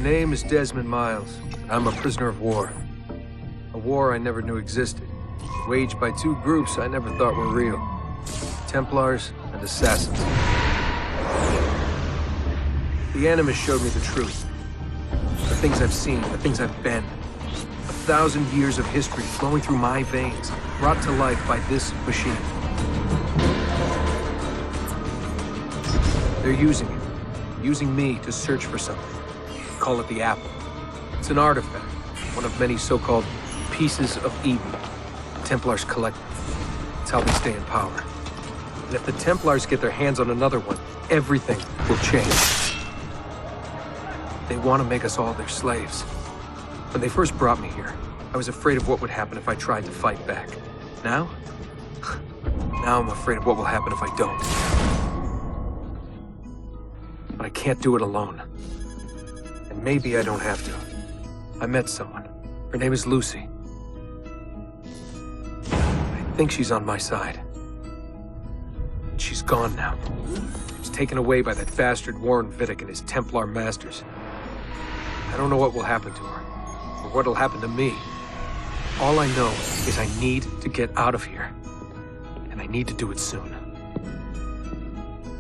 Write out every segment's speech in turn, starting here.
name is Desmond Miles. I'm a prisoner of war. A war I never knew existed. Waged by two groups I never thought were real. Templars and Assassins. The Animus showed me the truth. The things I've seen, the things I've been. 1,000 years of history flowing through my veins, brought to life by this machine. They're using it. Using me to search for something. Call it the Apple. It's an artifact, one of many so-called pieces of Eden. The Templars collect them. It's how they stay in power. And if the Templars get their hands on another one, everything will change. They want to make us all their slaves. When they first brought me here, I was afraid of what would happen if I tried to fight back. Now? Now I'm afraid of what will happen if I don't. But I can't do it alone. And maybe I don't have to. I met someone. Her name is Lucy. I think she's on my side. She's gone now. She's taken away by that bastard Warren Vidic and his Templar masters. I don't know what will happen to her, or what'll happen to me. All I know is I need to get out of here. And I need to do it soon.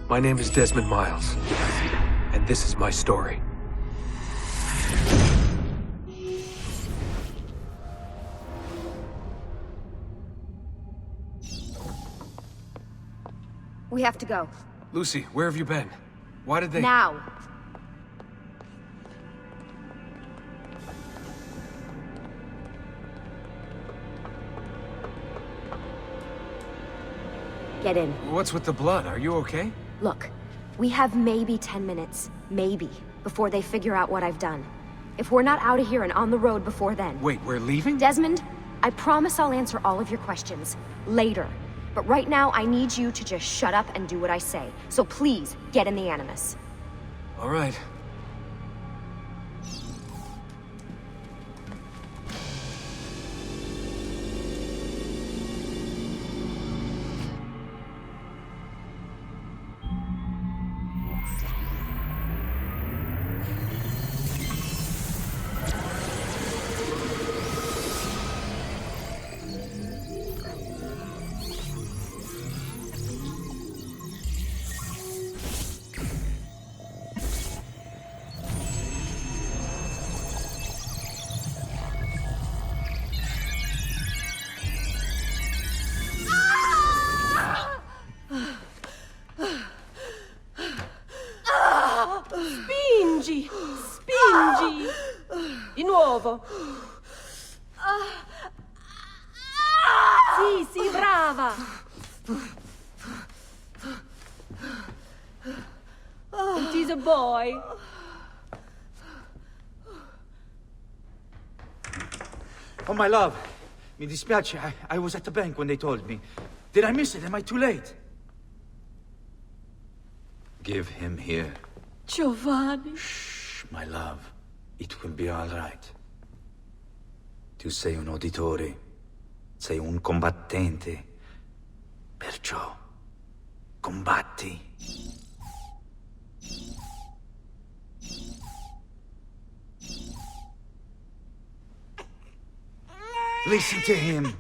My name is Desmond Miles, and this is my story. We have to go. Lucy, where have you been? Why did they— Now! Get in. What's with the blood? Are you okay? Look, we have maybe 10 minutes, maybe, before they figure out what I've done. If we're not out of here and on the road before then... Wait, we're leaving? Desmond, I promise I'll answer all of your questions. Later. But right now, I need you to just shut up and do what I say. So please, get in the Animus. All right. Spingi! Di nuovo! Sì, brava! It is a boy. Oh, my love. Mi dispiace, I was at the bank when they told me. Did I miss it? Am I too late? Give him here. Giovanni. Shh, my love. It will be all right. Tu sei un uditore. Sei un combattente. Perciò, combatti. Listen to him.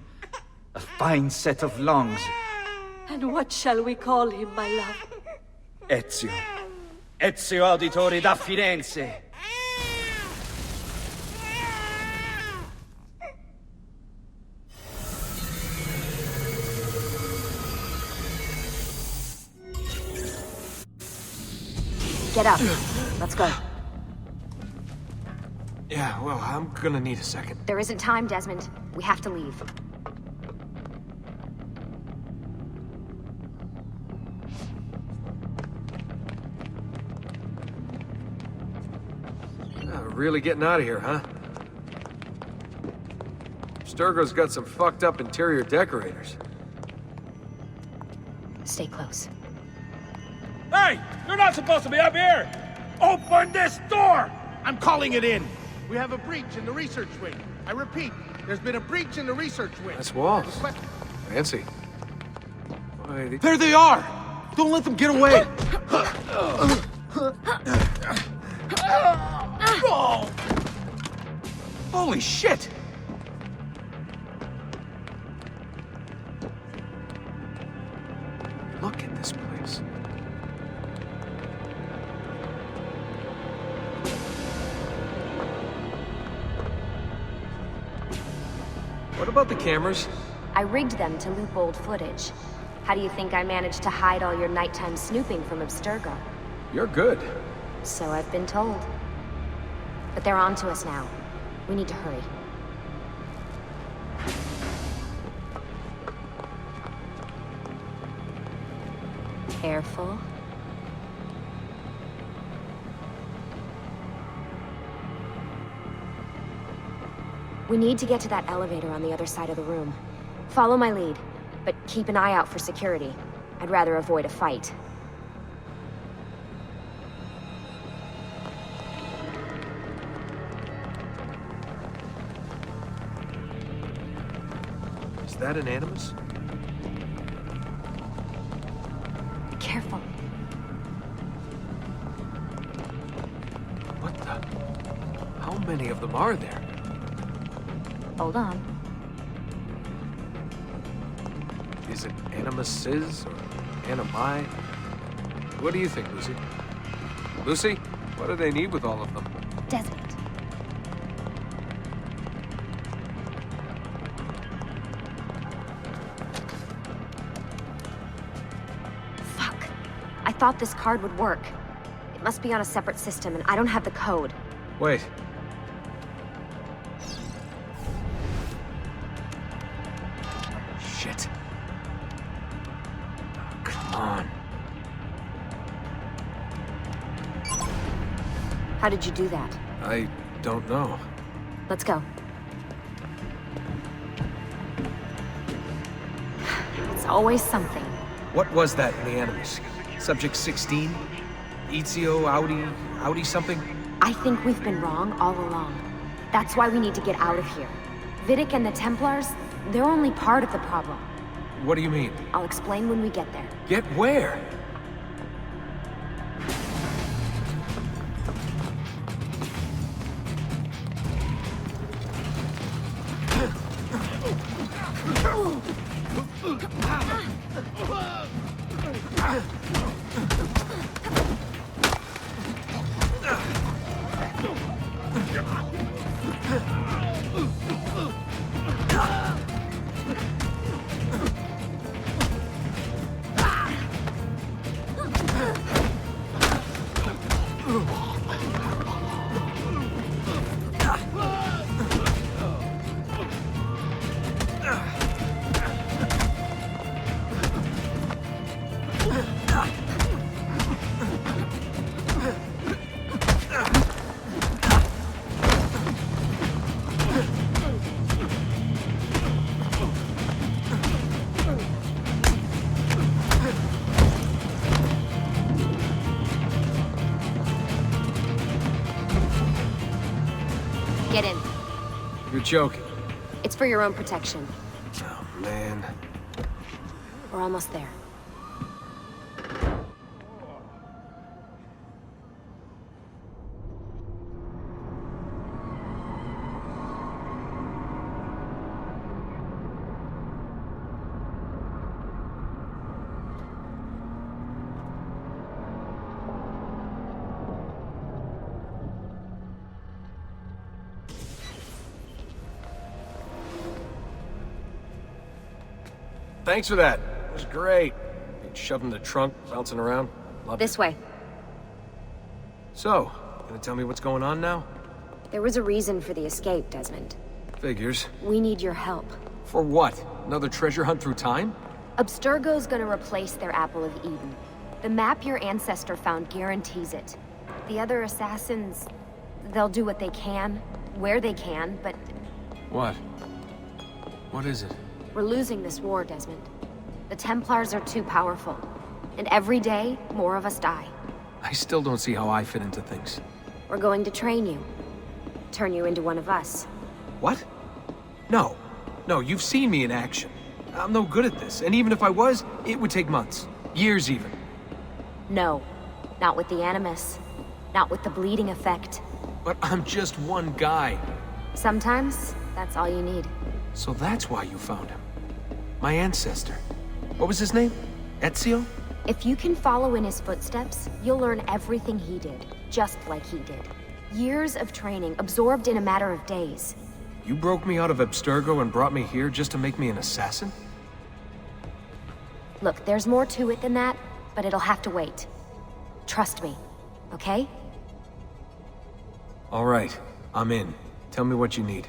A fine set of lungs. And what shall we call him, my love? Ezio. Ezio Auditore da Firenze. Get up. Let's go. Yeah, well, I'm gonna need a second. There isn't time, Desmond. We have to leave. Really getting out of here, huh? Sturgo's got some fucked up interior decorators. Stay close. Hey! You're not supposed to be up here! Open this door! I'm calling it in! We have a breach in the research wing. I repeat, there's been a breach in the research wing. That's walls. Fancy. Why, There they are! Don't let them get away! Oh! Holy shit! Look at this place. What about the cameras? I rigged them to loop old footage. How do you think I managed to hide all your nighttime snooping from Abstergo? You're good. So I've been told. But they're on to us now. We need to hurry. Careful. We need to get to that elevator on the other side of the room. Follow my lead, but keep an eye out for security. I'd rather avoid a fight. Is that an animus? Careful. What the? How many of them are there? Hold on. Is it animuses or animi? What do you think, Lucy? Lucy, what do they need with all of them? Desmond. Fuck. I thought this card would work. It must be on a separate system, and I don't have the code. Wait. Shit. Come on. How did you do that? I don't know. Let's go. It's always something. What was that in the animus? Subject 16? Ezio, Audi something? I think we've been wrong all along. That's why we need to get out of here. Vidic and the Templars, they're only part of the problem. What do you mean? I'll explain when we get there. Get where? Get in. You're joking. It's for your own protection. Oh, man. We're almost there. Thanks for that. It was great. Being shoved in the trunk, bouncing around. Loved This it. way. So, gonna tell me what's going on now? There was a reason for the escape, Desmond. Figures. We need your help. For what? Another treasure hunt through time? Abstergo's gonna replace their Apple of Eden. The map your ancestor found guarantees it. The other assassins, they'll do what they can, where they can, but What? What is it? we're losing this war, Desmond. The Templars are too powerful. And every day, more of us die. I still don't see how I fit into things. We're going to train you. Turn you into one of us. What? No. No, you've seen me in action. I'm no good at this, and even if I was, it would take months. Years even. No. Not with the Animus. Not with the bleeding effect. But I'm just one guy. Sometimes, that's all you need. So that's why you found him. My ancestor. What was his name? Ezio? If you can follow in his footsteps, you'll learn everything he did, just like he did. Years of training, absorbed in a matter of days. You broke me out of Abstergo and brought me here just to make me an assassin? Look, there's more to it than that, but it'll have to wait. Trust me, okay? All right, I'm in. Tell me what you need.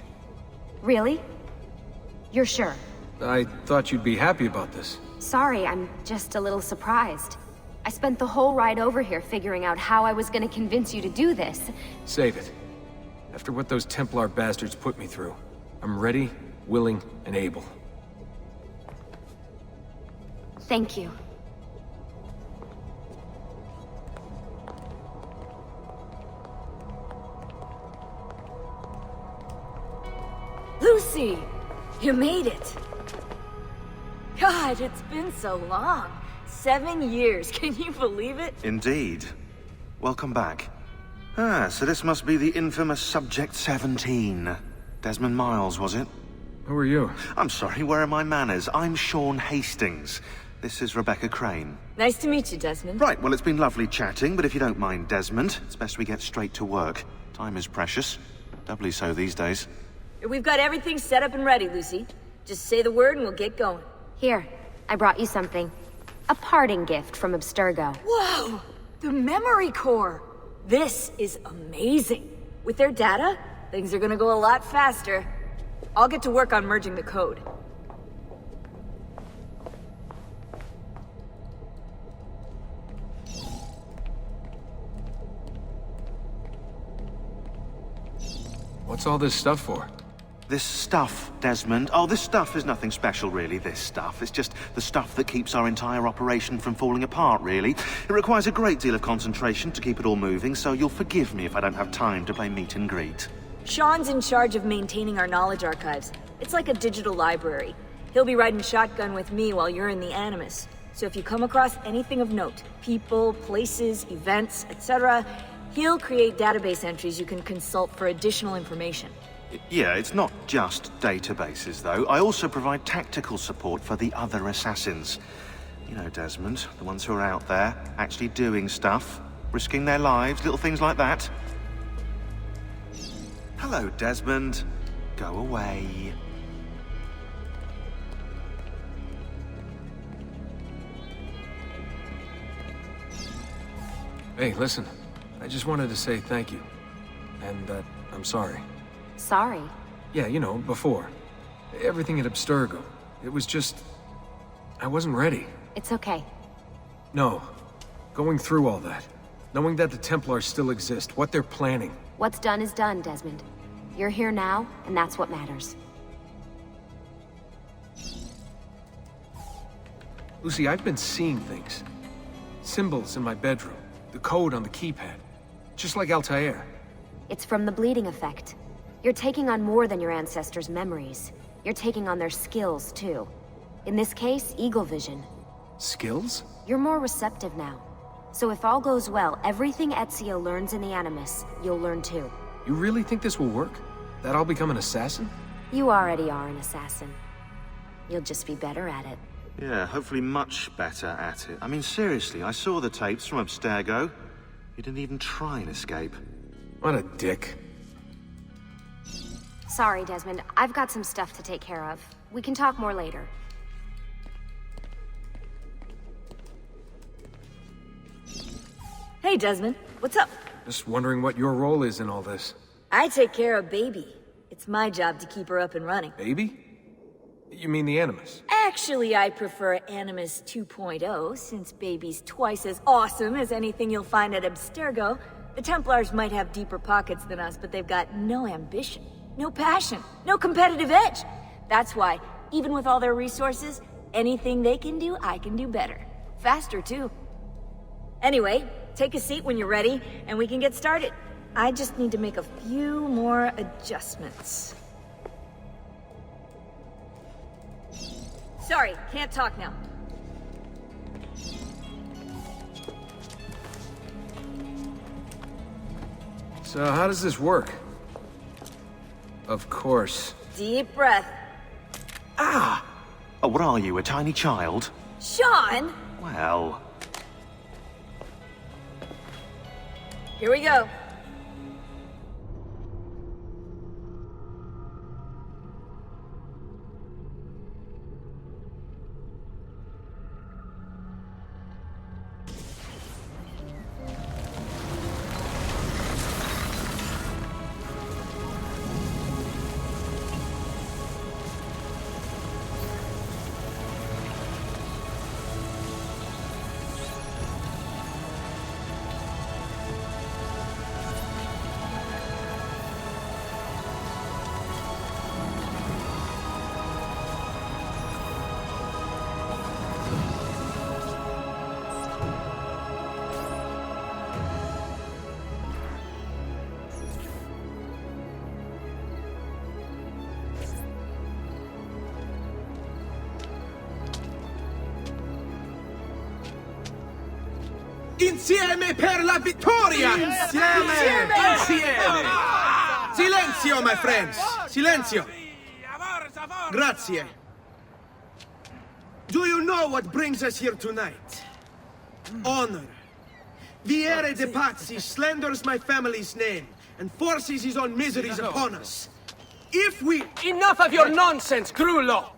Really? You're sure? I thought you'd be happy about this. Sorry, I'm just a little surprised. I spent the whole ride over here figuring out how I was gonna convince you to do this. Save it. After what those Templar bastards put me through, I'm ready, willing, and able. Thank you. Lucy! You made it! God, it's been so long. 7 years, can you believe it? Indeed. Welcome back. Ah, so this must be the infamous Subject 17. Desmond Miles, was it? Who are you? I'm sorry, where are my manners? I'm Sean Hastings. This is Rebecca Crane. Nice to meet you, Desmond. Right, well, it's been lovely chatting, but if you don't mind, Desmond, it's best we get straight to work. Time is precious. Doubly so these days. We've got everything set up and ready, Lucy. Just say the word and we'll get going. Here, I brought you something. A parting gift from Abstergo. Whoa! The memory core! This is amazing. With their data, things are gonna go a lot faster. I'll get to work on merging the code. What's all this stuff for? This stuff, Desmond. Oh, this stuff is nothing special, really, this stuff. It's just the stuff that keeps our entire operation from falling apart, really. It requires a great deal of concentration to keep it all moving, so you'll forgive me if I don't have time to play meet and greet. Sean's in charge of maintaining our knowledge archives. It's like a digital library. He'll be riding shotgun with me while you're in the Animus. So if you come across anything of note, people, places, events, etc., he'll create database entries you can consult for additional information. Yeah, it's not just databases, though. I also provide tactical support for the other assassins. You know, Desmond, the ones who are out there, actually doing stuff, risking their lives, little things like that. Hello, Desmond. Go away. Hey, listen. I just wanted to say thank you. And that I'm sorry. Sorry. Yeah, you know, before. Everything at Abstergo. It was just... I wasn't ready. It's okay. No. Going through all that. Knowing that the Templars still exist, what they're planning. What's done is done, Desmond. You're here now, and that's what matters. Lucy, I've been seeing things. Symbols in my bedroom. The code on the keypad. Just like Altair. It's from the bleeding effect. You're taking on more than your ancestors' memories. You're taking on their skills, too. In this case, eagle vision. Skills? You're more receptive now. So if all goes well, everything Ezio learns in the Animus, you'll learn too. You really think this will work? That I'll become an assassin? You already are an assassin. You'll just be better at it. Yeah, hopefully much better at it. I mean, seriously, I saw the tapes from Abstergo. You didn't even try and escape. What a dick. Sorry, Desmond. I've got some stuff to take care of. We can talk more later. Hey, Desmond. What's up? Just wondering what your role is in all this. I take care of Baby. It's my job to keep her up and running. Baby? You mean the Animus? Actually, I prefer Animus 2.0, since Baby's twice as awesome as anything you'll find at Abstergo. The Templars might have deeper pockets than us, but they've got no ambition, no passion, no competitive edge. That's why, even with all their resources, anything they can do, I can do better. Faster, too. Anyway, take a seat when you're ready, and we can get started. I just need to make a few more adjustments. Sorry, can't talk now. So how does this work? Of course. Deep breath. Ah! Oh, what are you, a tiny child? Sean! Well... Here we go. Insieme per la vittoria! Insieme! Insieme! Silenzio, my friends! Silenzio! Grazie. Do you know what brings us here tonight? Honor. Viere de Pazzi slanders my family's name and forces his own miseries upon us. If we... Enough of your nonsense, Grullo!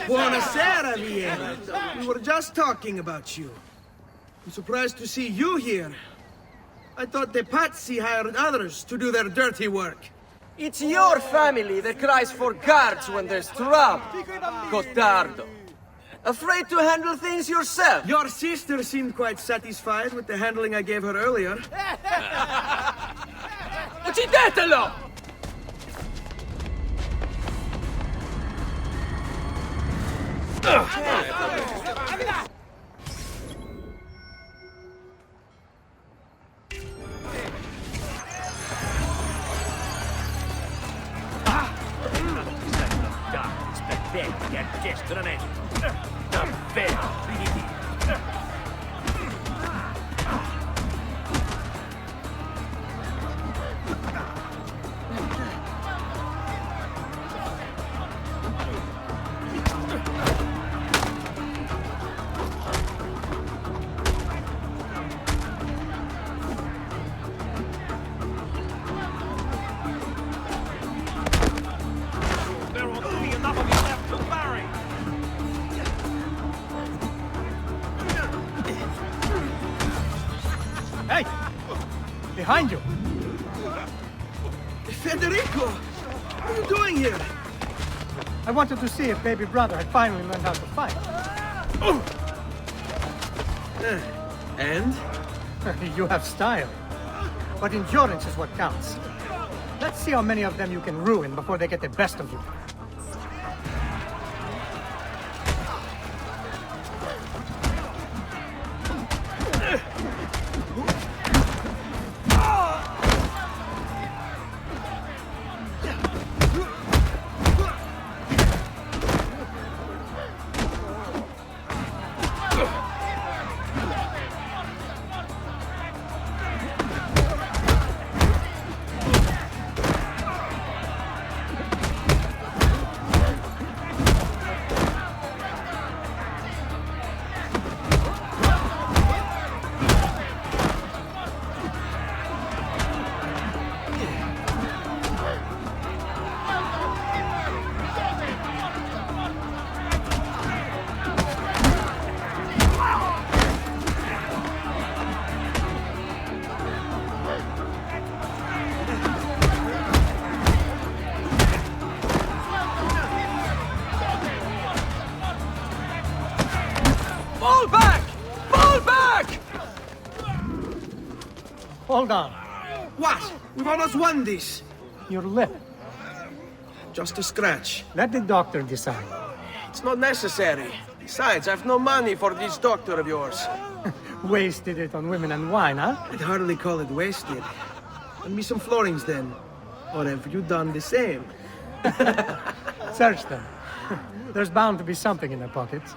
Buonasera, Viera. We were just talking about you. I'm surprised to see you here. I thought the Pazzi hired others to do their dirty work. It's your family that cries for guards when there's trouble. Cotardo. Afraid to handle things yourself? Your sister seemed quite satisfied with the handling I gave her earlier. Uccidetelo! Behind you! Federico! What are you doing here? I wanted to see if baby brother had finally learned how to fight. And? You have style. But endurance is what counts. Let's see how many of them you can ruin before they get the best of you. Hold on. What? We've almost won this. Your lip. Just a scratch. Let the doctor decide. It's not necessary. Besides, I've no money for this doctor of yours. Wasted it on women and wine, huh? I'd hardly call it wasted. Lend me some florins then. Or have you done the same? Search them. There's bound to be something in their pockets.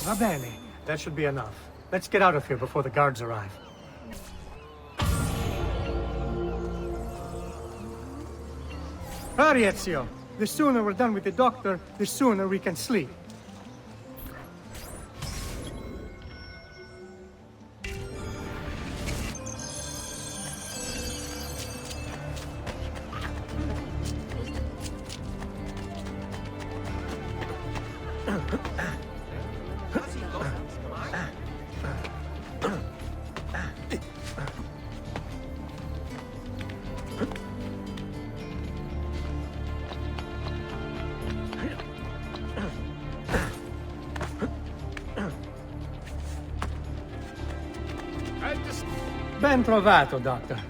Va bene. That should be enough. Let's get out of here before the guards arrive. Hurry, Ezio. The sooner we're done with the doctor, the sooner we can sleep. Ben trovato, Doctor.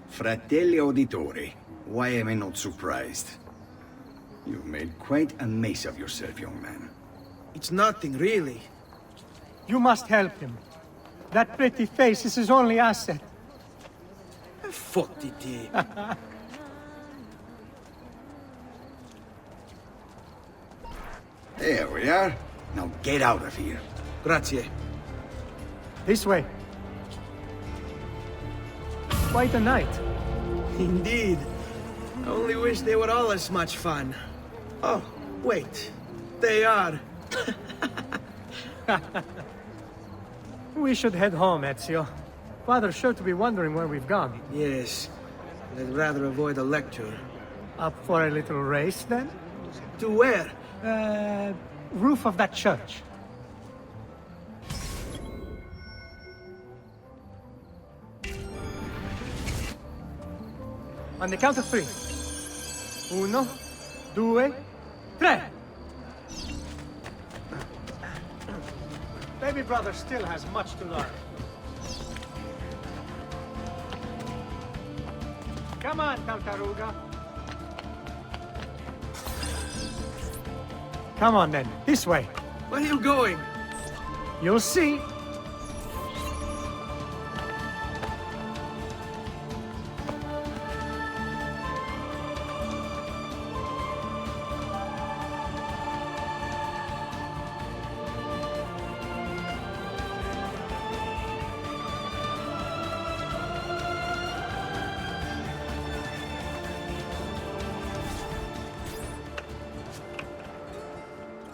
Fratelli auditori, why am I not surprised? You've made quite a mess of yourself, young man. It's nothing, really. You must help him. That pretty face is his only asset. Fottiti. There we are. Now get out of here. Grazie. This way. Quite a night. Indeed. I only wish they were all as much fun. Oh, wait. They are. We should head home, Ezio. Father's sure to be wondering where we've gone. Yes. I'd rather avoid a lecture. Up for a little race, then? To where? Roof of that church. On the count of 3. 1, 2, 3. Baby brother still has much to learn. Come on, Tartaruga. Come on then, this way. Where are you going? You'll see.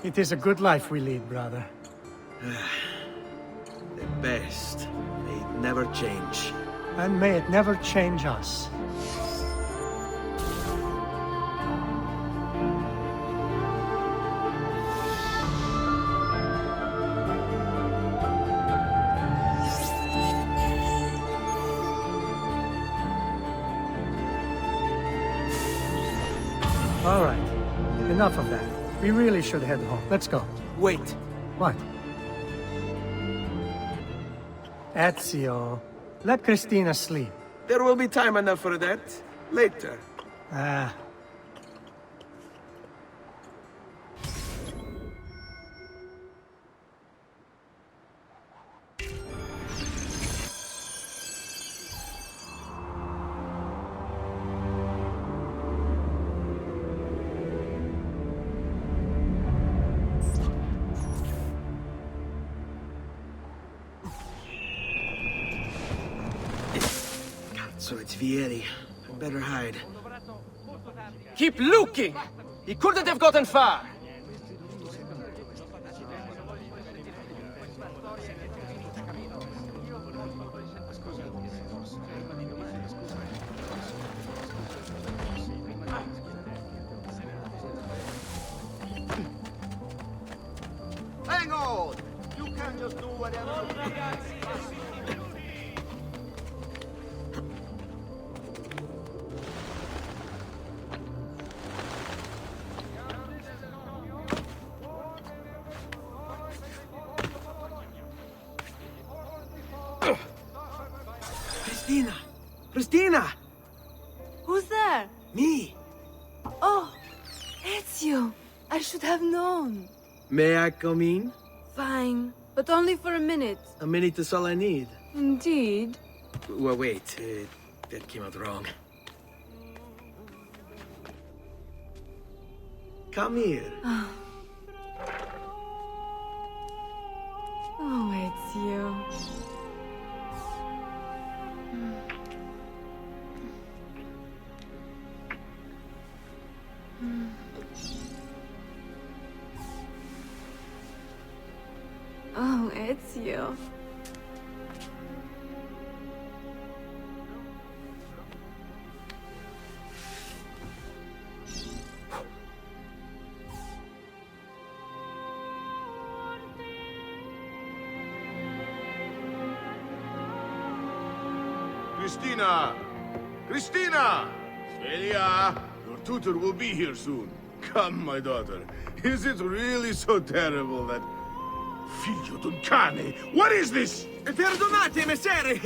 It is a good life we lead, brother. The best. May it never change. And may it never change us. All right. Enough of that. We really should head home. Let's go. Wait. What? Ezio, let Cristina sleep. There will be time enough for that. Later. Ah. So it's Vieri. I better hide. Keep looking! He couldn't have gotten far! Hang on! You can't just do whatever you want. Cristina! Cristina! Who's there? Me! Oh, Ezio! I should have known. May I come in? Fine, but only for a minute. A minute is all I need. Indeed. Well, wait. That came out wrong. Come here. Oh, it's you. Oh, it's you. Cristina! Cristina! Celia! Your tutor will be here soon. Come, my daughter. Is it really so terrible that... Figlio d'un cane! What is this? Perdonate, messere!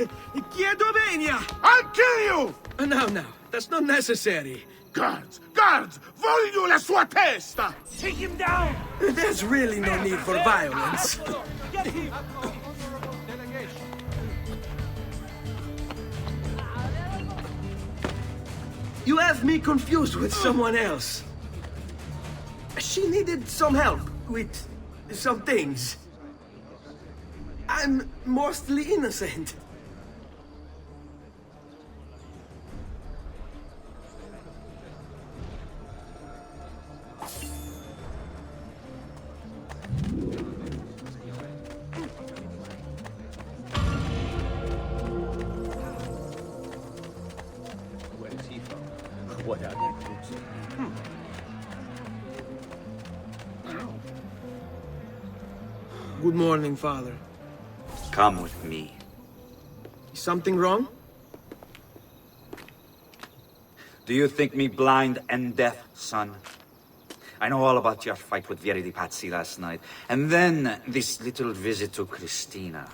Chiedo venia! I'll kill you! No, that's not necessary. Guards! Guards! Voglio la sua testa! Take him down! There's really no need for violence. Get him! You have me confused with someone else. She needed some help with some things. I'm mostly innocent. Where is he from? What are they doing? Good morning, Father. Come with me. Is something wrong? Do you think me blind and deaf, son? I know all about your fight with Vieri di Pazzi last night. And then this little visit to Cristina.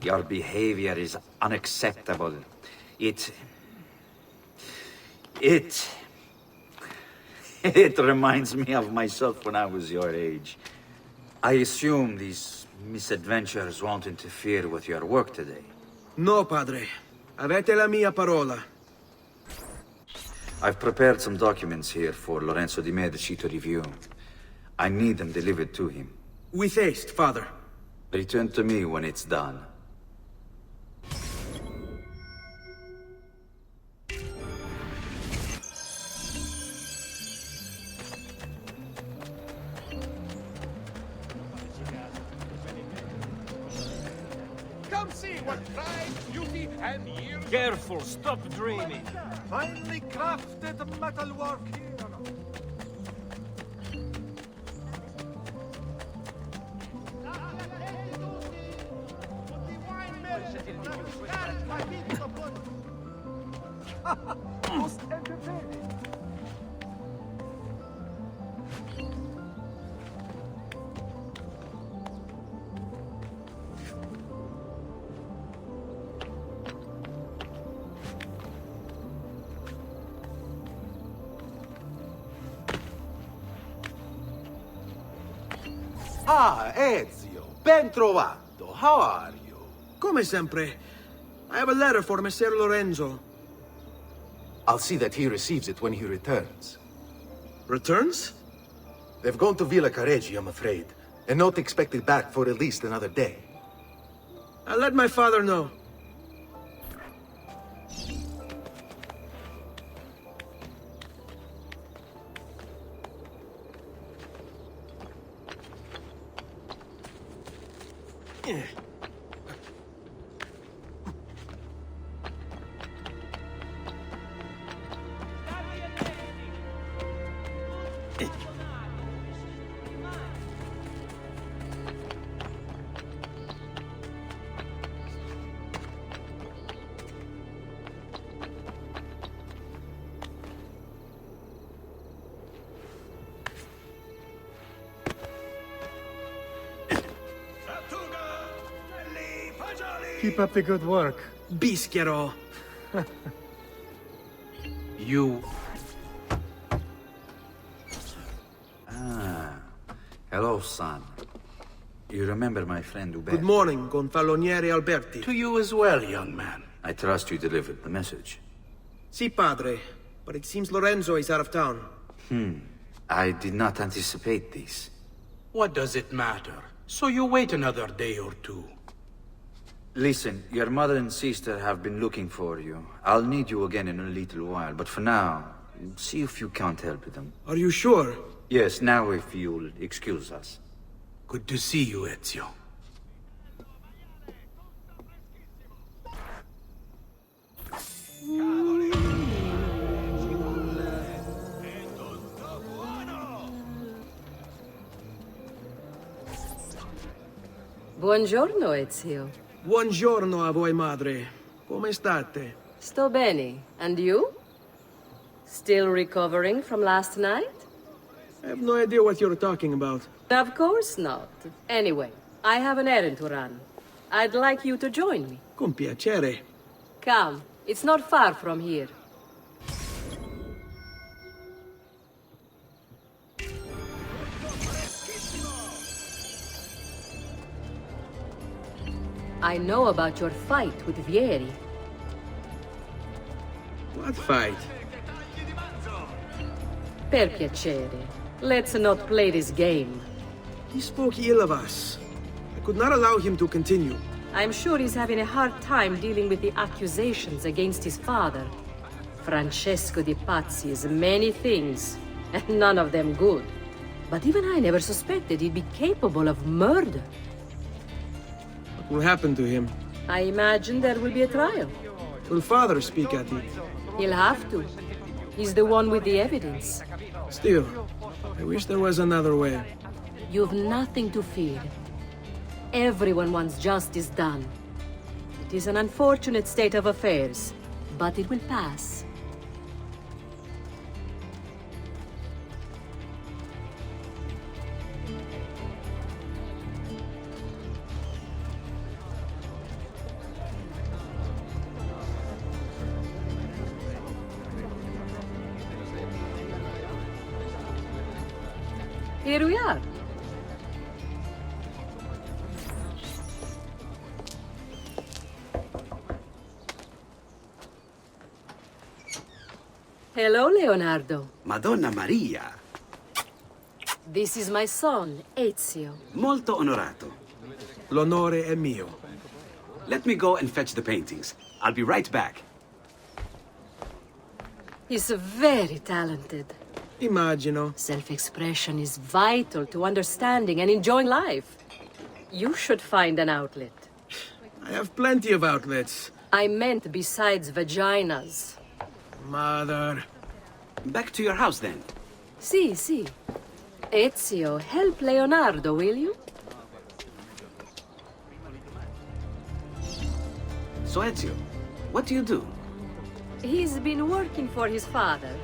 Your behavior is unacceptable. It reminds me of myself when I was your age. I assume these misadventures won't interfere with your work today. No, Padre. Avete la mia parola. I've prepared some documents here for Lorenzo di Medici to review. I need them delivered to him. With haste, Father. Return to me when it's done. Come see what pride, beauty, and years... Careful, stop dreaming. Finely crafted metalwork here. Most entertaining. Ah, Ezio, ben trovato. How are you? Come sempre. I have a letter for Messer Lorenzo. I'll see that he receives it when he returns. Returns? They've gone to Villa Careggi, I'm afraid, and not expected back for at least another day. I'll let my father know. Keep up the good work. Bischiero. You... Ah. Hello, son. You remember my friend Uberto? Good morning, Gonfaloniere Alberti. To you as well, young man. I trust you delivered the message. Si, padre. But it seems Lorenzo is out of town. I did not anticipate this. What does it matter? So you wait another day or two. Listen, your mother and sister have been looking for you. I'll need you again in a little while, but for now, see if you can't help them. Are you sure? Yes, now if you'll excuse us. Good to see you, Ezio. Buongiorno, Ezio. Buongiorno a voi, madre. Come state? Sto bene. And you? Still recovering from last night? I have no idea what you're talking about. Of course not. Anyway, I have an errand to run. I'd like you to join me. Con piacere. Come, it's not far from here. I know about your fight with Vieri. What fight? Per piacere. Let's not play this game. He spoke ill of us. I could not allow him to continue. I'm sure he's having a hard time dealing with the accusations against his father. Francesco di Pazzi is many things, and none of them good. But even I never suspected he'd be capable of murder. What will happen to him? I imagine there will be a trial. Will father speak at it? He'll have to. He's the one with the evidence. Still, I wish there was another way. You've nothing to fear. Everyone wants justice done. It is an unfortunate state of affairs, but it will pass. Here we are. Hello, Leonardo. Madonna Maria. This is my son, Ezio. Molto onorato. L'onore è mio. Let me go and fetch the paintings. I'll be right back. He's very talented. Immagino. Self-expression is vital to understanding and enjoying life. You should find an outlet. I have plenty of outlets. I meant besides vaginas. Mother. Back to your house, then. Si. Ezio, help Leonardo, will you? So, Ezio, what do you do? He's been working for his father.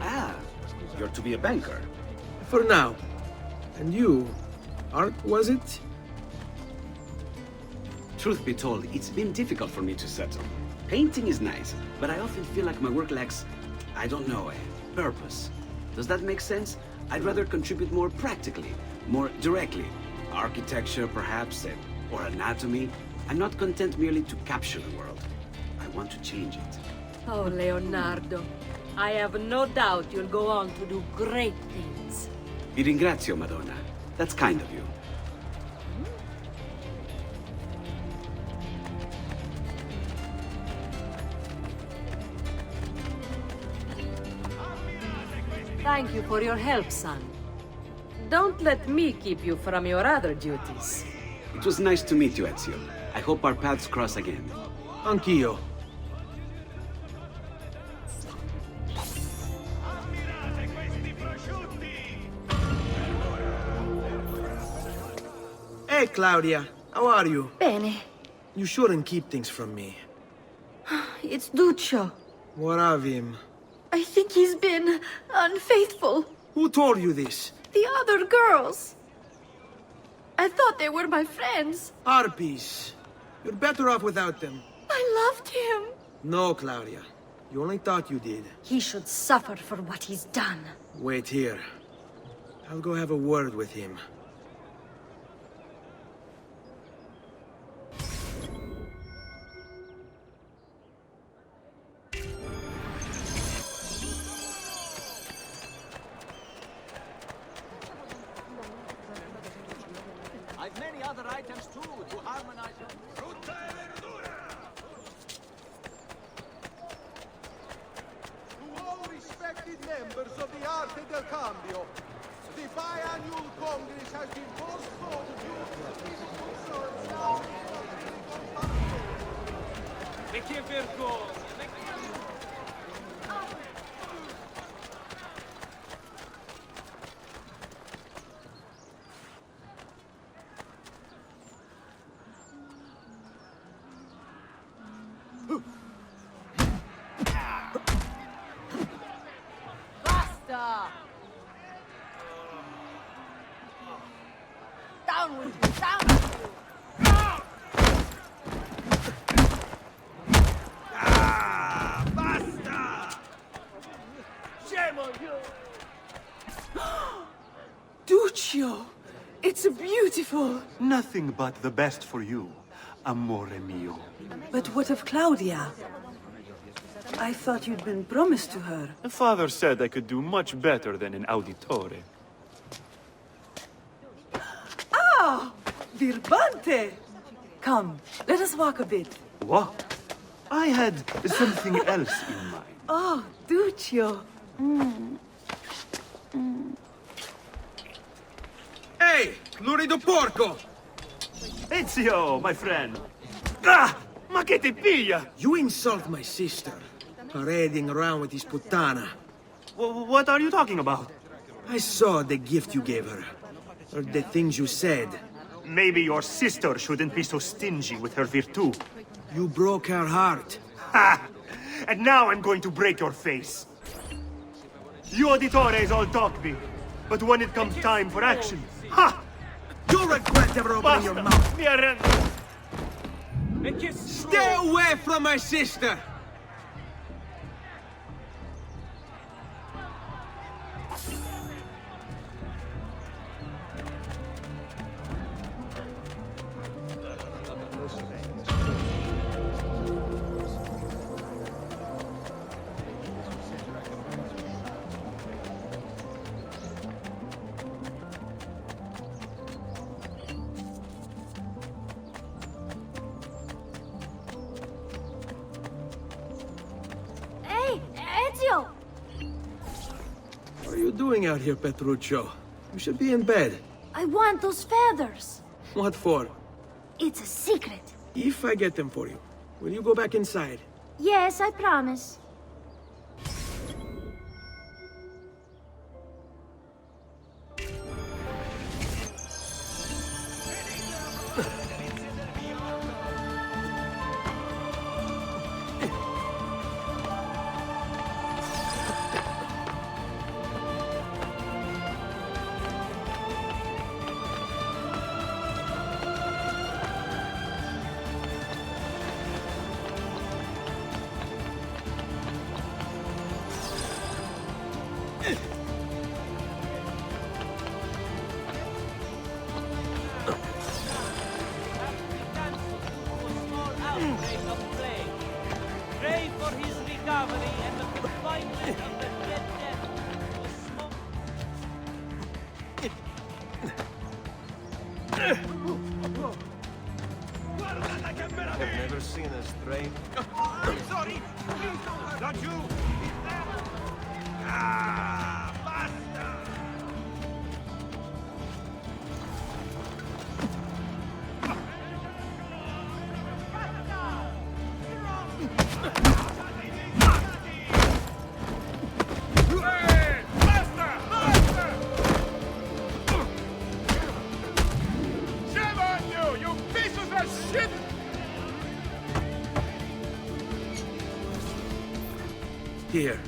Ah, you're to be a banker. For now. And you? Art, was it? Truth be told, it's been difficult for me to settle. Painting is nice, but I often feel like my work lacks, I don't know, a purpose. Does that make sense? I'd rather contribute more practically, more directly. Architecture, perhaps, or anatomy. I'm not content merely to capture the world. I want to change it. Oh, Leonardo. I have no doubt you'll go on to do great things. Vi ringrazio, Madonna. That's kind of you. Thank you for your help, son. Don't let me keep you from your other duties. It was nice to meet you, Ezio. I hope our paths cross again. Anch'io. Hey, Claudia. How are you? Bene. You shouldn't keep things from me. It's Duccio. What of him? I think he's been unfaithful. Who told you this? The other girls. I thought they were my friends. Harpies. You're better off without them. I loved him. No, Claudia. You only thought you did. He should suffer for what he's done. Wait here. I'll go have a word with him. items too, to harmonize them. To all respected members of the Arte del Cambio, the biannual Congress has been postponed due to specific concerns now. E che vergogna! Basta! Down with you! Down with you! Basta! Shame on you! Duccio! It's beautiful! Nothing but the best for you, amore mio. But what of Claudia? I thought you'd been promised to her. Father said I could do much better than an auditore. Ah! Birbante! Come, let us walk a bit. What? I had something else in mind. Oh, Duccio. Hey, lurido porco! Ezio, my friend. Ah! Ma che ti piglia? You insult my sister, parading around with this puttana. What are you talking about? I saw the gift you gave her. Or the things you said. Maybe your sister shouldn't be so stingy with her virtù. You broke her heart. Ha! And now I'm going to break your face. You auditores all talk big, but when it comes time for action, ha! You'll regret ever opening your mouth. Stay away from my sister! What are you doing out here, Petruccio? You should be in bed. I want those feathers. What for? It's a secret. If I get them for you, will you go back inside? Yes, I promise. Pray for his recovery and the confinement of the Red Death. I've never seen a stray. I'm sorry! Not you! Ah, basta! Here,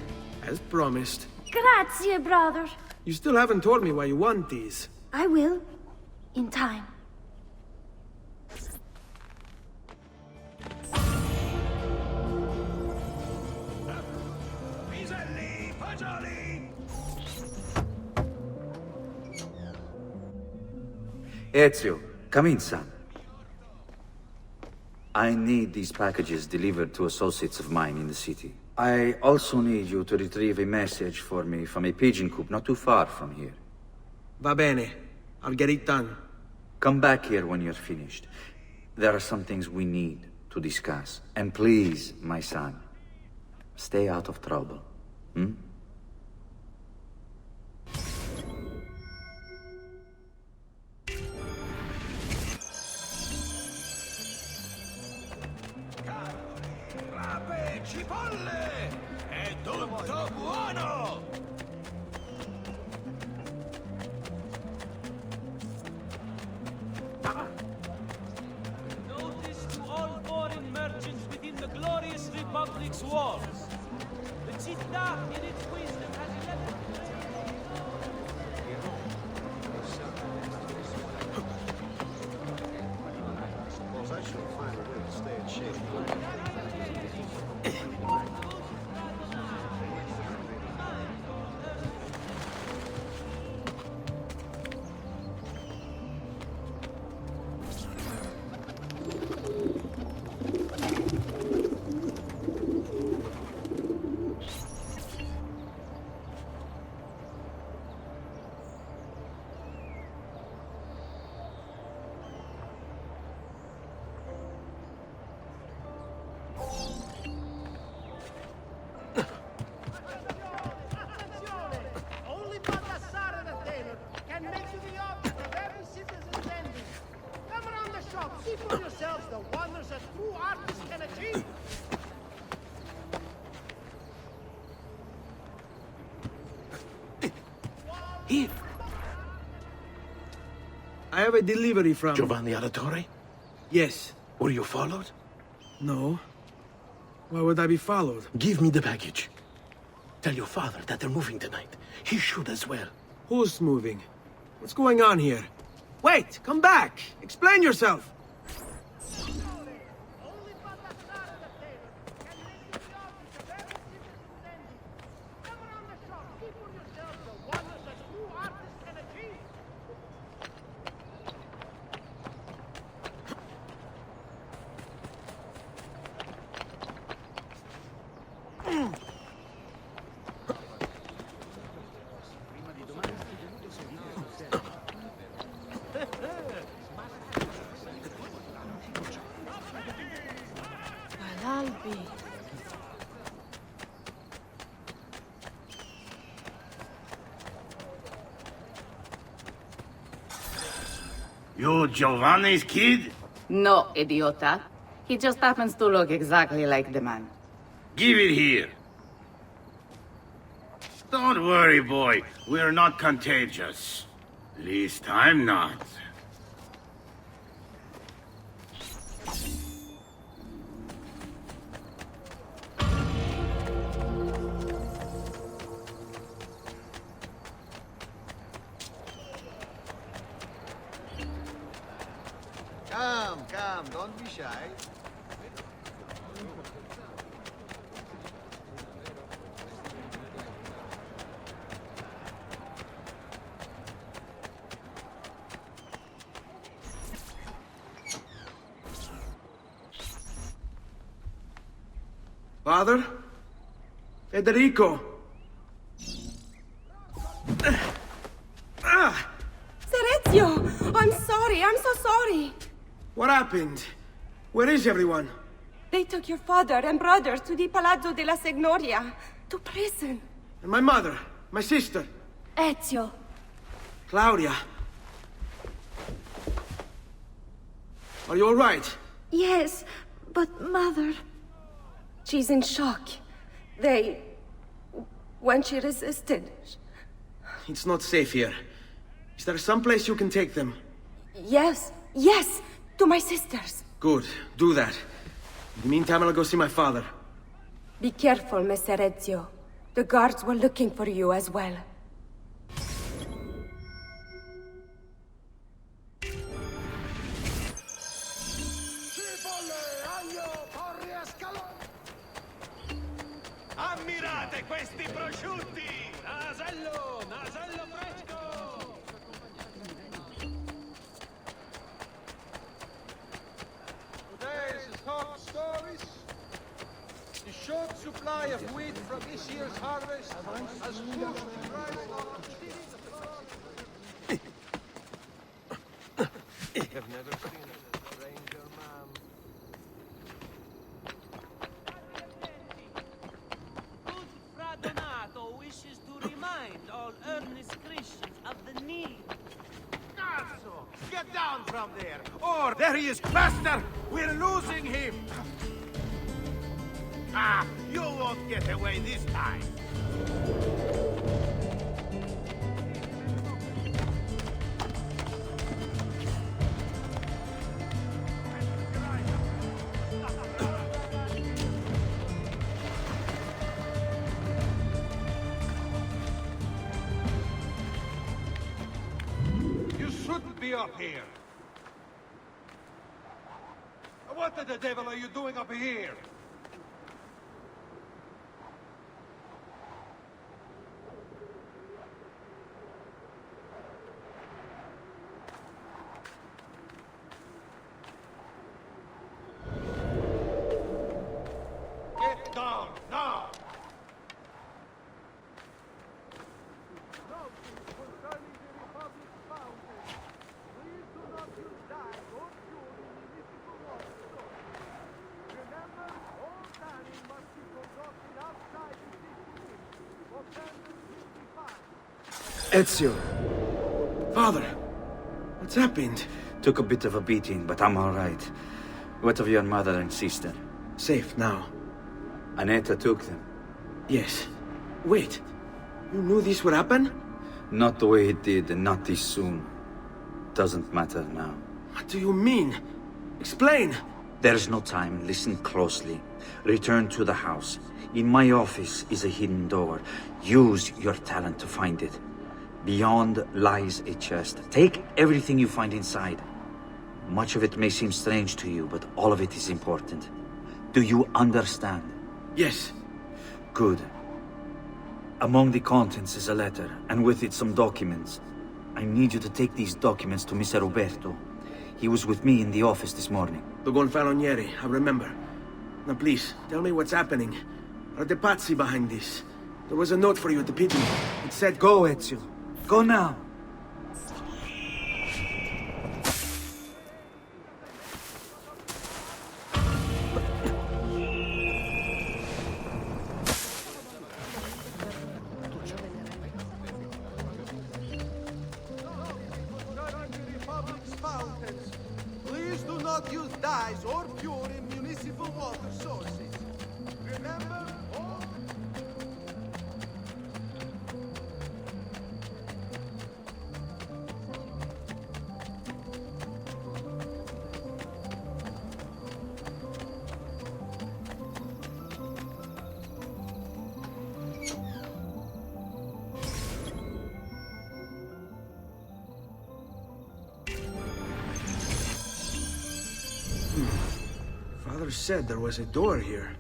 as promised. Grazie, brother. You still haven't told me why you want these. I will. In time. Ezio, come in, son. I need these packages delivered to associates of mine in the city. I also need you to retrieve a message for me from a pigeon coop not too far from here. Va bene. I'll get it done. Come back here when you're finished. There are some things we need to discuss. And please, my son, stay out of trouble. Hmm? Rape, cipolle! È tutto buono! Notice to all foreign merchants within the glorious Republic's walls. The città, in its wisdom, has 11... Suppose I should find a way to stay in shape. Only Baldassare the tailor can make you the object of every citizen's envy. Come around the shop, see for yourselves the wonders a true artist can achieve. Here. I have a delivery from... Giovanni Auditore? Yes. Were you followed? No. Why would I be followed? Give me the package. Tell your father that they're moving tonight. He should as well. Who's moving? What's going on here? Wait! Come back! Explain yourself! Only Baldassare the tailor can make you the object of every citizen's envy. Come around the shop, see for yourselves the wonders a true artist can achieve. Well, I'll be. You Giovanni's kid? No, idiota. He just happens to look exactly like the man. Give it here. Don't worry, boy. We're not contagious. Least I'm not. Come, don't be shy. Father? Federico! Serezio! I'm sorry, I'm so sorry. What happened? Where is everyone? They took your father and brothers to the Palazzo della Signoria, to prison. And my mother? My sister? Ezio. Claudia? Are you all right? Yes, but Mother... She's in shock. When she resisted... It's not safe here. Is there some place you can take them? Yes, to my sisters. Good, do that. In the meantime, I'll go see my father. Be careful, Messer Ezio. The guards were looking for you as well. Ammirate questi prosciutti! Nasello fresco! Today's top stories. The short supply of wheat from this year's harvest has pushed the price of have never seen a stranger man. Good Fra Donato wishes to remind all earnest Christians of the need. Cazzo! Get down from there! Or there he is, Master! We're losing him! Ah, you won't get away this time! You shouldn't be up here! What the devil are you doing up here? Get down, now! Ezio! Father! What's happened? Took a bit of a beating, but I'm all right. What of your mother and sister? Safe now. Annetta took them. Yes. Wait. You knew this would happen? Not the way it did, and not this soon. Doesn't matter now. What do you mean? Explain! There's no time. Listen closely. Return to the house. In my office is a hidden door. Use your talent to find it. Beyond lies a chest. Take everything you find inside. Much of it may seem strange to you, but all of it is important. Do you understand? Yes. Good. Among the contents is a letter, and with it some documents. I need you to take these documents to Mr. Roberto. He was with me in the office this morning. The Gonfalonieri, I remember. Now please, tell me what's happening. Are the Pazzi behind this? There was a note for you at the pigeon. It said go, Ezio. Go now. Please do not use dyes or pure in municipal water sources. Remember all... Father said there was a door here.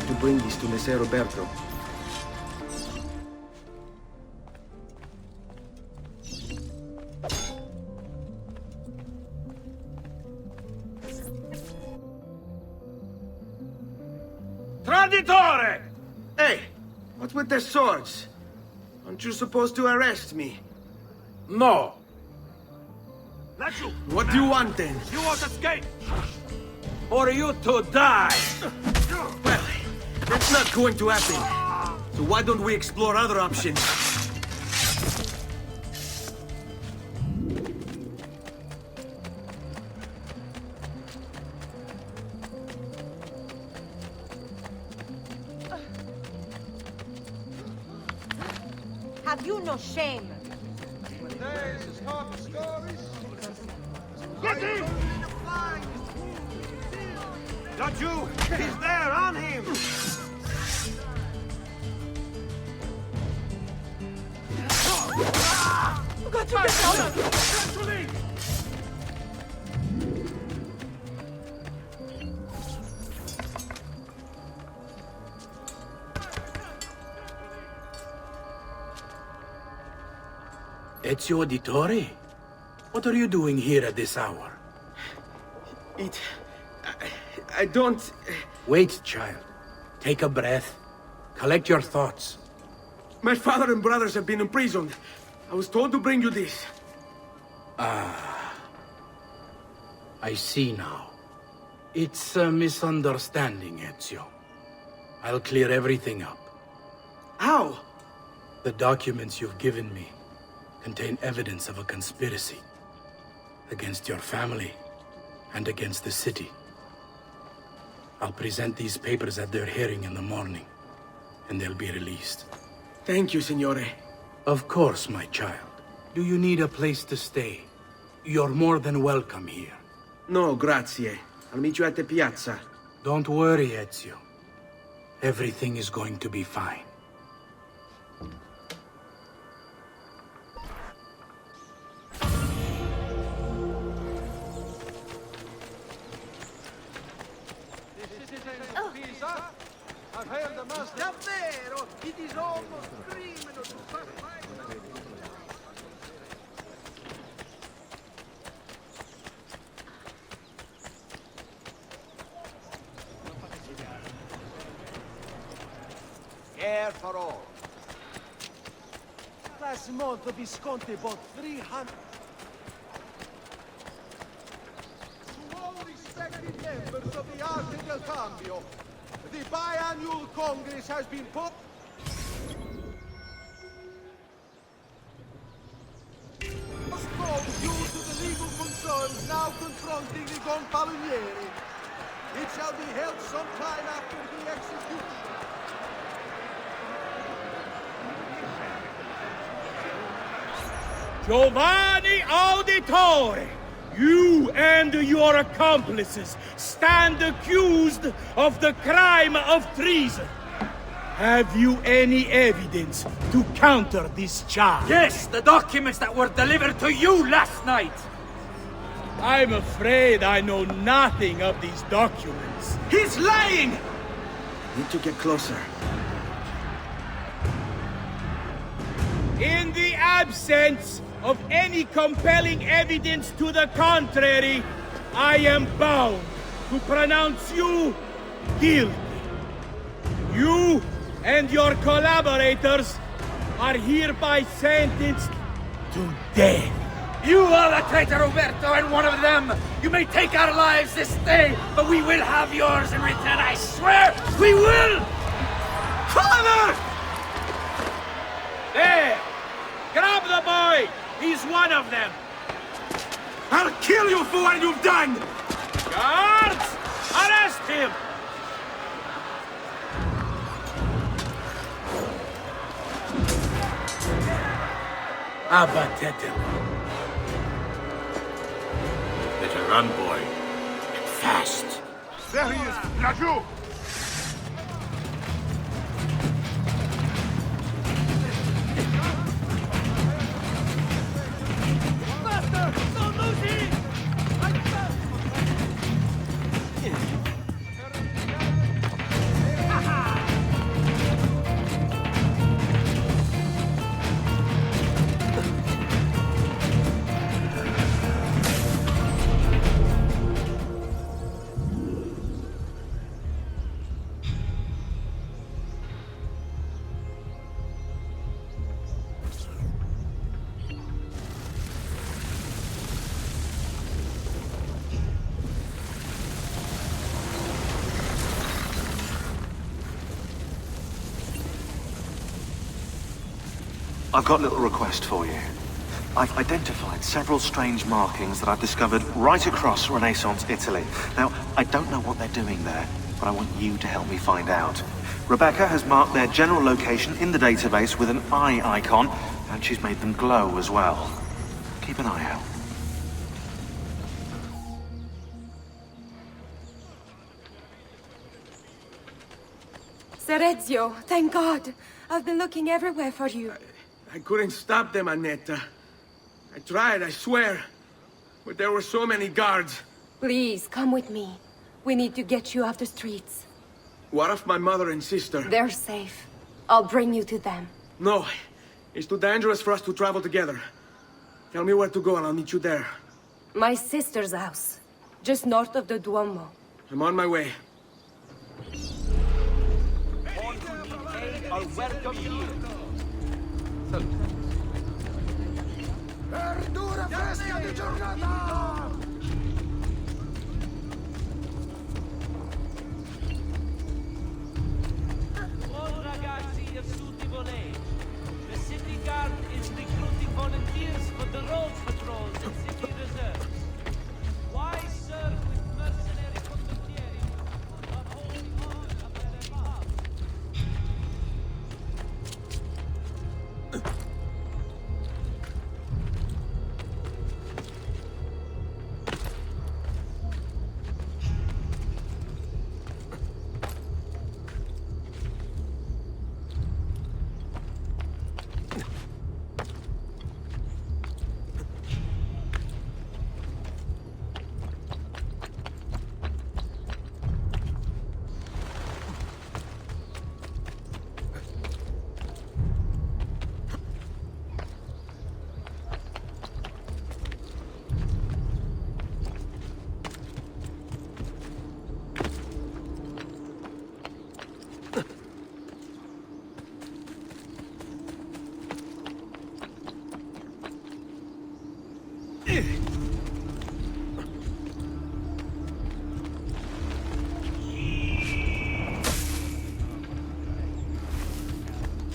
To bring this to Messer Roberto. Traditore! Hey, what's with the swords? Aren't you supposed to arrest me? No. Let you. What do you want then? You want to escape? Or you to die? Well, that's not going to happen. So why don't we explore other options? Have you no shame? When there's as hard stories. Get him! Not you! He's there, on him! to yourself! Ezio Auditore? What are you doing here at this hour? I don't... Wait, child. Take a breath. Collect your thoughts. My father and brothers have been imprisoned. I was told to bring you this. Ah. I see now. It's a misunderstanding, Ezio. I'll clear everything up. How? The documents you've given me contain evidence of a conspiracy against your family and against the city. I'll present these papers at their hearing in the morning, and they'll be released. Thank you, Signore. Of course, my child. Do you need a place to stay? You're more than welcome here. No, grazie. I'll meet you at the piazza. Don't worry, Ezio. Everything is going to be fine. I've heard the master. Davvero? It is almost criminal to fight. Care for all. Last month the Visconti bought 300. To all respected members of the Arte del Cambio, the biannual Congress has been put... postponed due to the legal concerns now confronting the Gonfalonieri. It shall be held sometime after the execution. Giovanni Auditore! You and your accomplices stand accused of the crime of treason. Have you any evidence to counter this charge? Yes, the documents that were delivered to you last night. I'm afraid I know nothing of these documents. He's lying! Need to get closer. In the absence of any compelling evidence to the contrary, I am bound to pronounce you guilty. You and your collaborators are hereby sentenced to death. You are the traitor, Roberto, and one of them. You may take our lives this day, but we will have yours in return, I swear! We will! Father! There! Grab the boy! He's one of them! I'll kill you for what you've done! Guards! Arrest him! Abatete. Better run, boy. And fast. There he is! Laggiù! I've got a little request for you. I've identified several strange markings that I've discovered right across Renaissance Italy. Now, I don't know what they're doing there, but I want you to help me find out. Rebecca has marked their general location in the database with an eye icon, and she's made them glow as well. Keep an eye out. Ser Ezio, thank God. I've been looking everywhere for you. I couldn't stop them, Annetta. I tried, I swear. But there were so many guards. Please, come with me. We need to get you off the streets. What of my mother and sister? They're safe. I'll bring you to them. No. It's too dangerous for us to travel together. Tell me where to go and I'll meet you there. My sister's house. Just north of the Duomo. I'm on my way. All who need aid are welcome here. Verdura fresca di giornata! All ragazzi of suitable age. The city guard is recruiting volunteers for the road patrols and city reserves. Why serve with mercenary condottieri, not holding on of their behalf?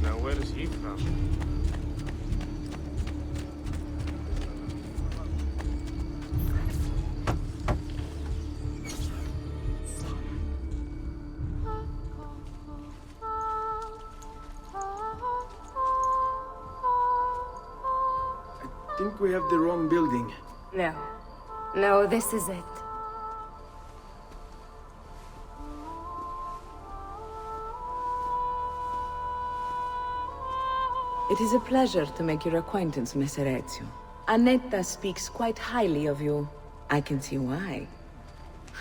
Now where is he from? I think we have the wrong building. No. No, this is it. It is a pleasure to make your acquaintance, Messer Ezio. Annetta speaks quite highly of you. I can see why.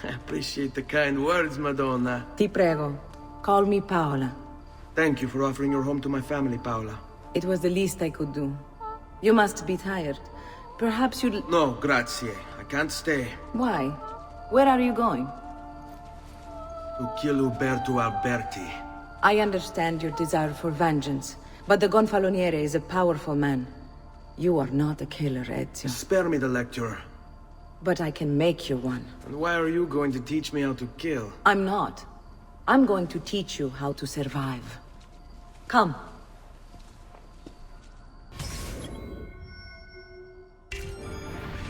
I appreciate the kind words, Madonna. Ti prego, call me Paola. Thank you for offering your home to my family, Paola. It was the least I could do. You must be tired. Perhaps you'd... No, grazie. I can't stay. Why? Where are you going? To kill Uberto Alberti. I understand your desire for vengeance, but the Gonfaloniere is a powerful man. You are not a killer, Ezio. Spare me the lecture. But I can make you one. And why are you going to teach me how to kill? I'm not. I'm going to teach you how to survive. Come.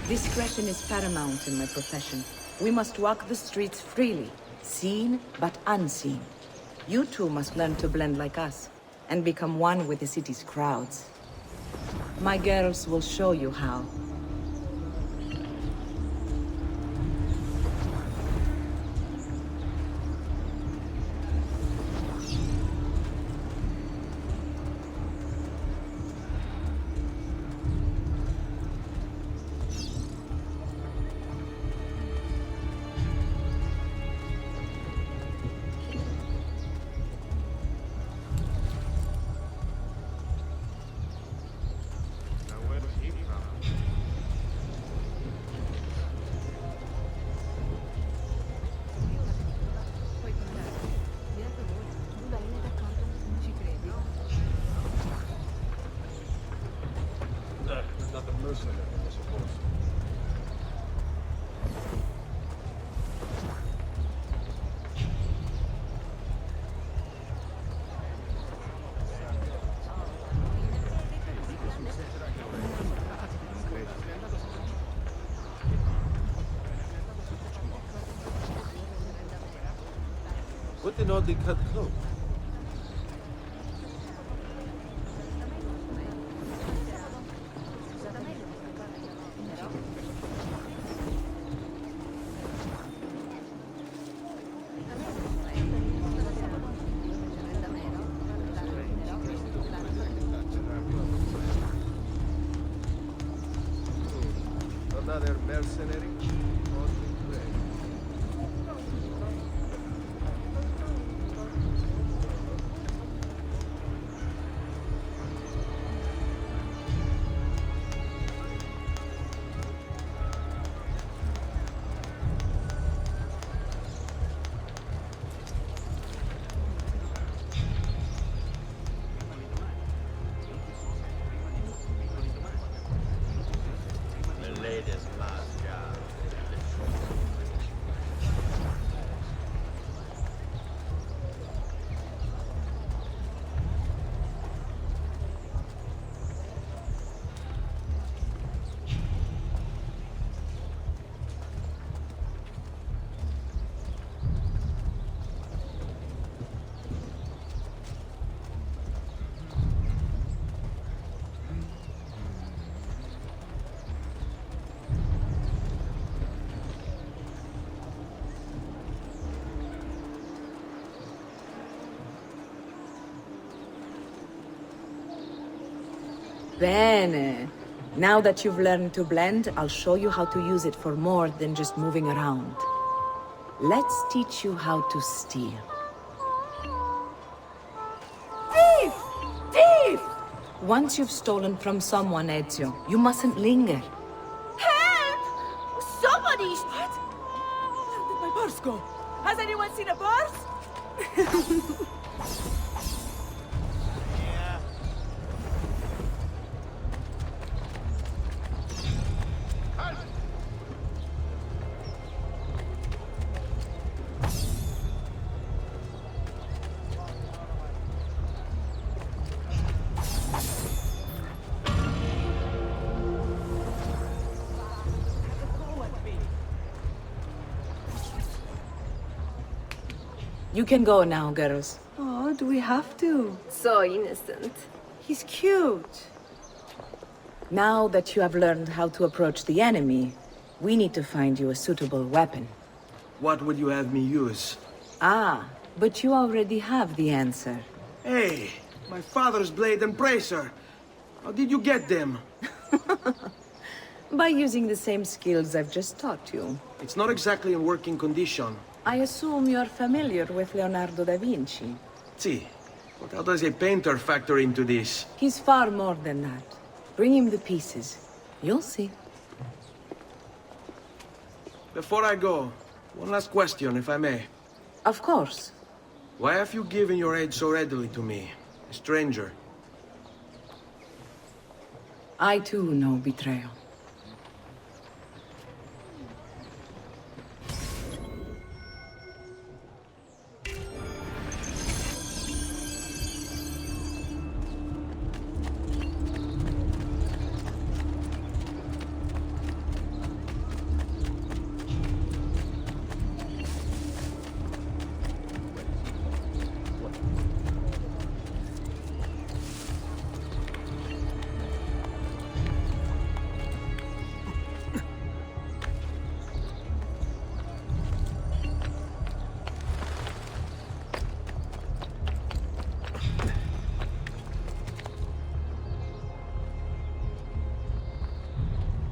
Discretion is paramount in my profession. We must walk the streets freely, seen but unseen. You too must learn to blend like us, and become one with the city's crowds. My girls will show you how. What an oddly cut cloak. another mercenary? Bene. Now that you've learned to blend, I'll show you how to use it for more than just moving around. Let's teach you how to steal. Thief! Thief! Once you've stolen from someone, Ezio, you mustn't linger. Help! Somebody's... What? Where did my purse go? Has anyone seen a purse? You can go now, girls. Oh, do we have to? So innocent. He's cute. Now that you have learned how to approach the enemy, we need to find you a suitable weapon. What would you have me use? Ah, but you already have the answer. Hey, my father's blade and bracer. How did you get them? By using the same skills I've just taught you. It's not exactly in working condition. I assume you're familiar with Leonardo da Vinci. See, but how does a painter factor into this? He's far more than that. Bring him the pieces. You'll see. Before I go, one last question, if I may. Of course. Why have you given your aid so readily to me, a stranger? I too know betrayal.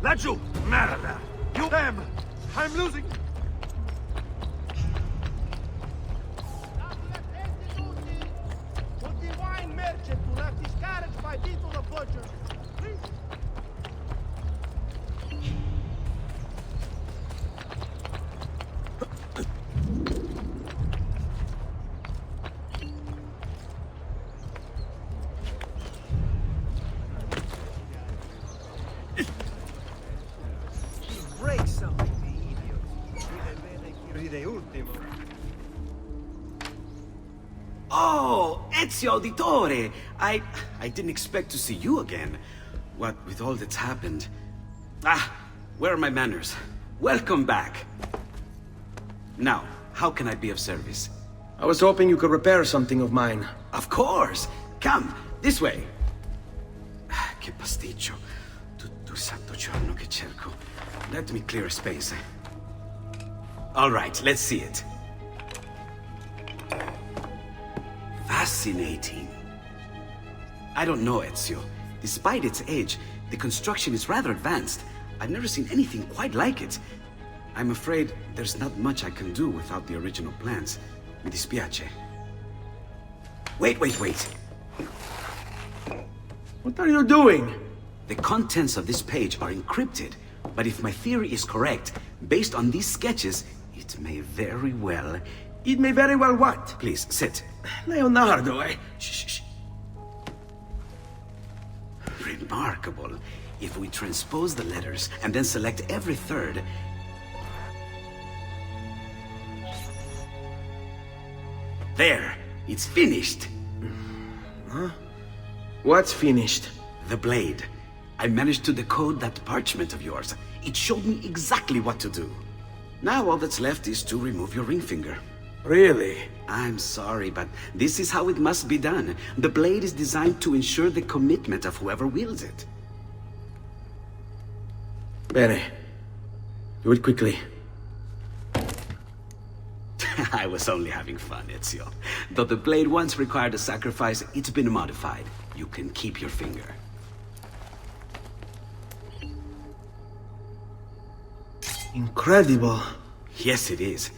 Laggiù! Merda! You them! I'm losing! The divine merchant who left his carriage by Vito the Butcher. Please. Break something, the idiot. Oh, Ezio Auditore! I didn't expect to see you again. What with all that's happened. Ah, where are my manners? Welcome back. Now, how can I be of service? I was hoping you could repair something of mine. Of course! Come, this way! Che pasticcio. Tutto il santo giorno che cerco. Let me clear a space. All right, let's see it. Fascinating. I don't know, Ezio. Despite its age, the construction is rather advanced. I've never seen anything quite like it. I'm afraid there's not much I can do without the original plans. Mi dispiace. Wait. What are you doing? The contents of this page are encrypted, but if my theory is correct, based on these sketches, it may very well... It may very well what? Please, sit. Leonardo, Shh. Remarkable. If we transpose the letters and then select every third... There! It's finished! Huh? What's finished? The blade. I managed to decode that parchment of yours. It showed me exactly what to do. Now all that's left is to remove your ring finger. Really? I'm sorry, but this is how it must be done. The blade is designed to ensure the commitment of whoever wields it. Bene. Do it quickly. I was only having fun, Ezio. Though the blade once required a sacrifice, it's been modified. You can keep your finger. Incredible. Yes, it is.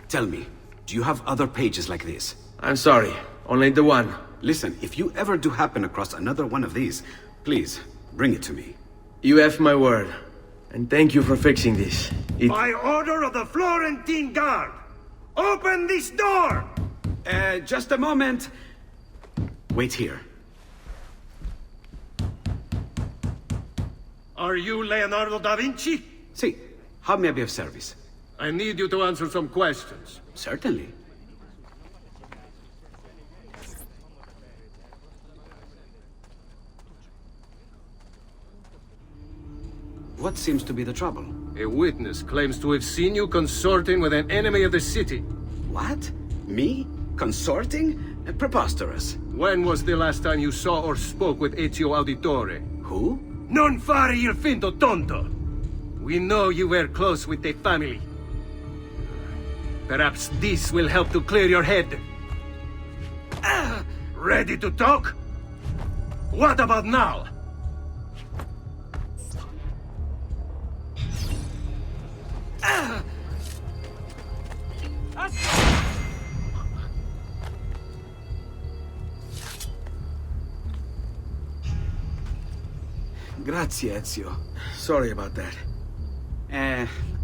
Tell me, do you have other pages like this? I'm sorry, only the one. Listen, if you ever do happen across another one of these, please, bring it to me. You have my word. And thank you for fixing this. By order of the Florentine Guard! Open this door! Just a moment. Wait here. Are you Leonardo da Vinci? Si. How may I be of service? I need you to answer some questions. Certainly. What seems to be the trouble? A witness claims to have seen you consorting with an enemy of the city. What? Me? Consorting? Preposterous. When was the last time you saw or spoke with Ezio Auditore? Who? Non fare il finto tonto! We know you were close with the family. Perhaps this will help to clear your head. Ready to talk? What about now? Grazie, Ezio. Sorry about that.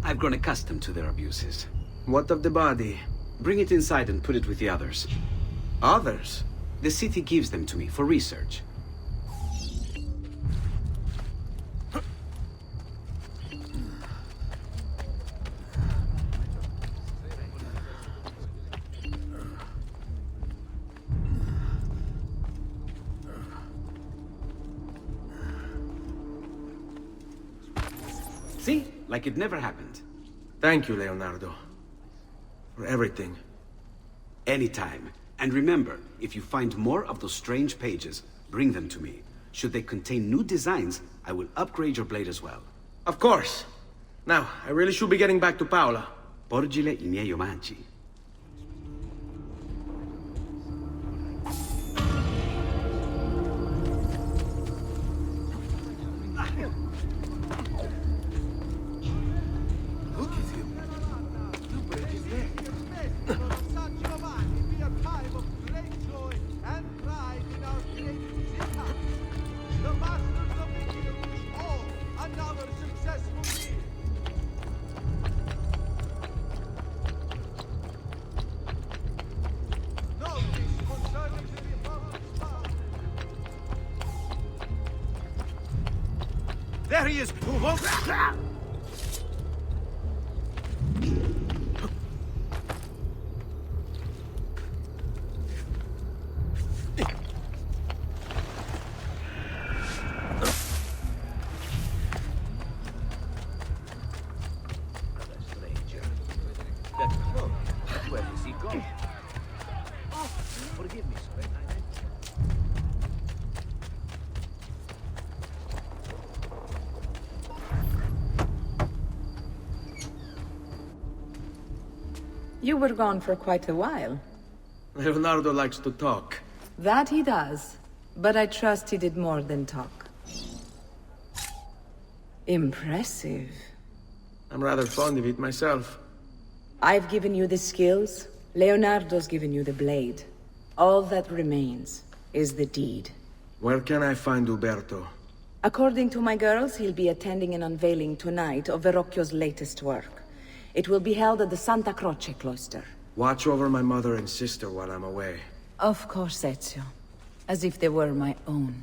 I've grown accustomed to their abuses. What of the body? Bring it inside and put it with the others. Others? The city gives them to me for research. See? Like it never happened. Thank you, Leonardo. For everything. Anytime. And remember, if you find more of those strange pages, bring them to me. Should they contain new designs, I will upgrade your blade as well. Of course. Now, I really should be getting back to Paola. Porgile I miei omaggi. There he is! Where does he go? Oh, forgive me, sir. You were gone for quite a while. Leonardo likes to talk. That he does. But I trust he did more than talk. Impressive. I'm rather fond of it myself. I've given you the skills. Leonardo's given you the blade. All that remains is the deed. Where can I find Uberto? According to my girls, he'll be attending an unveiling tonight of Verrocchio's latest work. It will be held at the Santa Croce cloister. Watch over my mother and sister while I'm away. Of course, Ezio. As if they were my own.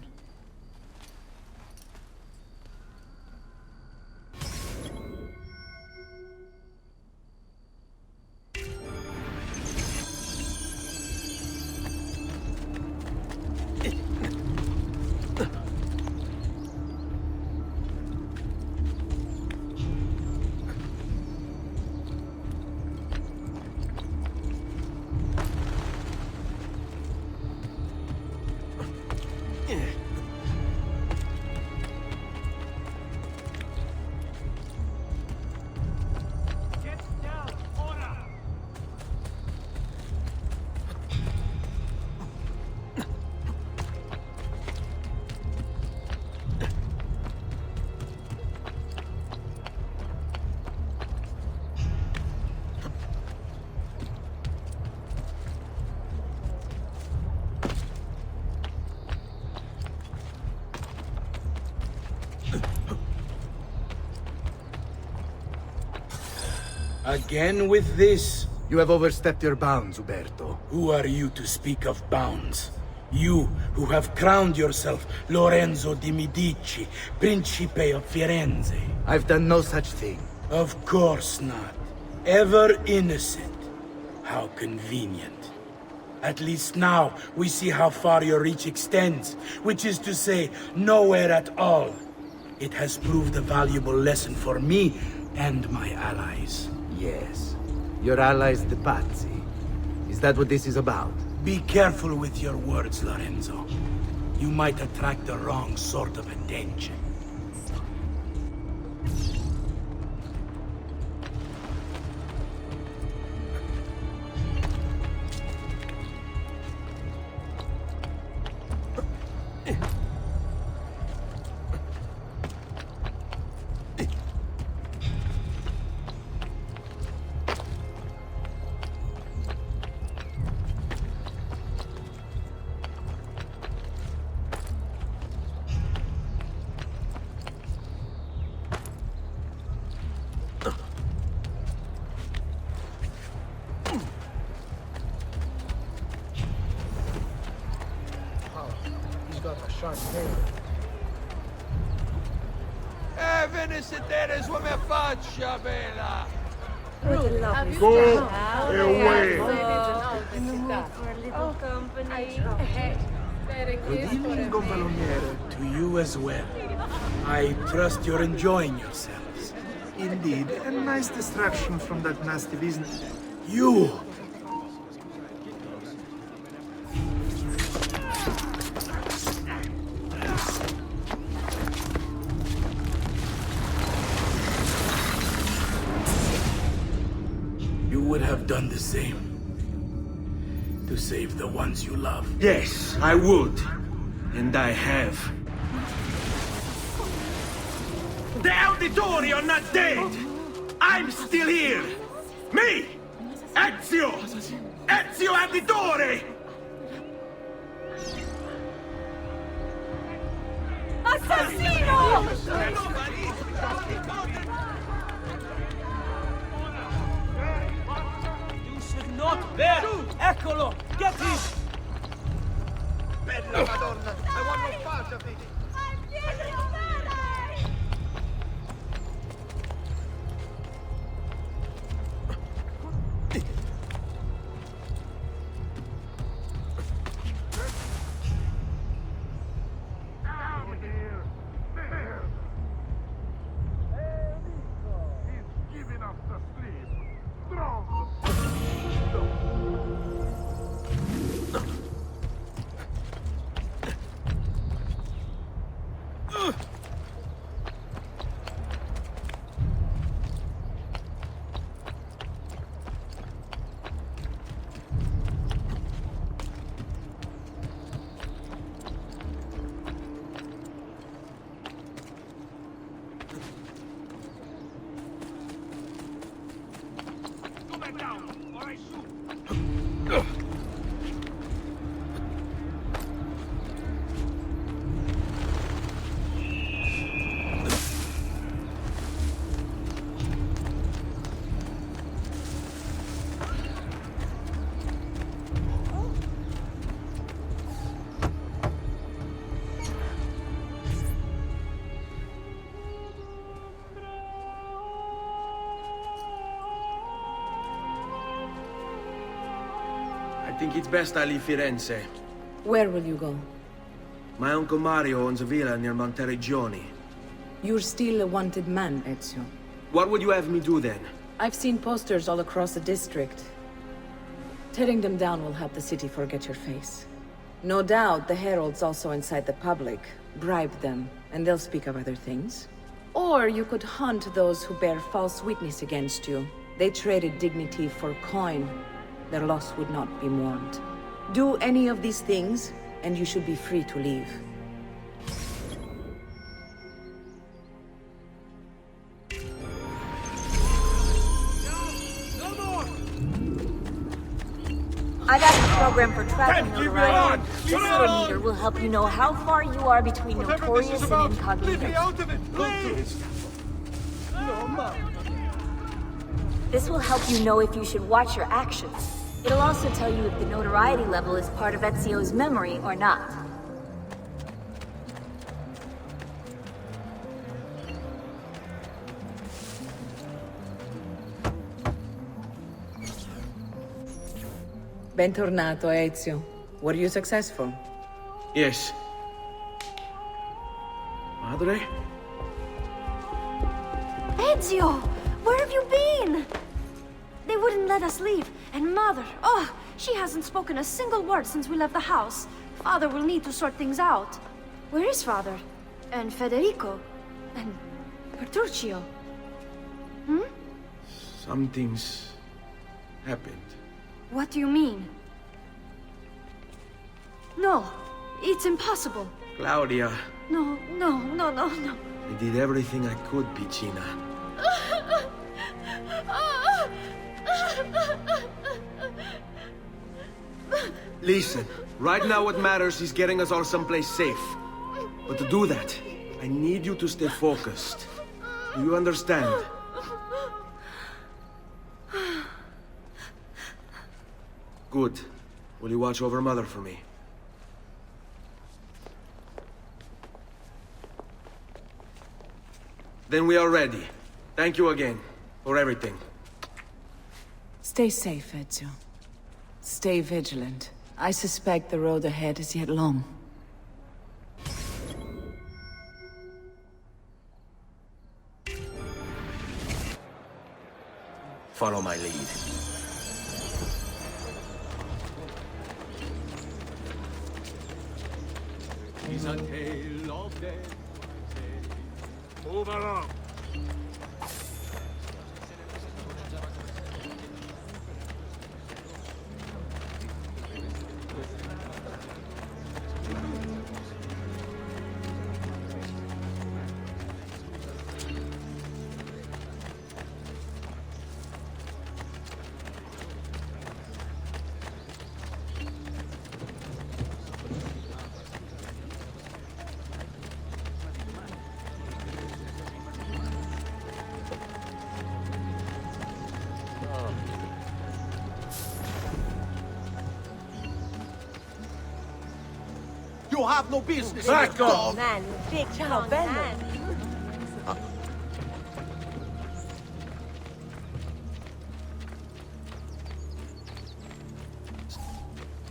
Again with this? You have overstepped your bounds, Uberto. Who are you to speak of bounds? You, who have crowned yourself Lorenzo di Medici, Principe of Firenze. I've done no such thing. Of course not. Ever innocent. How convenient. At least now, we see how far your reach extends, which is to say, nowhere at all. It has proved a valuable lesson for me and my allies. Yes. Your allies, the Pazzi. Is that what this is about? Be careful with your words, Lorenzo. You might attract the wrong sort of attention. Venne sedere su mia faccia, bella! Go away! Good evening, Gonfaloniere. To you as well. I trust you're enjoying yourselves. Indeed, a nice distraction from that nasty business. You! You would have done the same. To save the ones you love. Yes, I would. And I have. The Auditori are not dead! I'm still here! Me! Ezio! Ezio Auditore! Assassino! You should not bear! Eccolo! Get him! Bella Madonna! I want no part of it! Go back down, or I shoot! I think it's best I leave Firenze. Where will you go? My uncle Mario owns a villa near Monteriggioni. You're still a wanted man, Ezio. What would you have me do then? I've seen posters all across the district. Tearing them down will help the city forget your face. No doubt the heralds also incite the public. Bribe them, and they'll speak of other things. Or you could hunt those who bear false witness against you. They traded dignity for coin. Their loss would not be mourned. Do any of these things, and you should be free to leave. I got a program for tracking notoriety. This little meter will help you know how far you are between notorious and incognito. This will help you know if you should watch your actions. It'll also tell you if the notoriety level is part of Ezio's memory or not. Bentornato, Ezio. Were you successful? Yes. Madre? Ezio! Where have you been? They wouldn't let us leave. And Mother, oh, she hasn't spoken a single word since we left the house. Father will need to sort things out. Where is Father? And Federico? And Petruccio? Hmm? Something's happened. What do you mean? No, it's impossible. Claudia. No. I did everything I could, Piccina. Listen, right now what matters is getting us all someplace safe. But to do that, I need you to stay focused. Do you understand? Good. Will you watch over Mother for me? Then we are ready. Thank you again for everything. Stay safe, Ezio. Stay vigilant. I suspect the road ahead is yet long. Follow my lead. He's a tale of death. Move along. You have no business. Back off! Man, big strong man.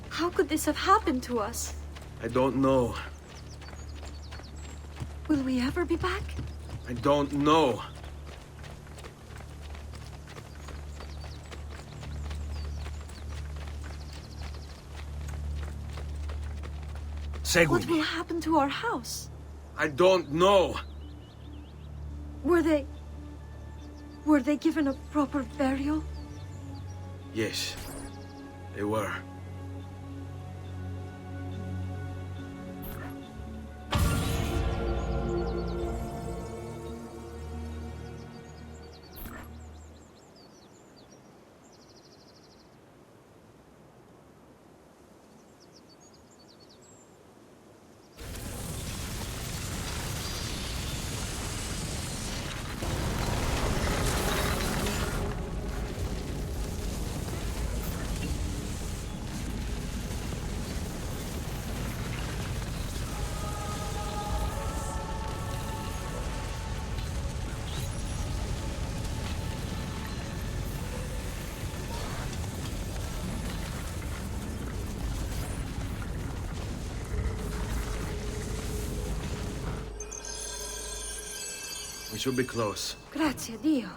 How could this have happened to us? I don't know. Will we ever be back? I don't know. What will happen to our house? I don't know. Were they given a proper burial? Yes, they were. should be close. Grazie, Dio.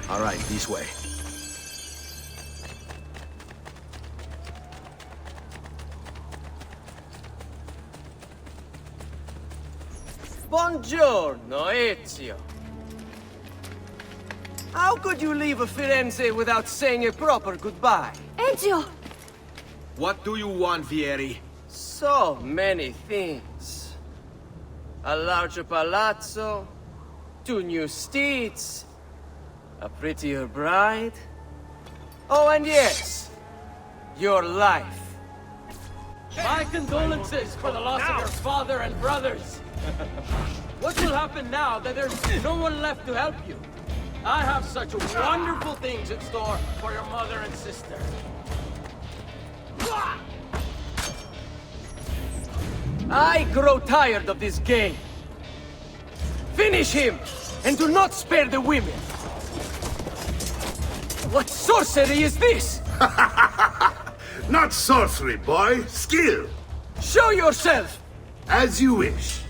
All right, this way. Buongiorno, Ezio. How could you leave Firenze without saying a proper goodbye? Ezio! What do you want, Vieri? So many things. A larger palazzo, 2 new steeds, a prettier bride. Oh, and yes, your life. My condolences for the loss of your father and brothers. What will happen now that there's no one left to help you? I have such wonderful things in store for your mother and sister. I grow tired of this game. Finish him, and do not spare the women. What sorcery is this? Not sorcery, boy. Skill. Show yourself. As you wish.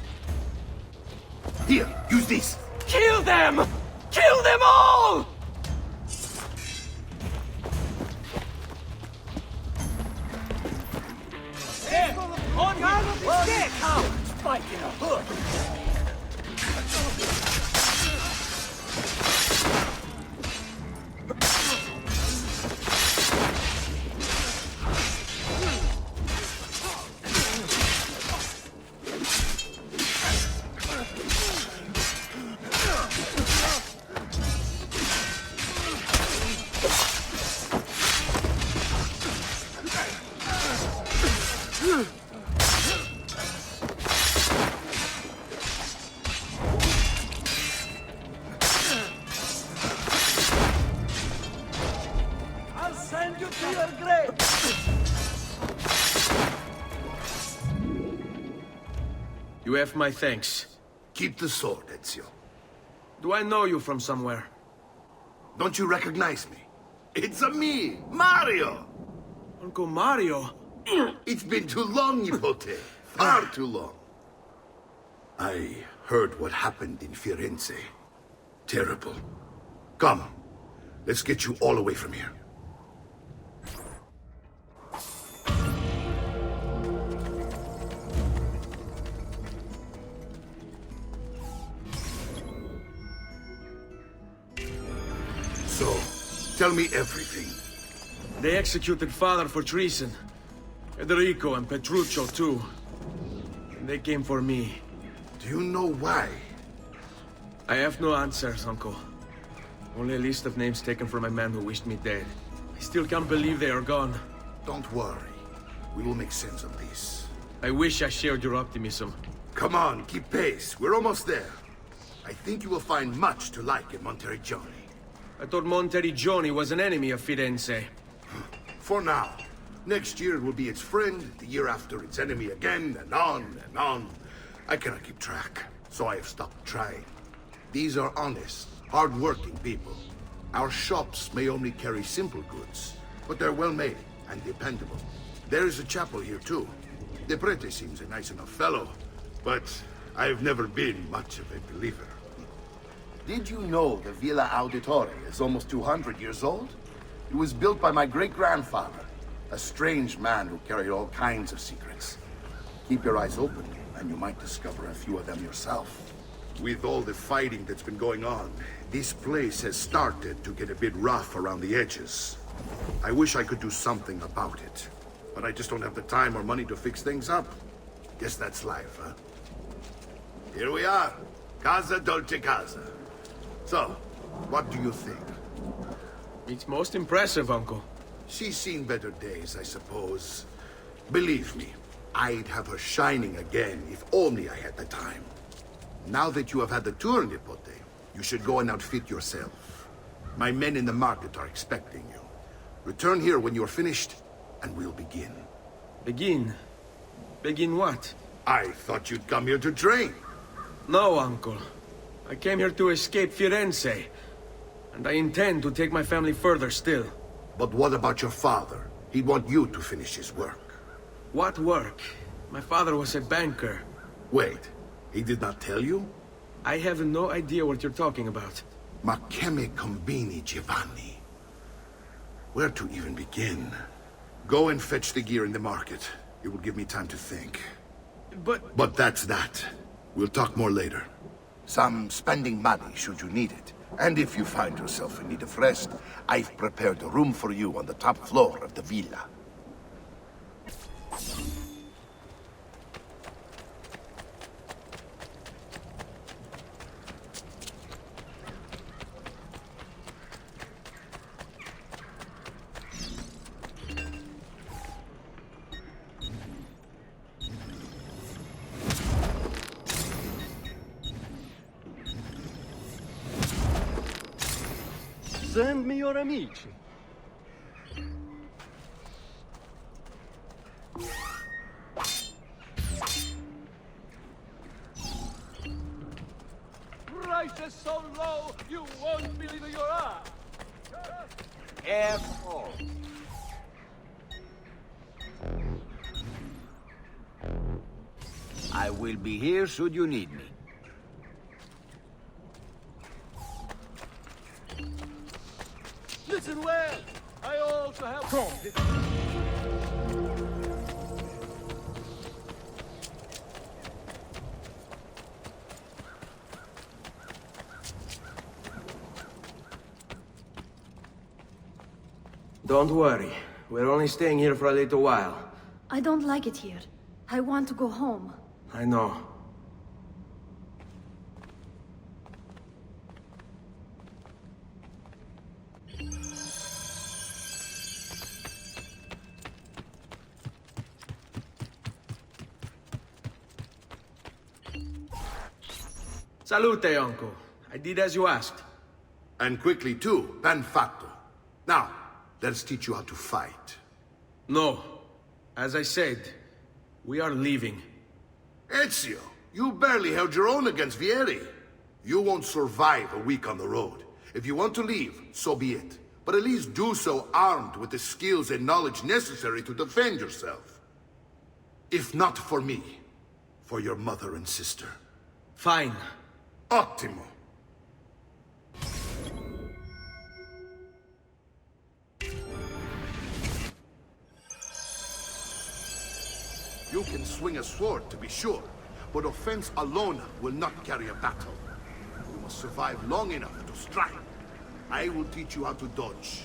Here, use this. Kill them! Kill them all! Hey, on you! Cowards fight in a hood! You have my thanks. Keep the sword, Ezio. Do I know you from somewhere? Don't you recognize me? It's me, Mario! Uncle Mario? It's been too long, Nipote. Far too long. I heard what happened in Firenze. Terrible. Come, let's get you all away from here. So, tell me everything. They executed Father for treason. Federico and Petruccio, too. And they came for me. Do you know why? I have no answers, Uncle. Only a list of names taken from my men who wished me dead. I still can't believe they are gone. Don't worry. We will make sense of this. I wish I shared your optimism. Come on, keep pace. We're almost there. I think you will find much to like in Monteriggioni. I thought Monteriggioni was an enemy of Firenze. For now. Next year it will be its friend, the year after its enemy again, and on and on. I cannot keep track, so I have stopped trying. These are honest, hard-working people. Our shops may only carry simple goods, but they're well-made and dependable. There is a chapel here, too. The prete seems a nice enough fellow, but I've never been much of a believer. Did you know the Villa Auditore is almost 200 years old? It was built by my great-grandfather, a strange man who carried all kinds of secrets. Keep your eyes open, and you might discover a few of them yourself. With all the fighting that's been going on, this place has started to get a bit rough around the edges. I wish I could do something about it, but I just don't have the time or money to fix things up. Guess that's life, huh? Here we are. Casa Dolce Casa. So, what do you think? It's most impressive, Uncle. She's seen better days, I suppose. Believe me, I'd have her shining again if only I had the time. Now that you have had the tour, Nipote, you should go and outfit yourself. My men in the market are expecting you. Return here when you're finished, and we'll begin. Begin? Begin what? I thought you'd come here to train. No, Uncle. I came here to escape Firenze. And I intend to take my family further still. But what about your father? He'd want you to finish his work. What work? My father was a banker. Wait, he did not tell you? I have no idea what you're talking about. Ma che me combini, Giovanni? Where to even begin? Go and fetch the gear in the market. It will give me time to think. But that's that. We'll talk more later. Some spending money should you need it. And if you find yourself in need of rest, I've prepared a room for you on the top floor of the villa. Send me your amici. Prices so low, you won't believe your eyes. Careful. I will be here should you need me. Listen well. I also have... Don't worry. We're only staying here for a little while. I don't like it here. I want to go home. I know. Salute, uncle. I did as you asked. And quickly too, ben fatto. Now, let's teach you how to fight. No. As I said, we are leaving. Ezio, you barely held your own against Vieri. You won't survive a week on the road. If you want to leave, so be it. But at least do so armed with the skills and knowledge necessary to defend yourself. If not for me, for your mother and sister. Fine. Ottimo. You can swing a sword, to be sure, but offense alone will not carry a battle. You must survive long enough to strike. I will teach you how to dodge.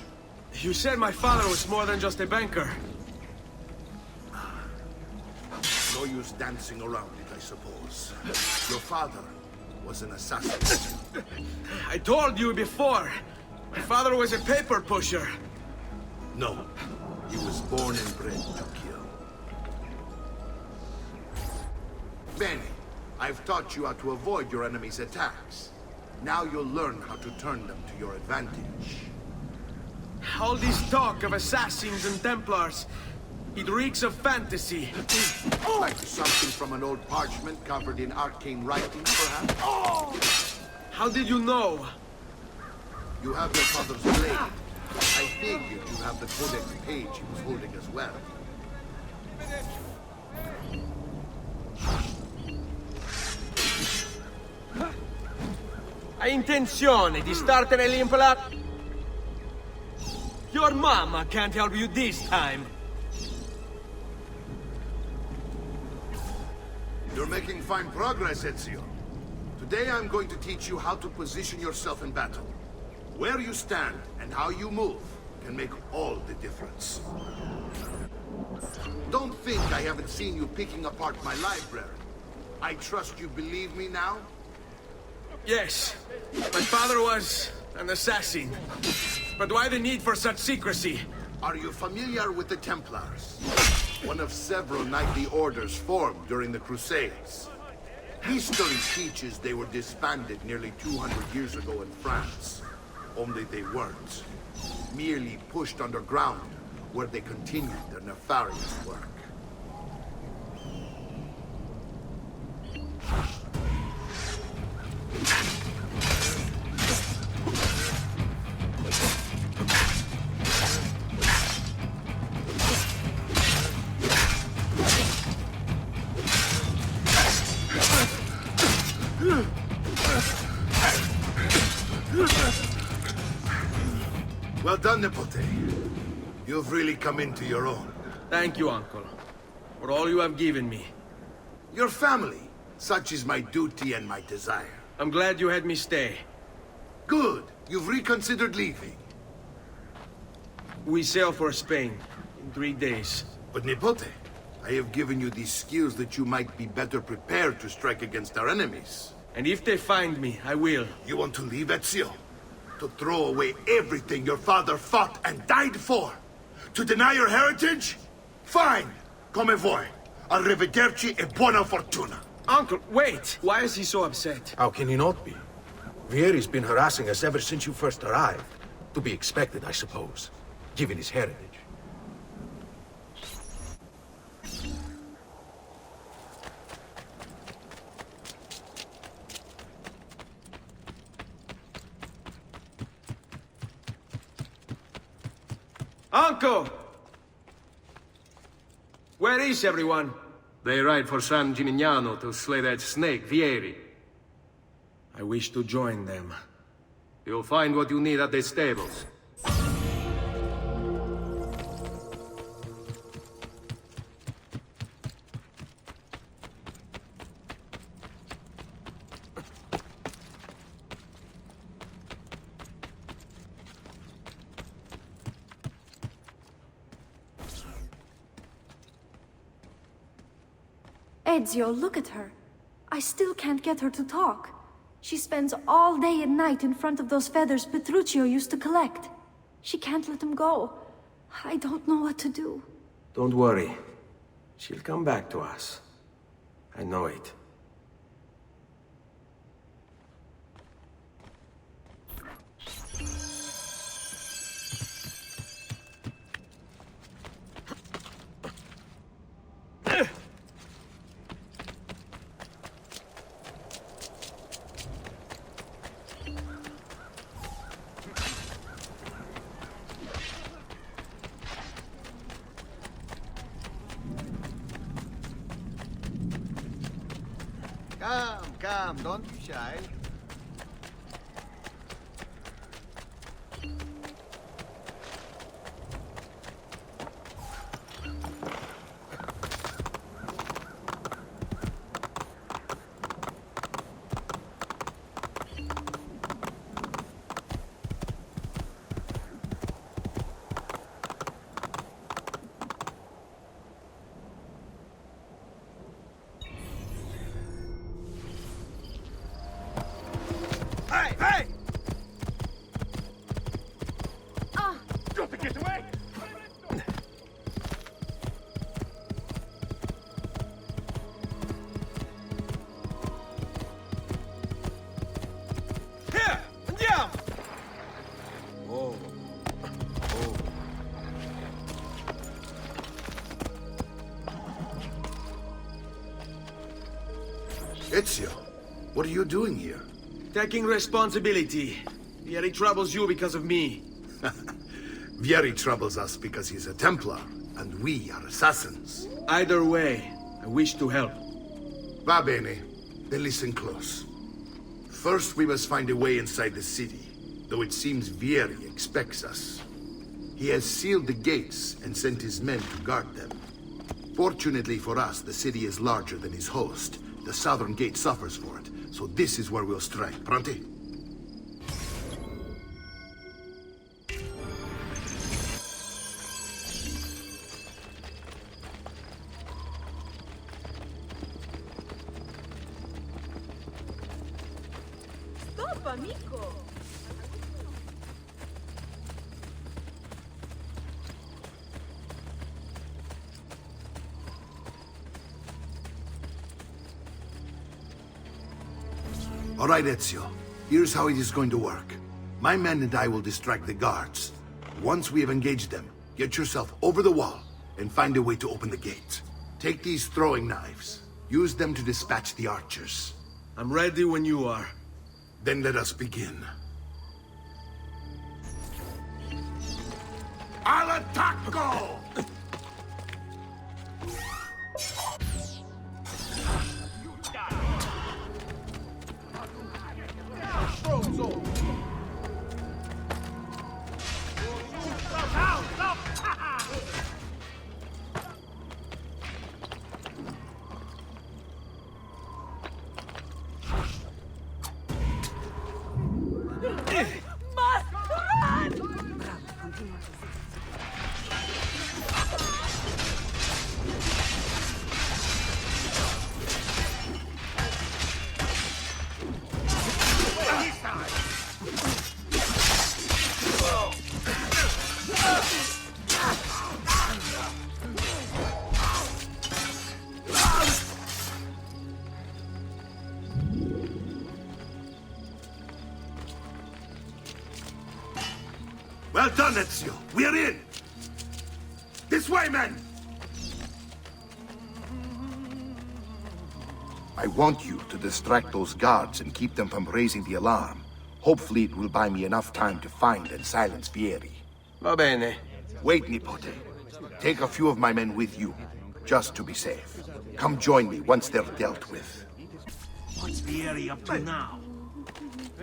You said my father was more than just a banker. No use dancing around it, I suppose. Your father was an assassin. I told you before. My father was a paper pusher. No. He was born and bred to kill. Bene. I've taught you how to avoid your enemy's attacks. Now you'll learn how to turn them to your advantage. All this talk of assassins and Templars, it reeks of fantasy. Like something from an old parchment covered in arcane writing, perhaps? How did you know? You have your father's blade. I figured you have the codex page he was holding as well. Hai intenzione di startene l'impola? Your mama can't help you this time. You're making fine progress, Ezio. Today I'm going to teach you how to position yourself in battle. Where you stand and how you move can make all the difference. Don't think I haven't seen you picking apart my library. I trust you believe me now? Yes. My father was an assassin. But why the need for such secrecy? Are you familiar with the Templars? One of several knightly orders formed during the Crusades. History teaches they were disbanded nearly 200 years ago in France. Only they weren't. Merely pushed underground, where they continued their nefarious work. Well done, Nipote. You've really come into your own. Thank you, Uncle, for all you have given me. Your family. Such is my duty and my desire. I'm glad you had me stay. Good. You've reconsidered leaving. We sail for Spain in 3 days. But Nipote, I have given you these skills that you might be better prepared to strike against our enemies. And if they find me, I will. You want to leave, Ezio? To throw away everything your father fought and died for? To deny your heritage? Fine! Come vuoi. Arrivederci e buona fortuna. Uncle, wait! Why is he so upset? How can he not be? Vieri's been harassing us ever since you first arrived. To be expected, I suppose, given his heritage. Uncle! Where is everyone? They ride for San Gimignano to slay that snake, Vieri. I wish to join them. You'll find what you need at the stables. Ezio, look at her. I still can't get her to talk. She spends all day and night in front of those feathers Petruccio used to collect. She can't let them go. I don't know what to do. Don't worry. She'll come back to us. I know it. Come, don't be shy. Ezio, what are you doing here? Taking responsibility. Vieri troubles you because of me. Vieri troubles us because he's a Templar, and we are assassins. Either way, I wish to help. Va bene. Then listen close. First, we must find a way inside the city, though it seems Vieri expects us. He has sealed the gates and sent his men to guard them. Fortunately for us, the city is larger than his host. The southern gate suffers for it, so this is where we'll strike. Pronti? Stop, amico! All right, Ezio. Here's how it is going to work. My men and I will distract the guards. Once we have engaged them, get yourself over the wall and find a way to open the gate. Take these throwing knives. Use them to dispatch the archers. I'm ready when you are. Then let us begin. Al attacco! Well done, Ezio. We're in. This way, men! I want you to distract those guards and keep them from raising the alarm. Hopefully it will buy me enough time to find and silence Vieri. Va bene. Wait, Nipote. Take a few of my men with you, just to be safe. Come join me once they're dealt with. What's Vieri up to now?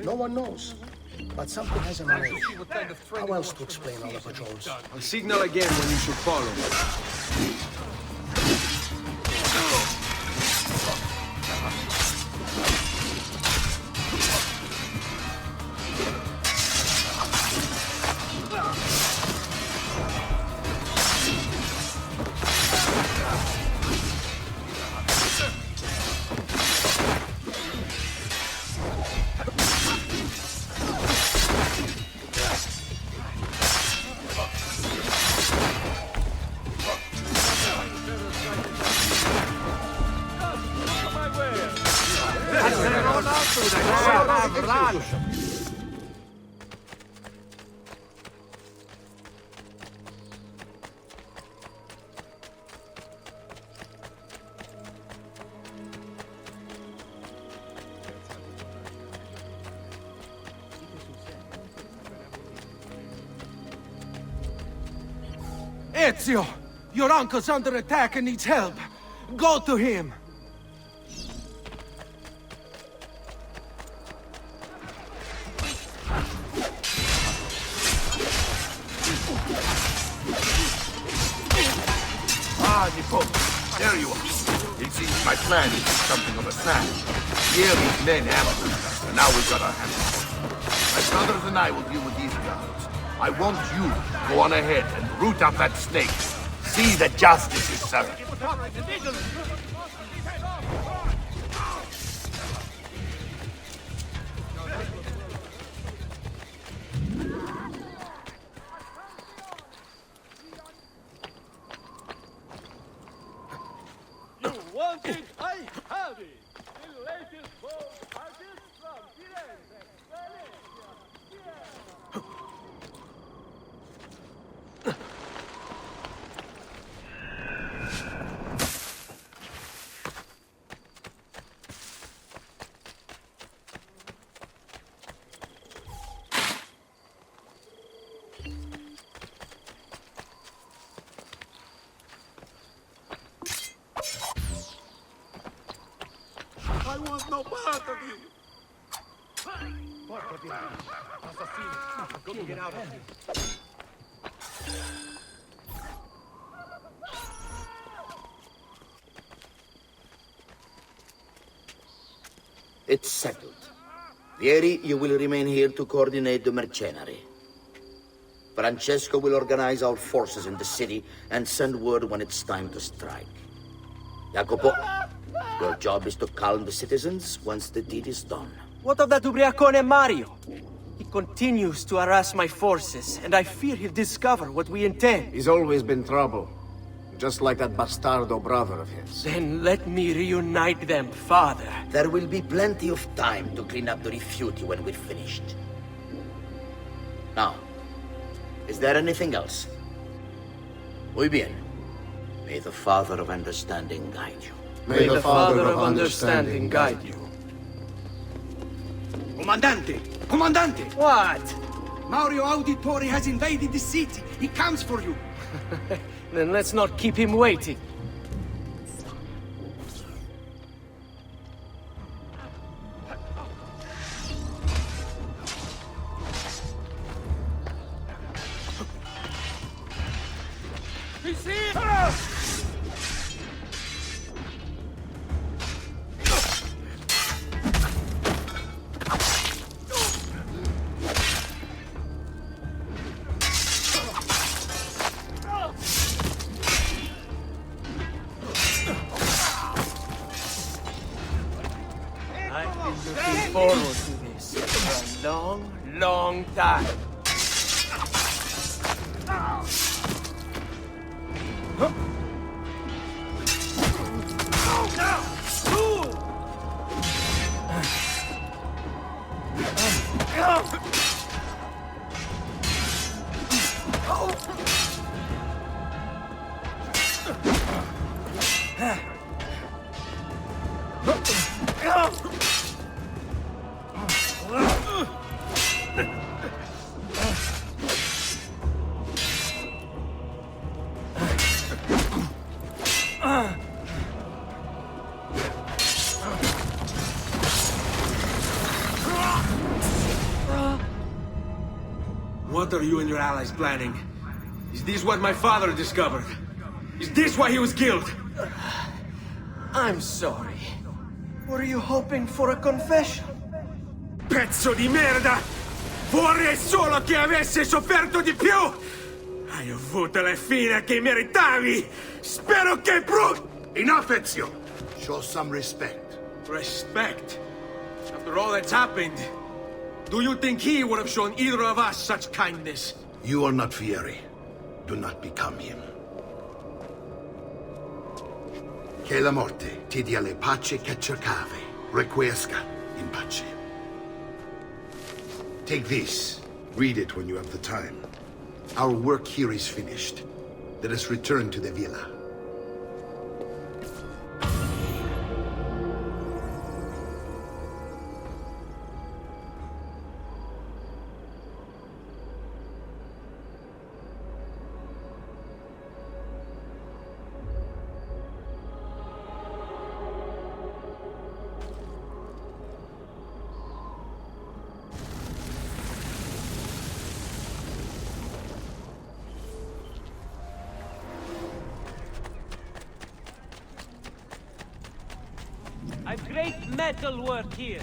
No one knows. But something has emerged. How else to explain all the patrols? I'll signal again when you should follow. Ezio! Your uncle's under attack and needs help. Go to him! Ah, Nipote. There you are. It seems my plan is something of a snap. Vieri's men ambushed us, and now we've got our hands full. My brothers and I will deal with these guards. I want you to go on ahead and root out that snake. See that justice is served. You want it? I have it! The latest boat artist from Firenze, Valencia, I want no part of you! Go get out of here. It's settled. Vieri, you will remain here to coordinate the mercenary. Francesco will organize our forces in the city and send word when it's time to strike. Jacopo, your job is to calm the citizens once the deed is done. What of that ubriacone Mario? He continues to harass my forces, and I fear he'll discover what we intend. He's always been trouble. Just like that bastardo brother of his. Then let me reunite them, father. There will be plenty of time to clean up the refuge when we're finished. Now, is there anything else? Muy bien. May the Father of Understanding guide you. May the Father of Understanding guide you. Comandante! Comandante! What? Mario Auditore has invaded the city. He comes for you. Then let's not keep him waiting. He's here! Looking forward to this for a long, long time. What are you and your allies planning? Is this what my father discovered? Is this why he was killed? I'm sorry. Were you hoping for a confession? Pezzo di merda! Vorrei solo che avesse sofferto di più! Hai avuto la fine che meritavi! Spero che Enough, Ezio! Show some respect. Respect? After all that's happened, do you think he would have shown either of us such kindness? You are not Fieri. Do not become him. Che la morte ti dia le pace che cercavi. Requiesca in pace. Take this. Read it when you have the time. Our work here is finished. Let us return to the villa. I've great metal work here.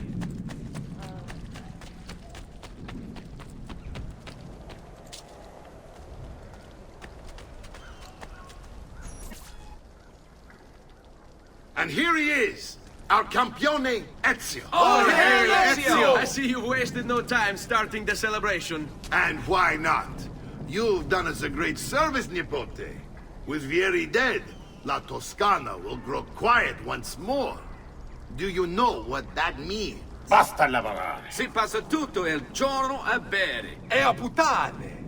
And here he is, our campione Ezio. Oh, hey, Ezio! I see you've wasted no time starting the celebration. And why not? You've done us a great service, Nipote. With Vieri dead, La Toscana will grow quiet once more. Do you know what that means? Basta lavorare. Si passa tutto il giorno a bere. E a puttane.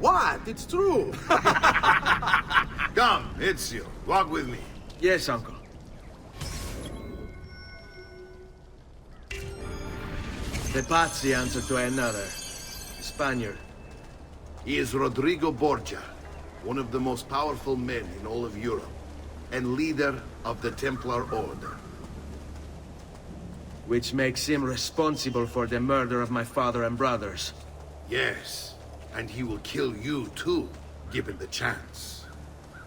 What? It's true. Come, Ezio, walk with me. Yes, uncle. The Pazzi answer to another. Spaniard. He is Rodrigo Borgia, one of the most powerful men in all of Europe, and leader of the Templar Order. Which makes him responsible for the murder of my father and brothers. Yes, and he will kill you too, given the chance.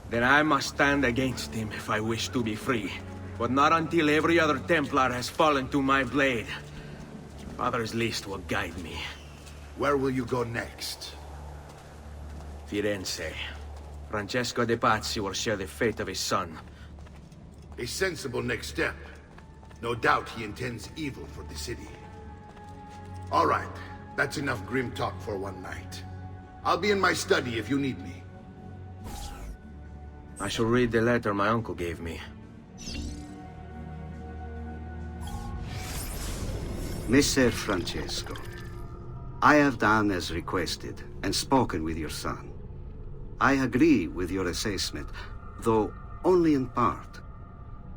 Then I must stand against him if I wish to be free. But not until every other Templar has fallen to my blade. Father's list will guide me. Where will you go next? Firenze. Francesco de Pazzi will share the fate of his son. A sensible next step. No doubt he intends evil for the city. All right, that's enough grim talk for one night. I'll be in my study if you need me. I shall read the letter my uncle gave me. Messer Francesco, I have done as requested and spoken with your son. I agree with your assessment, though only in part.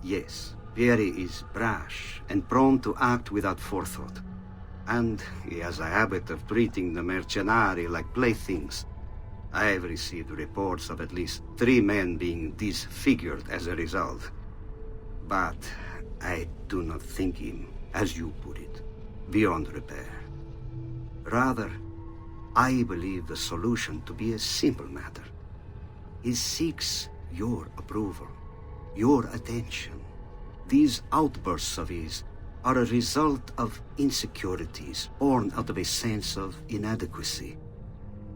Yes, Vieri is brash and prone to act without forethought. And he has a habit of treating the mercenari like playthings. I have received reports of at least 3 men being disfigured as a result. But I do not think him, as you put it, beyond repair. Rather, I believe the solution to be a simple matter. He seeks your approval, your attention. These outbursts of his are a result of insecurities born out of a sense of inadequacy.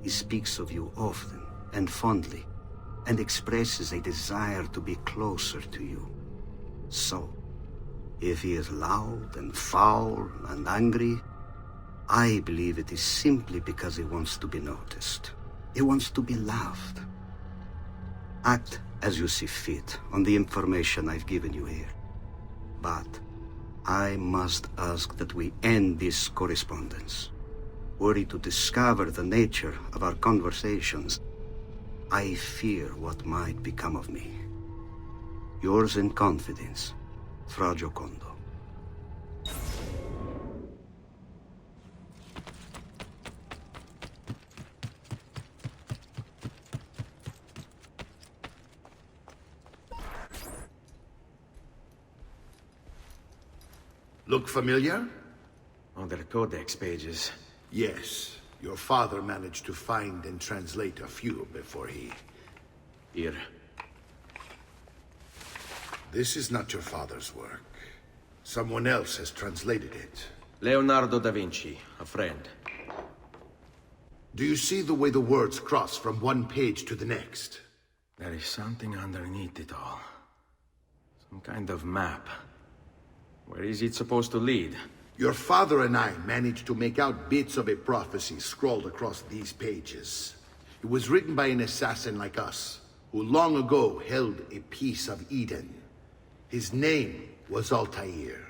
He speaks of you often and fondly, and expresses a desire to be closer to you. So, if he is loud and foul and angry, I believe it is simply because he wants to be noticed. He wants to be loved. Act as you see fit on the information I've given you here. But I must ask that we end this correspondence. Were he to discover the nature of our conversations, I fear what might become of me. Yours in confidence, Fra Giocondo. Look familiar? Oh, they're codex pages. Yes. Your father managed to find and translate a few before he... Here. This is not your father's work. Someone else has translated it. Leonardo da Vinci, a friend. Do you see the way the words cross from one page to the next? There is something underneath it all. Some kind of map. Where is it supposed to lead? Your father and I managed to make out bits of a prophecy scrawled across these pages. It was written by an assassin like us, who long ago held a piece of Eden. His name was Altair.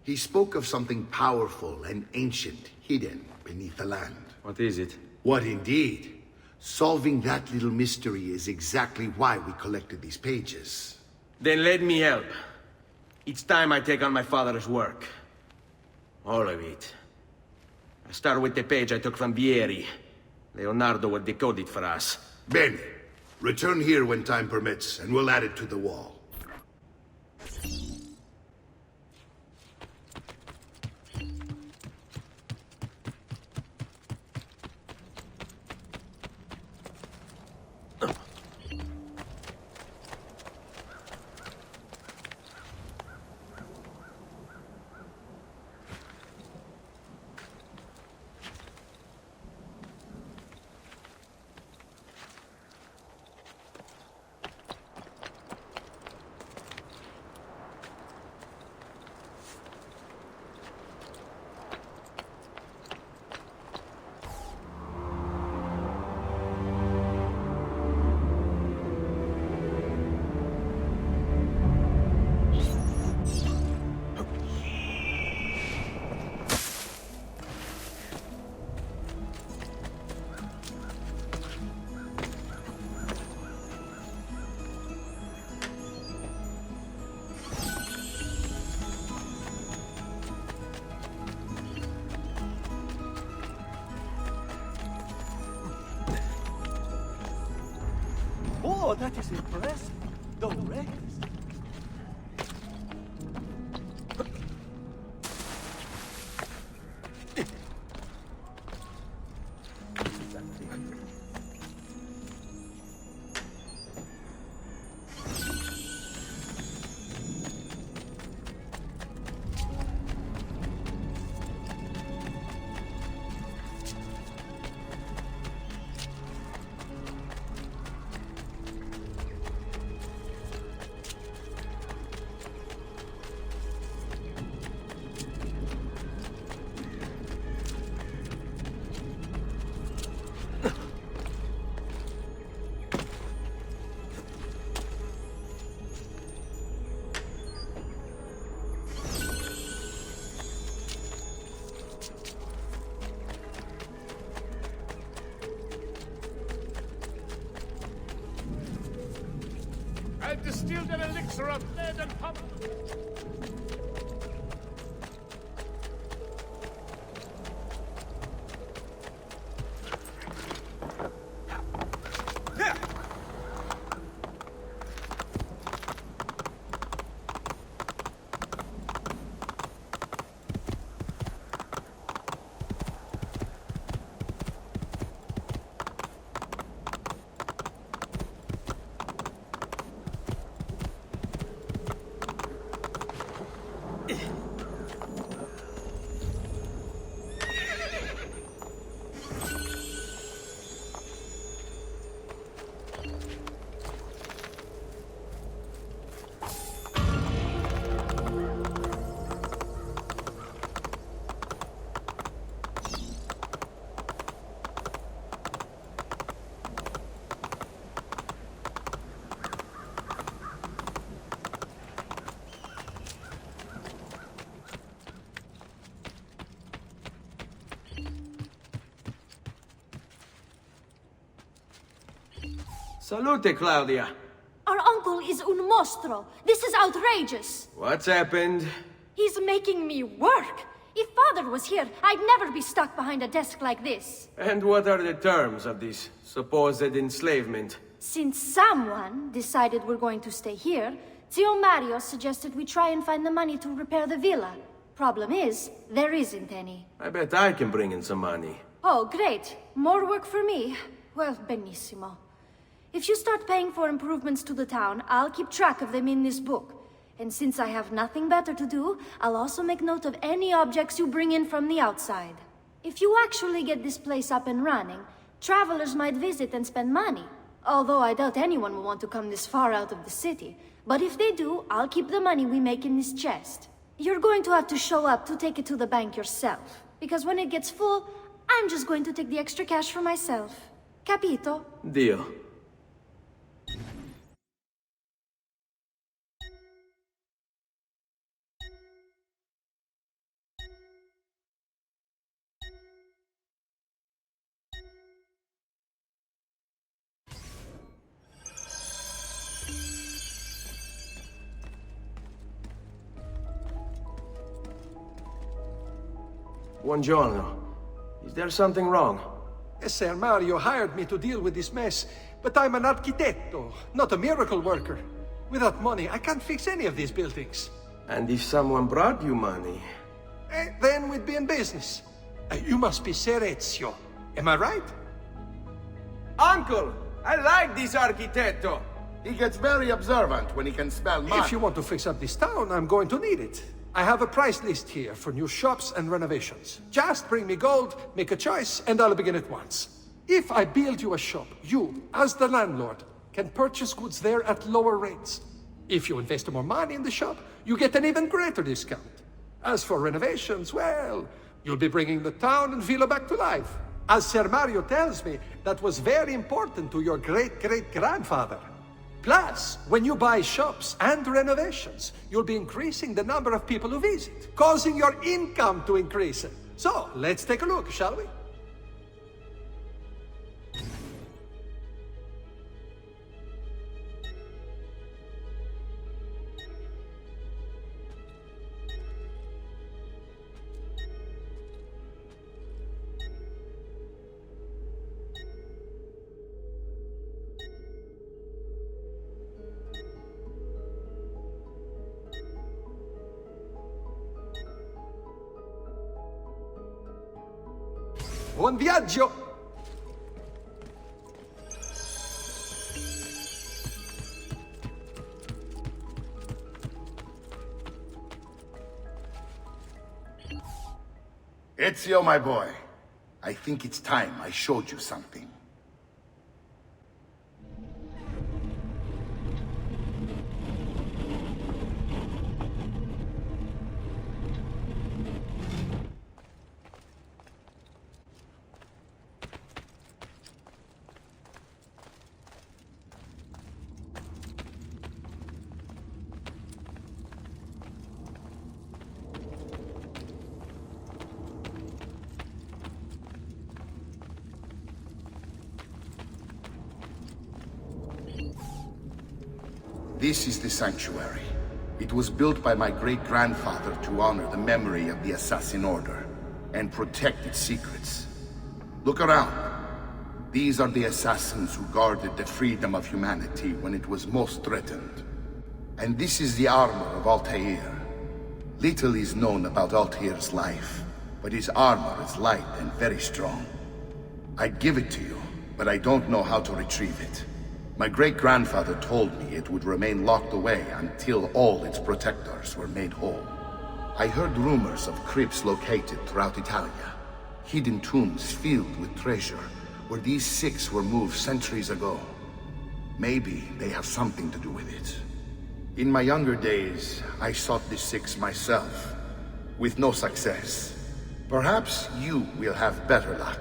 He spoke of something powerful and ancient hidden beneath the land. What is it? What indeed? Solving that little mystery is exactly why we collected these pages. Then let me help. Each time I take on my father's work. All of it. I start with the page I took from Vieri. Leonardo will decode it for us. Bene. Return here when time permits, and we'll add it to the wall. Oh, that is impressive. The rest. I've distilled an elixir of lead and pump. Salute, Claudia. Our uncle uncle is un mostro. This is outrageous. What's happened? He's making me work. If Father was here, I'd never be stuck behind a desk like this. And what are the terms of this supposed enslavement? Since someone decided we're going to stay here, Zio Mario suggested we try and find the money to repair the villa. Problem is, there isn't any. I bet I can bring in some money. Oh, great. More work for me. Well, benissimo. If you start paying for improvements to the town, I'll keep track of them in this book. And since I have nothing better to do, I'll also make note of any objects you bring in from the outside. If you actually get this place up and running, travelers might visit and spend money. Although I doubt anyone will want to come this far out of the city. But if they do, I'll keep the money we make in this chest. You're going to have to show up to take it to the bank yourself. Because when it gets full, I'm just going to take the extra cash for myself. Capito? Deal. Buongiorno. Is there something wrong? Ser Mario hired me to deal with this mess, but I'm an architetto, not a miracle worker. Without money, I can't fix any of these buildings. And if someone brought you money? Then we'd be in business. You must be Serezio, am I right? Uncle! I like this architetto! He gets very observant when he can smell money. If you want to fix up this town, I'm going to need it. I have a price list here for new shops and renovations. Just bring me gold, make a choice, and I'll begin at once. If I build you a shop, you, as the landlord, can purchase goods there at lower rates. If you invest more money in the shop, you get an even greater discount. As for renovations, well, you'll be bringing the town and villa back to life. As Ser Mario tells me, that was very important to your great-great-grandfather. Plus, when you buy shops and renovations, you'll be increasing the number of people who visit, causing your income to increase. So, let's take a look, shall we? Buon viaggio! Ezio, my boy. I think it's time I showed you something. This is the sanctuary. It was built by my great-grandfather to honor the memory of the Assassin Order and protect its secrets. Look around. These are the assassins who guarded the freedom of humanity when it was most threatened. And this is the armor of Altair. Little is known about Altair's life, but his armor is light and very strong. I'd give it to you, but I don't know how to retrieve it. My great-grandfather told me it would remain locked away until all its protectors were made whole. I heard rumors of crypts located throughout Italia, hidden tombs filled with treasure, where these six were moved centuries ago. Maybe they have something to do with it. In my younger days, I sought the six myself, with no success. Perhaps you will have better luck.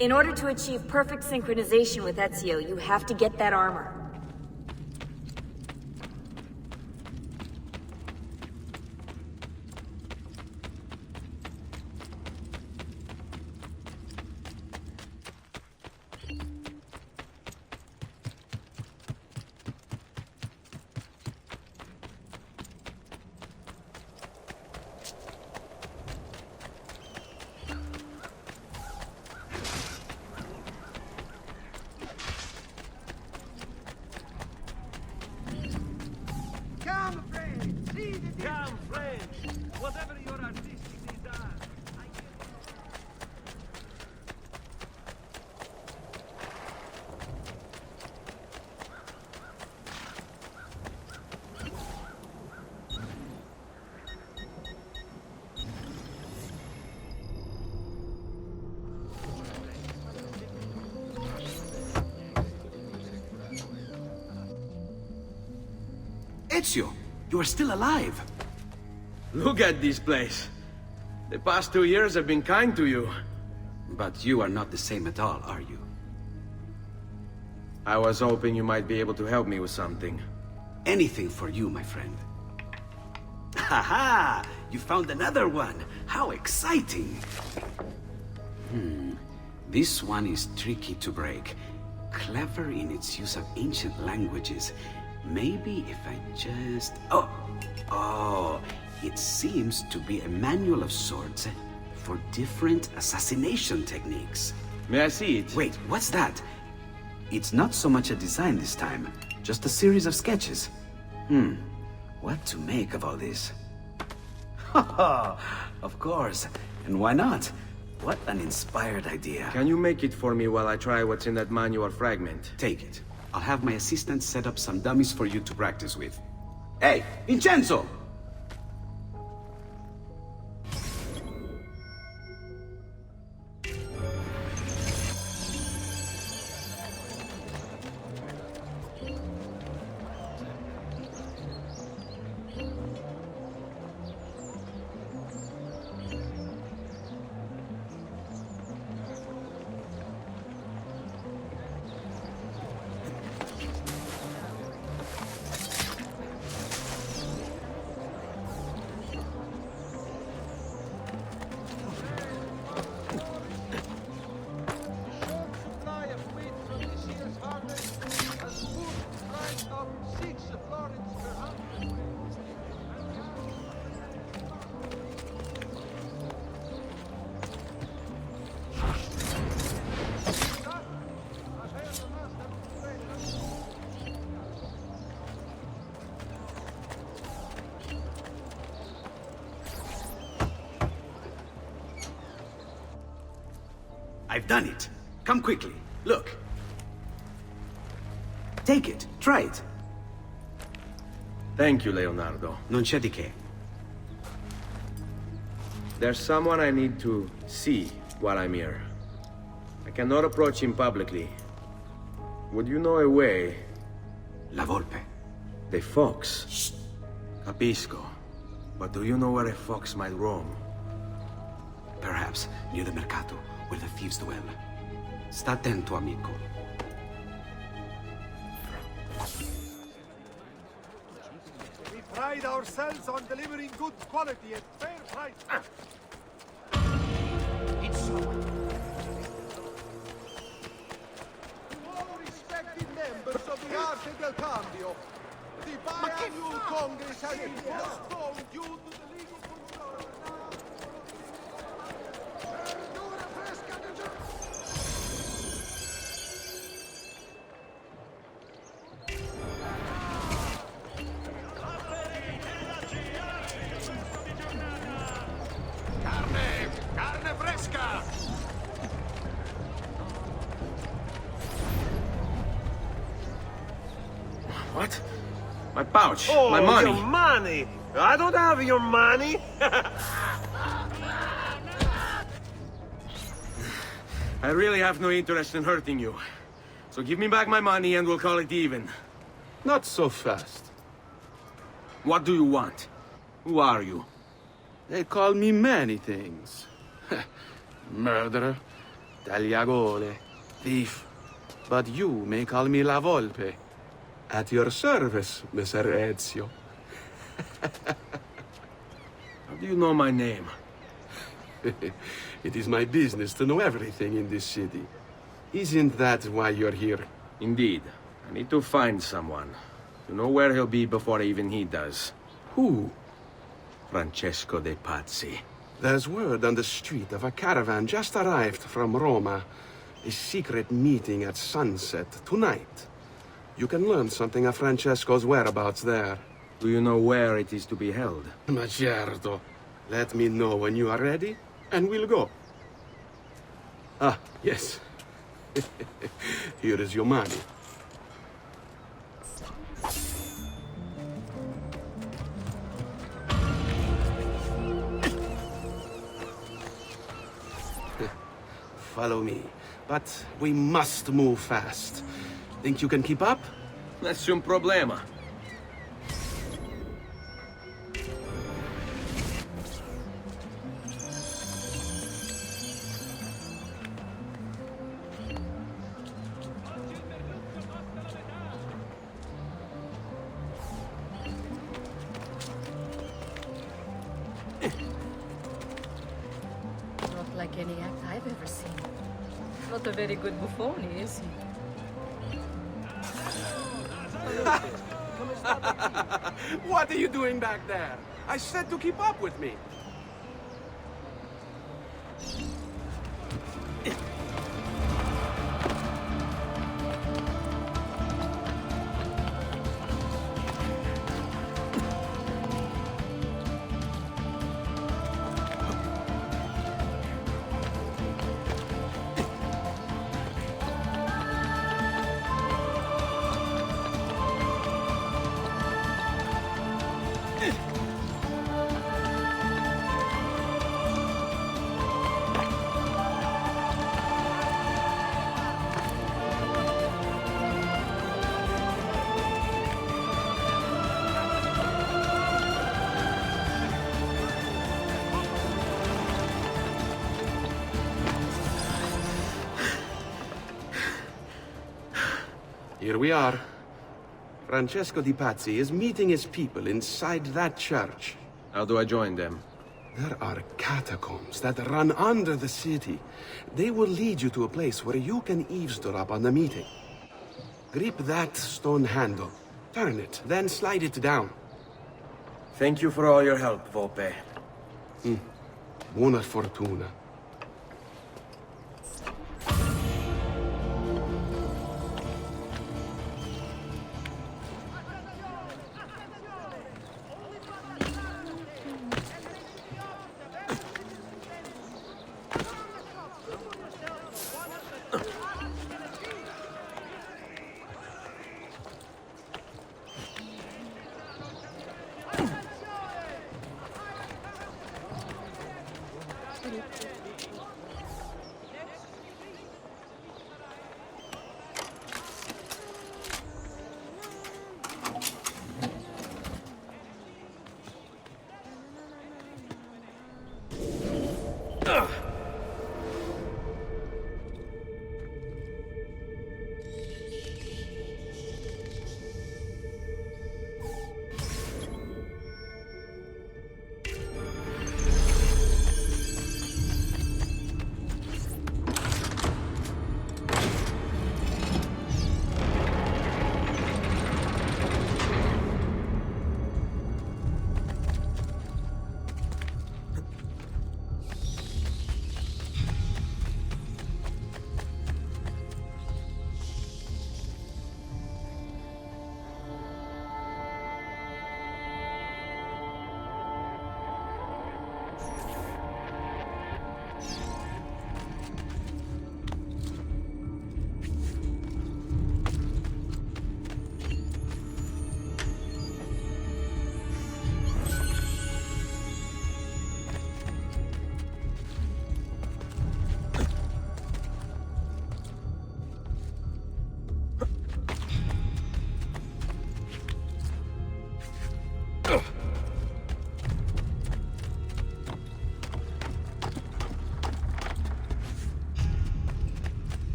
In order to achieve perfect synchronization with Ezio, you have to get that armor. Ezio, you are still alive. Look at this place. The past 2 years have been kind to you. But you are not the same at all, are you? I was hoping you might be able to help me with something. Anything for you, my friend. Haha! You found another one! How exciting! This one is tricky to break. Clever in its use of ancient languages. Maybe if I just... Oh! It seems to be a manual of sorts for different assassination techniques. May I see it? Wait, what's that? It's not so much a design this time, just a series of sketches. What to make of all this? Of course, and why not? What an inspired idea. Can you make it for me while I try what's in that manual fragment? Take it. I'll have my assistant set up some dummies for you to practice with. Hey, Vincenzo! I've done it. Come quickly. Look. Take it. Try it. Thank you, Leonardo. Non c'è di che. There's someone I need to see while I'm here. I cannot approach him publicly. Would you know a way? La Volpe. The fox. Shh. Capisco. But do you know where a fox might roam? Perhaps near the Mercato, where the thieves dwell. Sta attento, amico. We pride ourselves on delivering good quality at fair price. It's so. To all respected members of the Arte del Cambio, the biannual Congress has been postponed due to the legal concern. Carne fresca! What? My pouch. Oh, my money. Your money! I don't have your money! I really have no interest in hurting you. So give me back my money and we'll call it even. Not so fast. What do you want? Who are you? They call me many things. Murderer, tagliagole, thief. But you may call me La Volpe. At your service, Messer Ezio. How do you know my name? It is my business to know everything in this city. Isn't that why you're here? Indeed. I need to find someone. To know where he'll be before even he does. Who? Francesco de Pazzi. There's word on the street of a caravan just arrived from Roma. A secret meeting at sunset tonight. You can learn something of Francesco's whereabouts there. Do you know where it is to be held? Ma certo. Let me know when you are ready, and we'll go. Ah, yes. Here is your money. Follow me. But we must move fast. Think you can keep up? Nessun problema. any act I've ever seen. Not a very good buffon, is he? What are you doing back there? I said to keep up with me. Here we are. Francesco Di Pazzi is meeting his people inside that church. How do I join them? There are catacombs that run under the city. They will lead you to a place where you can eavesdrop on the meeting. Grip that stone handle. Turn it, then slide it down. Thank you for all your help, Volpe. Buona fortuna.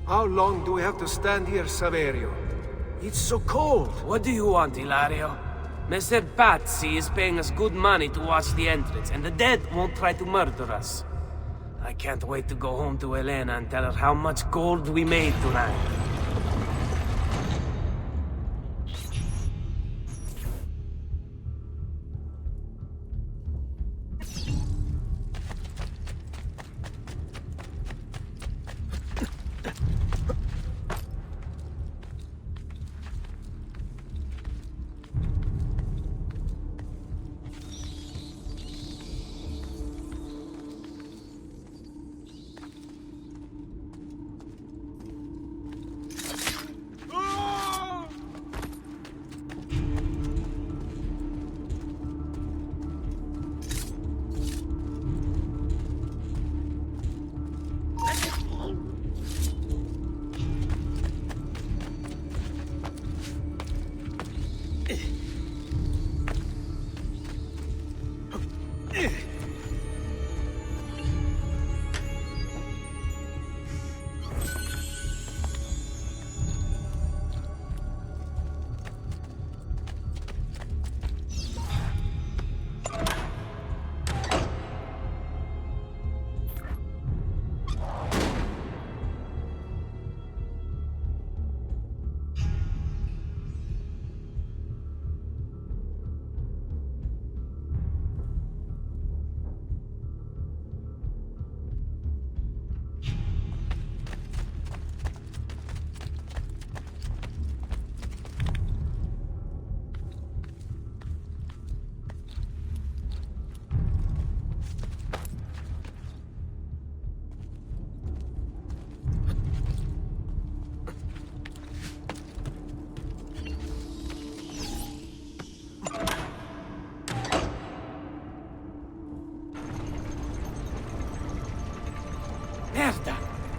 How long do we have to stand here, Saverio? It's so cold. What do you want, Ilario? Messer Pazzi is paying us good money to watch the entrance, and the dead won't try to murder us. I can't wait to go home to Elena and tell her how much gold we made tonight.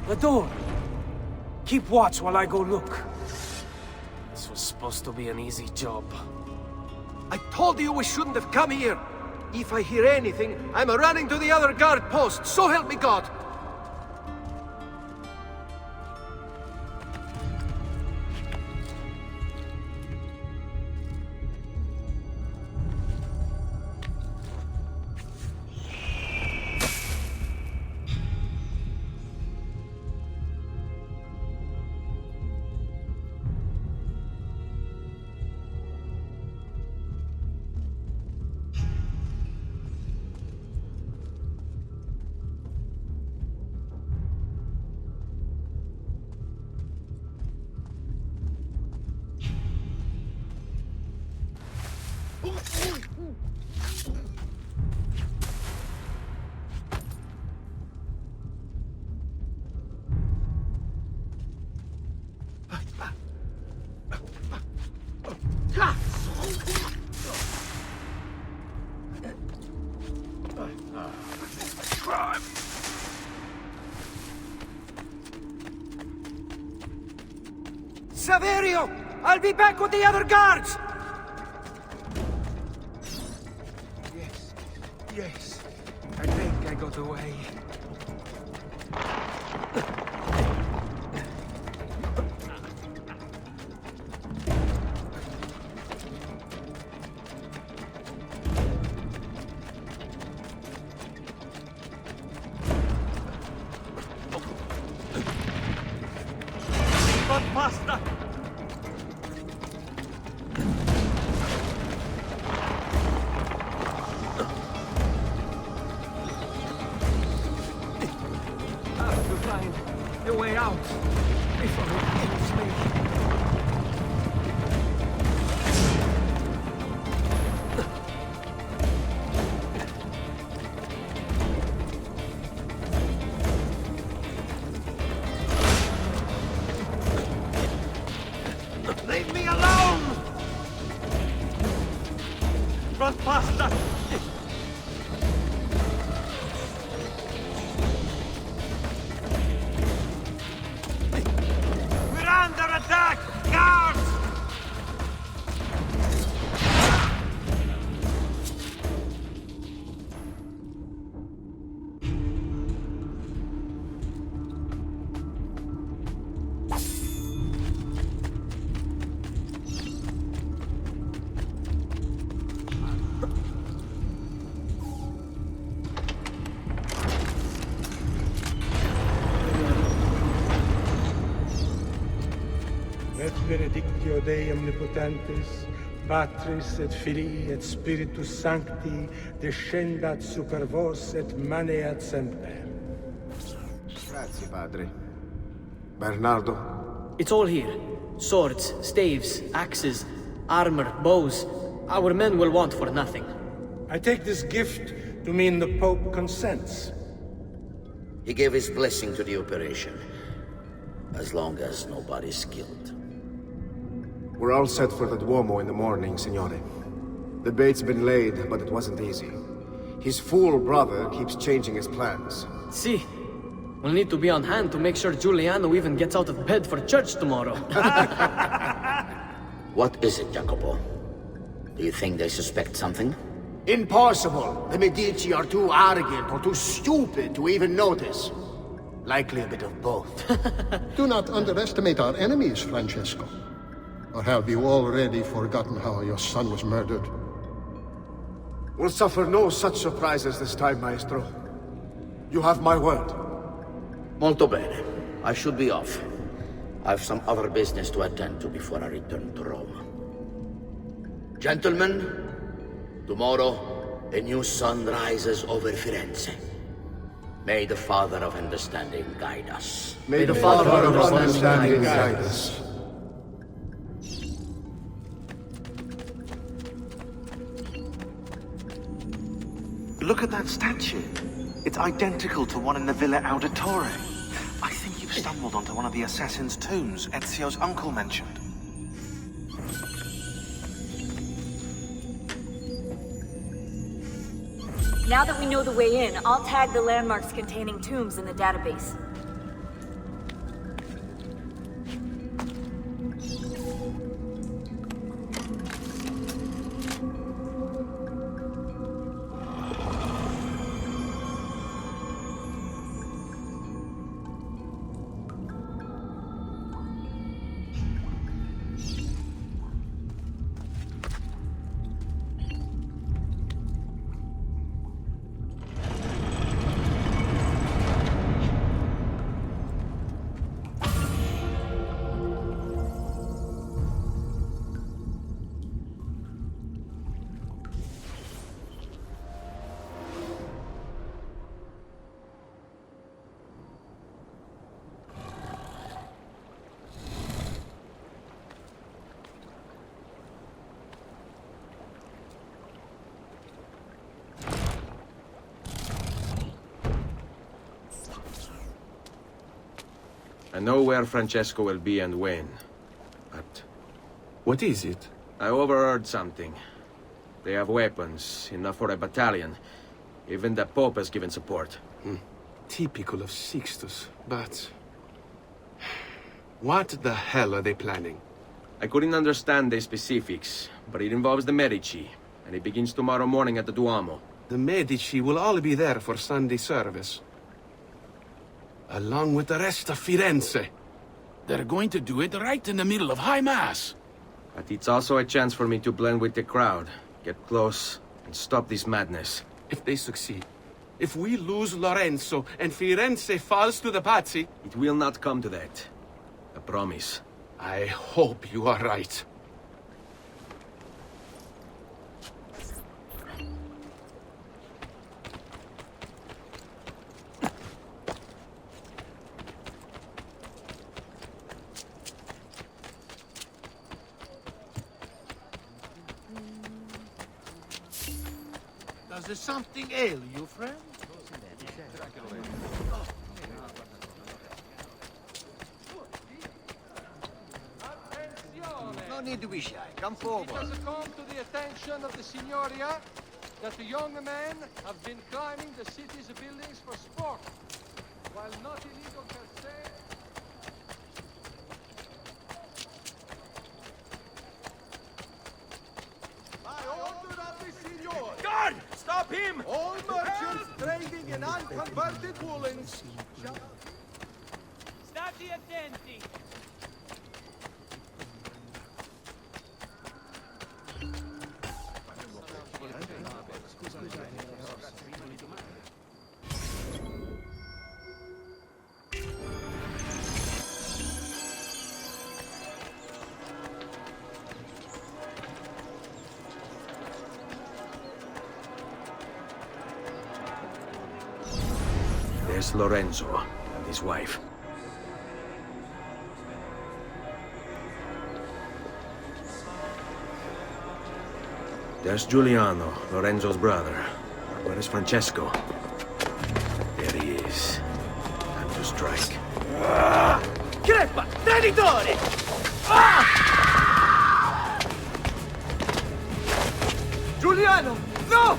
The door! Keep watch while I go look. This was supposed to be an easy job. I told you we shouldn't have come here. If I hear anything, I'm running to the other guard post, so help me God! Saverio! I'll be back with the other guards! Yes. I think I got away. Basta! Your way out before it kills me. Leave me alone! Run faster! benedictio Dei omnipotentes, Patris et Filii et Spiritus Sancti, descendat super vos et maneat semper. Grazie, padre. Bernardo? It's all here. Swords, staves, axes, armor, bows. Our men will want for nothing. I take this gift to mean the Pope consents. He gave his blessing to the operation, as long as nobody's killed. We're all set for the Duomo in the morning, Signore. The bait's been laid, but it wasn't easy. His fool brother keeps changing his plans. See, we'll need to be on hand to make sure Giuliano even gets out of bed for church tomorrow. What is it, Jacopo? Do you think they suspect something? Impossible! The Medici are too arrogant or too stupid to even notice. Likely a bit of both. Do not underestimate our enemies, Francesco. Or have you already forgotten how your son was murdered? We'll suffer no such surprises this time, Maestro. You have my word. Molto bene. I should be off. I've some other business to attend to before I return to Rome. Gentlemen, tomorrow, a new sun rises over Firenze. May the Father of Understanding guide us. May the Father of Understanding guide us. Look at that statue. It's identical to one in the Villa Auditore. I think you've stumbled onto one of the assassin's tombs Ezio's uncle mentioned. Now that we know the way in, I'll tag the landmarks containing tombs in the database. I know where Francesco will be and when, but... What is it? I overheard something. They have weapons, enough for a battalion. Even the Pope has given support. Typical of Sixtus, but... What the hell are they planning? I couldn't understand the specifics, but it involves the Medici, and it begins tomorrow morning at the Duomo. The Medici will all be there for Sunday service. Along with the rest of Firenze. They're going to do it right in the middle of High Mass. But it's also a chance for me to blend with the crowd, get close, and stop this madness. If they succeed, if we lose Lorenzo and Firenze falls to the Pazzi... It will not come to that. I promise. I hope you are right. Does something ail you, friend? No need to be shy. Come forward. It has come to the attention of the Signoria that the young men have been climbing the city's buildings for sport, while not illegal per se. Guard! Stop him! All merchants trading in unconverted woolens. State attenti! There's Lorenzo and his wife. There's Giuliano, Lorenzo's brother. Where is Francesco? There he is. Time to strike. Crepa! Traditore! Giuliano! No!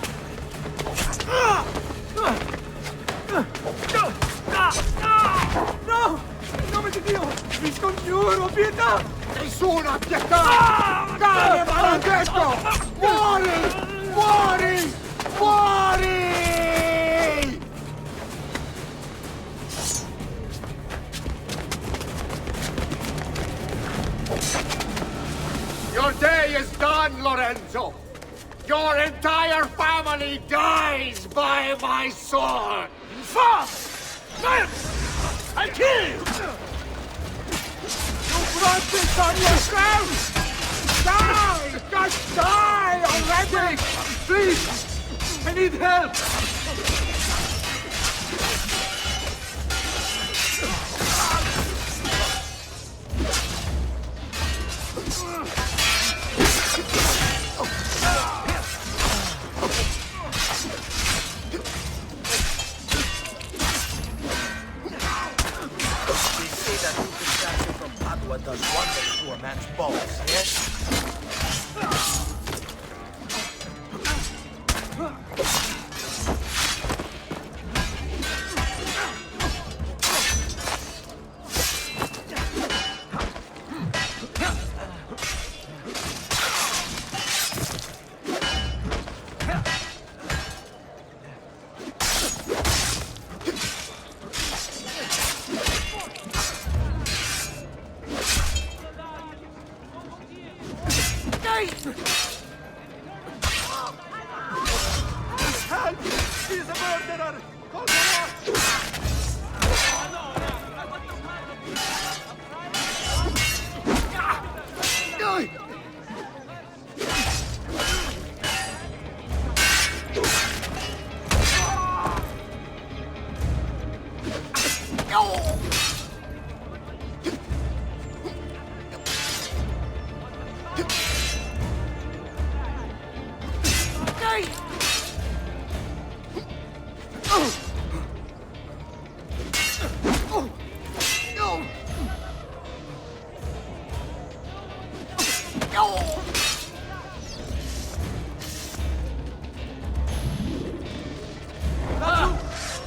No! In nome di Dio! Vi scongiuro, pietà! Nessuna pietà! Cane maledetto! Muori! Muori! Muori! Your day is done, Lorenzo! Your entire family dies by my sword! Fast! I'll kill you! You brought this on yourself! Die! Just die already! Please! I need help! Does wonders to a man's balls, yes?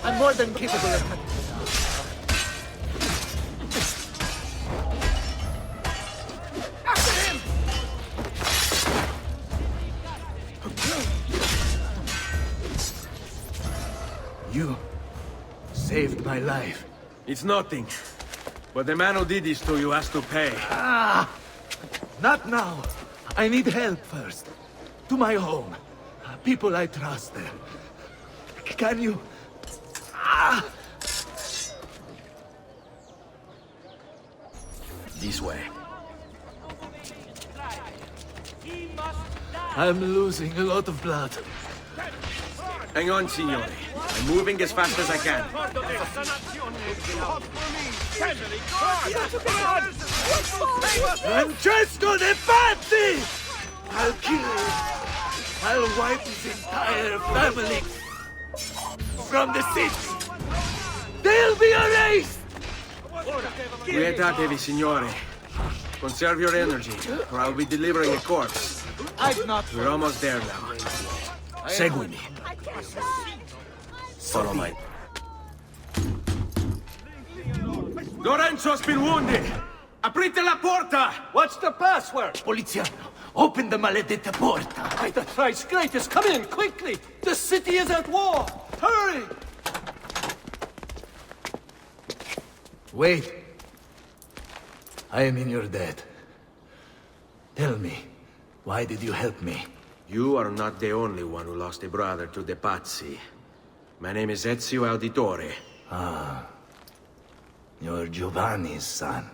I'm more than capable of... You saved my life. It's nothing. But the man who did this to you has to pay. Not now. I need help first. To my home. People I trust there. Can you... This way. I'm losing a lot of blood. Hang on, signore. I'm moving as fast as I can. Francesco de Pazzi! I'll kill him. I'll wipe his entire family from the city. They'll be erased! Quietatevi, signore. Conserve your energy, or I'll be delivering a corpse. We're almost there now. Segui me. Follow my... Lorenzo's been wounded! Aprite la porta! What's the password? Poliziano, open the maledetta porta. By the thrice greatest, come in, quickly! The city is at war! Hurry! Wait. I am in your debt. Tell me, why did you help me? You are not the only one who lost a brother to the Pazzi. My name is Ezio Auditore. Ah. You're Giovanni's son.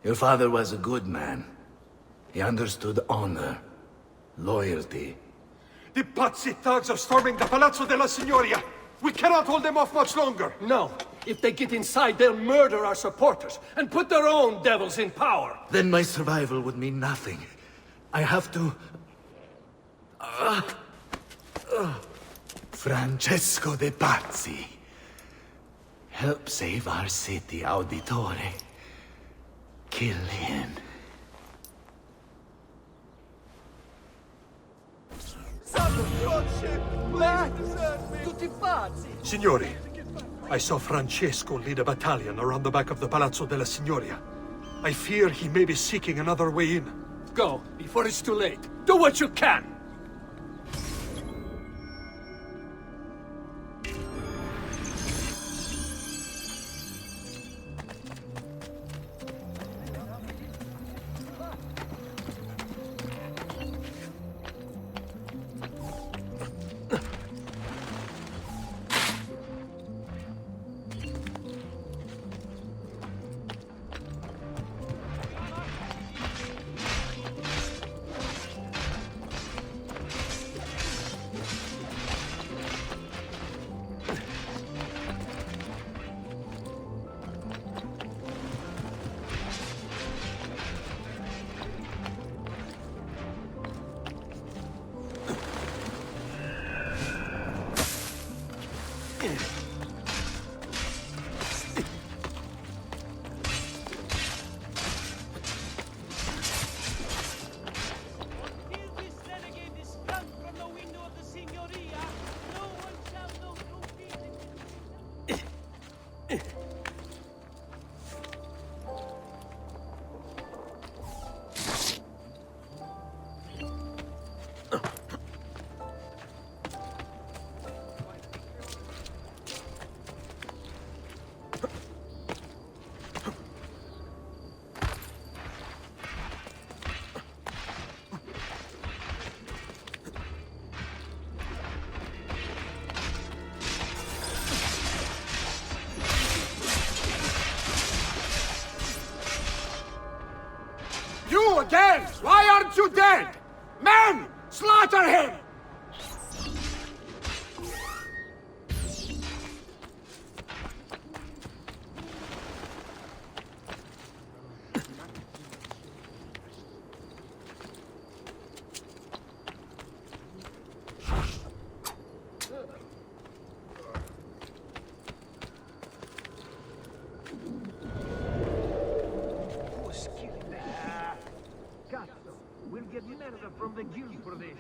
Your father was a good man. He understood honor, loyalty. The Pazzi thugs are storming the Palazzo della Signoria! We cannot hold them off much longer! No. If they get inside, they'll murder our supporters and put their own devils in power! Then my survival would mean nothing. I have to... Francesco de Pazzi. Help save our city, Auditore. Kill him. Tutti pazzi! Signori, I saw Francesco lead a battalion around the back of the Palazzo della Signoria. I fear he may be seeking another way in. Go, before it's too late. Do what you can! You again! Why aren't you dead? Men! Slaughter him! From the guild for this.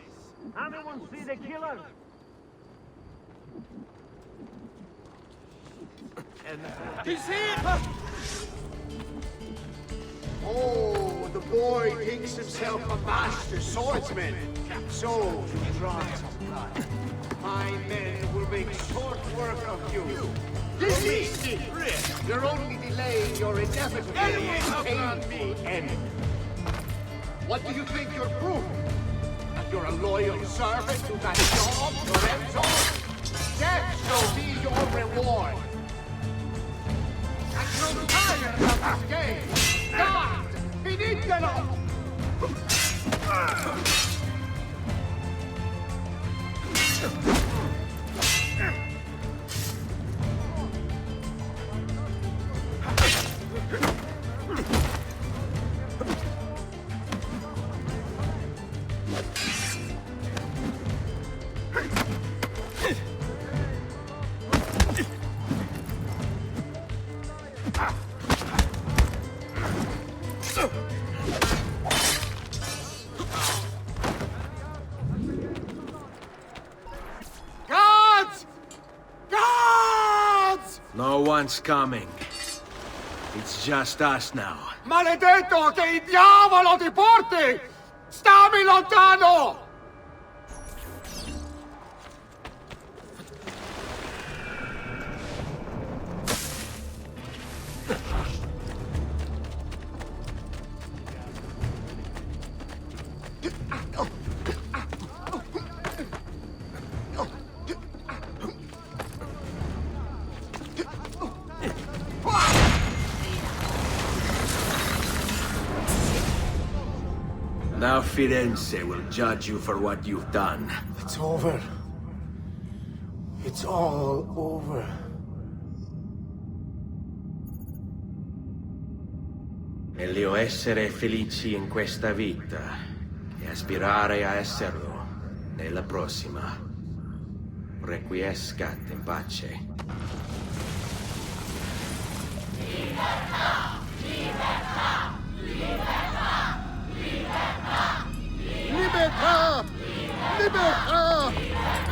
Anyone see the killer? He's here! Oh, the boy thinks himself a master swordsman. So he draws blood. My men will make short work of you. Desist! You're only delaying your inevitable painful end. What do you think you're proving? That you're a loyal servant to that dog, Lorenzo? Death shall be your reward. I grow tired of this game. God! Finitelo! No one's coming. It's just us now. Maledetto, che il diavolo ti porti! Stammi lontano! Now Firenze will judge you for what you've done. It's over. It's all over. Meglio essere felici in questa vita che aspirare a esserlo nella prossima. Requiescat in pace. Libertà! Libertà! Libertà! Libertà! Libertà! Libertà!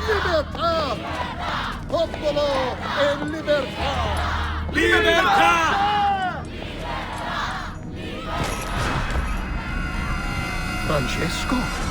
Libertà! Popolo e libertà! Libertà! Francesco?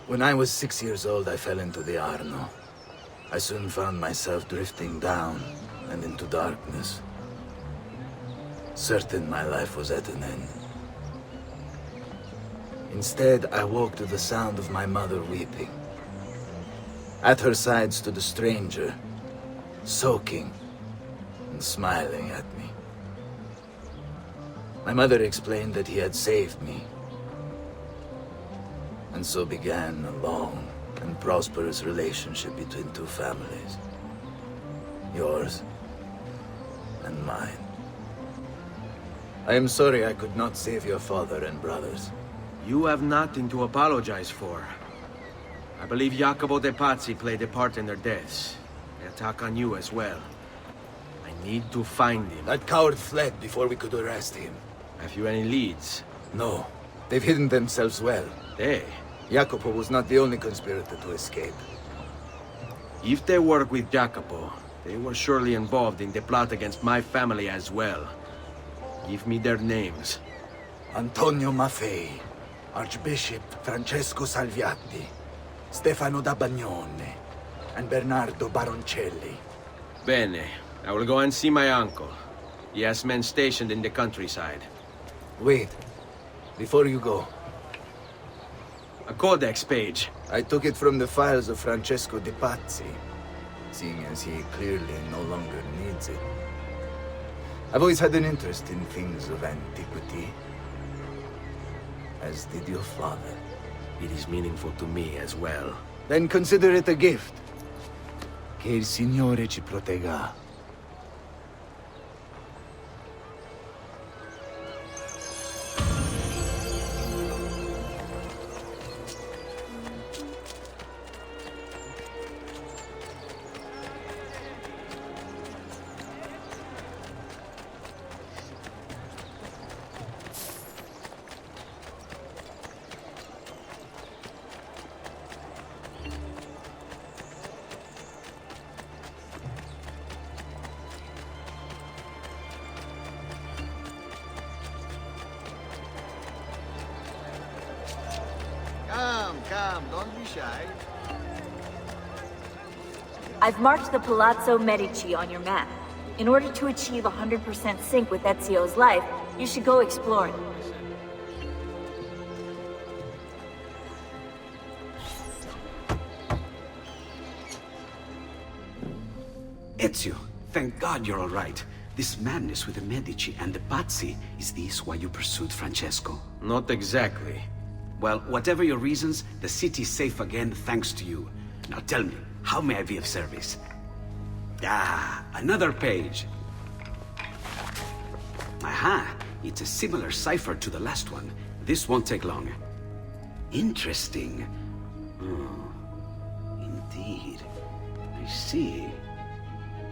When I was 6 years old, I fell into the Arno. I soon found myself drifting down and into darkness. Certain my life was at an end. Instead, I woke to the sound of my mother weeping. At her side stood a stranger, soaking and smiling at me. My mother explained that he had saved me. And so began a long and prosperous relationship between two families. Yours and mine. I am sorry I could not save your father and brothers. You have nothing to apologize for. I believe Jacopo de Pazzi played a part in their deaths. They attack on you as well. I need to find him. That coward fled before we could arrest him. Have you any leads? No. They've hidden themselves well. They? Jacopo was not the only conspirator to escape. If they work with Jacopo, they were surely involved in the plot against my family as well. Give me their names. Antonio Maffei, Archbishop Francesco Salviati, Stefano da Bagnone, and Bernardo Baroncelli. Bene. I will go and see my uncle. He has men stationed in the countryside. Wait. Before you go. A codex page. I took it from the files of Francesco de Pazzi, seeing as he clearly no longer needs it. I've always had an interest in things of antiquity, as did your father. It is meaningful to me as well. Then consider it a gift. Che il Signore ci protegga. Come, don't be shy. I've marked the Palazzo Medici on your map. In order to achieve 100% sync with Ezio's life, you should go exploring. Ezio, thank God you're all right. This madness with the Medici and the Pazzi, is this why you pursued Francesco? Not exactly. Well, whatever your reasons, the city's safe again thanks to you. Now tell me, how may I be of service? Ah, another page. Aha, it's a similar cipher to the last one. This won't take long. Interesting. Oh, indeed. I see.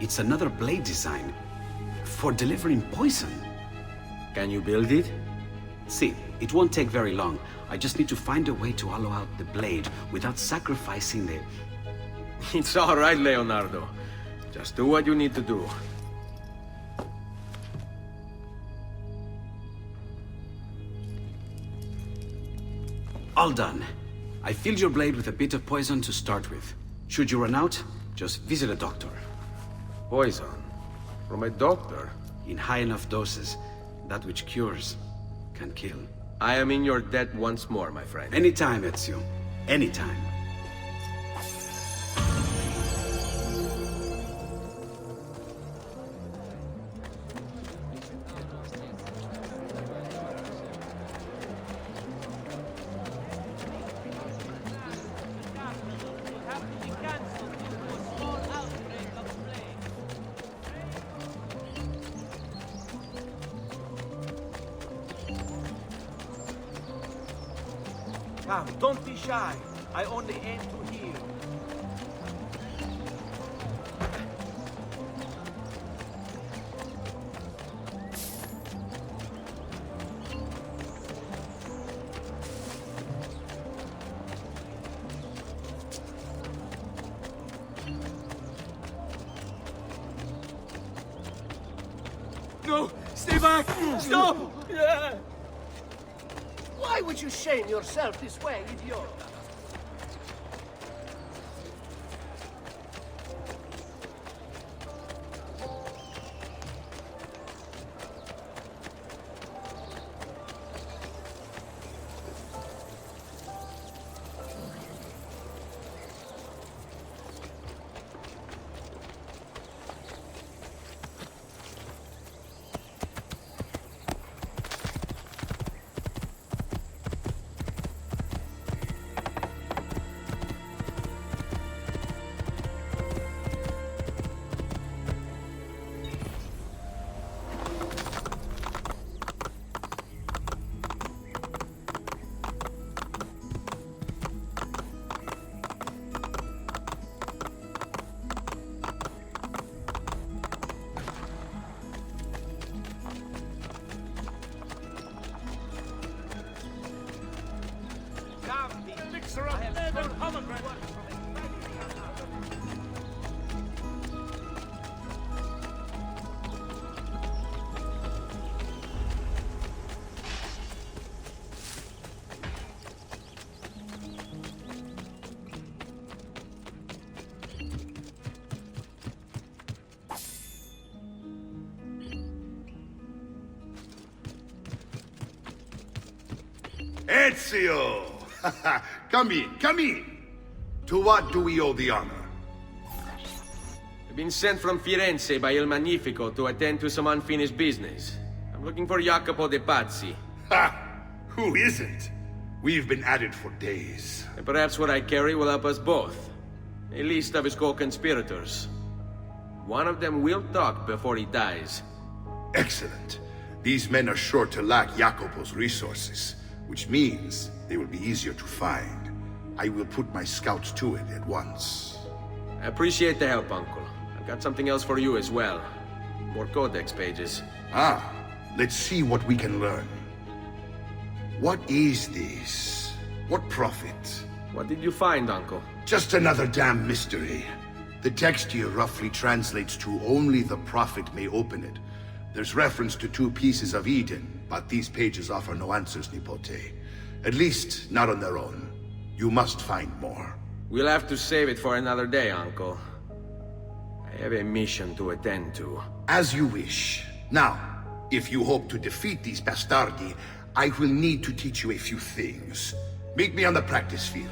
It's another blade design for delivering poison. Can you build it? See, it won't take very long. I just need to find a way to hollow out the blade without sacrificing the... It's all right, Leonardo. Just do what you need to do. All done. I filled your blade with a bit of poison to start with. Should you run out, just visit a doctor. Poison? From a doctor? In high enough doses, that which cures can kill. I am in your debt once more, my friend. Anytime, Ezio. Anytime. Come, don't be shy. I only aim to heal. No! Stay back! Stop! Why would you shame yourself this way, idiot? Ezio! Come in, come in! To what do we owe the honor? I've been sent from Firenze by Il Magnifico to attend to some unfinished business. I'm looking for Jacopo de Pazzi. Ha! Who isn't? We've been at it for days. And perhaps what I carry will help us both. A list of his co-conspirators. One of them will talk before he dies. Excellent. These men are sure to lack Jacopo's resources, which means they will be easier to find. I will put my scouts to it at once. I appreciate the help, Uncle. I've got something else for you as well. More codex pages. Ah, let's see what we can learn. What is this? What profit? What did you find, Uncle? Just another damn mystery. The text here roughly translates to only the prophet may open it. There's reference to 2 pieces of Eden, but these pages offer no answers, Nipote. At least, not on their own. You must find more. We'll have to save it for another day, Uncle. I have a mission to attend to. As you wish. Now, if you hope to defeat these bastardi, I will need to teach you a few things. Meet me on the practice field.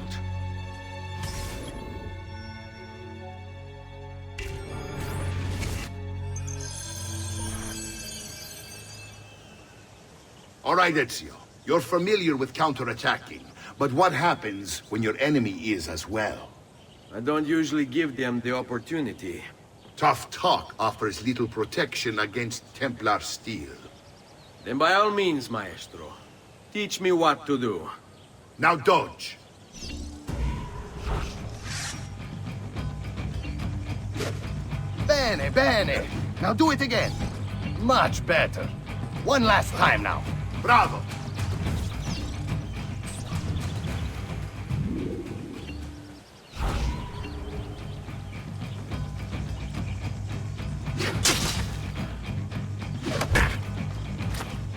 All right, Ezio. You're familiar with counterattacking, but what happens when your enemy is as well? I don't usually give them the opportunity. Tough talk offers little protection against Templar steel. Then by all means, Maestro. Teach me what to do. Now dodge. Bene, bene. Now do it again. Much better. One last time now. Bravo.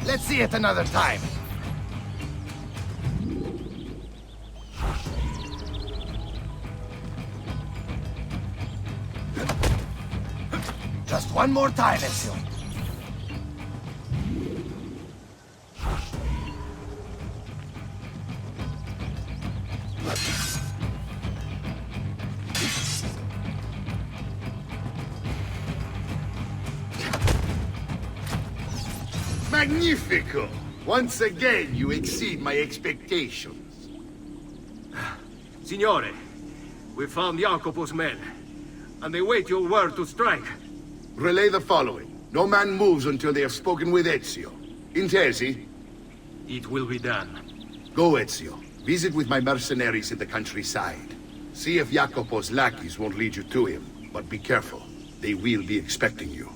Let's see it another time. Just one more time, Ezio. Magnifico! Once again, you exceed my expectations. Signore, we found Jacopo's men, and they wait your word to strike. Relay the following. No man moves until they have spoken with Ezio. Intesi? It will be done. Go, Ezio. Visit with my mercenaries in the countryside. See if Jacopo's lackeys won't lead you to him. But be careful. They will be expecting you.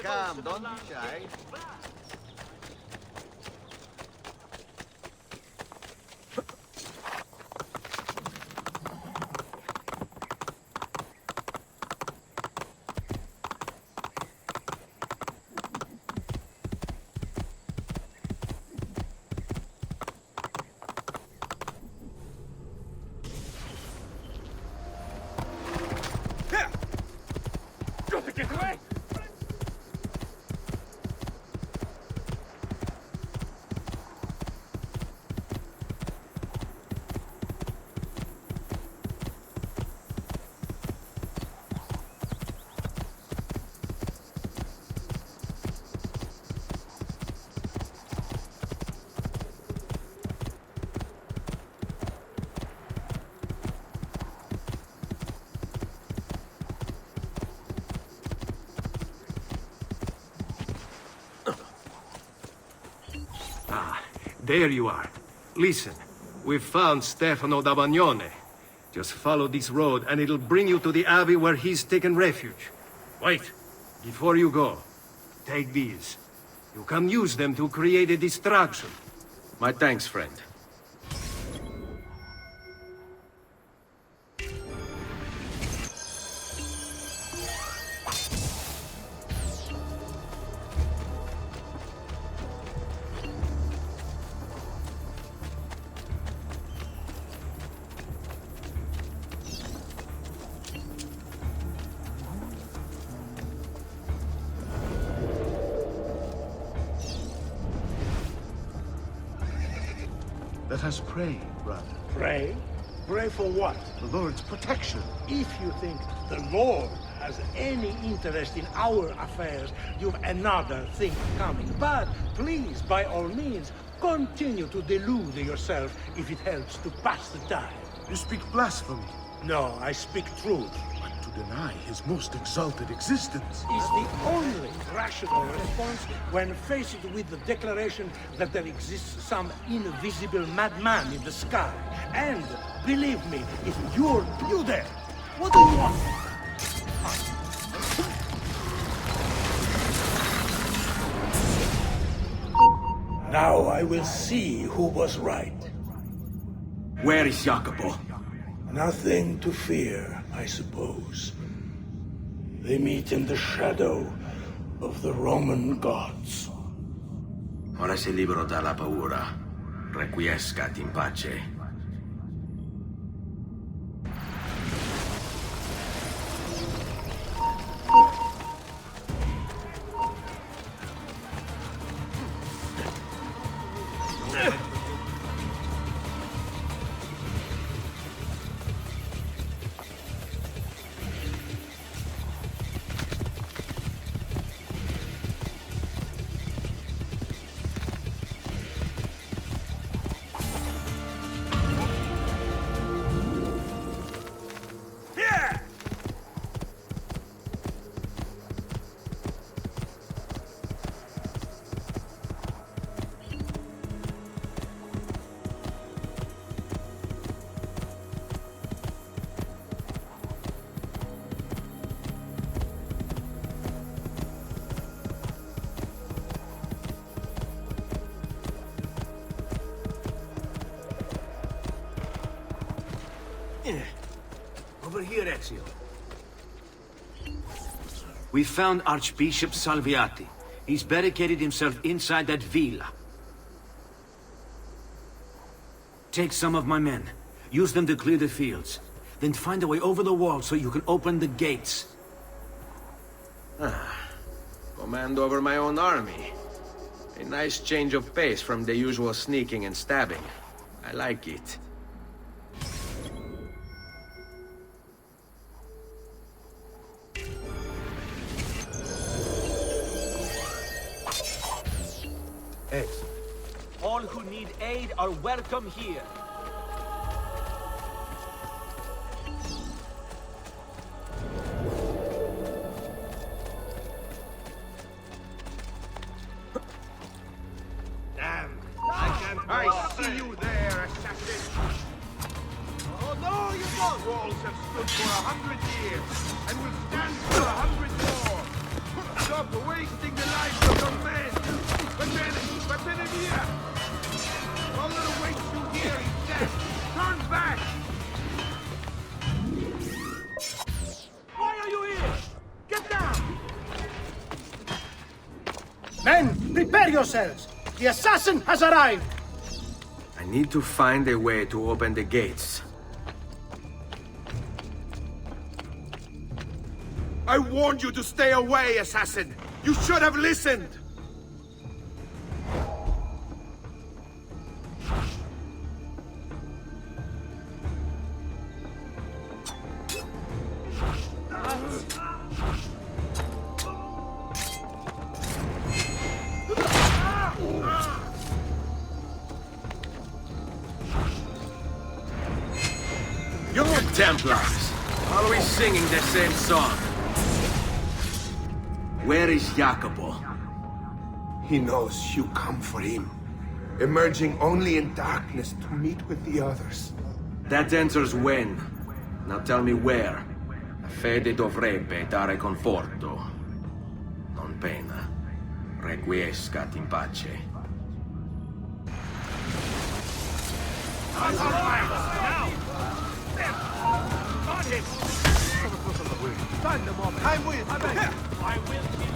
Come, don't be shy. Get away! There you are. Listen, we've found Stefano da Bagnone. Just follow this road and it'll bring you to the abbey where he's taken refuge. Wait, before you go, take these. You can use them to create a distraction. My thanks, friend. Let us pray, brother. Pray? Pray for what? The Lord's protection. If you think the Lord has any interest in our affairs, you've another thing coming. But please, by all means, continue to delude yourself if it helps to pass the time. You speak blasphemy. No, I speak truth. But to deny his most exalted existence Is the only rational response when faced with the declaration that there exists some invisible madman in the sky. And believe me, if you're you there, what do you want? Now I will see who was right. Where is Jacopo? Nothing to fear, I suppose. They meet in the shadow of the Roman gods. Ora sei libero dalla paura. Requiescat in pace. Over here, Ezio. We found Archbishop Salviati. He's barricaded himself inside that villa. Take some of my men. Use them to clear the fields. Then find a way over the wall so you can open the gates. Command over my own army. A nice change of pace from the usual sneaking and stabbing. I like it. All who need aid are welcome here. Damn! I see you there, assassin! Oh no, you don't! Walls have stood for 100 years, and will stand for 100 more! Stop wasting the lives of your men! But here! All that awaits you here is death! Turn back! Why are you here? Get down! Men, prepare yourselves! The assassin has arrived! I need to find a way to open the gates. I warned you to stay away, assassin! You should have listened! Templars, always singing the same song. Where is Jacopo? He knows you come for him, emerging only in darkness to meet with the others. That answers when. Now tell me where. La fede dovrebbe dare conforto, non pena. Requiescat in pace. Now! Got him! Stand a moment. I'm with you. I will kill you.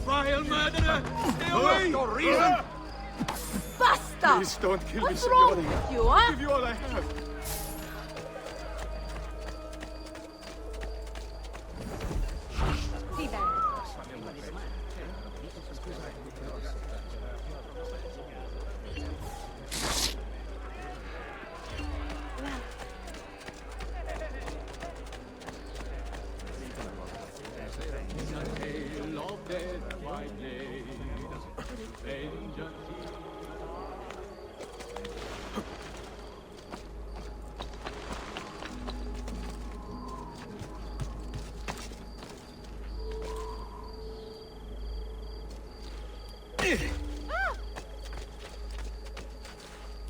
Vile murderer! Stay away! No reason! Basta! Please don't kill What's me, wrong Signore. with you, I'll huh? give you all I have. my blade. Vengeance.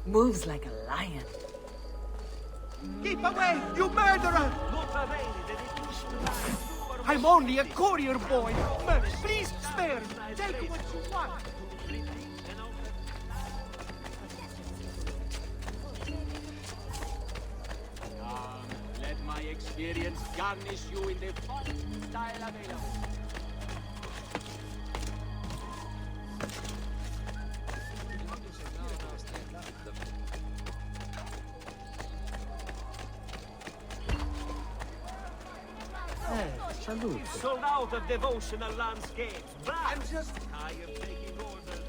Moves like a lion. Keep away, you murderer! I'm only a courier boy. Please spare me. Take what you want. Let my experience garnish you in the finest style available. Salute. Sold out of devotional landscapes. But I'm just tired of taking orders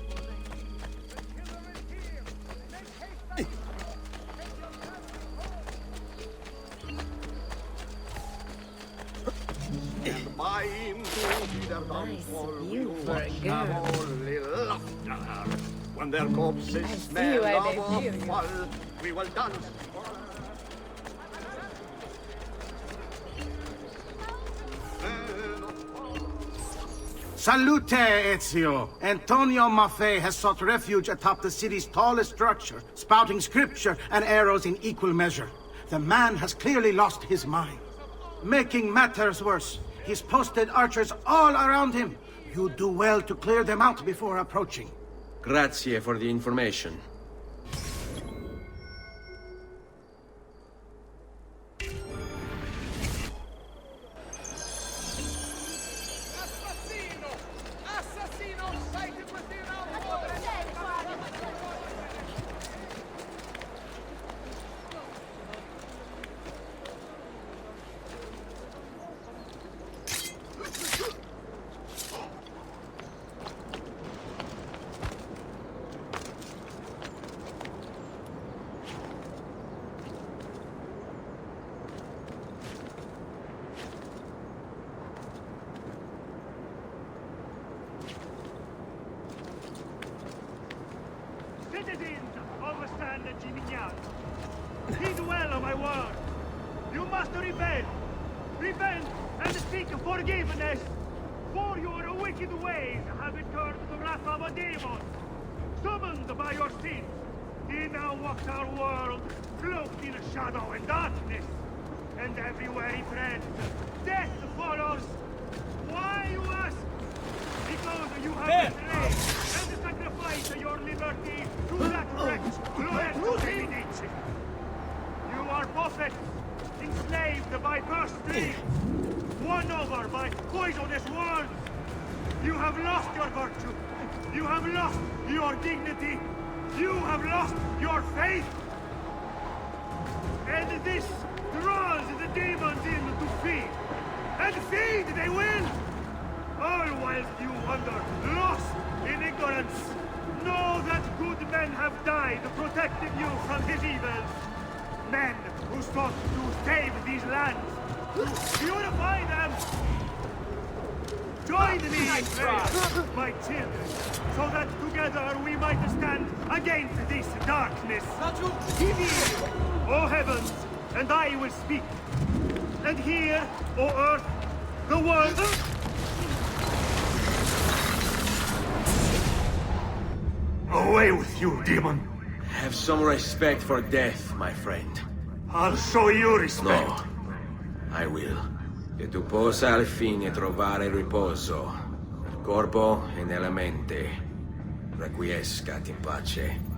And my Nice view for a girl. only laughter. When their corpses see smell why they of fear you. offal, we will dance. Salute, Ezio! Antonio Maffei has sought refuge atop the city's tallest structure, spouting scripture and arrows in equal measure. The man has clearly lost his mind. Making matters worse, he's posted archers all around him. You do well to clear them out before approaching. Grazie for the information. Citizens of San Gimignano, heed well of my word. You must repent. Repent and seek forgiveness. For your wicked ways have incurred the wrath of a demon. Summoned by your sins, he now walks our world, cloaked in shadow and darkness. And everywhere he treads, death follows. Why, you ask? Because you have betrayed and sacrificed your liberty to that wretch, Lorenzo de Medici. You are puppets, enslaved by purse strings, won over by poisonous words. You have lost your virtue. You have lost your dignity. You have lost your faith. And this draws the demons in to feed. And feed they will! All whilst you wander, lost in ignorance. Know that good men have died protecting you from his evils. Men who sought to save these lands, to purify them. Join me in prayer, my children, so that together we might stand against this darkness. Give ear, O heavens, and I will speak. And hear, O earth, the world. Away with you, demon! Have some respect for death, my friend. I'll show you respect. No, I will. Che tu possa al fine trovare riposo, nel corpo e nella mente. Requiescat in pace.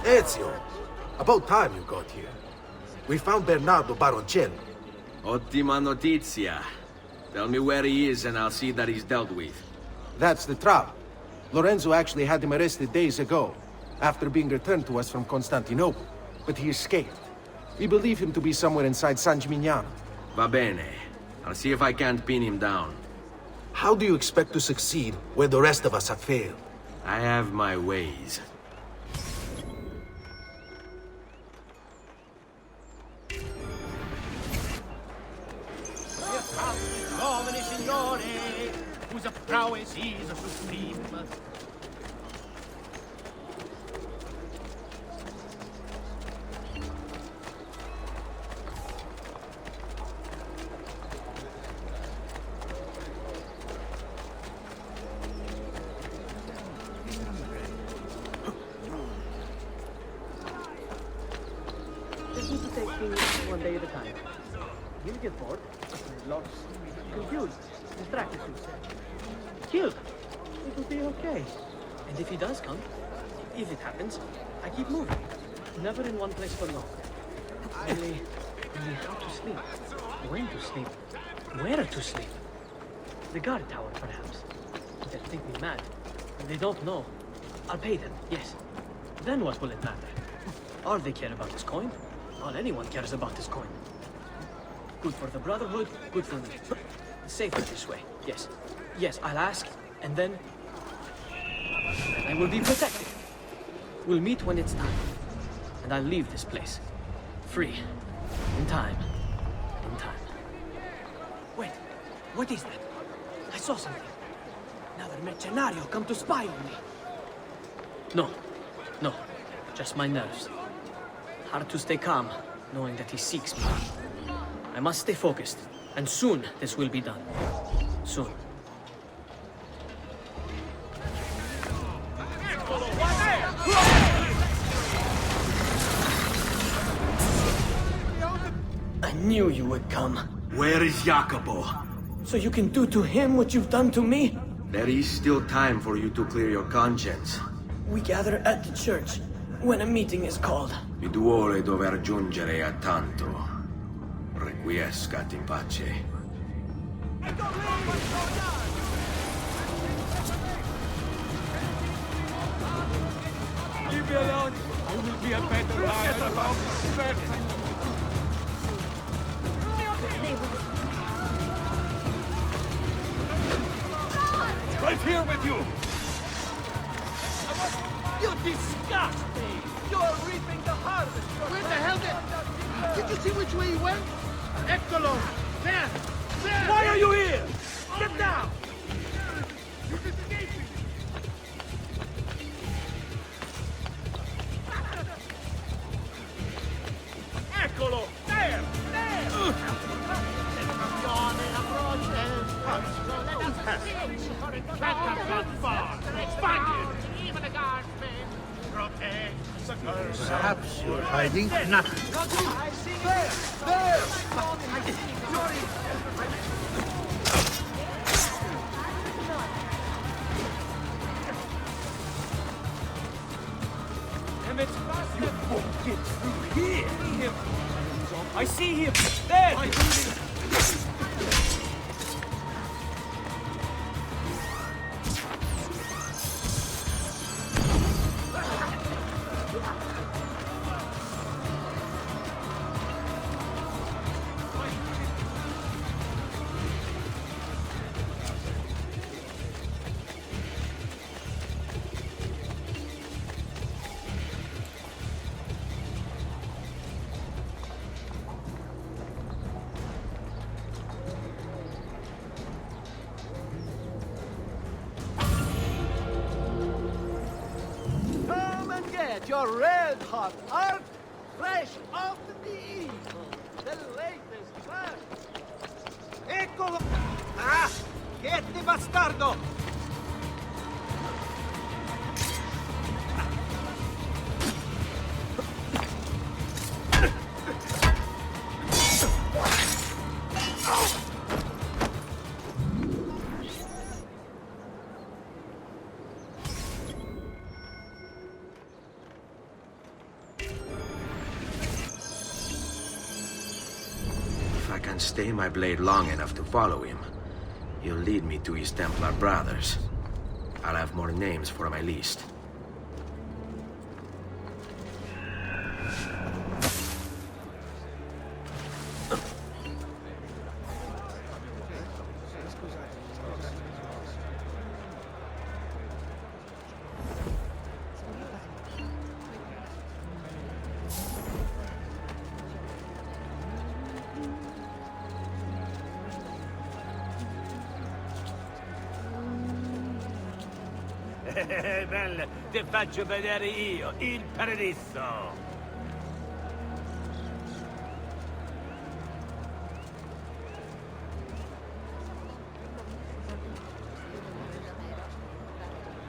Ezio, about time you got here. We found Bernardo Baroncello. Ottima notizia. Tell me where he is and I'll see that he's dealt with. That's the trouble. Lorenzo actually had him arrested days ago, after being returned to us from Constantinople. But he escaped. We believe him to be somewhere inside San Gimignano. Va bene. I'll see if I can't pin him down. How do you expect to succeed where the rest of us have failed? I have my ways. Giovane signore, whose prowess is supreme. Just need to take things one day at a time. You'll get bored, lost, confused, distracted too. Killed. It will be okay. And if he does come, if it happens, I keep moving. Never in one place for long. Only how to sleep, when to sleep, where to sleep. The guard tower, perhaps. They'll think me mad. They don't know. I'll pay them, yes. Then what will it matter? All they care about is coin. All anyone cares about is coin. Good for the Brotherhood, good for me. Safer this way, yes. Yes, I'll ask, and then I will be protected. We'll meet when it's time. And I'll leave this place. Free. In time. In time. Wait, what is that? I saw something. Another mercenario come to spy on me. No, no, just my nerves. Hard to stay calm, knowing that he seeks me. I must stay focused, and soon this will be done. Soon. I knew you would come. Where is Jacopo? So you can do to him what you've done to me? There is still time for you to clear your conscience. We gather at the church when a meeting is called. I duole dover giungere a tanto. Requiescat in pace. Leave me alone. I will be a better liar. Right here with you! You disgust me! You're reaping the harvest! Where the hell did you see which way he went? Eccolo! There! There! Why are you here? Get down! He's escaping! Eccolo! There! There! That's not far! Find him! Even the guardsmen! Perhaps you're hiding nothing. Damn it! You won't get through here! I see him! There! Your red hot art, fresh off the easel. The latest fashion. Eccolo! Ah! Get bastardo! can stay my blade long enough to follow him, he'll lead me to his Templar brothers. I'll have more names for my list. Belle, ti faccio vedere io, il paradiso!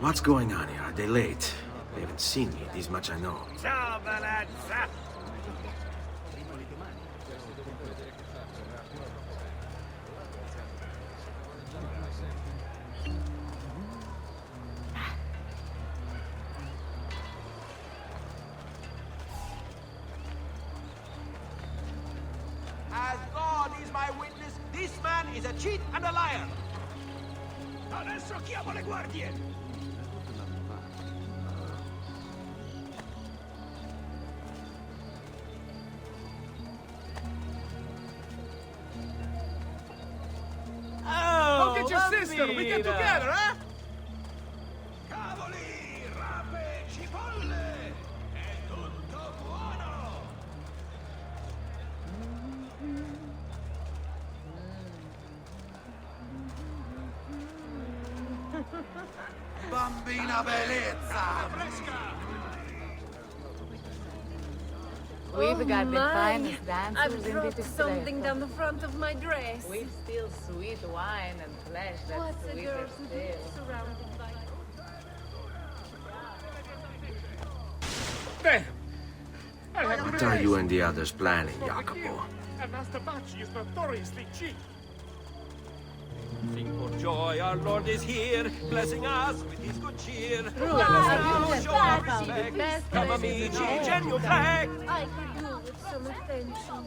What's going on here? Are they late? They haven't seen me, this much I know. Ciao, Palazza! As God is my witness, this man is a cheat and a liar! Adesso chiamo le guardie! Oh, Go get your sister! We get together, huh? Cavoli, rape, cipolle! È tutto buono! Bambina bellezza! We've got the my. finest dancers I've in the dropped district. something down the front of my dress. We steal sweet wine and flesh that's What's a sweeter girl to do still. surrounded by... What are you and the others planning, Jacopo? And Master Bacci is notoriously cheap. Sing for joy, our Lord is here, blessing us with his good cheer. Rude, Let us have now you show said our that? respect. Best Come, places amici, in all. genuflect. I could do with some attention.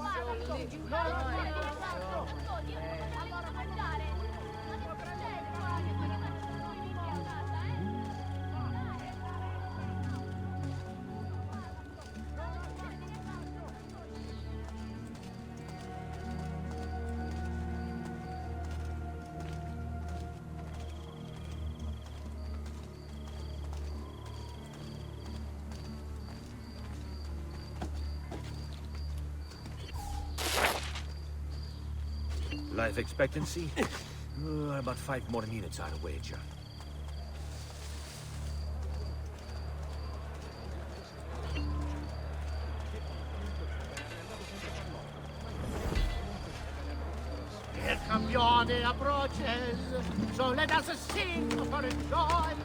Life expectancy? About 5 more minutes, I'd wager. Il campione approaches, so let us sing for joy.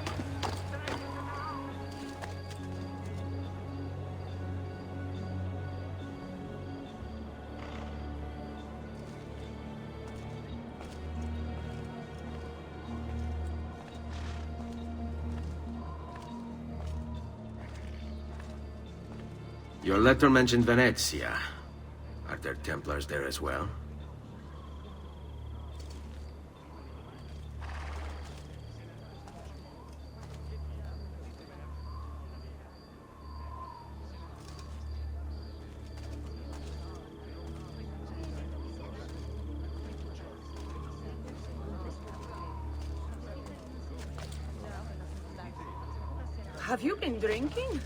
Your letter mentioned Venezia. Are there Templars there as well? Have you been drinking?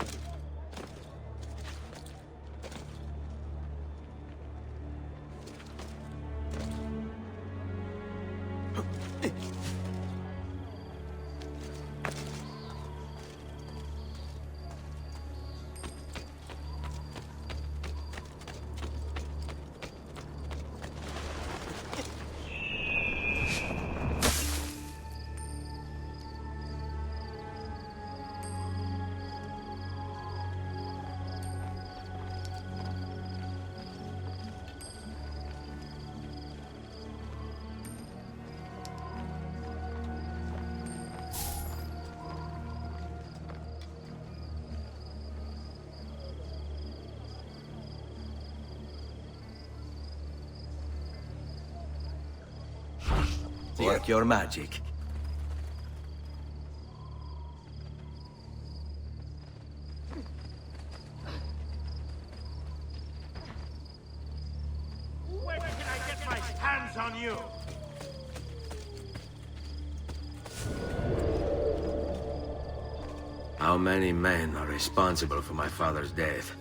Work your magic. When can I get my hands on you? How many men are responsible for my father's death?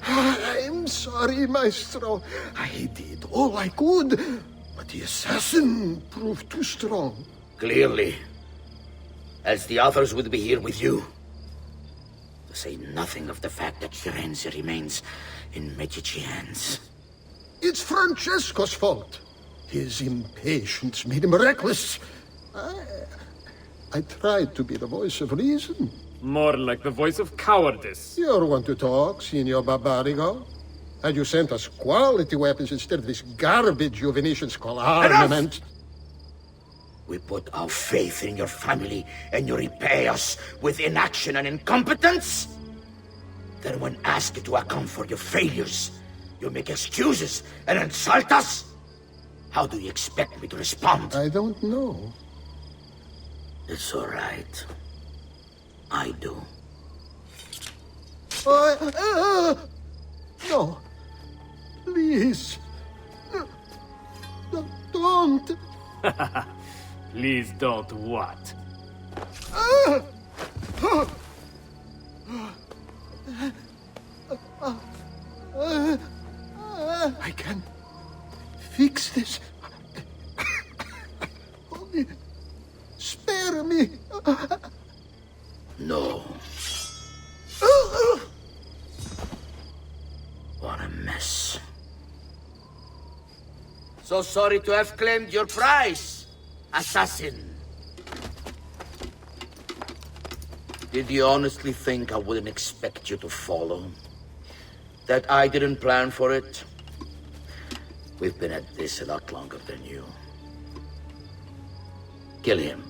I'm sorry, Maestro. I did all I could, but the assassin proved too strong. Clearly. Else the others would be here with you. To say nothing of the fact that Firenze remains in Medici hands. It's Francesco's fault. His impatience made him reckless. I tried to be the voice of reason. More like the voice of cowardice. You're one to talk, Signor Barbarigo. Had you sent us quality weapons instead of this garbage you Venetians call armament... We put our faith in your family, and you repay us with inaction and incompetence? Then when asked to account for your failures, you make excuses and insult us? How do you expect me to respond? I don't know. It's all right. I do. No. Please. Don't. Please don't what? I can fix this. Only spare me. No. What a mess. So sorry to have claimed your prize, assassin. Did you honestly think I wouldn't expect you to follow? That I didn't plan for it? We've been at this a lot longer than you. Kill him.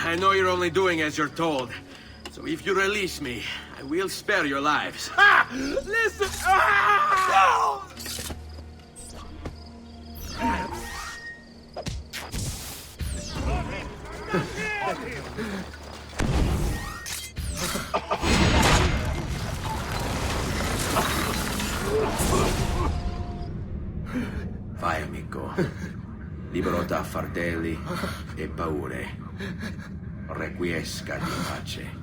I know you're only doing as you're told. So if you release me, I will spare your lives. Ah! Listen! Ah! No! Vai, amico. Libero da fardelli e paure. Requiesca di pace.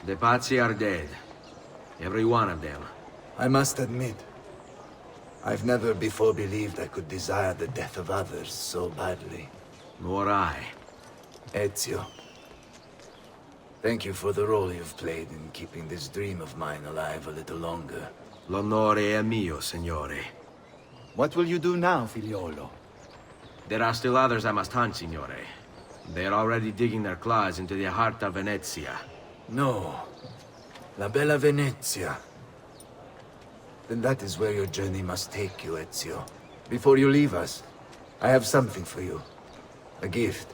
The Pazzi are dead. Every one of them. I must admit, I've never before believed I could desire the death of others so badly. Nor I. Ezio, thank you for the role you've played in keeping this dream of mine alive a little longer. L'onore è mio, signore. What will you do now, figliolo? There are still others I must hunt, signore. They are already digging their claws into the heart of Venezia. No. La bella Venezia. Then that is where your journey must take you, Ezio. Before you leave us, I have something for you. A gift.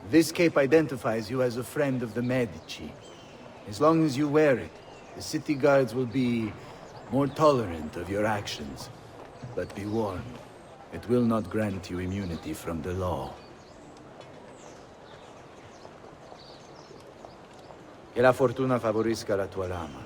This cape identifies you as a friend of the Medici. As long as you wear it, the city guards will be more tolerant of your actions. But be warned, it will not grant you immunity from the law. Che la fortuna favorisca la tua lama.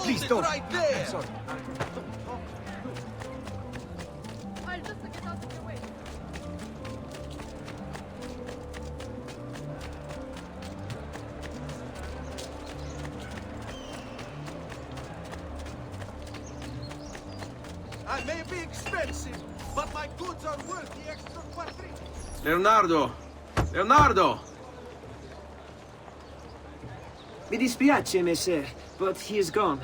Please don't. Right there. Sorry. I may be expensive, but my goods are worth the extra quattrini. Leonardo! Leonardo! Mi dispiace, messer, but he is gone.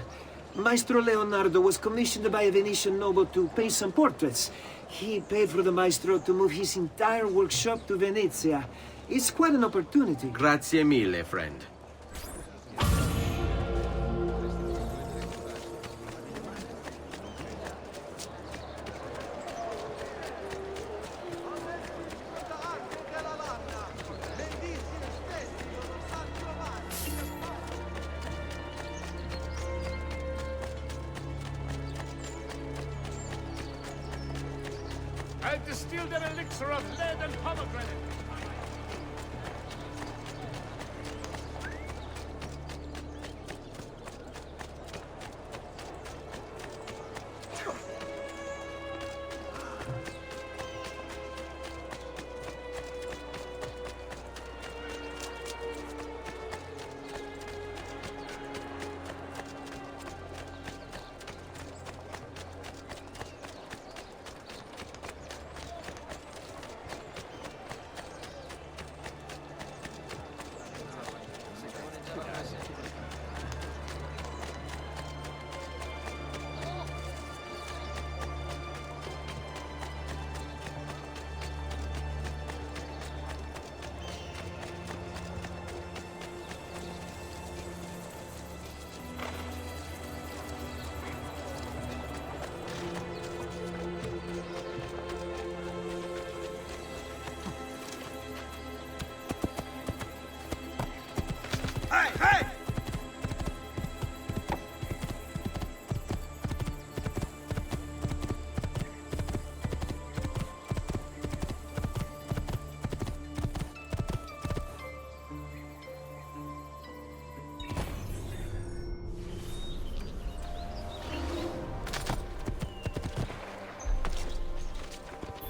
Maestro Leonardo was commissioned by a Venetian noble to paint some portraits. He paid for the maestro to move his entire workshop to Venezia. It's quite an opportunity. Grazie mille, friend. I distilled an elixir of lead and pomegranate.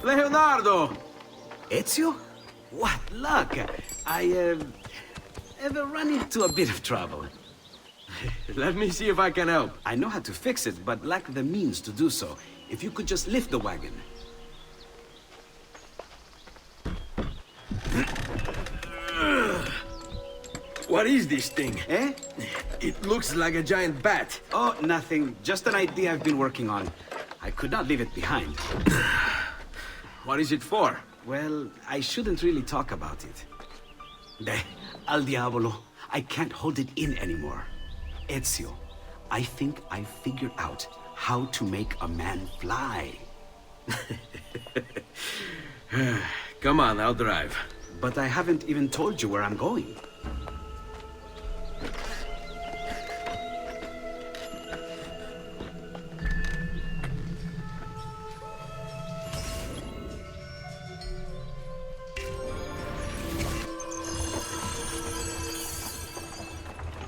Leonardo! Ezio? What luck! I, ever run into a bit of trouble. Let me see if I can help. I know how to fix it, but lack the means to do so. If you could just lift the wagon. What is this thing? Eh? It looks like a giant bat. Oh, nothing. Just an idea I've been working on. I could not leave it behind. What is it for? Well, I shouldn't really talk about it. Al diavolo. I can't hold it in anymore. Ezio, I think I figured out how to make a man fly. Come on, I'll drive. But I haven't even told you where I'm going.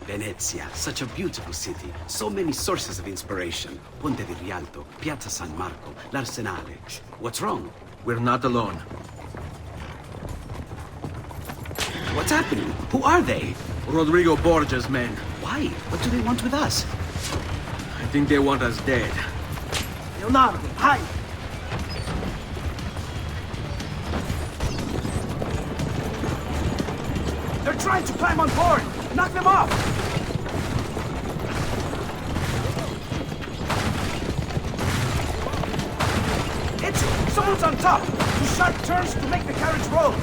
Venezia, such a beautiful city. So many sources of inspiration. Ponte di Rialto, Piazza San Marco, l'Arsenale. What's wrong? We're not alone. What's happening? Who are they? Rodrigo Borgia's men. Why? What do they want with us? I think they want us dead. Leonardo, hide! They're trying to climb on board! Knock them off! Ezio, someone's on top! Do sharp turns to make the carriage roll!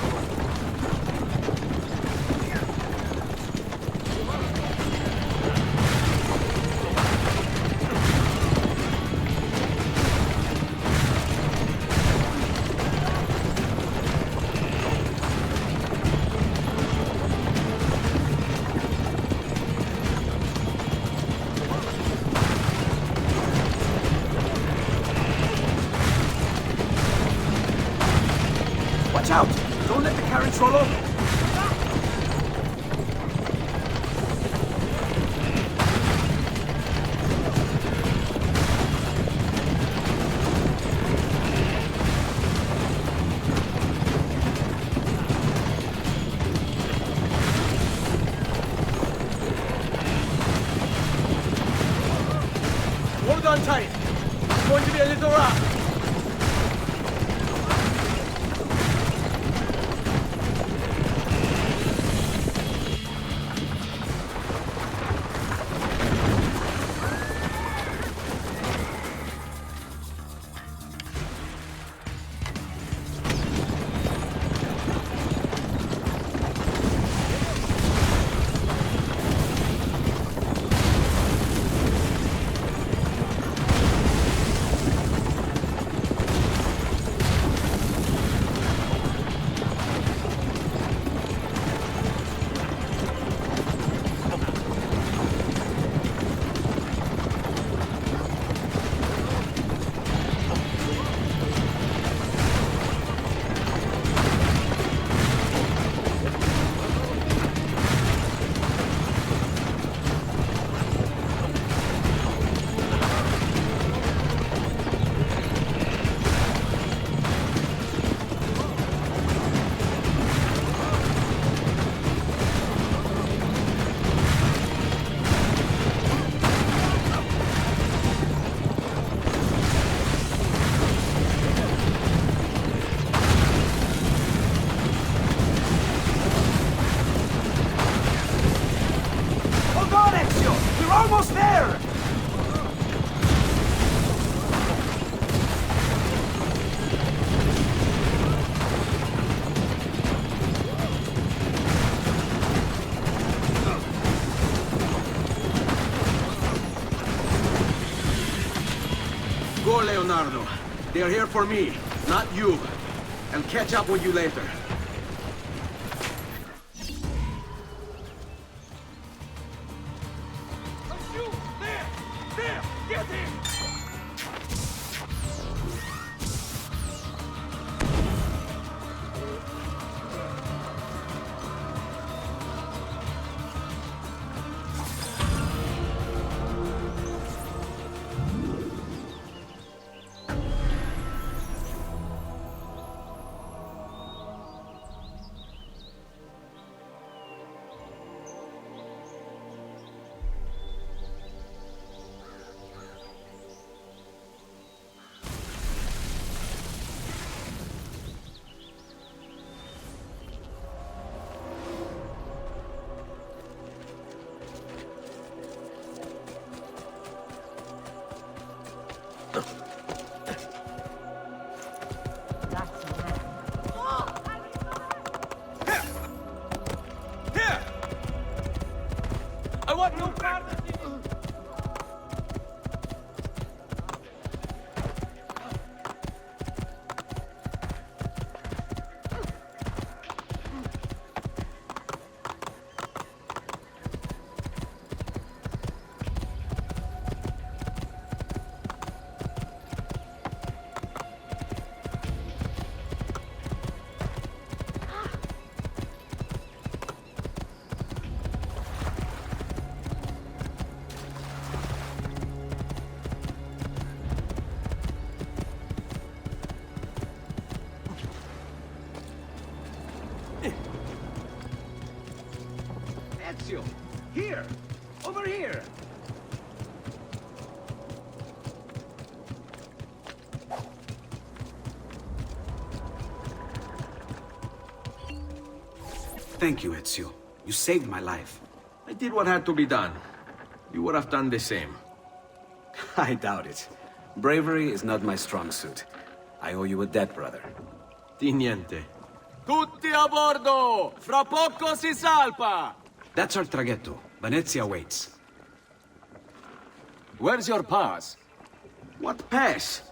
Watch out! Don't let the carriage roll over! Hold on tight. It's going to be a little rough. Almost there! Go, Leonardo. They are here for me, not you. I'll catch up with you later. Here! Over here! Thank you, Ezio. You saved my life. I did what had to be done. You would have done the same. I doubt it. Bravery is not my strong suit. I owe you a debt, brother. Di niente. Tutti a bordo! Fra poco si salpa! That's our traghetto. Venezia waits. Where's your pass? What pass?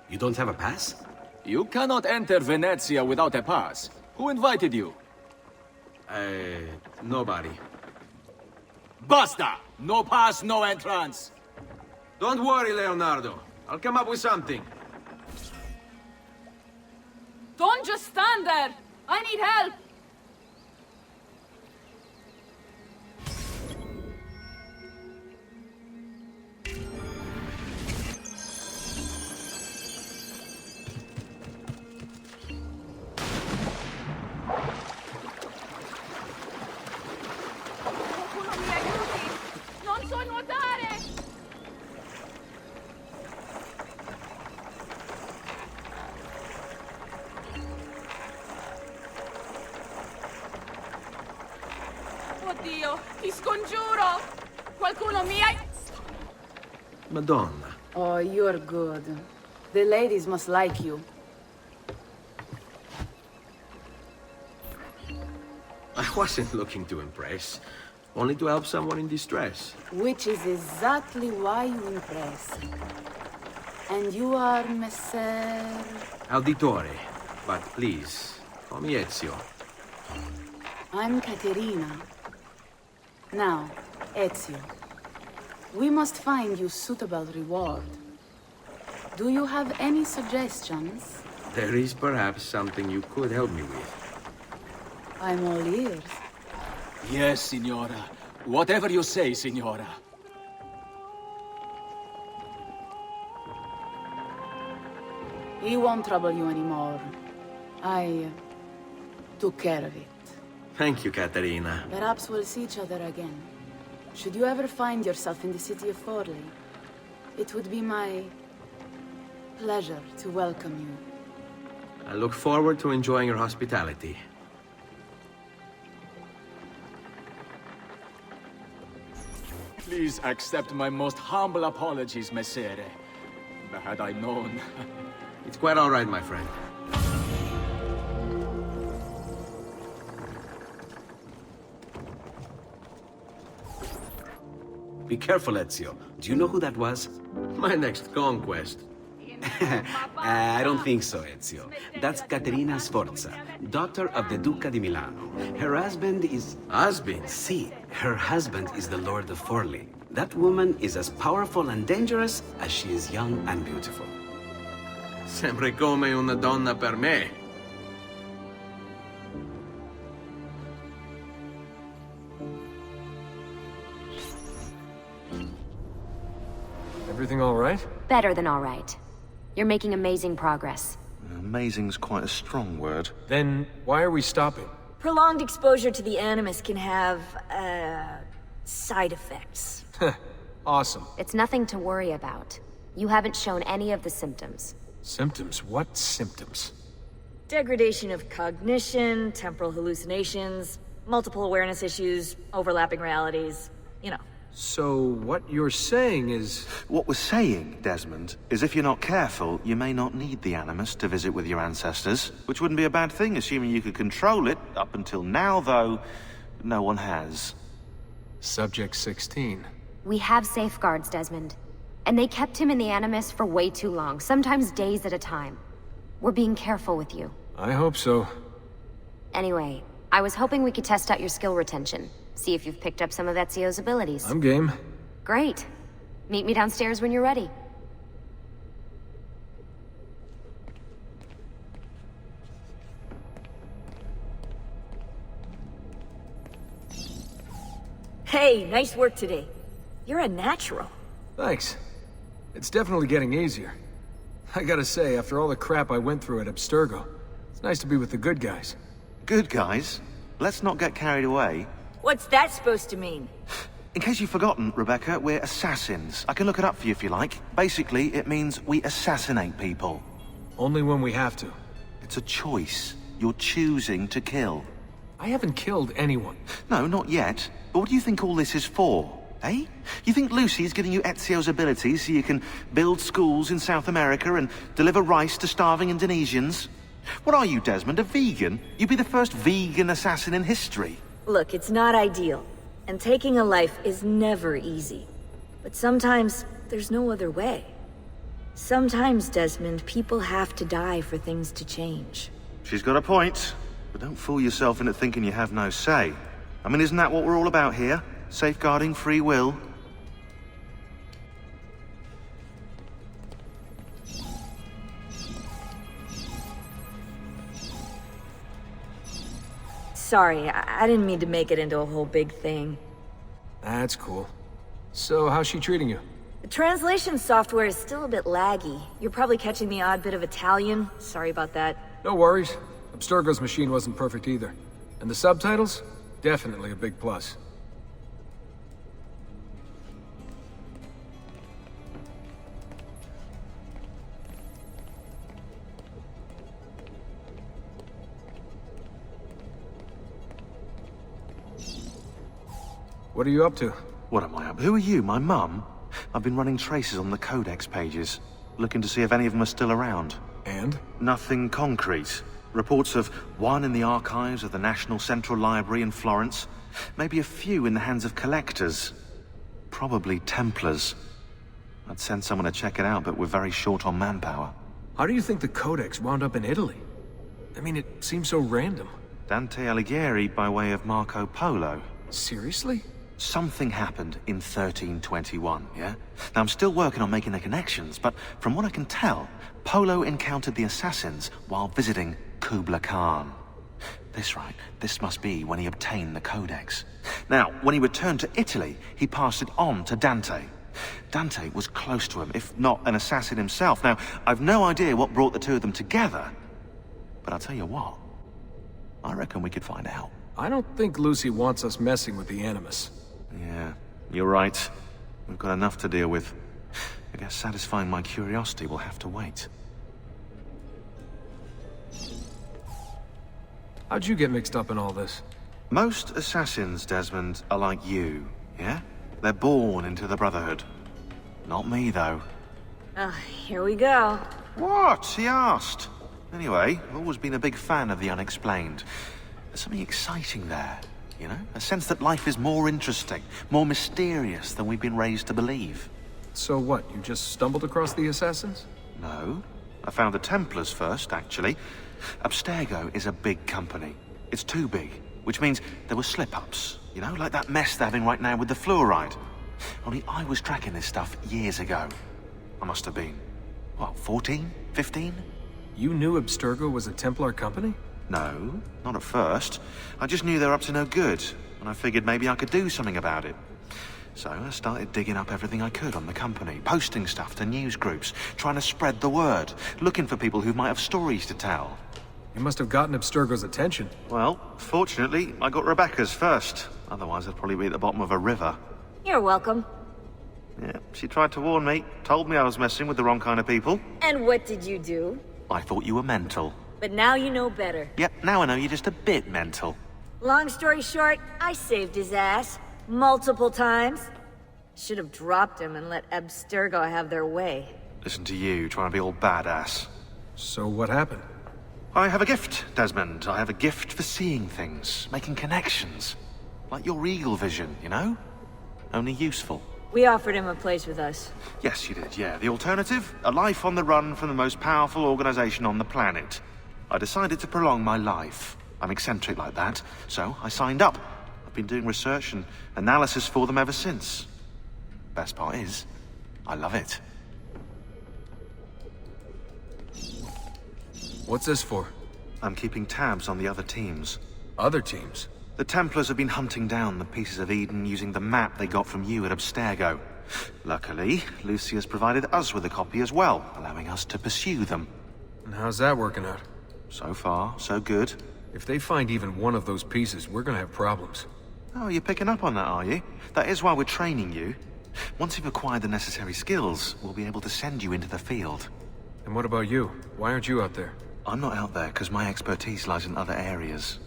You don't have a pass? You cannot enter Venezia without a pass. Who invited you? Nobody. Basta! No pass, no entrance! Don't worry, Leonardo. I'll come up with something. Don't just stand there! I need help! Qualcuno mi aiuti! Non so nuotare! Oddio, ti scongiuro! Qualcuno mi Madonna. Oh, you're good. The ladies must like you. I wasn't looking to impress. Only to help someone in distress. Which is exactly why you impress. And you are Messer... Auditore. But please, call me Ezio. I'm Caterina. Now, Ezio, we must find you suitable reward. Do you have any suggestions? There is perhaps something you could help me with. I'm all ears. Yes, Signora. Whatever you say, Signora. He won't trouble you anymore. I took care of it. Thank you, Caterina. Perhaps we'll see each other again. Should you ever find yourself in the city of Forli, it would be my pleasure to welcome you. I look forward to enjoying your hospitality. Please accept my most humble apologies, Messere. Had I known... It's quite all right, my friend. Be careful, Ezio. Do you know who that was? My next conquest. I don't think so, Ezio. That's Caterina Sforza, daughter of the Duca di Milano. Her husband is... Husband? See, her husband is the Lord of Forli. That woman is as powerful and dangerous as she is young and beautiful. Sempre come una donna per me. Everything all right? Better than all right. You're making amazing progress. Amazing's quite a strong word. Then why are we stopping? Prolonged exposure to the Animus can have, side effects. Awesome. It's nothing to worry about. You haven't shown any of the symptoms. Symptoms? What symptoms? Degradation of cognition, temporal hallucinations, multiple awareness issues, overlapping realities, you know. So what you're saying is... What we're saying, Desmond, is if you're not careful, you may not need the Animus to visit with your ancestors, which wouldn't be a bad thing, assuming you could control it. Up until now, though, no one has. Subject 16. We have safeguards, Desmond. And they kept him in the Animus for way too long, sometimes days at a time. We're being careful with you. I hope so. Anyway, I was hoping we could test out your skill retention. See if you've picked up some of Ezio's abilities. I'm game. Great. Meet me downstairs when you're ready. Hey, nice work today. You're a natural. Thanks. It's definitely getting easier. I gotta say, after all the crap I went through at Abstergo, it's nice to be with the good guys. Good guys? Let's not get carried away. What's that supposed to mean? In case you've forgotten, Rebecca, we're assassins. I can look it up for you if you like. Basically, it means we assassinate people. Only when we have to. It's a choice. You're choosing to kill. I haven't killed anyone. No, not yet. But what do you think all this is for? Eh? You think Lucy's giving you Ezio's abilities so you can build schools in South America and deliver rice to starving Indonesians? What are you, Desmond, a vegan? You'd be the first vegan assassin in history. Look, it's not ideal, and taking a life is never easy. But sometimes, there's no other way. Sometimes, Desmond, people have to die for things to change. She's got a point, but don't fool yourself into thinking you have no say. I mean, isn't that what we're all about here? Safeguarding free will? Sorry, I didn't mean to make it into a whole big thing. That's cool. So, how's she treating you? The translation software is still a bit laggy. You're probably catching the odd bit of Italian. Sorry about that. No worries. Abstergo's machine wasn't perfect either. And the subtitles? Definitely a big plus. What are you up to? What am I up? Who are you, my mum? I've been running traces on the Codex pages, looking to see if any of them are still around. And? Nothing concrete. Reports of one in the archives of the National Central Library in Florence. Maybe a few in the hands of collectors. Probably Templars. I'd send someone to check it out, but we're very short on manpower. How do you think the Codex wound up in Italy? I mean, it seems so random. Dante Alighieri by way of Marco Polo. Seriously? Something happened in 1321, yeah? Now, I'm still working on making the connections, but from what I can tell, Polo encountered the assassins while visiting Kubla Khan. This must be when he obtained the Codex. Now, when he returned to Italy, he passed it on to Dante. Dante was close to him, if not an assassin himself. Now, I've no idea what brought the two of them together, but I'll tell you what, I reckon we could find out. I don't think Lucy wants us messing with the Animus. Yeah, you're right. We've got enough to deal with. I guess satisfying my curiosity will have to wait. How'd you get mixed up in all this? Most assassins, Desmond, are like you, yeah? They're born into the Brotherhood. Not me, though. Here we go. What? He asked. Anyway, I've always been a big fan of the unexplained. There's something exciting there, you know? A sense that life is more interesting, more mysterious than we've been raised to believe. So what, you just stumbled across the Assassins? No. I found the Templars first, actually. Abstergo is a big company. It's too big, which means there were slip-ups, you know, like that mess they're having right now with the fluoride. Only I was tracking this stuff years ago. I must have been, what, 14? 15? You knew Abstergo was a Templar company? No, not at first. I just knew they were up to no good, and I figured maybe I could do something about it. So I started digging up everything I could on the company, posting stuff to news groups, trying to spread the word, looking for people who might have stories to tell. You must have gotten Abstergo's attention. Well, fortunately, I got Rebecca's first. Otherwise, I'd probably be at the bottom of a river. You're welcome. Yeah, she tried to warn me, told me I was messing with the wrong kind of people. And what did you do? I thought you were mental. But now you know better. Yep, now I know you're just a bit mental. Long story short, I saved his ass. Multiple times. Should have dropped him and let Abstergo have their way. Listen to you, trying to be all badass. So what happened? I have a gift, Desmond. I have a gift for seeing things, making connections. Like your eagle vision, you know? Only useful. We offered him a place with us. Yes, you did, yeah. The alternative? A life on the run from the most powerful organization on the planet. I decided to prolong my life. I'm eccentric like that, so I signed up. I've been doing research and analysis for them ever since. Best part is, I love it. What's this for? I'm keeping tabs on the other teams. Other teams? The Templars have been hunting down the pieces of Eden using the map they got from you at Abstergo. Luckily, Lucy has provided us with a copy as well, allowing us to pursue them. And how's that working out? So far, so good. If they find even one of those pieces, we're gonna have problems. Oh, you're picking up on that, are you? That is why we're training you. Once you've acquired the necessary skills, we'll be able to send you into the field. And what about you? Why aren't you out there? I'm not out there because my expertise lies in other areas.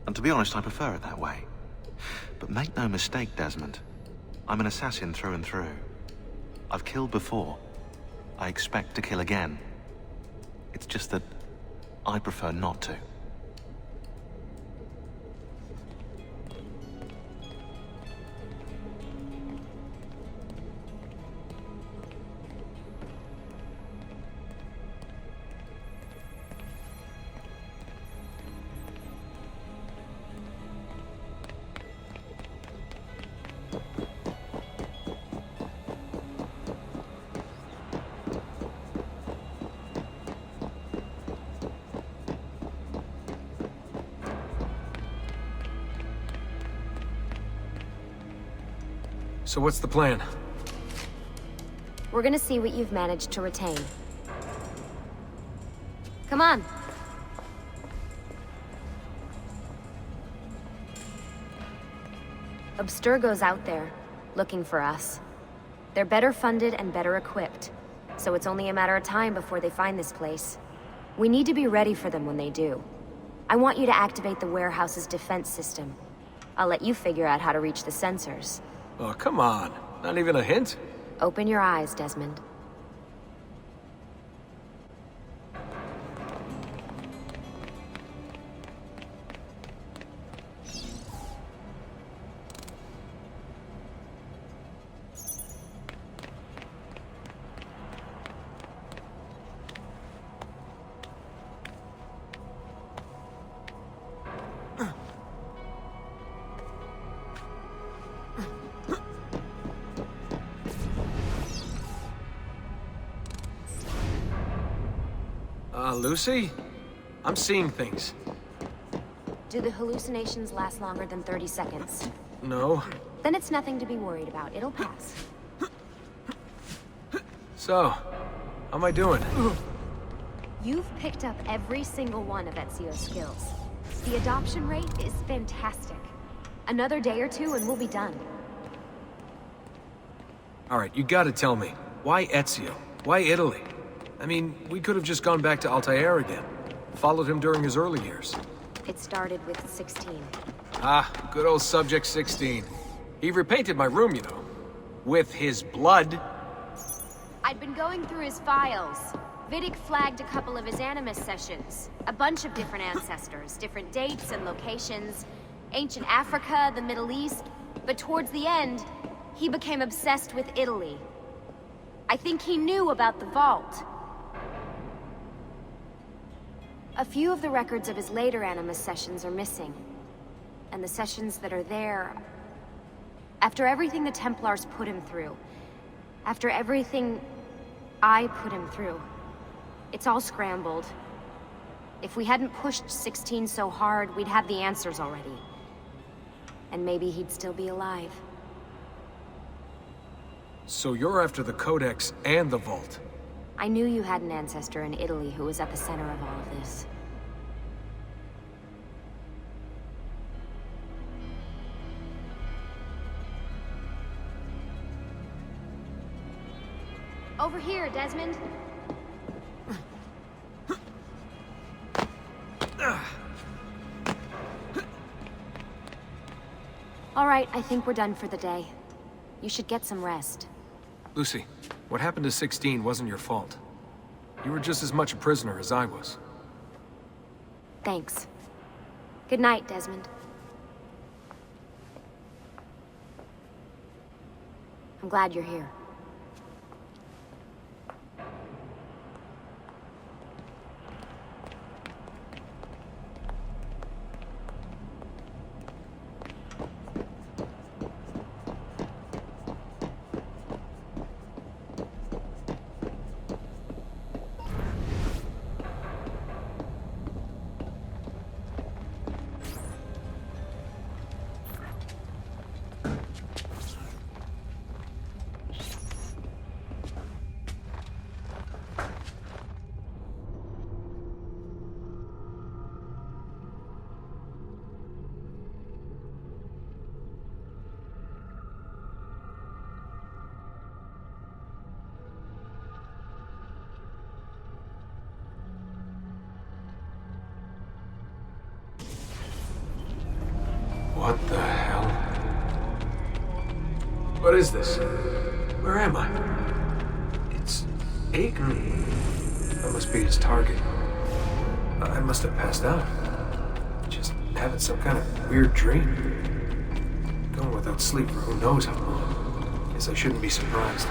And to be honest, I prefer it that way. But make no mistake, Desmond. I'm an assassin through and through. I've killed before. I expect to kill again. It's just that I prefer not to. So what's the plan? We're gonna see what you've managed to retain. Come on. Abstergo's out there, looking for us. They're better funded and better equipped, so it's only a matter of time before they find this place. We need to be ready for them when they do. I want you to activate the warehouse's defense system. I'll let you figure out how to reach the sensors. Oh, come on. Not even a hint? Open your eyes, Desmond. Lucy? I'm seeing things. Do the hallucinations last longer than 30 seconds? No. Then it's nothing to be worried about. It'll pass. So, how am I doing? You've picked up every single one of Ezio's skills. The adoption rate is fantastic. Another day or two and we'll be done. Alright, you gotta tell me. Why Ezio? Why Italy? I mean, we could have just gone back to Altair again. Followed him during his early years. It started with 16. Ah, good old Subject 16. He repainted my room, you know. With his blood. I'd been going through his files. Vidic flagged a couple of his Animus sessions. A bunch of different ancestors, different dates and locations. Ancient Africa, the Middle East. But towards the end, he became obsessed with Italy. I think he knew about the vault. A few of the records of his later Animus sessions are missing. And the sessions that are there... After everything the Templars put him through, after everything I put him through, it's all scrambled. If we hadn't pushed 16 so hard, we'd have the answers already. And maybe he'd still be alive. So you're after the Codex and the Vault? I knew you had an ancestor in Italy who was at the center of all of this. Over here, Desmond. All right, I think we're done for the day. You should get some rest. Lucy, what happened to 16 wasn't your fault. You were just as much a prisoner as I was. Thanks. Good night, Desmond. I'm glad you're here. What is this? Where am I? It's Acre. That must be his target. I must have passed out. Just having some kind of weird dream. Going without sleep for who knows how long. Guess I shouldn't be surprised.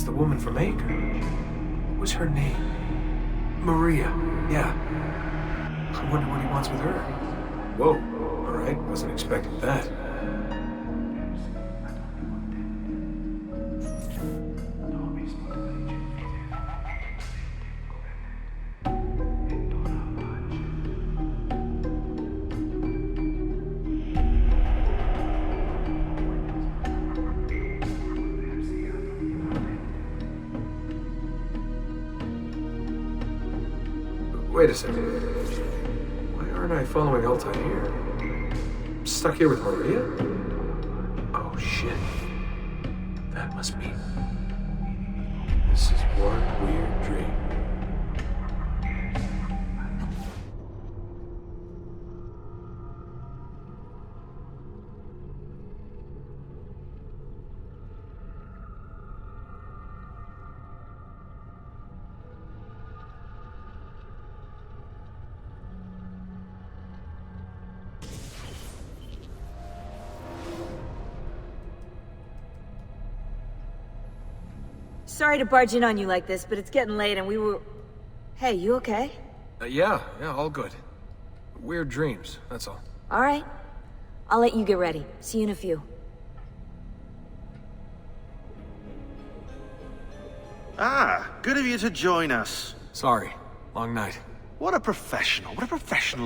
Woman from Acre. What was her name? Maria. Yeah. I wonder what he wants with her. Whoa. Alright, wasn't expecting that. Wait a second. Why aren't I following Altair? I'm stuck here with Maria? Oh shit. That must be... This is one weird dream. Sorry to barge in on you like this, but it's getting late and we were... Hey, you okay? Yeah, all good. Weird dreams, that's all. Alright. I'll let you get ready. See you in a few. Ah, good of you to join us. Sorry, long night. What a professional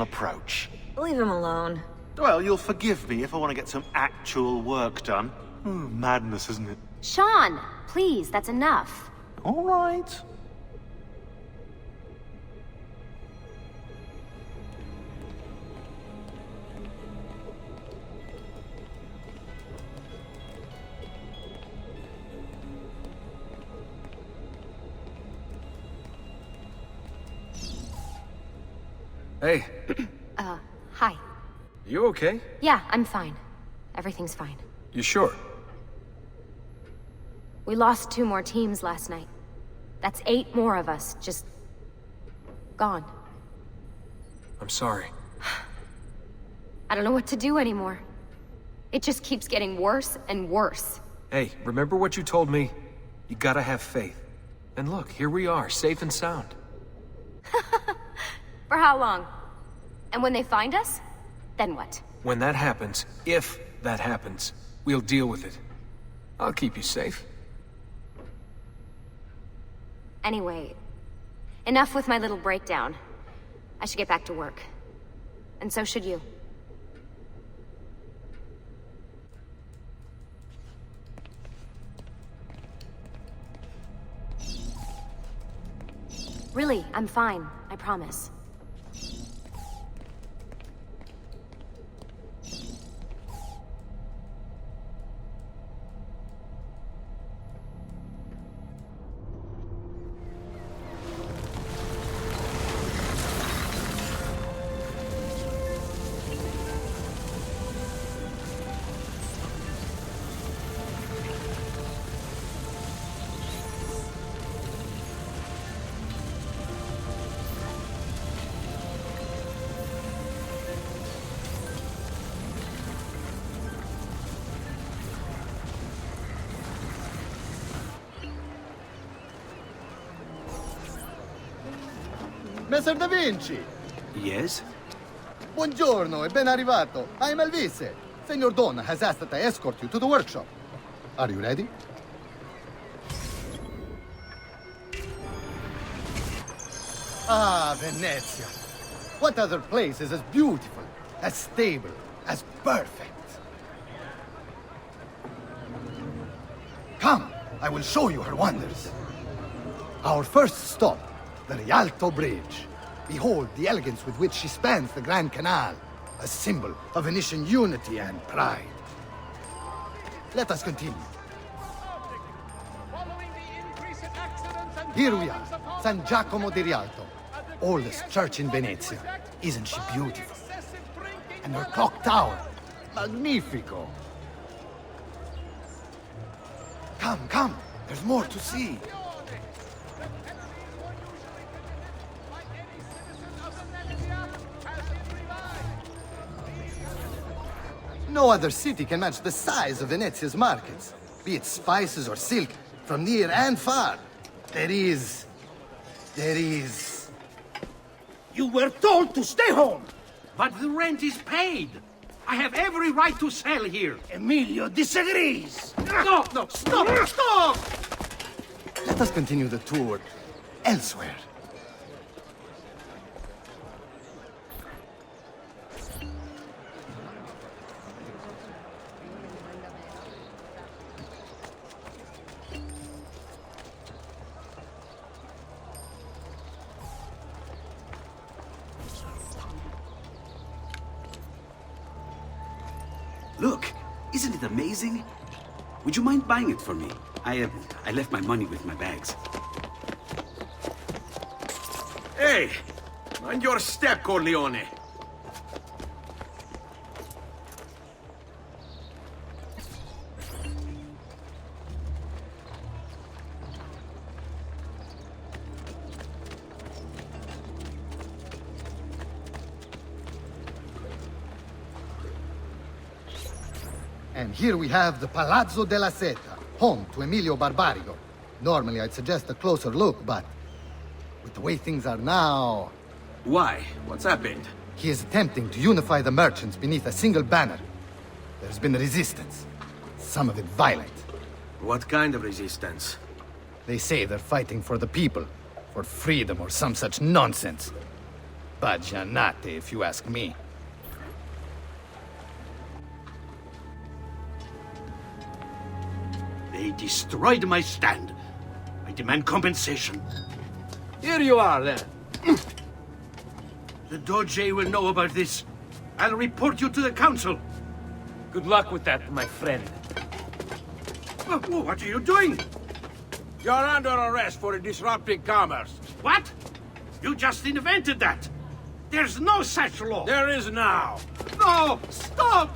approach. Leave him alone. Well, you'll forgive me if I want to get some actual work done. Madness, isn't it? Sean, please, that's enough. All right. Hey. Hi. You okay? Yeah, I'm fine. Everything's fine. You sure? We lost 2 more teams last night. That's 8 more of us, just... gone. I'm sorry. I don't know what to do anymore. It just keeps getting worse and worse. Hey, remember what you told me? You gotta have faith. And look, here we are, safe and sound. For how long? And when they find us, then what? When that happens, if that happens, we'll deal with it. I'll keep you safe. Anyway, enough with my little breakdown. I should get back to work. And so should you. Really, I'm fine. I promise. Messer Da Vinci! Yes? Buongiorno e ben arrivato. I am Elvise. Senor Don has asked that I escort you to the workshop. Are you ready? Ah, Venezia. What other place is as beautiful, as stable, as perfect? Come, I will show you her wonders. Our first stop, the Rialto Bridge. Behold the elegance with which she spans the Grand Canal, a symbol of Venetian unity and pride. Let us continue. Here we are, San Giacomo di Rialto, oldest church in Venezia. Isn't she beautiful? And her clock tower, magnifico. Come, come, there's more to see. No other city can match the size of Venezia's markets, be it spices or silk, from near and far. There is... You were told to stay home! But the rent is paid! I have every right to sell here! Emilio disagrees! No, no, stop! Stop! Let us continue the tour elsewhere. Look, isn't it amazing? Would you mind buying it for me? I left my money with my bags. Hey! Mind your step, Corleone! And here we have the Palazzo della Seta, home to Emilio Barbarigo. Normally I'd suggest a closer look, but with the way things are now... Why? What's happened? He is attempting to unify the merchants beneath a single banner. There's been resistance, some of it violent. What kind of resistance? They say they're fighting for the people, for freedom or some such nonsense. Baggianate, if you ask me. They destroyed my stand. I demand compensation. Here you are, then. The Doge will know about this. I'll report you to the council. Good luck with that, my friend. What are you doing? You're under arrest for disrupting commerce. What? You just invented that. There's no such law. There is now. No! Stop!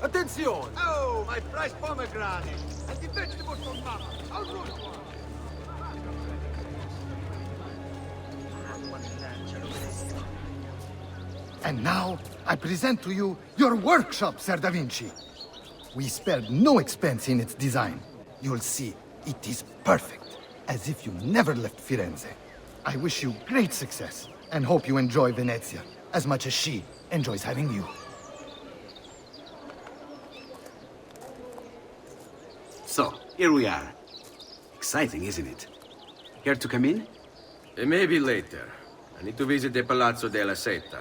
Attenzione! Oh, my prized pomegranate! And the vegetables from Mama! I'll roll one! And now, I present to you your workshop, Ser Da Vinci. We spared no expense in its design. You'll see, it is perfect, as if you never left Firenze. I wish you great success, and hope you enjoy Venezia, as much as she enjoys having you. So, here we are. Exciting, isn't it? Care to come in? Maybe later. I need to visit the Palazzo della Seta.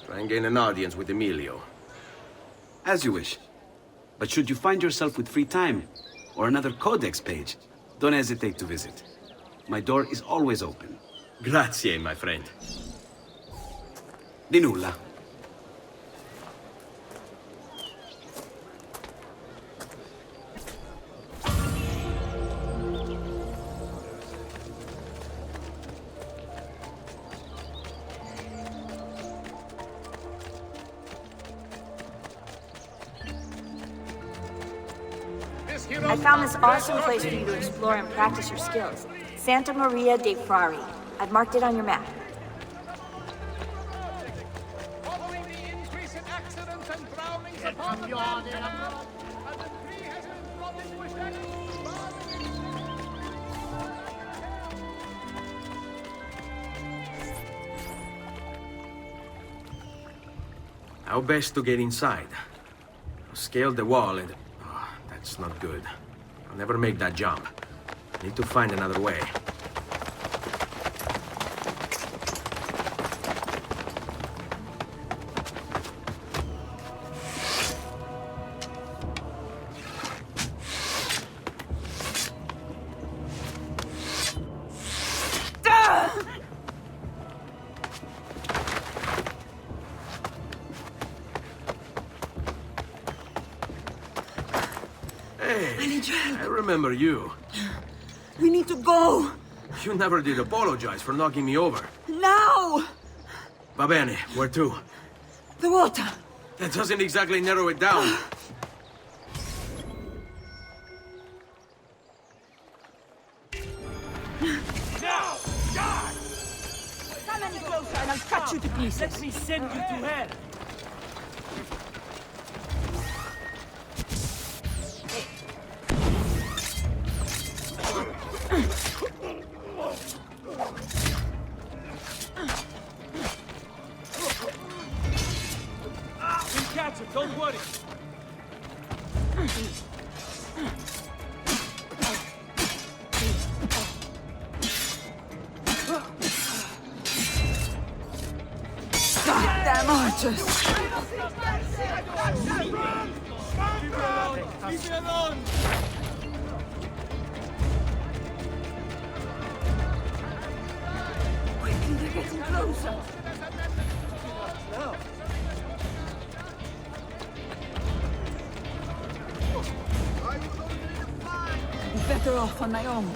Try and gain an audience with Emilio. As you wish. But should you find yourself with free time, or another codex page, don't hesitate to visit. My door is always open. Grazie, my friend. Di nulla. I found this awesome place for you to explore and practice your skills. Santa Maria dei Frari. I've marked it on your map. Following the increase in accidents and drownings upon the land, and the tree has been brought into effect. How best to get inside? Scale the wall and... Oh, that's not good. I'll never make that jump. Need to find another way. I remember you. We need to go. You never did apologize for knocking me over. Now! Va bene, where to? The water. That doesn't exactly narrow it down. Now! Die! Come any closer and I'll cut you to pieces. Let me send you to hell. Don't worry. Goddamn archers! Leave me alone! Quickly, they're getting closer. I'm better off on my own.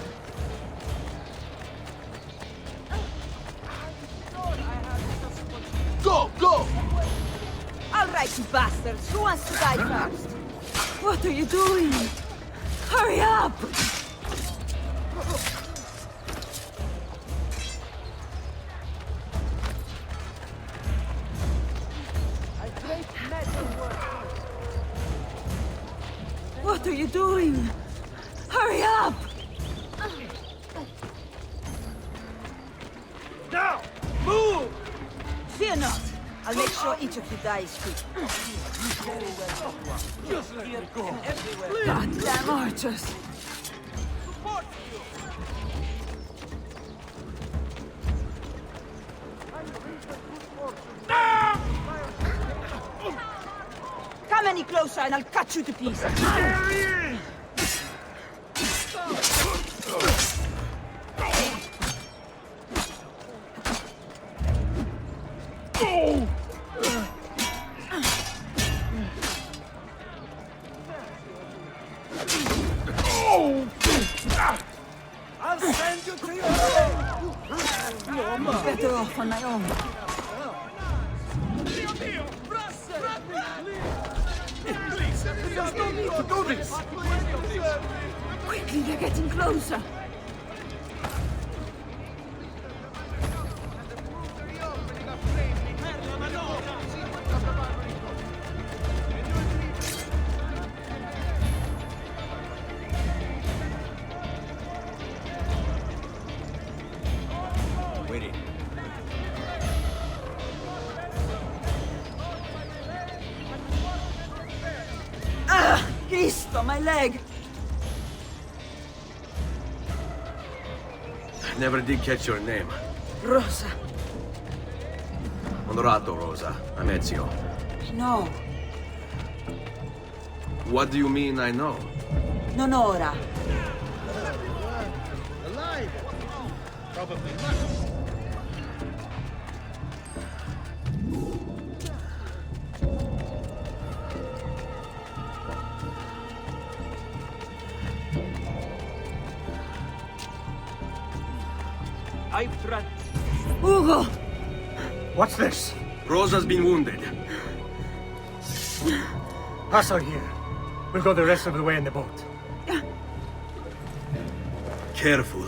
Go! Go! All right, you bastards. Who wants to die first? What are you doing? Hurry up! What are you doing? Hurry up! Now! Move! Fear not. I'll make sure each of you dies quick. Just let me go. Goddamn archers! Come any closer and I'll cut you to pieces. I'll send you to your I'm better off on my own. There's no need to do this! Quickly, they're getting closer. Waiting. Cristo, my leg! Never did catch your name. Rosa. Onorato, Rosa. I'm Ezio. No, What do you mean I know? non ora. Alive! Probably not. I've tried. Ugo! What's this? Rosa's been wounded. Pass her here. We'll go the rest of the way in the boat. Careful.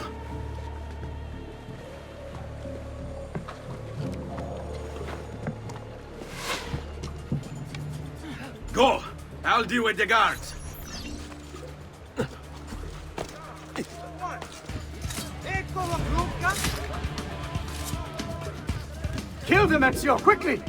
Go! I'll deal with the guards. Kill them, Ezio, quickly!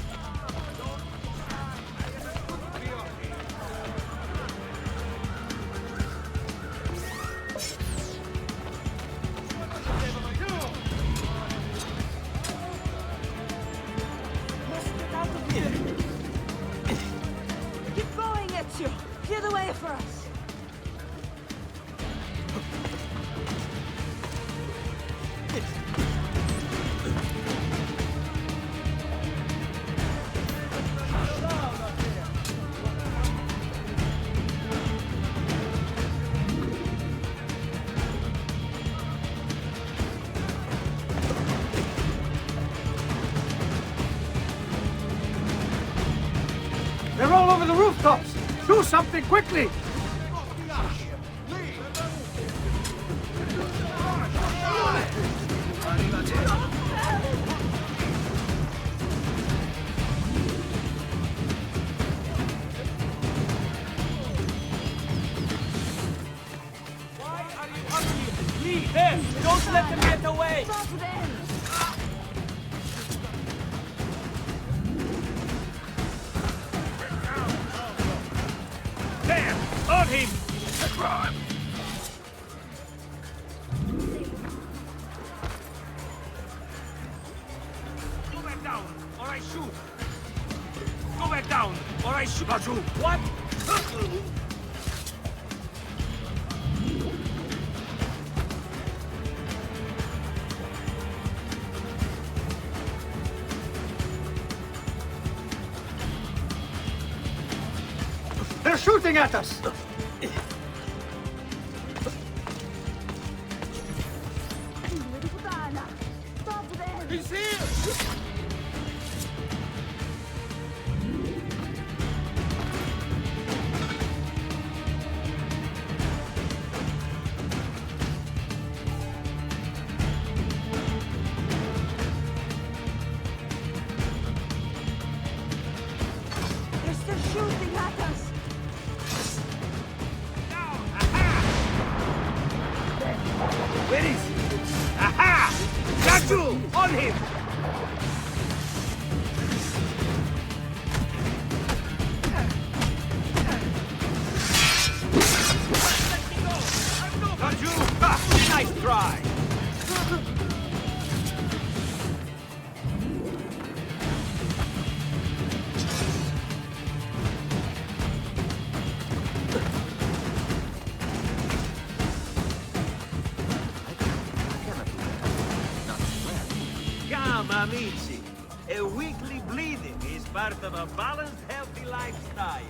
Keep going, Ezio! Clear the way for us! They're all over the rooftops! Do something quickly! Why are you up here? Leave them! Don't let them get away! Stop them! There! On him! Go back down, or I shoot! Go back down, or I shoot! Got you! What? They're shooting at us! Stop them! He's here! They're still shooting at us! Where is he? Aha! Got you! On him! Got you! Ha! Nice try! Come, amici. A weekly bleeding is part of a balanced, healthy lifestyle.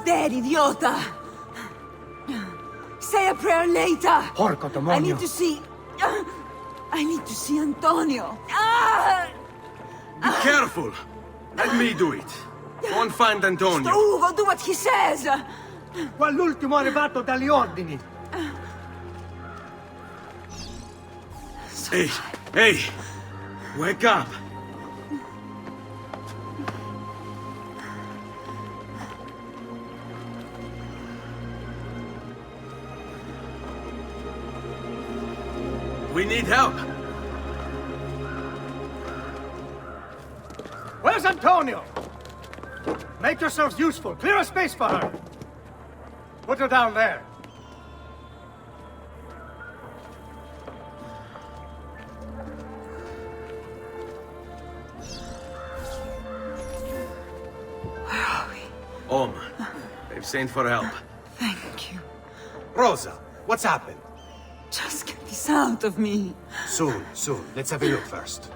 dead, idiota! Say a prayer later! Porco demonio! I need to see Antonio! Be careful! Let me do it. Go and find Antonio. Ugo, do what he says! Quell'ultimo arrivato dagli ordini! Hey! Hey! Wake up! We need help! Where's Antonio? Make yourselves useful. Clear a space for her. Put her down there. Where are we? Home. They've sent for help. Thank you. Rosa, what's happened? Just get this out of me. Soon. Let's have a look first.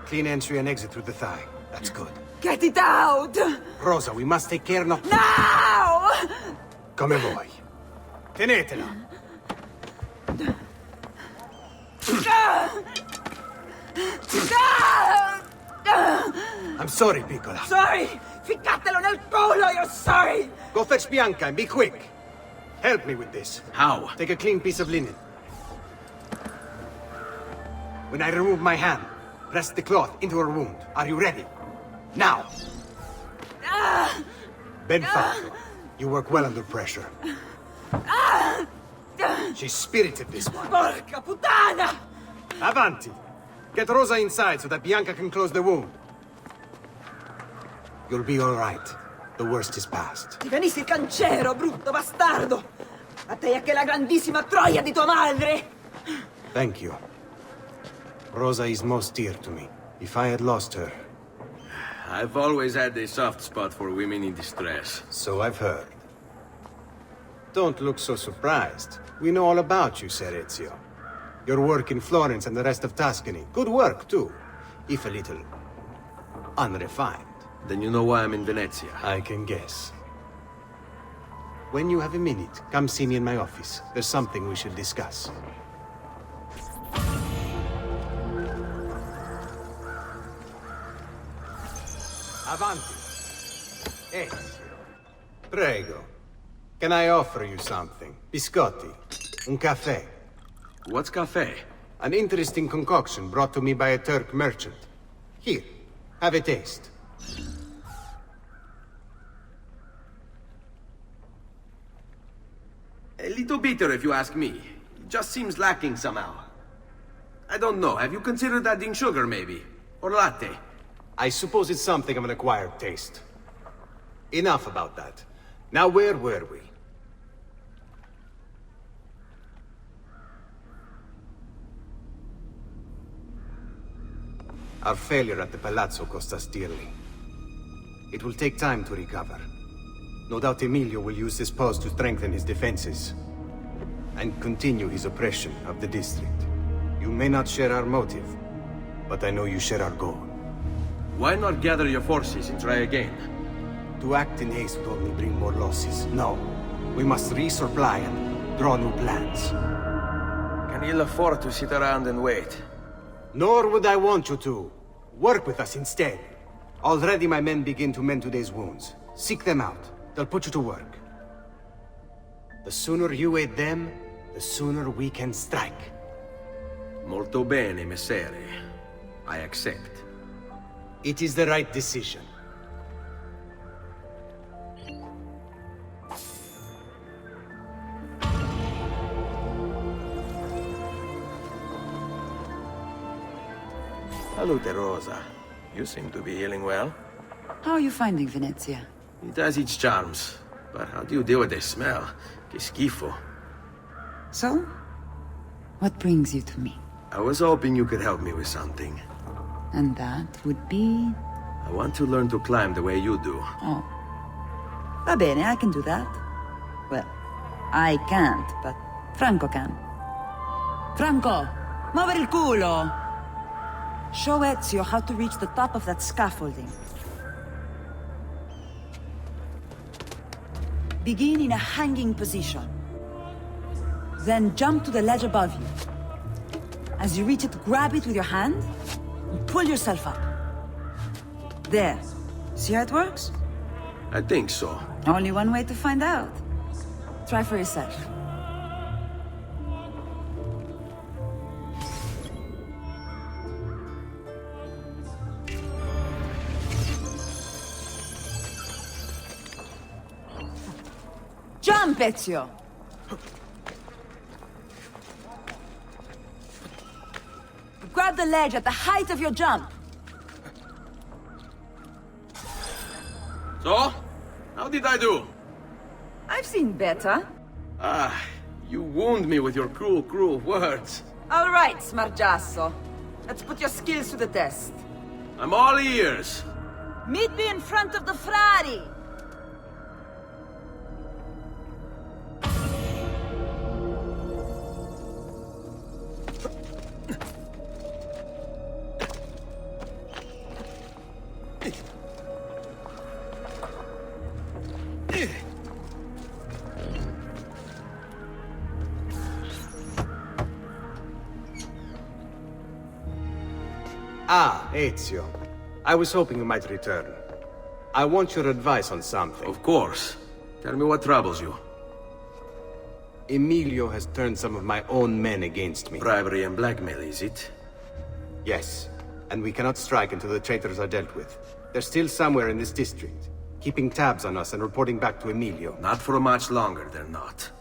Clean entry and exit through the thigh. That's good. Get it out! Rosa, we must take care not... Now! Come vuoi. Tenetela. I'm sorry, piccola. Sorry! Ficcatelo nel culo, you're sorry! Go fetch Bianca and be quick. Help me with this. How? Take a clean piece of linen. When I remove my hand, press the cloth into her wound. Are you ready? Now! Benvenuto, you work well under pressure. She's spirited, this one. Porca puttana! Avanti! Get Rosa inside so that Bianca can close the wound. You'll be all right. The worst is past. Ti venissi il cancero, brutto bastardo! A te e che la grandissima troia di tua madre! Thank you. Rosa is most dear to me. If I had lost her... I've always had a soft spot for women in distress. So I've heard. Don't look so surprised. We know all about you, Ser Ezio. Your work in Florence and the rest of Tuscany. Good work, too. If a little... unrefined. Then you know why I'm in Venezia. I can guess. When you have a minute, come see me in my office. There's something we should discuss. Avanti. Ezio. Prego. Can I offer you something? Biscotti. Un caffè. What's caffè? An interesting concoction brought to me by a Turk merchant. Here, have a taste. A little bitter, if you ask me. It just seems lacking somehow. I don't know. Have you considered adding sugar, maybe? Or latte? I suppose it's something of an acquired taste. Enough about that. Now, where were we? Our failure at the Palazzo cost us dearly. It will take time to recover. No doubt Emilio will use this pause to strengthen his defenses and continue his oppression of the district. You may not share our motive, but I know you share our goal. Why not gather your forces and try again? To act in haste would only bring more losses. No. We must resupply and draw new plans. Can you afford to sit around and wait? Nor would I want you to. Work with us instead. Already my men begin to mend today's wounds. Seek them out. They'll put you to work. The sooner you aid them, the sooner we can strike. Molto bene, messere. I accept. It is the right decision. Salute, Rosa. You seem to be healing well. How are you finding Venezia? It has its charms. But how do you deal with the smell? Che schifo. So? What brings you to me? I was hoping you could help me with something. And that would be... I want to learn to climb the way you do. Oh. Va bene, I can do that. Well, I can't, but Franco can. Franco! Muovere il culo! Show Ezio how to reach the top of that scaffolding. Begin in a hanging position. Then jump to the ledge above you. As you reach it, grab it with your hand and pull yourself up. There. See how it works? I think so. Only one way to find out. Try for yourself. Jump, Ezio! Grab the ledge at the height of your jump. So? How did I do? I've seen better. Ah, you wound me with your cruel, cruel words. All right, Smargiasso. Let's put your skills to the test. I'm all ears. Meet me in front of the Frari. Ah, Ezio. I was hoping you might return. I want your advice on something. Of course. Tell me what troubles you. Emilio has turned some of my own men against me. Bribery and blackmail, is it? Yes. And we cannot strike until the traitors are dealt with. They're still somewhere in this district, keeping tabs on us and reporting back to Emilio. Not for much longer, they're not.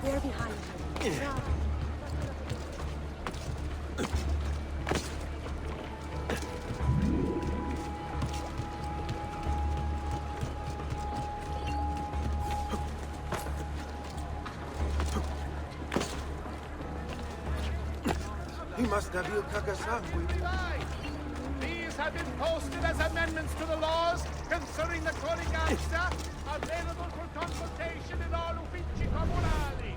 They're behind you. He must have you Kagasangue. These have been posted as amendments to the laws concerning the Coligazza, available for consultation in all uffici comunali.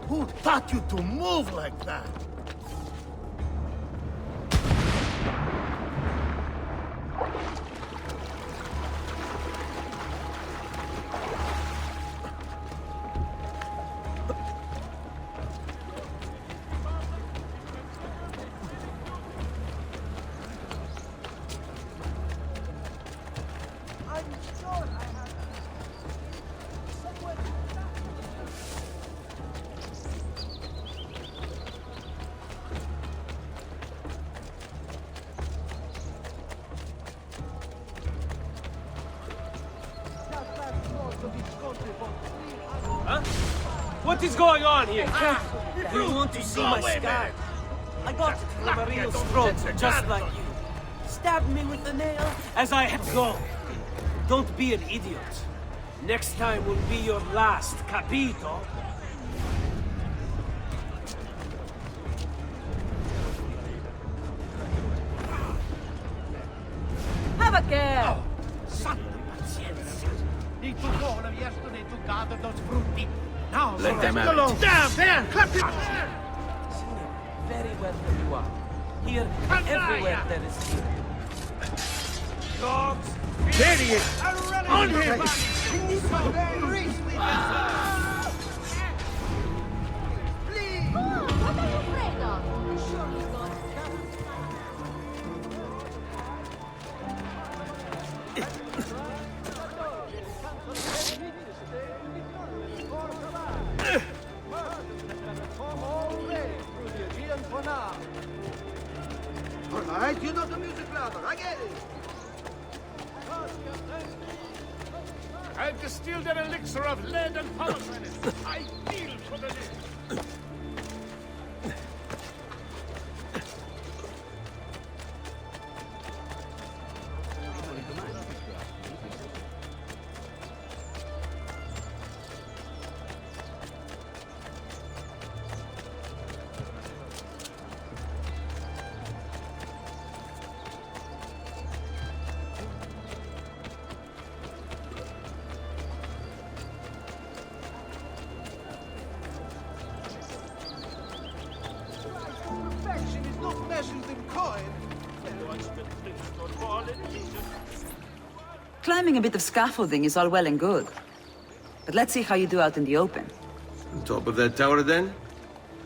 Who taught you to move like that? What is going on here? Do you want to see my scar? I got it from a real throat, just like you. Stabbed me with a nail as I had go. Don't be an idiot. Next time will be your last, capito? Have a care! Oh, santa pazienza. He took all of yesterday to gather those frutti. Now, Let them have alone. it. Down, there! Clap it! Very well that you are. Here, everywhere there is here. Dogs! There he is! On him! Alright, you know the music louder. I get it. I've distilled an elixir of lead and pomegranate. I feel for the living. Climbing a bit of scaffolding is all well and good. But let's see how you do out in the open. On top of that tower, then?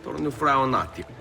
Torno fra un attimo.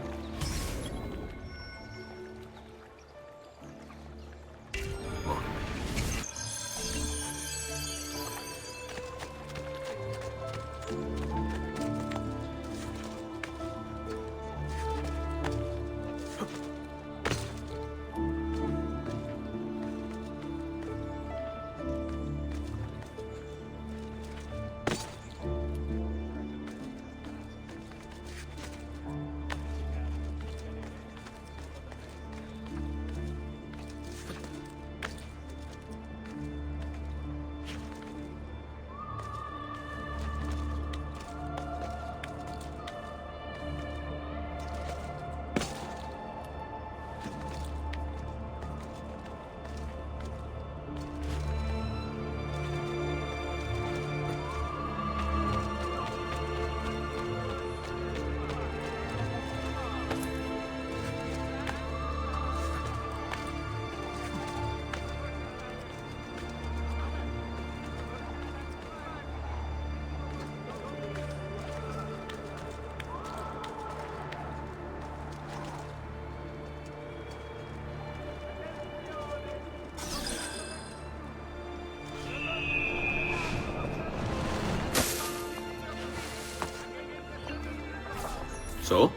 So?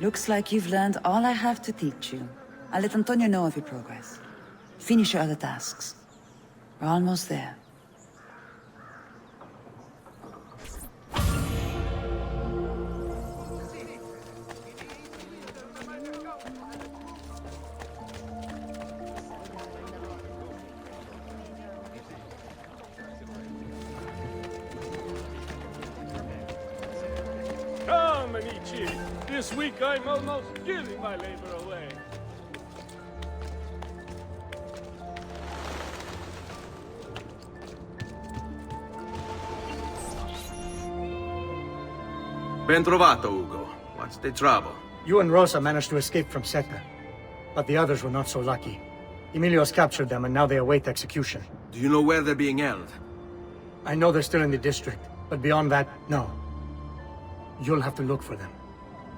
Looks like you've learned all I have to teach you. I'll let Antonio know of your progress. Finish your other tasks. We're almost there. This week I'm almost giving my labor away. Ben trovato, Ugo. What's the trouble? You and Rosa managed to escape from Seta, but the others were not so lucky. Emilio's captured them and now they await execution. Do you know where they're being held? I know they're still in the district, but beyond that, no. You'll have to look for them.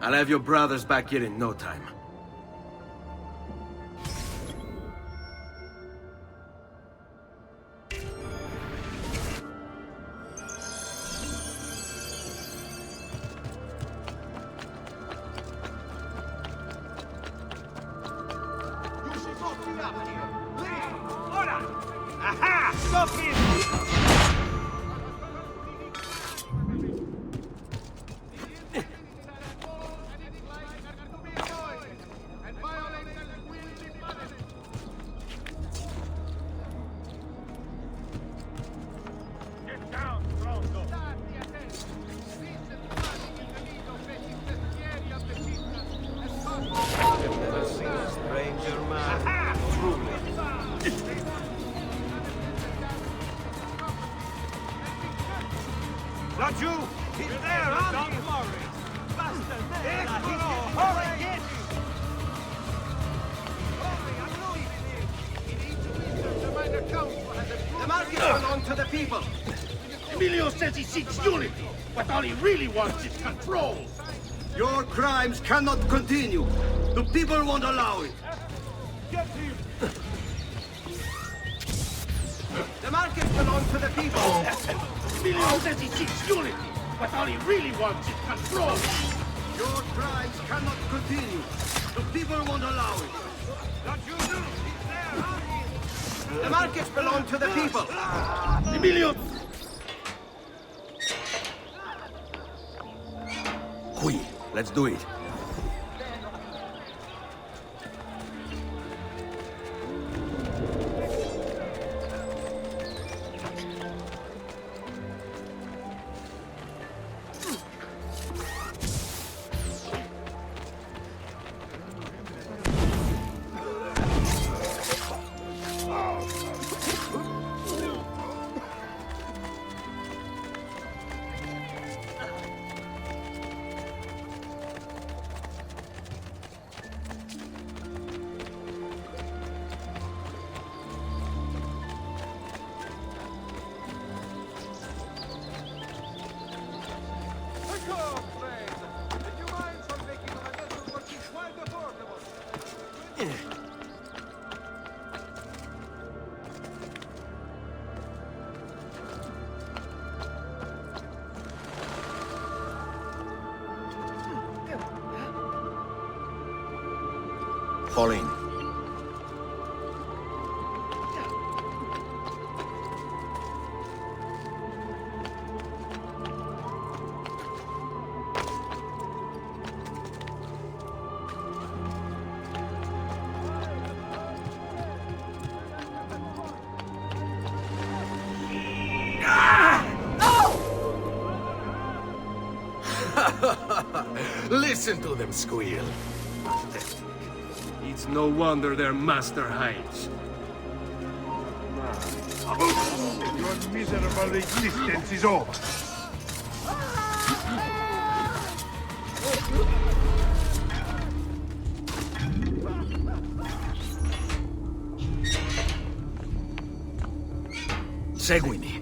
I'll have your brothers back here in no time. I've never seen a stranger man. Truly. Not you! He's there, aren't you? Bastard, there! Hurry, get you! The market belongs to the people. Emilio says he seeks unity, but all he really wants is control. Your crimes cannot continue. The people won't allow it. Get him! The market belongs to the people. Emilio says he seeks unity, but all he really wants is control. Your crimes cannot continue. The people won't allow it. Not you, he's there, aren't you? The markets belong to the people. Emilio! Qui, let's do it. Fall in. Listen to them squeal. It's no wonder their master hides. Your miserable existence is over. Seguimi.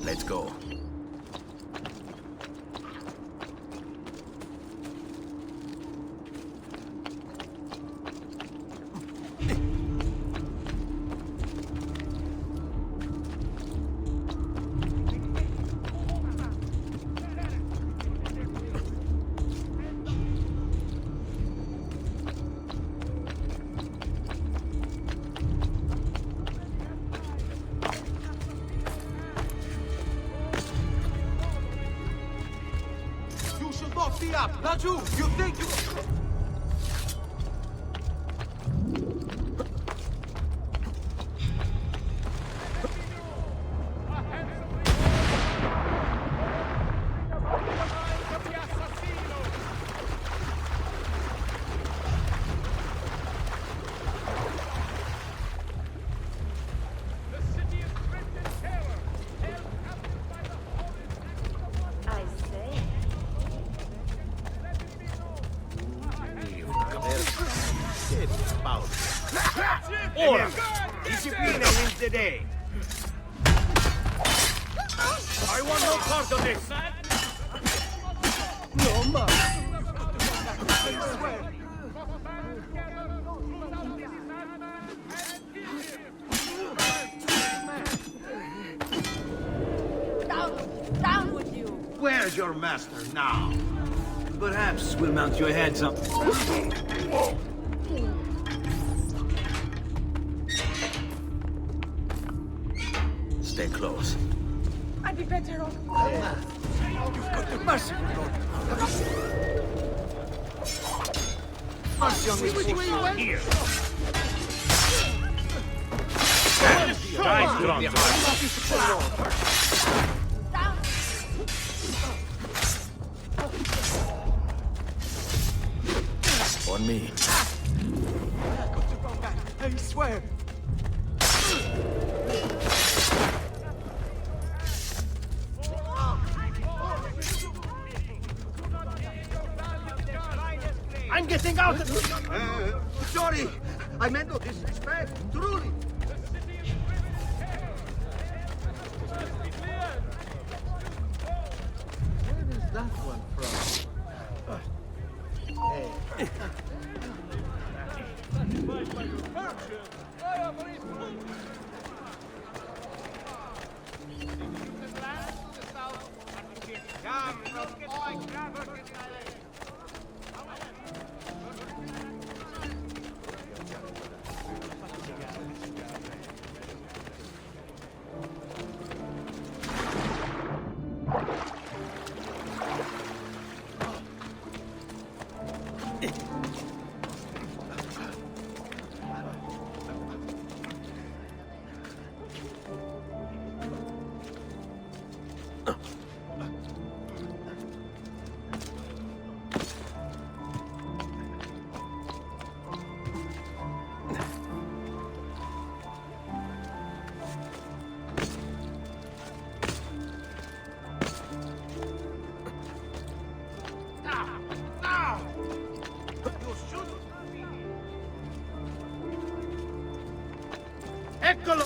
Let's go. Not you! You think you... about it. Ora! Disciplina wins the day. I want no part of this. No, ma. Down with you! Where's your master now? Perhaps we'll mount your heads up. Stay close. I'd be better off. You've got the merciful Lord. Mercy on this fool here. Guys, drunk. On me. I swear. I'm getting out of this. Sorry, I meant no disrespect, truly. Where is that one from? Eccolo!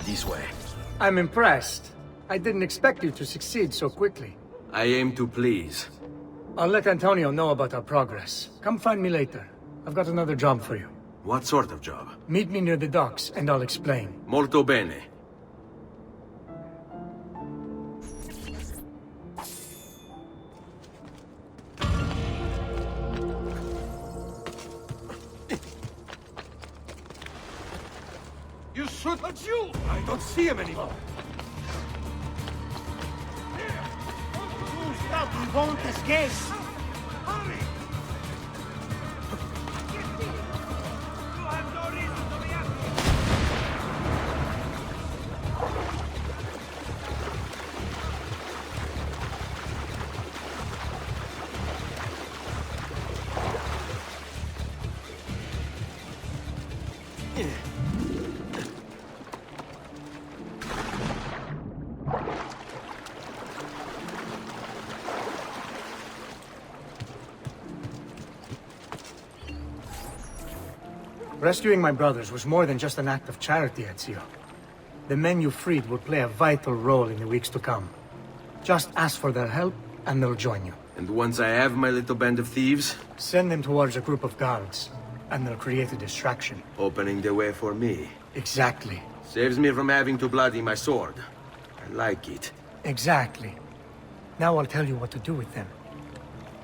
This way. I'm impressed. I didn't expect you to succeed so quickly. I aim to please. I'll let Antonio know about our progress. Come find me later. I've got another job for you. What sort of job? Meet me near the docks, and I'll explain. Molto bene. You shoot at you! I don't see him anymore. Stop, we won't escape! Hurry! Rescuing my brothers was more than just an act of charity, Ezio. The men you freed will play a vital role in the weeks to come. Just ask for their help, and they'll join you. And once I have my little band of thieves? Send them towards a group of guards, and they'll create a distraction. Opening the way for me. Exactly. Saves me from having to bloody my sword. I like it. Exactly. Now I'll tell you what to do with them.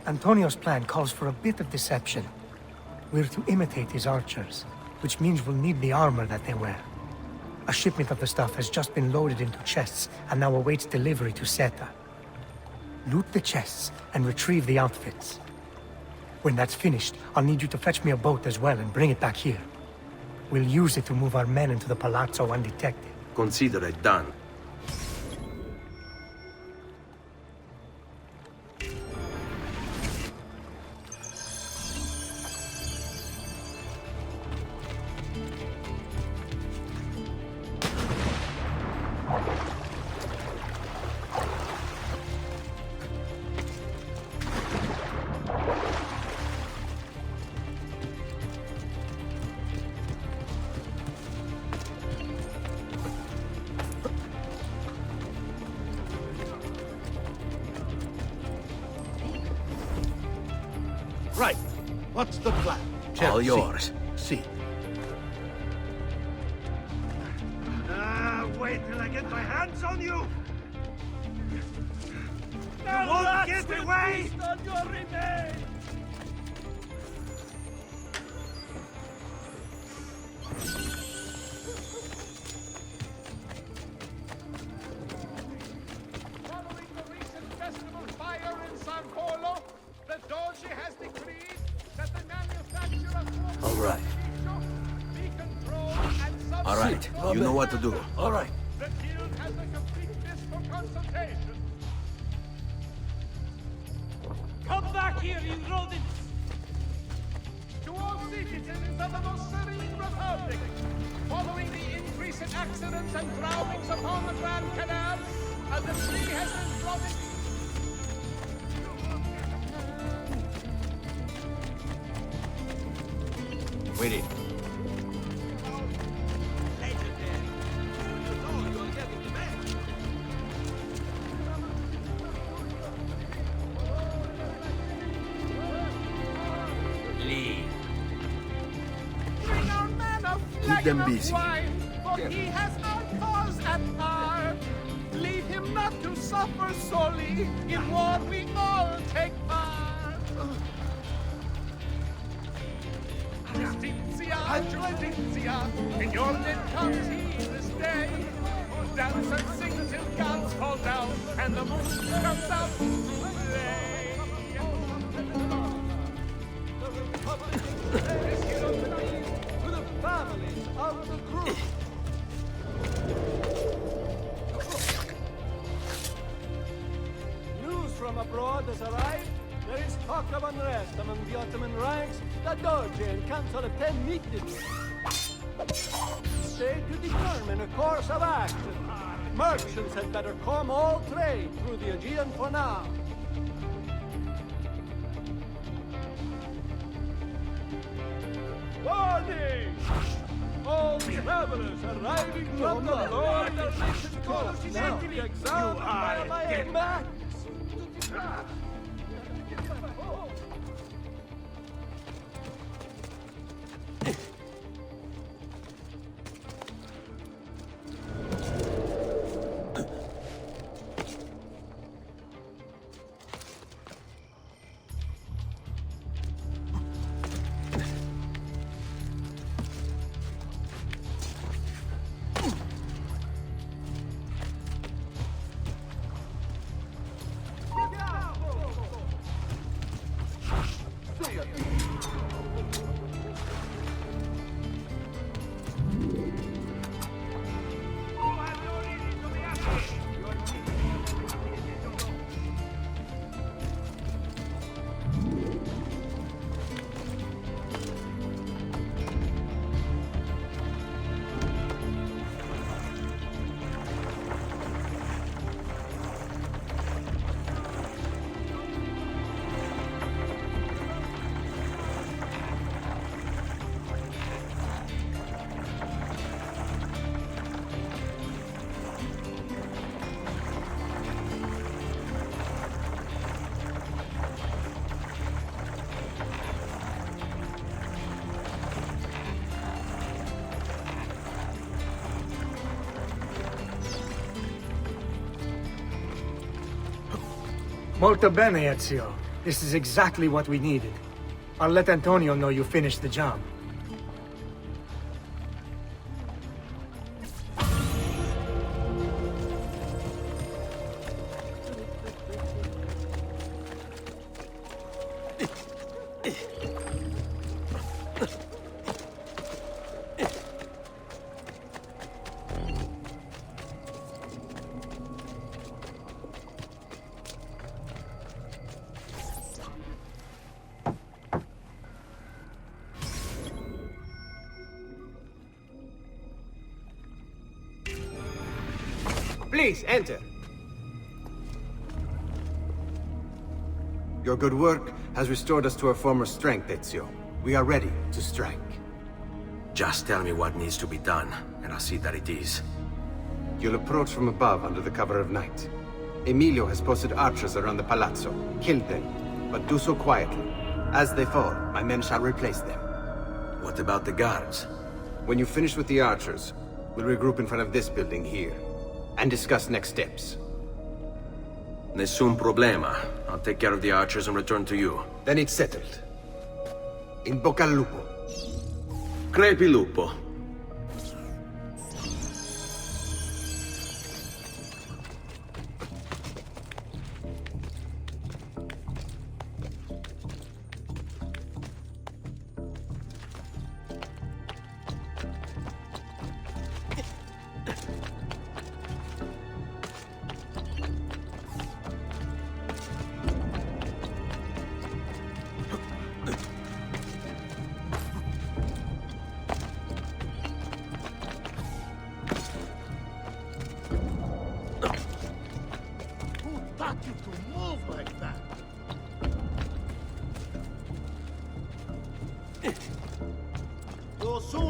Antonio's plan calls for a bit of deception. We're to imitate his archers, which means we'll need the armor that they wear. A shipment of the stuff has just been loaded into chests and now awaits delivery to Seta. Loot the chests and retrieve the outfits. When that's finished, I'll need you to fetch me a boat as well and bring it back here. We'll use it to move our men into the palazzo undetected. Consider it done. Right. What's the plan? All yours. See. Wait till I get my hands on you! You won't get away! On your remains! Following the recent festival fire in San Polo, the Dolce has decreed that the manufacture of All right. be controlled and subject. All right. You know what to do. All right. The guild has a complete list for consultation. Come back here, you rodents! To all citizens of the most serene republic, following the increase in accidents and drownings upon the Grand Canal, a decree has been floated. Wait. Bring our man a Keep flagon them of busy. wine, for he has our cause at heart. Leave him not to suffer sorely. In war we all take part. Justitia, in your lid comes he this day. Dance and sing till gods fall down, and the moon comes out to play. To the families of the crew! News from abroad has arrived. There is talk of unrest among the Ottoman ranks. The Dolce and Council attend meetings. Stay to determine a course of action. Merchants had better calm all trade through the Aegean for now. Warning! All travelers arriving from the Lord are mission coast now to be examined by my max. Molto bene, Ezio. This is exactly what we needed. I'll let Antonio know you finished the job. Please, enter. Your good work has restored us to our former strength, Ezio. We are ready to strike. Just tell me what needs to be done, and I'll see that it is. You'll approach from above under the cover of night. Emilio has posted archers around the palazzo. Kill them, but do so quietly. As they fall, my men shall replace them. What about the guards? When you finish with the archers, we'll regroup in front of this building here, and discuss next steps. Nessun problema. I'll take care of the archers and return to you. Then it's settled. In Bocca Al Lupo. Crepi lupo.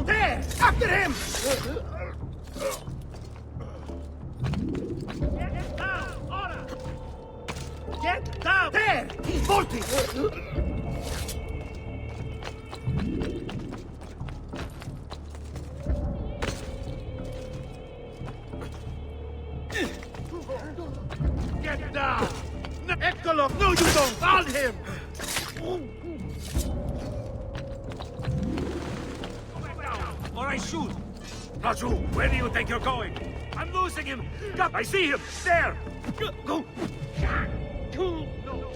There! After him! Get down! Order! Get down! There! He's bolting! Get down! Eccolo! No, you don't! Hold him! Or I shoot! Raju, where do you think you're going? I'm losing him! I see him! There! Go! No.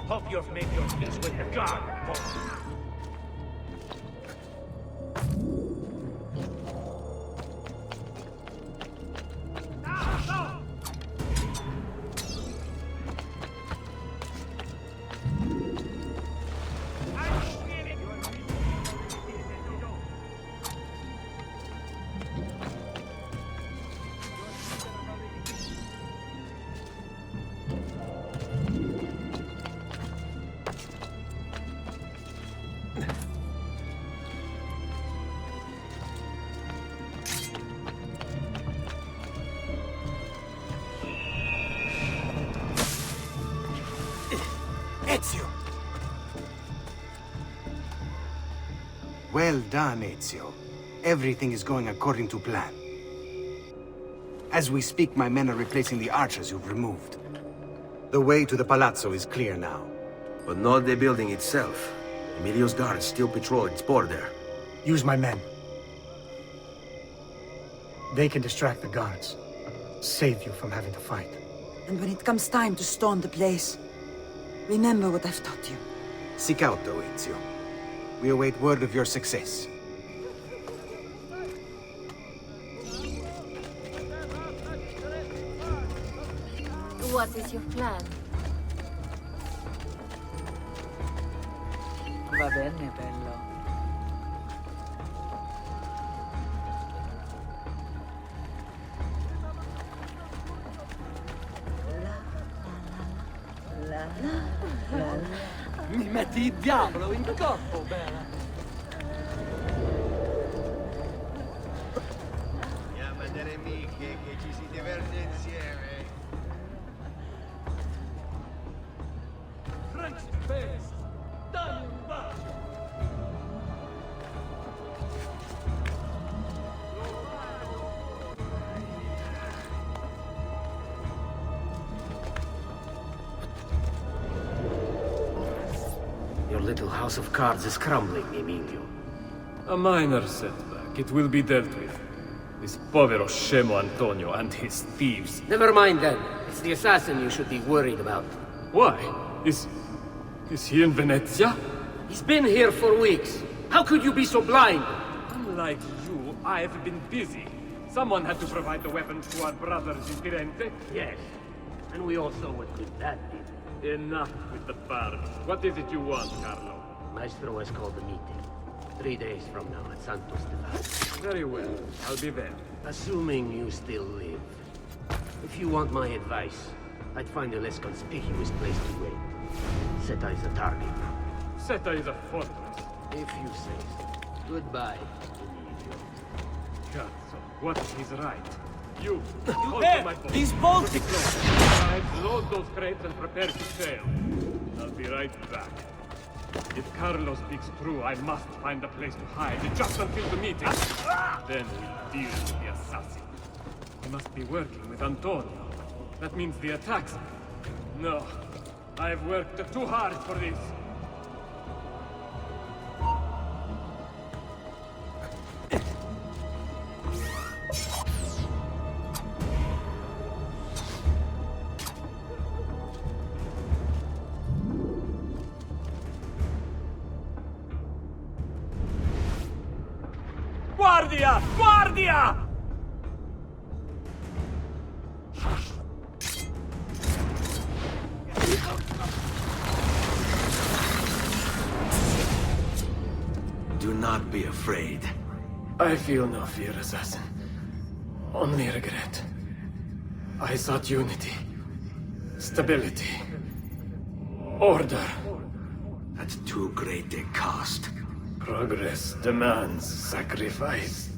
Hope you've made your peace with the guard, boy. Ezio! Well done, Ezio. Everything is going according to plan. As we speak, my men are replacing the archers you've removed. The way to the palazzo is clear now. But not the building itself. Emilio's guards still patrol its border. Use my men. They can distract the guards. Save you from having to fight. And when it comes time to storm the place, remember what I've taught you. Seek out, though, Ezio. We await word of your success. What is your plan? Va bene, bello. Mi metti il diavolo in corpo, bella. Chiama delle amiche che ci si diverte insieme. Francesco, dai un bacio! Your little house of cards is crumbling, Emilio. A minor setback. It will be dealt with. This povero scemo Antonio and his thieves. Never mind then. It's the assassin you should be worried about. Why? Is he in Venezia? He's been here for weeks. How could you be so blind? Unlike you, I've been busy. Someone had to provide the weapons to our brothers in Firenze. Yes. And we also what good that did. Enough with the barge. What is it you want, Carlo? Maestro has called a meeting. 3 days from now at Santos de Very well. I'll be there. Assuming you still live. If you want my advice, I'd find a less conspicuous place to wait. Seta is a target. Seta is a fortress. If you say so. Goodbye, Emilio. Cazzo, what if he's right? You there! These bolts! I've load those crates and prepare to sail. I'll be right back. If Carlo speaks true, I must find a place to hide just until the meeting. Then we'll deal with the assassin. He must be working with Antonio. That means the attacks. No, I've worked too hard for this. Guardia! Guardia! Do not be afraid. I feel no fear, assassin. Only regret. I sought unity, stability, order. At too great a cost. Progress demands sacrifice.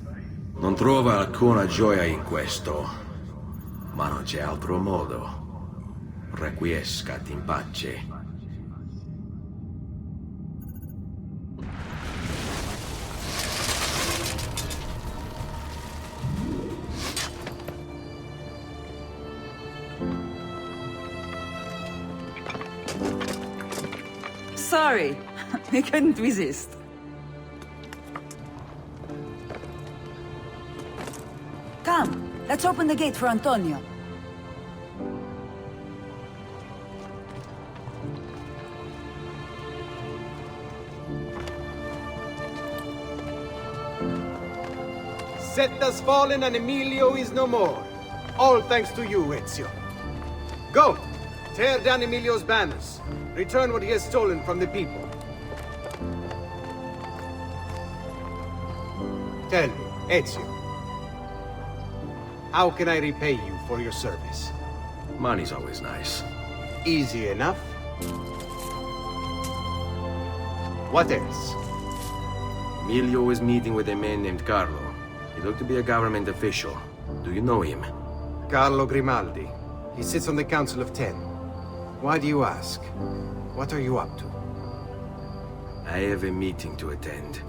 Non trova alcuna gioia in questo, ma non c'è altro modo. Requiescat in pace. Sorry, I couldn't resist. Come, let's open the gate for Antonio. Seta's fallen and Emilio is no more. All thanks to you, Ezio. Go! Tear down Emilio's banners. Return what he has stolen from the people. Tell me, Ezio. How can I repay you for your service? Money's always nice. Easy enough. What else? Emilio is meeting with a man named Carlo. He looked to be a government official. Do you know him? Carlo Grimaldi. He sits on the Council of 10. Why do you ask? What are you up to? I have a meeting to attend.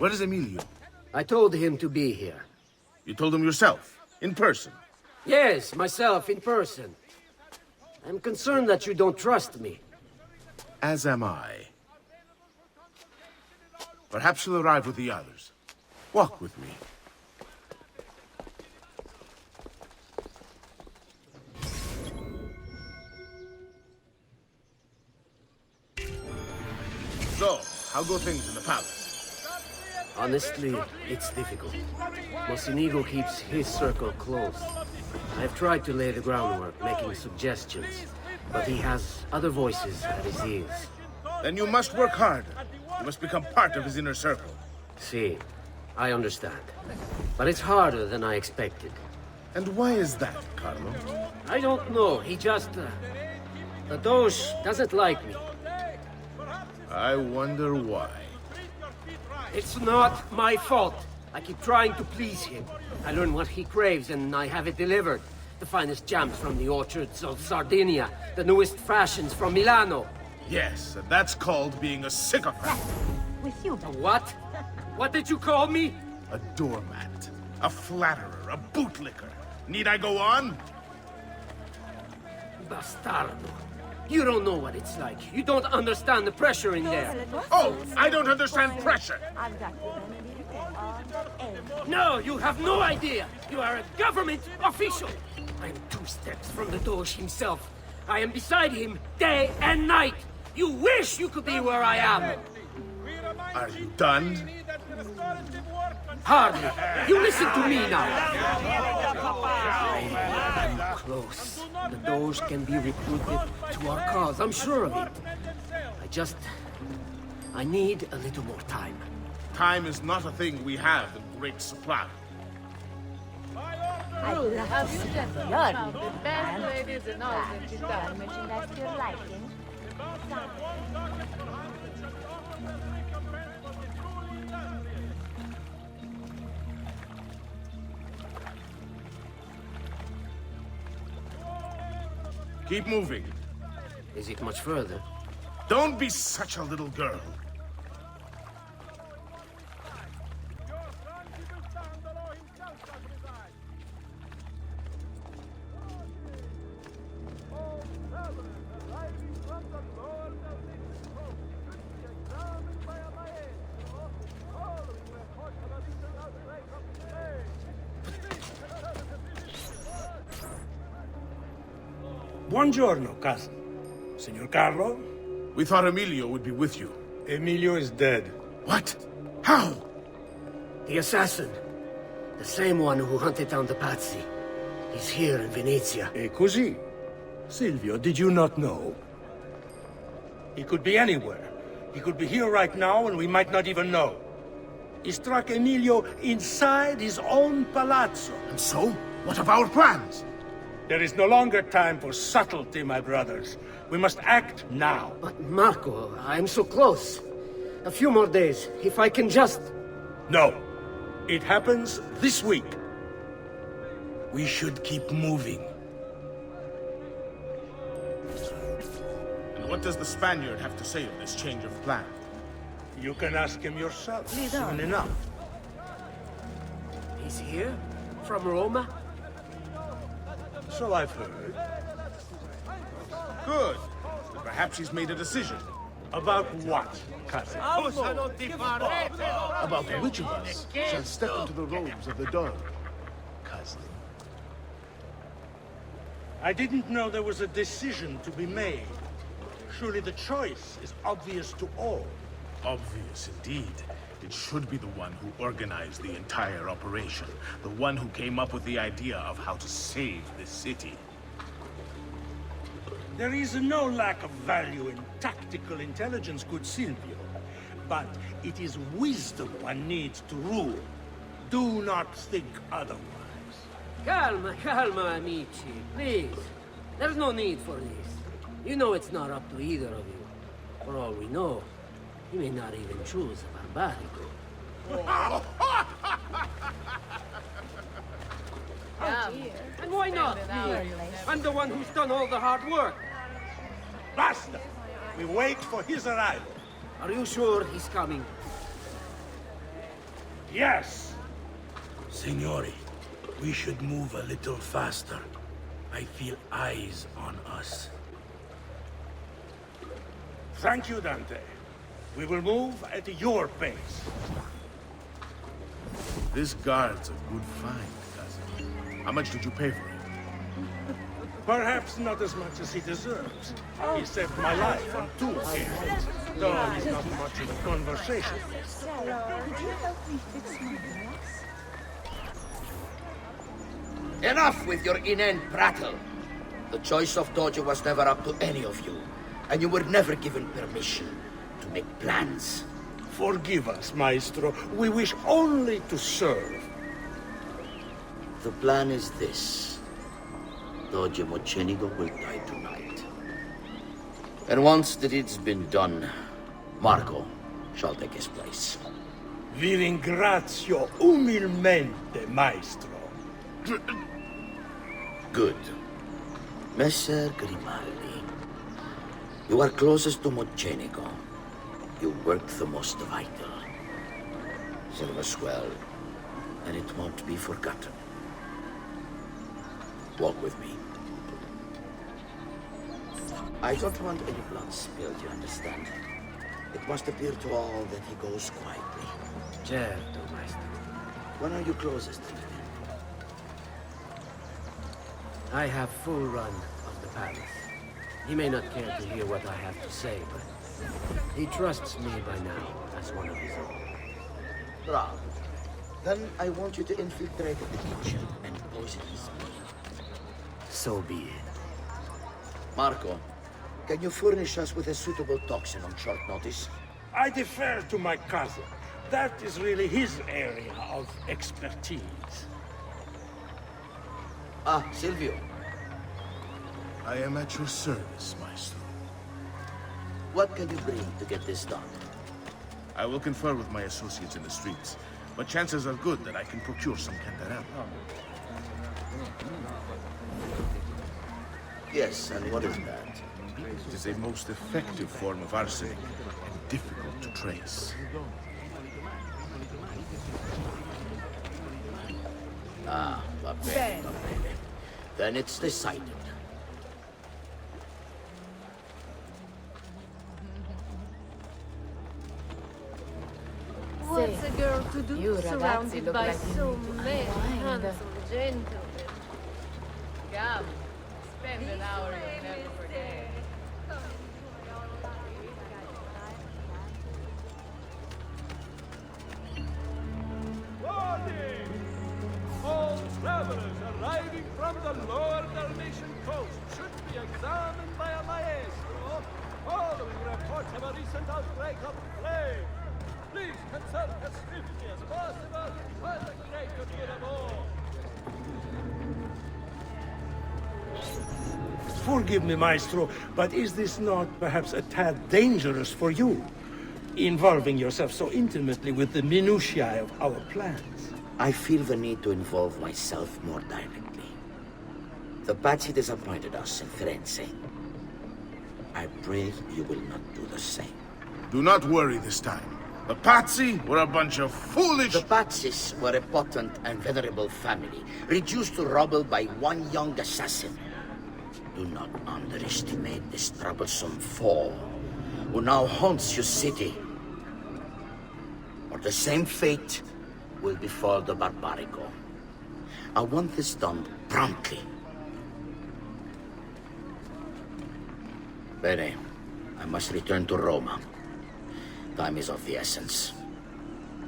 Where is Emilio? I told him to be here. You told him yourself? In person? Yes, myself, in person. I'm concerned that you don't trust me. As am I. Perhaps you'll arrive with the others. Walk with me. How go things in the palace? Honestly, it's difficult. Mocenigo keeps his circle close. I've tried to lay the groundwork, making suggestions, but he has other voices at his ears. Then you must work hard. You must become part of his inner circle. See, I understand. But it's harder than I expected. And why is that, Carlo? I don't know. He just... the Doge doesn't like me. I wonder why. It's not my fault. I keep trying to please him. I learn what he craves and I have it delivered. The finest jams from the orchards of Sardinia. The newest fashions from Milano. Yes, and that's called being a sycophant. With you. A what? What did you call me? A doormat. A flatterer. A bootlicker. Need I go on? Bastardo. You don't know what it's like. You don't understand the pressure in there. Oh, I don't understand pressure. No, you have no idea. You are a government official. I am 2 steps from the Doge himself. I am beside him day and night. You wish you could be where I am. Are you done? Hardly. You listen to me now. I'm close. The Doge can be recruited to our cause. I'm sure of it. I need a little more time. Time is not a thing we have in great supply. I love you, the best ladies in all the città. Merchandise to your liking. Keep moving. Is it much further? Don't be such a little girl. Buongiorno, Casa. Signor Carlo? We thought Emilio would be with you. Emilio is dead. What? How? The assassin. The same one who hunted down the Pazzi. He's here in Venezia. E così? Silvio, did you not know? He could be anywhere. He could be here right now and we might not even know. He struck Emilio inside his own palazzo. And so? What of our plans? There is no longer time for subtlety, my brothers. We must act now. But Marco, I'm so close. A few more days, if I can just... No. It happens this week. We should keep moving. And what does the Spaniard have to say of this change of plan? You can ask him yourself soon enough. He's here? From Roma? So I've heard. Good. Perhaps he's made a decision. About what, Casa? About which of us shall step into the robes of the dog, cousin? I didn't know there was a decision to be made. Surely the choice is obvious to all. Obvious indeed. It should be the one who organized the entire operation. The one who came up with the idea of how to save this city. There is no lack of value in tactical intelligence, good Silvio. But it is wisdom one needs to rule. Do not think otherwise. Calma, calma, amici. Please. There's no need for this. You know it's not up to either of you. For all we know, you may not even choose a barbarico. And why not me? I'm the one who's done all the hard work. Basta! We wait for his arrival. Are you sure he's coming? Yes! Signori, we should move a little faster. I feel eyes on us. Thank you, Dante. We will move at your pace. This guard's a good find, cousin. How much did you pay for it? Perhaps not as much as he deserves. He saved my life on 2 occasions, though he's not much of a conversationalist. Could you help me fix my glass? Enough with your inane prattle. The choice of Dojo was never up to any of you, and you were never given permission to make plans. Forgive us, Maestro. We wish only to serve. The plan is this. Dojo Mocenigo will die tonight. And once the deed's been done, Marco shall take his place. Vi ringrazio umilmente, Maestro. Good. Messer Grimaldi, you are closest to Mocenigo. You work the most vital. Serve us well, and it won't be forgotten. Walk with me. I don't want any blood spilled, you understand? It must appear to all that he goes quietly. Certo, Maestro. When are you closest to him? I have full run of the palace. He may not care to hear what I have to say, but he trusts me by now as one of his own. Bravo. Then I want you to infiltrate the kitchen and poison his meal. So be it. Marco, can you furnish us with a suitable toxin on short notice? I defer to my cousin. That is really his area of expertise. Ah, Silvio. I am at your service, Maestro. What can you bring to get this done? I will confer with my associates in the streets, but chances are good that I can procure some cantarell. Yes, and what is that? It is a most effective form of arsenic and difficult to trace. Ah, va bene, va bene. Then it's decided. What's a girl to do You surrounded look by like so many unwind. handsome gentlemen? Come, spend an hour you'll never forget. Warning! All travelers arriving from the lower Dalmatian coast should be examined by a maestro following reports of a recent outbreak of plague. Please consult as swiftly as possible for the greater good of all. Forgive me, Maestro, but is this not perhaps a tad dangerous for you? Involving yourself so intimately with the minutiae of our plans. I feel the need to involve myself more directly. The Pazzi disappointed us in Firenze. I pray you will not do the same. Do not worry this time. The Pazzi were a bunch of foolish... The Pazzis were a potent and venerable family, reduced to rubble by one young assassin. Do not underestimate this troublesome foe, who now haunts your city. Or the same fate will befall the Barbarico. I want this done promptly. Bene, I must return to Roma. Time is of the essence.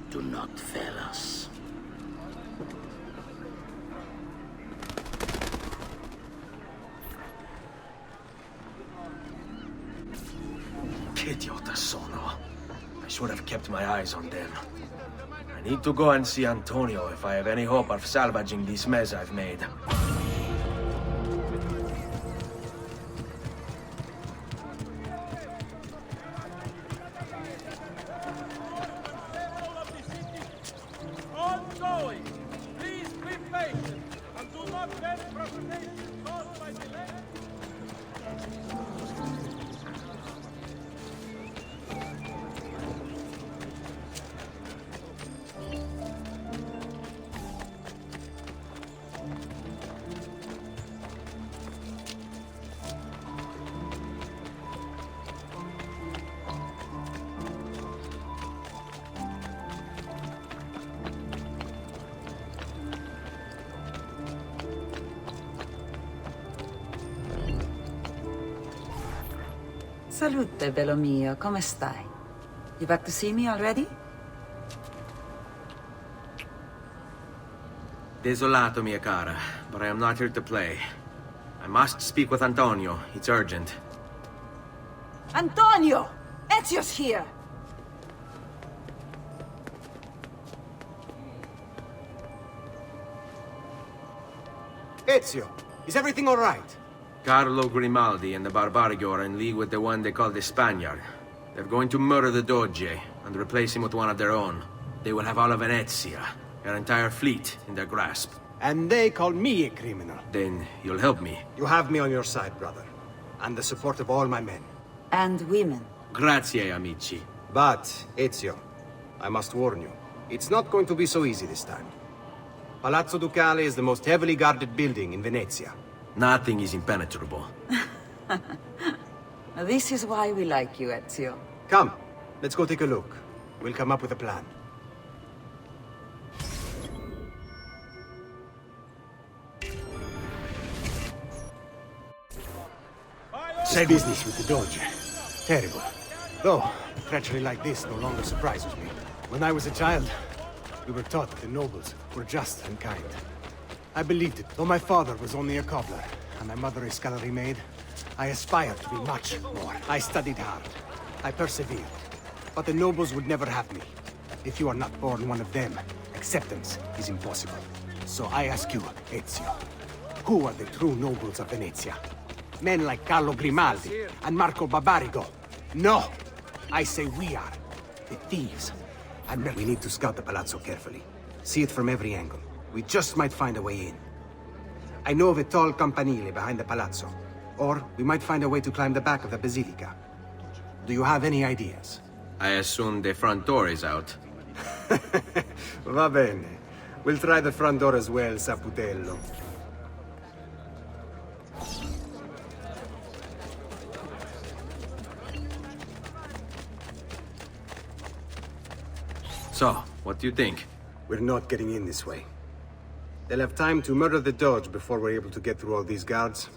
Do not fail us. Che idiota sono. I should have kept my eyes on them. I need to go and see Antonio if I have any hope of salvaging this mess I've made. Ongoing. Please be patient and do not let provocation caused by delay. Salute, bello mio. Come stai? You back to see me already? Desolato, mia cara, but I am not here to play. I must speak with Antonio. It's urgent. Antonio! Ezio's here! Ezio, is everything all right? Carlo Grimaldi and the Barbarigo are in league with the one they call the Spaniard. They're going to murder the Doge and replace him with one of their own. They will have all of Venezia, their entire fleet, in their grasp. And they call me a criminal. Then you'll help me. You have me on your side, brother. And the support of all my men. And women. Grazie, amici. But, Ezio, I must warn you. It's not going to be so easy this time. Palazzo Ducale is the most heavily guarded building in Venezia. Nothing is impenetrable. This is why we like you, Ezio. Come, let's go take a look. We'll come up with a plan. Say business with the Doge. Terrible. Though, treachery like this no longer surprises me. When I was a child, we were taught that the nobles were just and kind. I believed it, though my father was only a cobbler, and my mother a scullery maid. I aspired to be much more. I studied hard. I persevered. But the nobles would never have me. If you are not born one of them, acceptance is impossible. So I ask you, Ezio, who are the true nobles of Venezia? Men like Carlo Grimaldi and Marco Barbarigo? No! I say we are. The thieves. And we need to scout the palazzo carefully. See it from every angle. We just might find a way in. I know of a tall campanile behind the palazzo. Or we might find a way to climb the back of the basilica. Do you have any ideas? I assume the front door is out. Va bene. We'll try the front door as well, Saputello. So, what do you think? We're not getting in this way. They'll have time to murder the Doge before we're able to get through all these guards.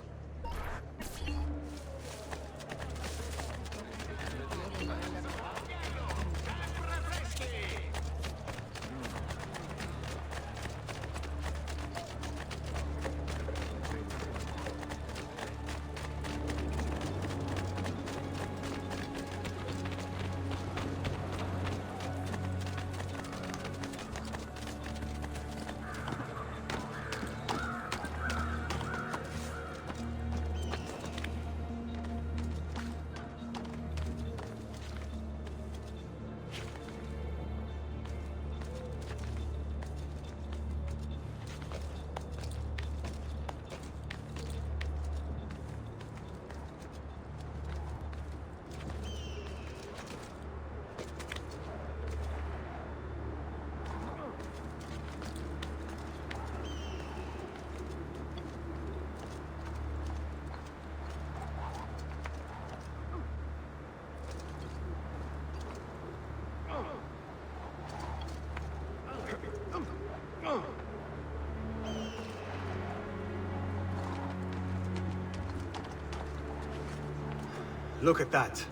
Look at that.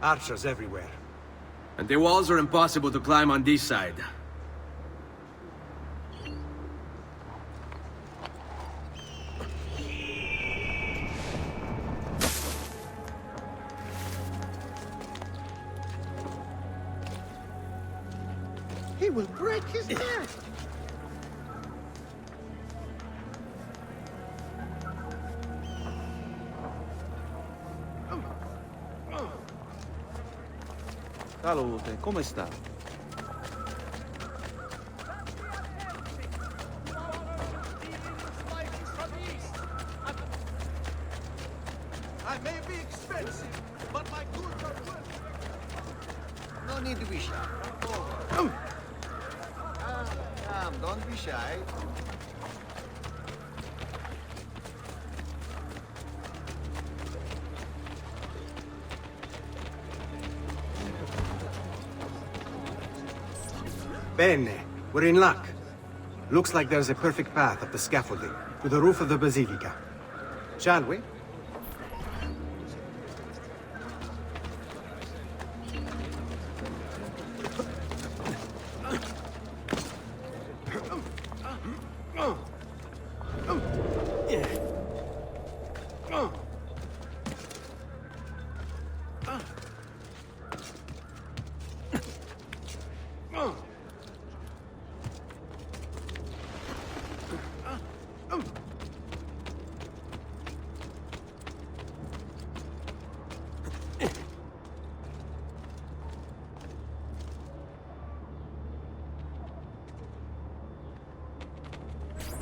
Archers everywhere. And the walls are impossible to climb on this side. He will break his neck. Salute, come sta? I may be expensive, but my goods are worth. No need to be shy. Come, don't be shy. Bene, we're in luck. Looks like there's a perfect path up the scaffolding to the roof of the basilica. Shall we?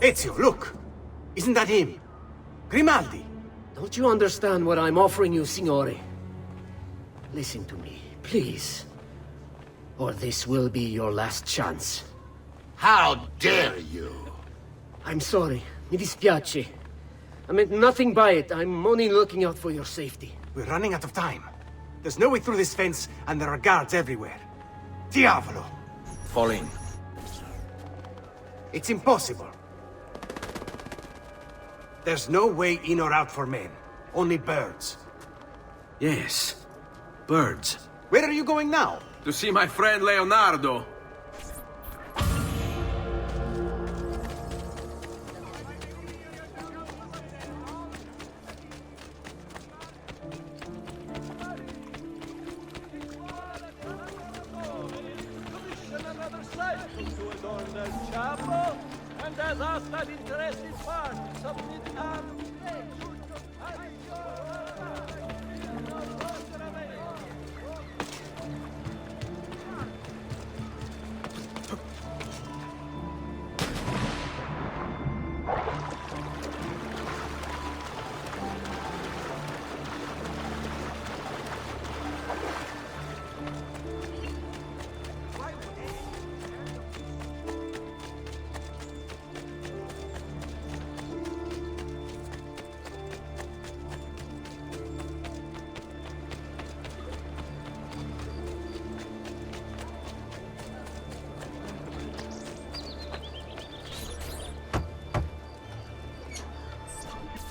Ezio, look! Isn't that him? Grimaldi! Don't you understand what I'm offering you, Signore? Listen to me, please. Or this will be your last chance. How dare you? I'm sorry. Mi dispiace. I meant nothing by it. I'm only looking out for your safety. We're running out of time. There's no way through this fence, and there are guards everywhere. Diavolo! Fall in. It's impossible. There's no way in or out for men. Only birds. Yes. Birds. Where are you going now? To see my friend Leonardo. And as outside interested parties submit arms.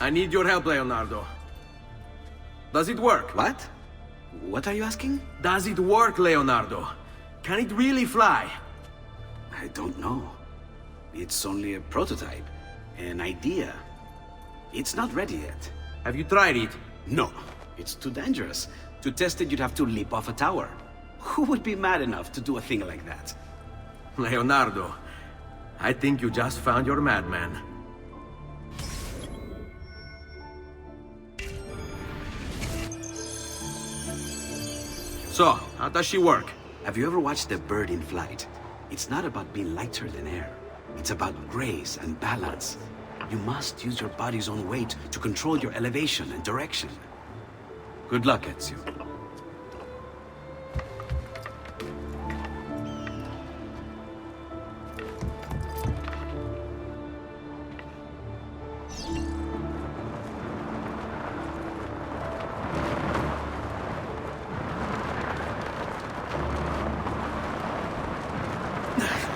I need your help, Leonardo. Does it work? What? What are you asking? Does it work, Leonardo? Can it really fly? I don't know. It's only a prototype, an idea. It's not ready yet. Have you tried it? No, it's too dangerous. To test it, you'd have to leap off a tower. Who would be mad enough to do a thing like that? Leonardo, I think you just found your madman. So, how does she work? Have you ever watched a bird in flight? It's not about being lighter than air. It's about grace and balance. You must use your body's own weight to control your elevation and direction. Good luck, Ezio.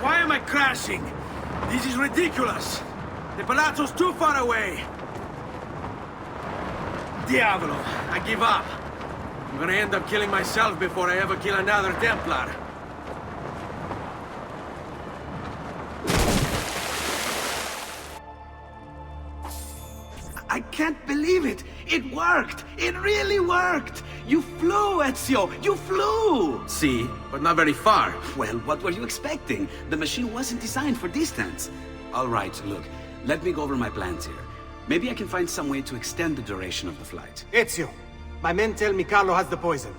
Why am I crashing? This is ridiculous! The palazzo's too far away! Diavolo, I give up. I'm gonna end up killing myself before I ever kill another Templar. I can't believe it! It worked! It really worked! You flew, Ezio! You flew! See, but not very far. Well, what were you expecting? The machine wasn't designed for distance. All right, look. Let me go over my plans here. Maybe I can find some way to extend the duration of the flight. Ezio, my men tell me Carlo has the poison.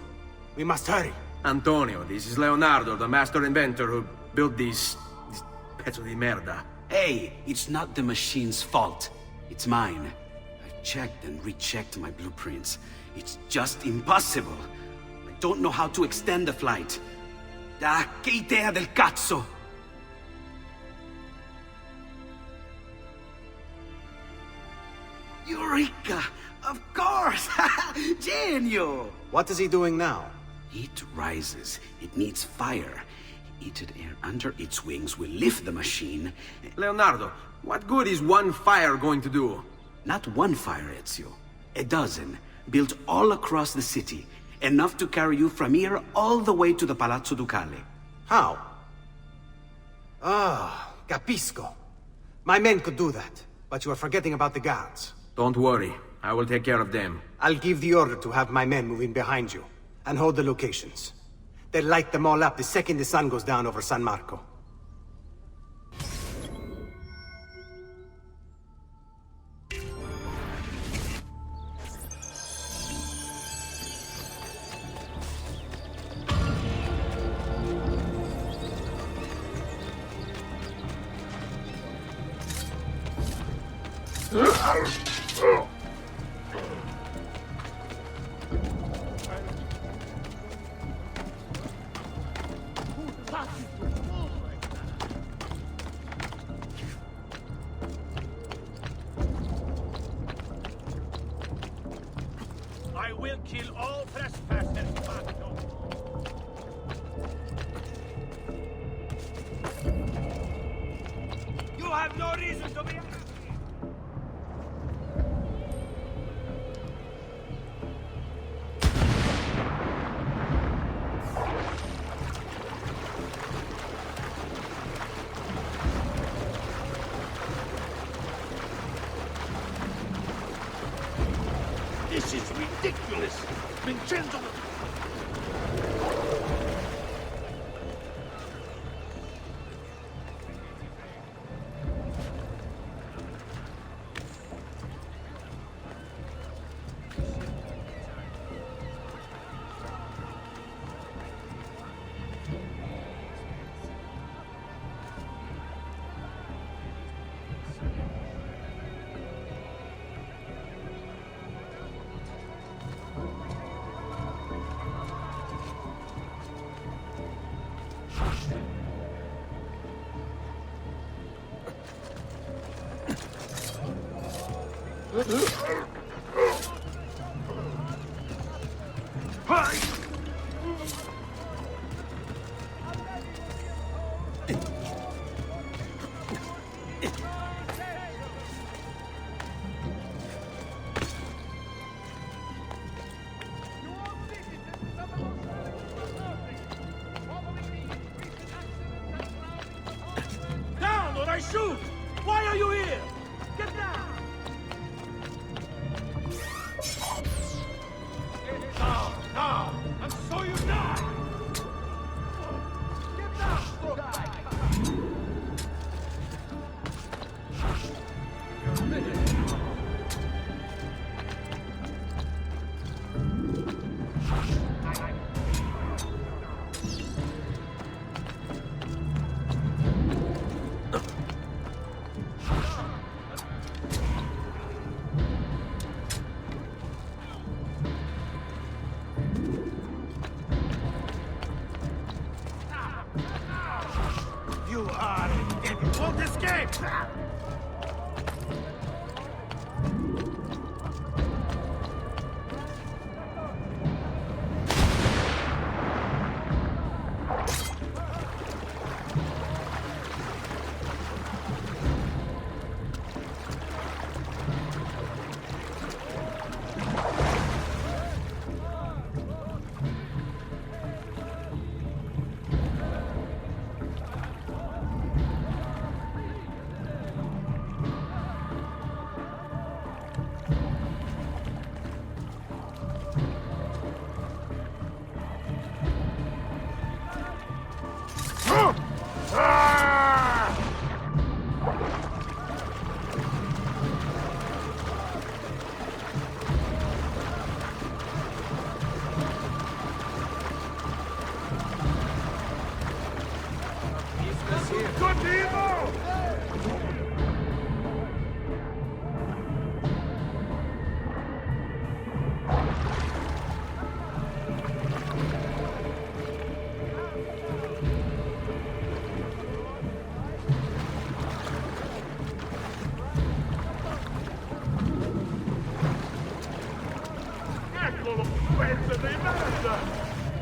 We must hurry. Antonio, this is Leonardo, the master inventor who built this pezzo di merda. Hey, it's not the machine's fault. It's mine. I've checked and rechecked my blueprints. It's just impossible. I don't know how to extend the flight. Ah, che idea del cazzo! Eureka! Of course! Genio! What is he doing now? Heat rises. It needs fire. Heated air under its wings will lift the machine. Leonardo, what good is one fire going to do? Not one fire, Ezio. A dozen, built all across the city. Enough to carry you from here all the way to the Palazzo Ducale. How? Ah, capisco. My men could do that, but you are forgetting about the guards. Don't worry, I will take care of them. I'll give the order to have my men move in behind you. and hold the locations. They'll light them all up the second the sun goes down over San Marco. I will kill all trespassers, Mato. You have no reason to be happy. This is ridiculous! Vincenzo! Down or I shoot! Why are you here? Get down! Get down, now! And so you die! Get down, so die! You are dead. You won't escape!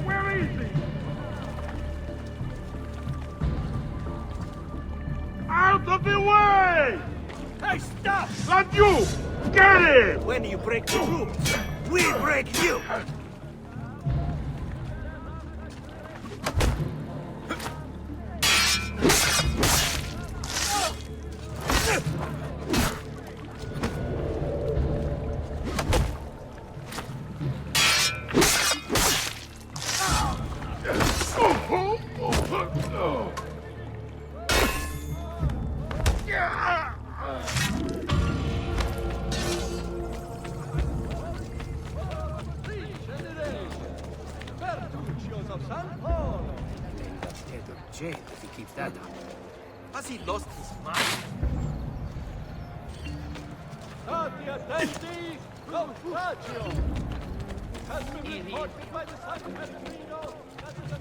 Where is he? Out of the way! Hey, stop! Not you! Get him! When you break the rules, we break you! jail if he keeps that up. Has he lost his mind? Tutti attenti! Petruccio! Has been reported by the son of Benvenuto that is a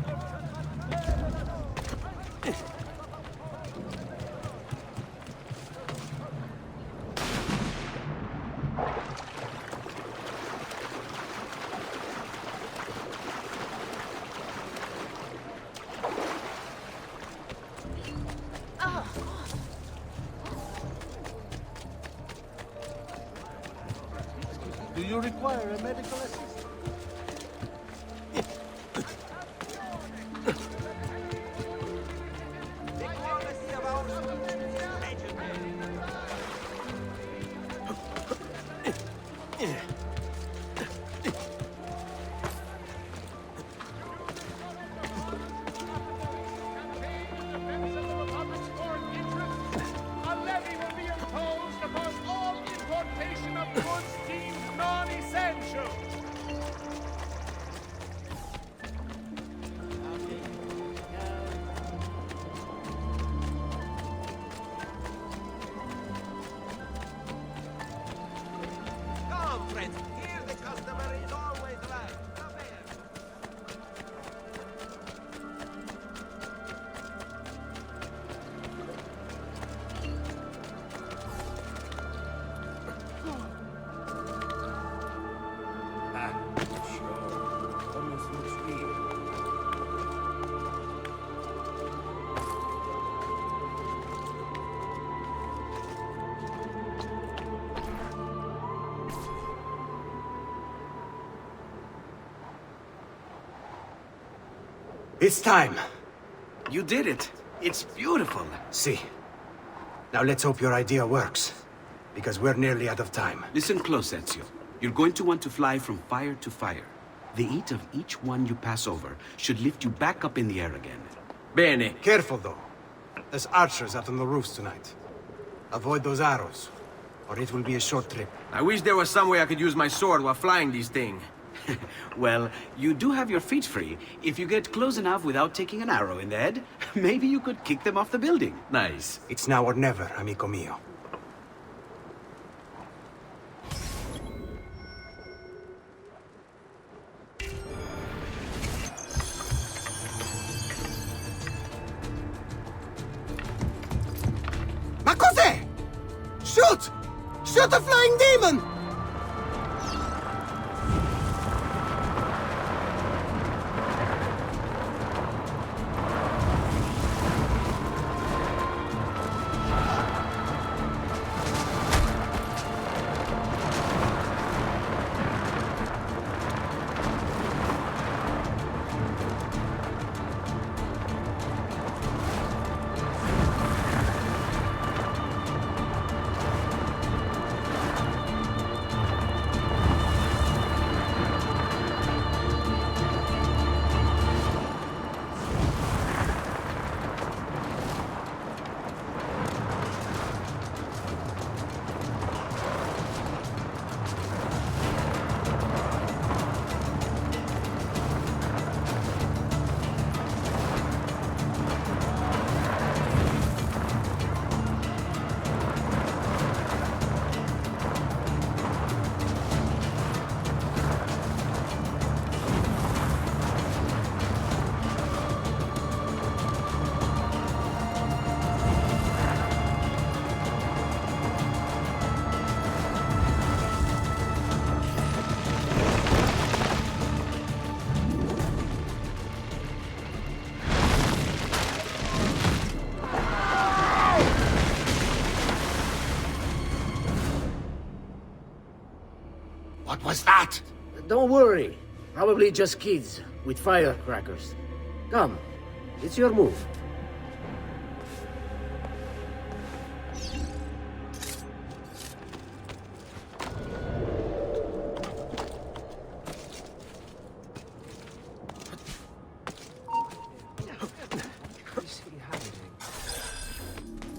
Do you require a medical assistant? It's time. You did it. It's beautiful. See. Now let's hope your idea works. Because we're nearly out of time. Listen close, Ezio. You're going to want to fly from fire to fire. The heat of each one you pass over should lift you back up in the air again. Bene. Careful, though. There's archers out on the roofs tonight. Avoid those arrows, or it will be a short trip. I wish there was some way I could use my sword while flying these things. Well, you do have your feet free. If you get close enough without taking an arrow in the head, maybe you could kick them off the building. Nice. It's now or never, amico mio. Ma cos'è? Shoot! Shoot the flying demon! What was that? Don't worry. Probably just kids with firecrackers. Come, it's your move.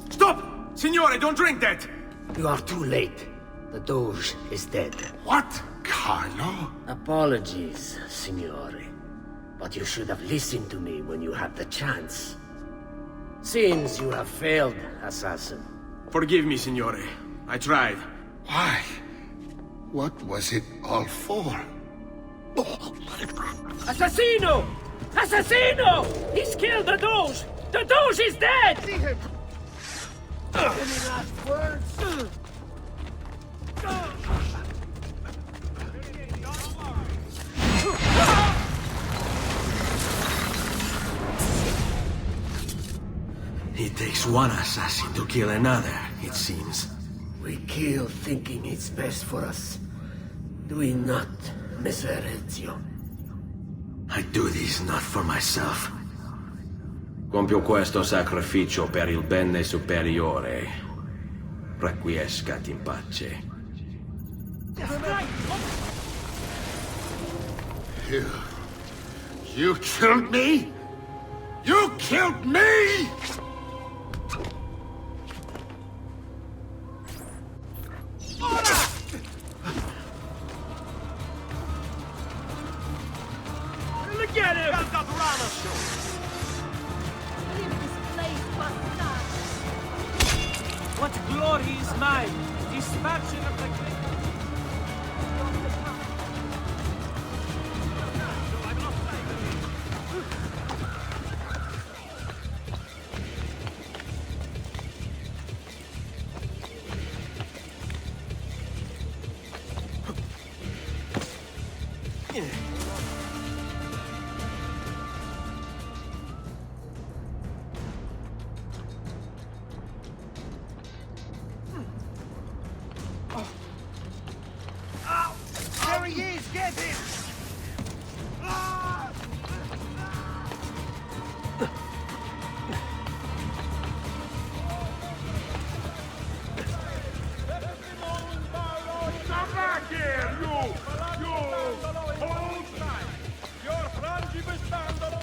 Stop! Signore, don't drink that! You are too late. The Doge is dead. What? Carlo? Apologies, Signore. But you should have listened to me when you had the chance. Seems you have failed, assassin. Forgive me, signore. I tried. Why? What was it all for? Assassino! Assassino! He's killed the Doge! The Doge is dead! See him! Any last words? It takes one assassin to kill another, it seems. We kill thinking it's best for us. Do we not, Messer Ezio? I do this not for myself. Compio questo sacrificio per il bene superiore. Requiescat in pace. You killed me? You killed me? Look at him! What glory is mine? Dispatching of the great... There he is! Get him! Come back here, you! Hold tight! Your frangipestandolo!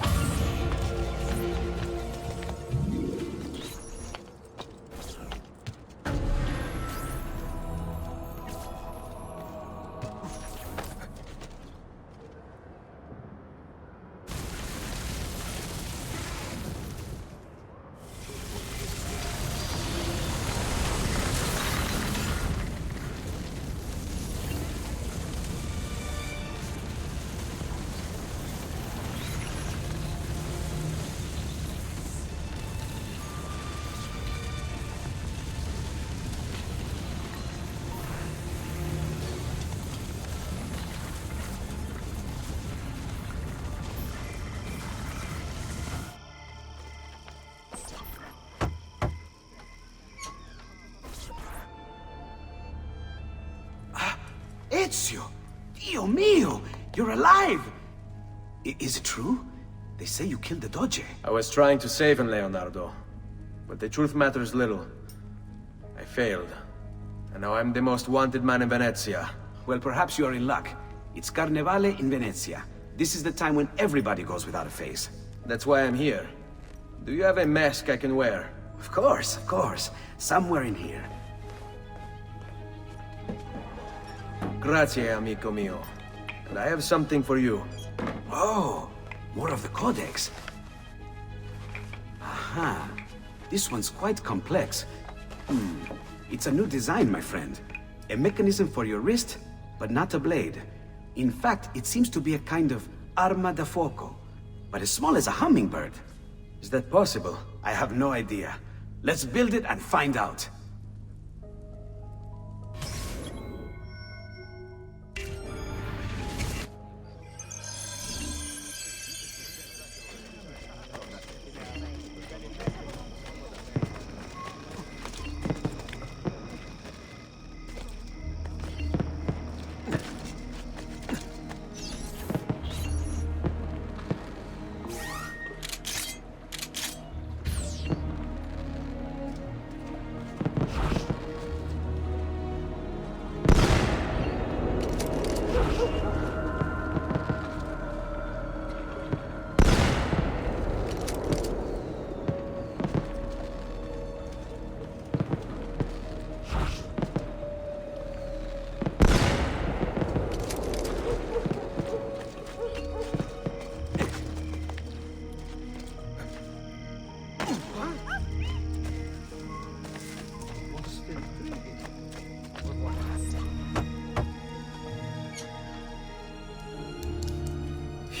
Ezio! Dio mio! You're alive! Is it true? They say you killed the Doge. I was trying to save him, Leonardo. But the truth matters little. I failed. And now I'm the most wanted man in Venezia. Well, perhaps you are in luck. It's Carnevale in Venezia. This is the time when everybody goes without a face. That's why I'm here. Do you have a mask I can wear? Of course, of course. Somewhere in here. Grazie, amico mio. And I have something for you. Oh, more of the Codex. Aha. This one's quite complex. It's a new design, my friend. A mechanism for your wrist, but not a blade. In fact, it seems to be a kind of arma da fuoco, but as small as a hummingbird. Is that possible? I have no idea. Let's build it and find out.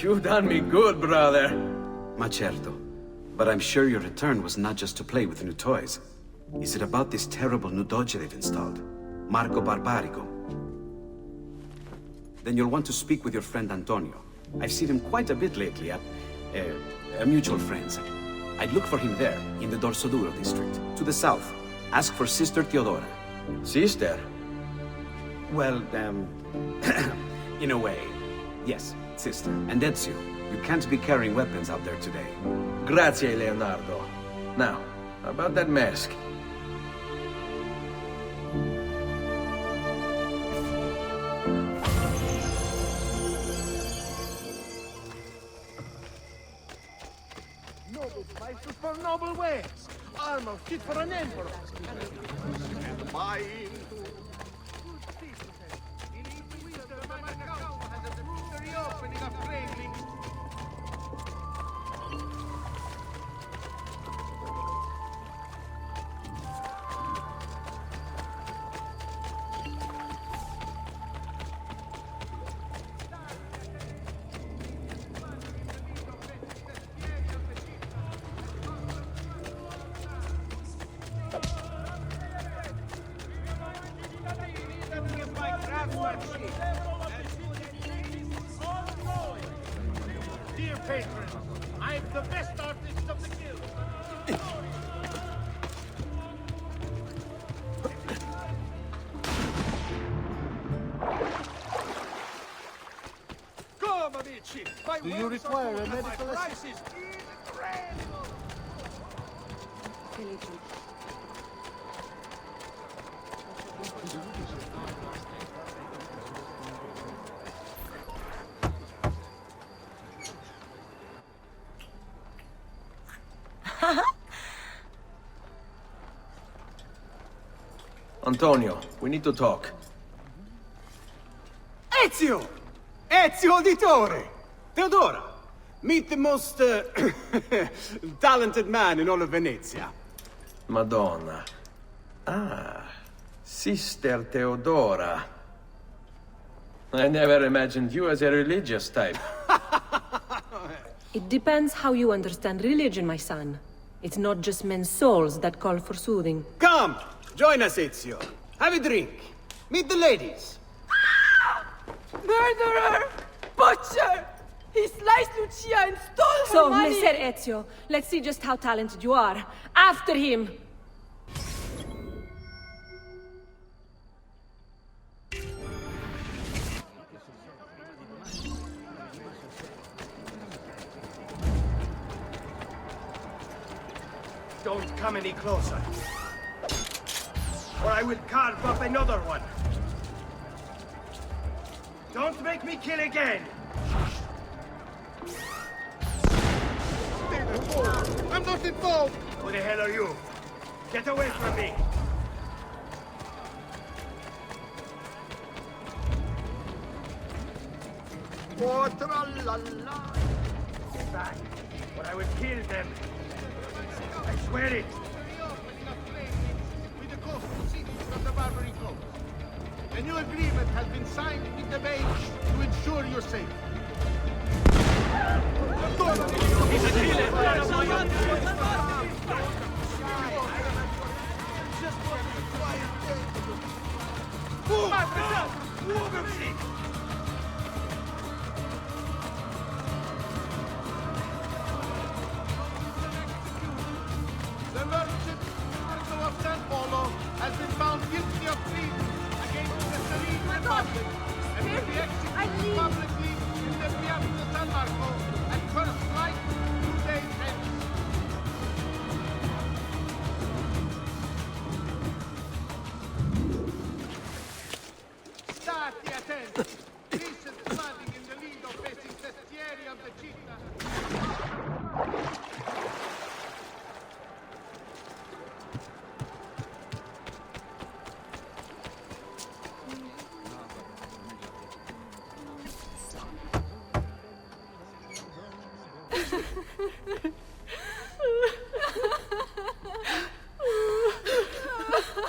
You done me good, brother. Ma certo. But I'm sure your return was not just to play with new toys. Is it about this terrible new Dolce they've installed? Marco Barbarigo? Then you'll want to speak with your friend Antonio. I've seen him quite a bit lately at... mutual friends. I'd look for him there, in the Dorsoduro district, to the south. Ask for Sister Teodora. Sister? Well, in a way. Yes, sister. And Ezio, you can't be carrying weapons out there today. Grazie, Leonardo. Now, about that mask. Noble spices for noble ways. Armor fit for an emperor. And my reopening of training. Dear patrons, I'm the best artist of the guild. Come, amici. Do you require a medical assistance? Antonio, we need to talk. Ezio! Ezio Auditore! Teodora! Meet the most, talented man in all of Venezia. Madonna. Ah, Sister Teodora. I never imagined you as a religious type. It depends how you understand religion, my son. It's not just men's souls that call for soothing. Come! Join us, Ezio. Have a drink. Meet the ladies. Murderer! Butcher! He sliced Lucia and stole her money! So, Messer Ezio, let's see just how talented you are. After him! Don't come any closer, or I will carve up another one. Don't make me kill again! I'm not involved! Who the hell are you? Get away from me! Oh, tra-la-la! Get back, or I will kill them! I swear it! With the coastal cities of the Barbary Coast. A new agreement has been signed with the mage to ensure your safety. He's a killer! The merchant Marco of San Polo has been found guilty of treason against the Serene Republic and will be executed publicly in the Piazza San Marco at first light 2 days hence. Stati attenti! Recent flooding in the Lido facing Sestieri of the Città.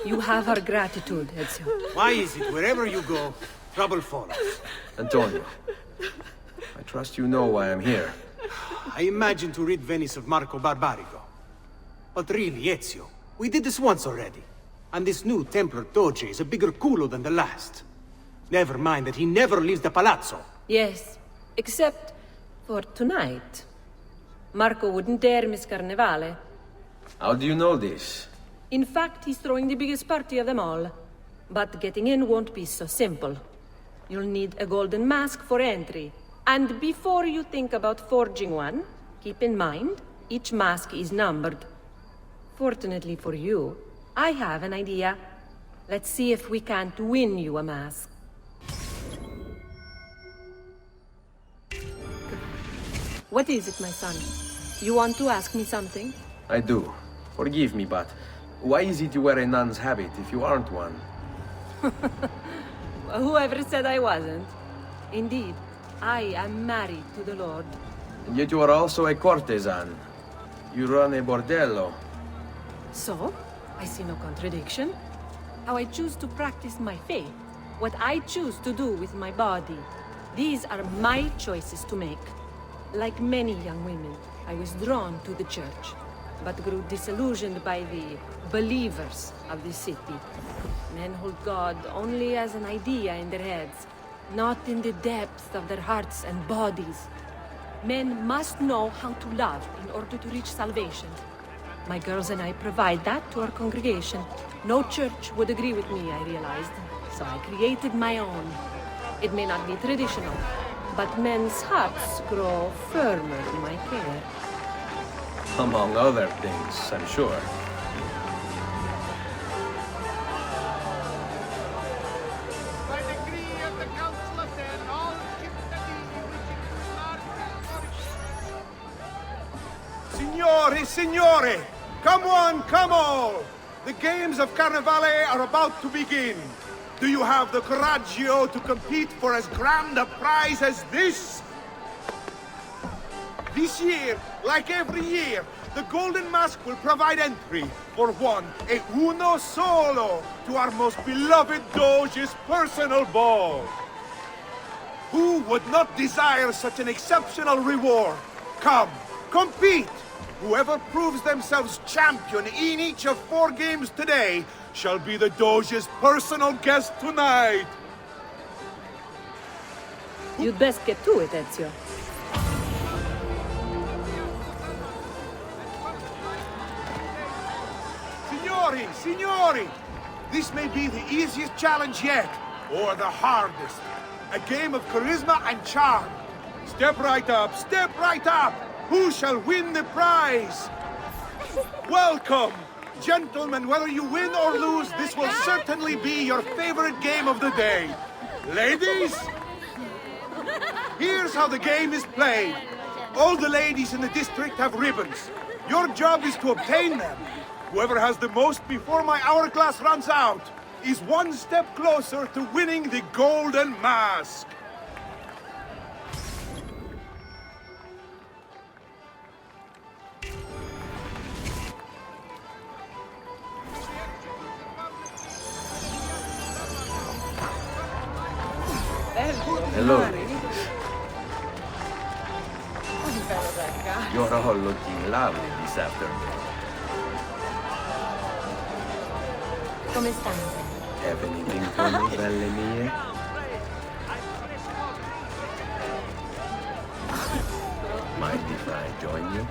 You have our gratitude, Ezio. Why is it wherever you go, trouble follows? Antonio, I trust you know why I'm here. I imagine to rid Venice of Marco Barbarigo. But really, Ezio, we did this once already. And this new Templar Dolce is a bigger culo than the last. Never mind that he never leaves the palazzo. Yes, except for tonight. Marco wouldn't dare miss Carnevale. How do you know this? In fact, he's throwing the biggest party of them all. But getting in won't be so simple. You'll need a golden mask for entry. And before you think about forging one, keep in mind, each mask is numbered. Fortunately for you, I have an idea. Let's see if we can't win you a mask. What is it, my son? You want to ask me something? I do. Forgive me, but why is it you wear a nun's habit if you aren't one? Whoever said I wasn't? Indeed, I am married to the Lord. And yet you are also a courtesan. You run a bordello. So, I see no contradiction. How I choose to practice my faith, what I choose to do with my body. These are my choices to make. Like many young women, I was drawn to the church, but grew disillusioned by the believers of the city. Men hold God only as an idea in their heads, not in the depths of their hearts and bodies. Men must know how to love in order to reach salvation. My girls and I provide that to our congregation. No church would agree with me, I realized, so I created my own. It may not be traditional, but men's hearts grow firmer in my care. Among other things, I'm sure. By decree of the Council of Ten, all Signori, signore! Come on, come all! The games of Carnevale are about to begin. Do you have the coraggio to compete for as grand a prize as this? This year, like every year, the Golden Mask will provide entry for one, e uno solo, to our most beloved Doge's personal ball. Who would not desire such an exceptional reward? Come, compete! Whoever proves themselves champion in each of 4 games today shall be the Doge's personal guest tonight. You'd best get to it, Ezio. Signori, signori! This may be the easiest challenge yet, or the hardest. A game of charisma and charm. Step right up, step right up! Who shall win the prize? Welcome! Gentlemen, whether you win or lose, this will certainly be your favorite game of the day. Ladies? Here's how the game is played. All the ladies in the district have ribbons. Your job is to obtain them. Whoever has the most before my hourglass runs out is one step closer to winning the Golden Mask. Hello. You're all looking lovely this afternoon. Come stanno? Have anything for me, belle mie? Mind if I join you?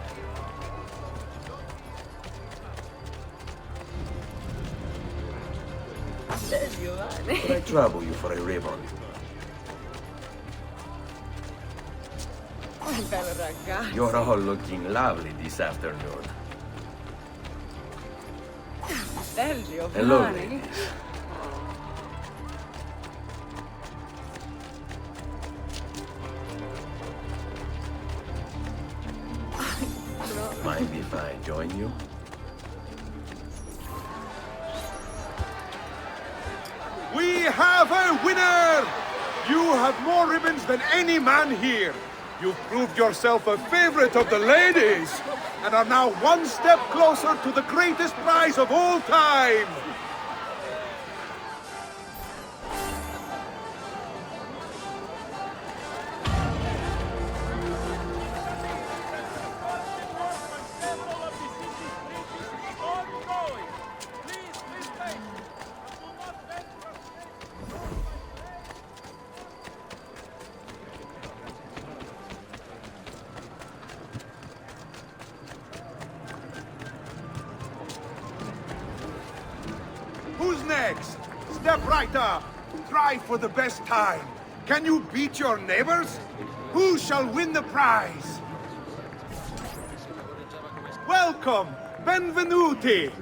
Could I trouble you for a ribbon? Bello ragazzo. You're all looking lovely this afternoon. Sergio, Hello, Mari. ladies. Mind if I join you? We have a winner! You have more ribbons than any man here. You've proved yourself a favorite of the ladies, and are now one step closer to the greatest prize of all time. next? Step right up. Try for the best time. Can you beat your neighbors? Who shall win the prize? Welcome, Benvenuti.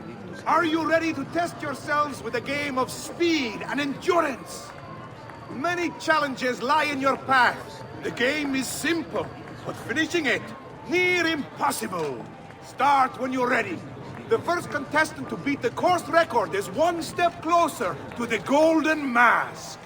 Are you ready to test yourselves with a game of speed and endurance? Many challenges lie in your path. The game is simple, but finishing it, near impossible. Start when you're ready. The first contestant to beat the course record is one step closer to the Golden Mask.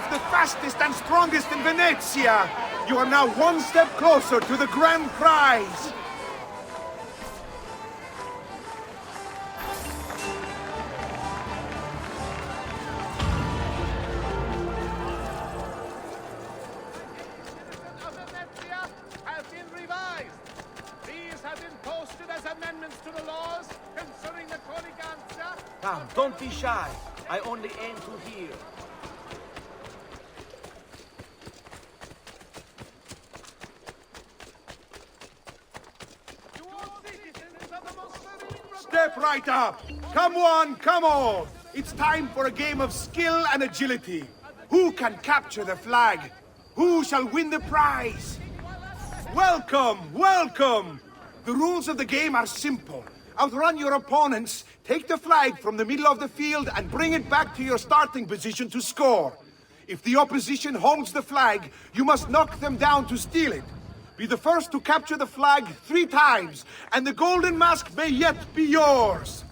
The fastest and strongest in Venezia. You are now one step closer to the grand prize. Of Venezia have been revised. These have been posted as amendments to the laws concerning the Coniganza. Come, don't be shy. I only aim to hear. Step right up. Come on, come on. It's time for a game of skill and agility. Who can capture the flag? Who shall win the prize? Welcome, welcome. The rules of the game are simple. Outrun your opponents, take the flag from the middle of the field and bring it back to your starting position to score. If the opposition holds the flag, you must knock them down to steal it. Be the first to capture the flag 3 times, and the Golden Mask may yet be yours!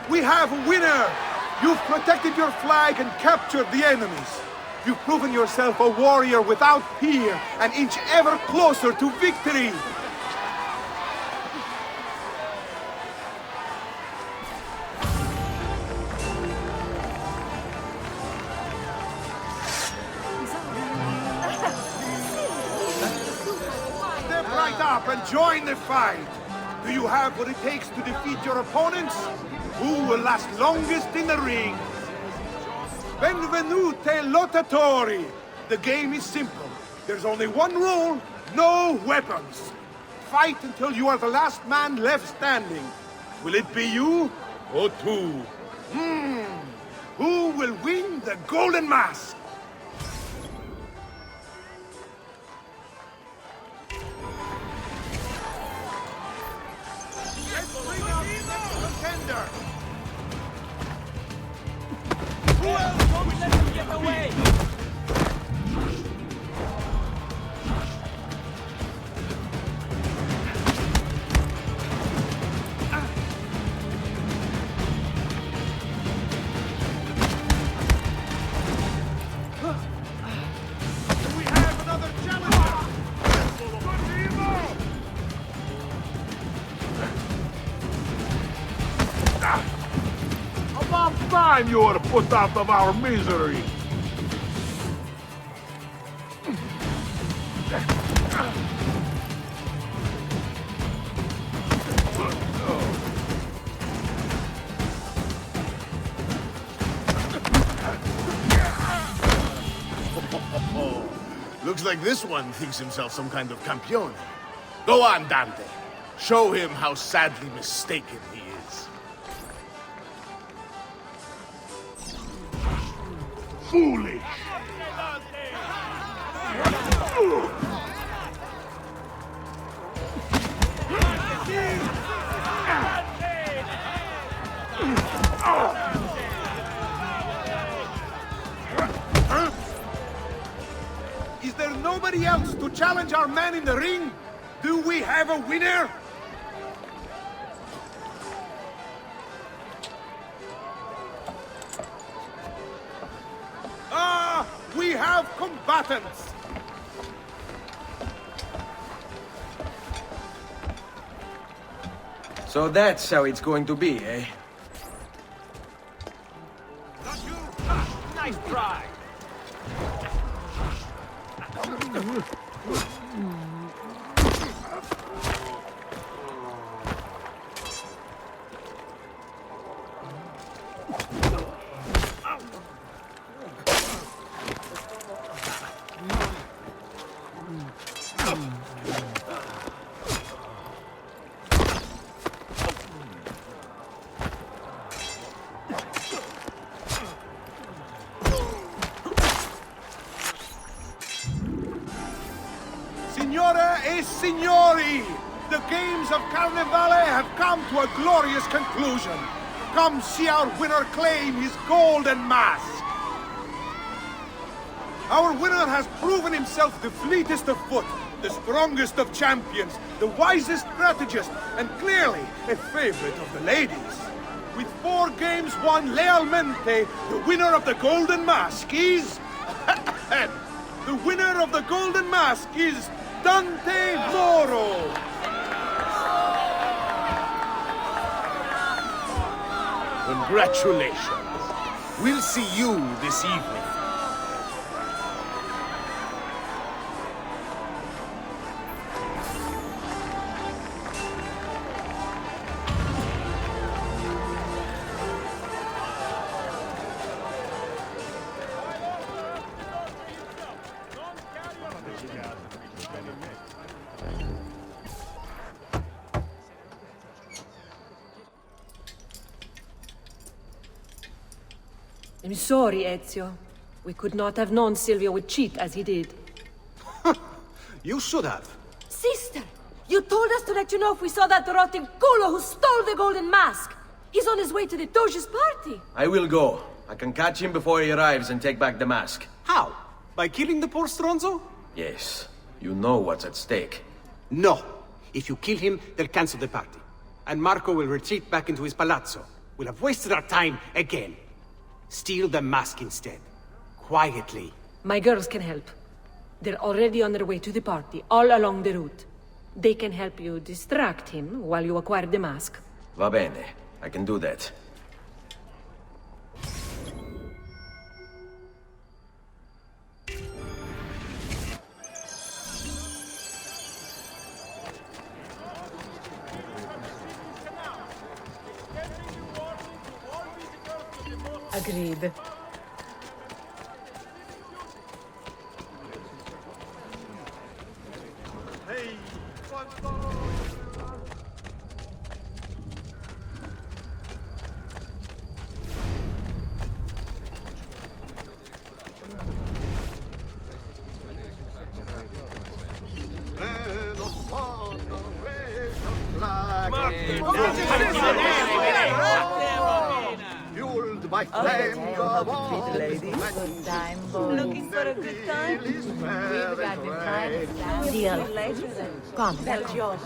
We have a winner! You've protected your flag and captured the enemies. You've proven yourself a warrior without peer, an inch ever closer to victory! Step right up and join the fight! Do you have what it takes to defeat your opponents? Who will last longest in the ring? Benvenuto lottatori! The game is simple. There's only one rule, no weapons. Fight until you are the last man left standing. Will it be you or two? Who will win the Golden Mask? Contender! Who else don't let him get away? We have another challenger! About time you were put out of our misery! Looks like this one thinks himself some kind of campione. Go on, Dante. Show him how sadly mistaken he is. Foolish! Is there nobody else to challenge our man in the ring? Do we have a winner? We have combatants! So that's how it's going to be, eh? Nice try! Signore e signori, the games of Carnevale have come to a glorious conclusion. Come see our winner claim his golden mask. Our winner has proven himself the fleetest of foot, the strongest of champions, the wisest strategist, and clearly a favorite of the ladies. With 4 games won lealmente, the winner of the golden mask is... the winner of the golden mask is... Dante Moro! Congratulations. We'll see you this evening. I'm sorry, Ezio. We could not have known Silvio would cheat as he did. You should have. Sister! You told us to let you know if we saw that rotten culo who stole the golden mask! He's on his way to the Doge's party! I will go. I can catch him before he arrives and take back the mask. How? By killing the poor Stronzo? Yes. You know what's at stake. No. If you kill him, they'll cancel the party. And Marco will retreat back into his palazzo. We'll have wasted our time again. Steal the mask instead. Quietly. My girls can help. They're already on their way to the party, all along the route. They can help you distract him while you acquire the mask. Va bene. I can do that. Agreed. Fueled by flame, go on. Good time, boys. Looking for a good time? We've got the time. Deal. Come, let's go.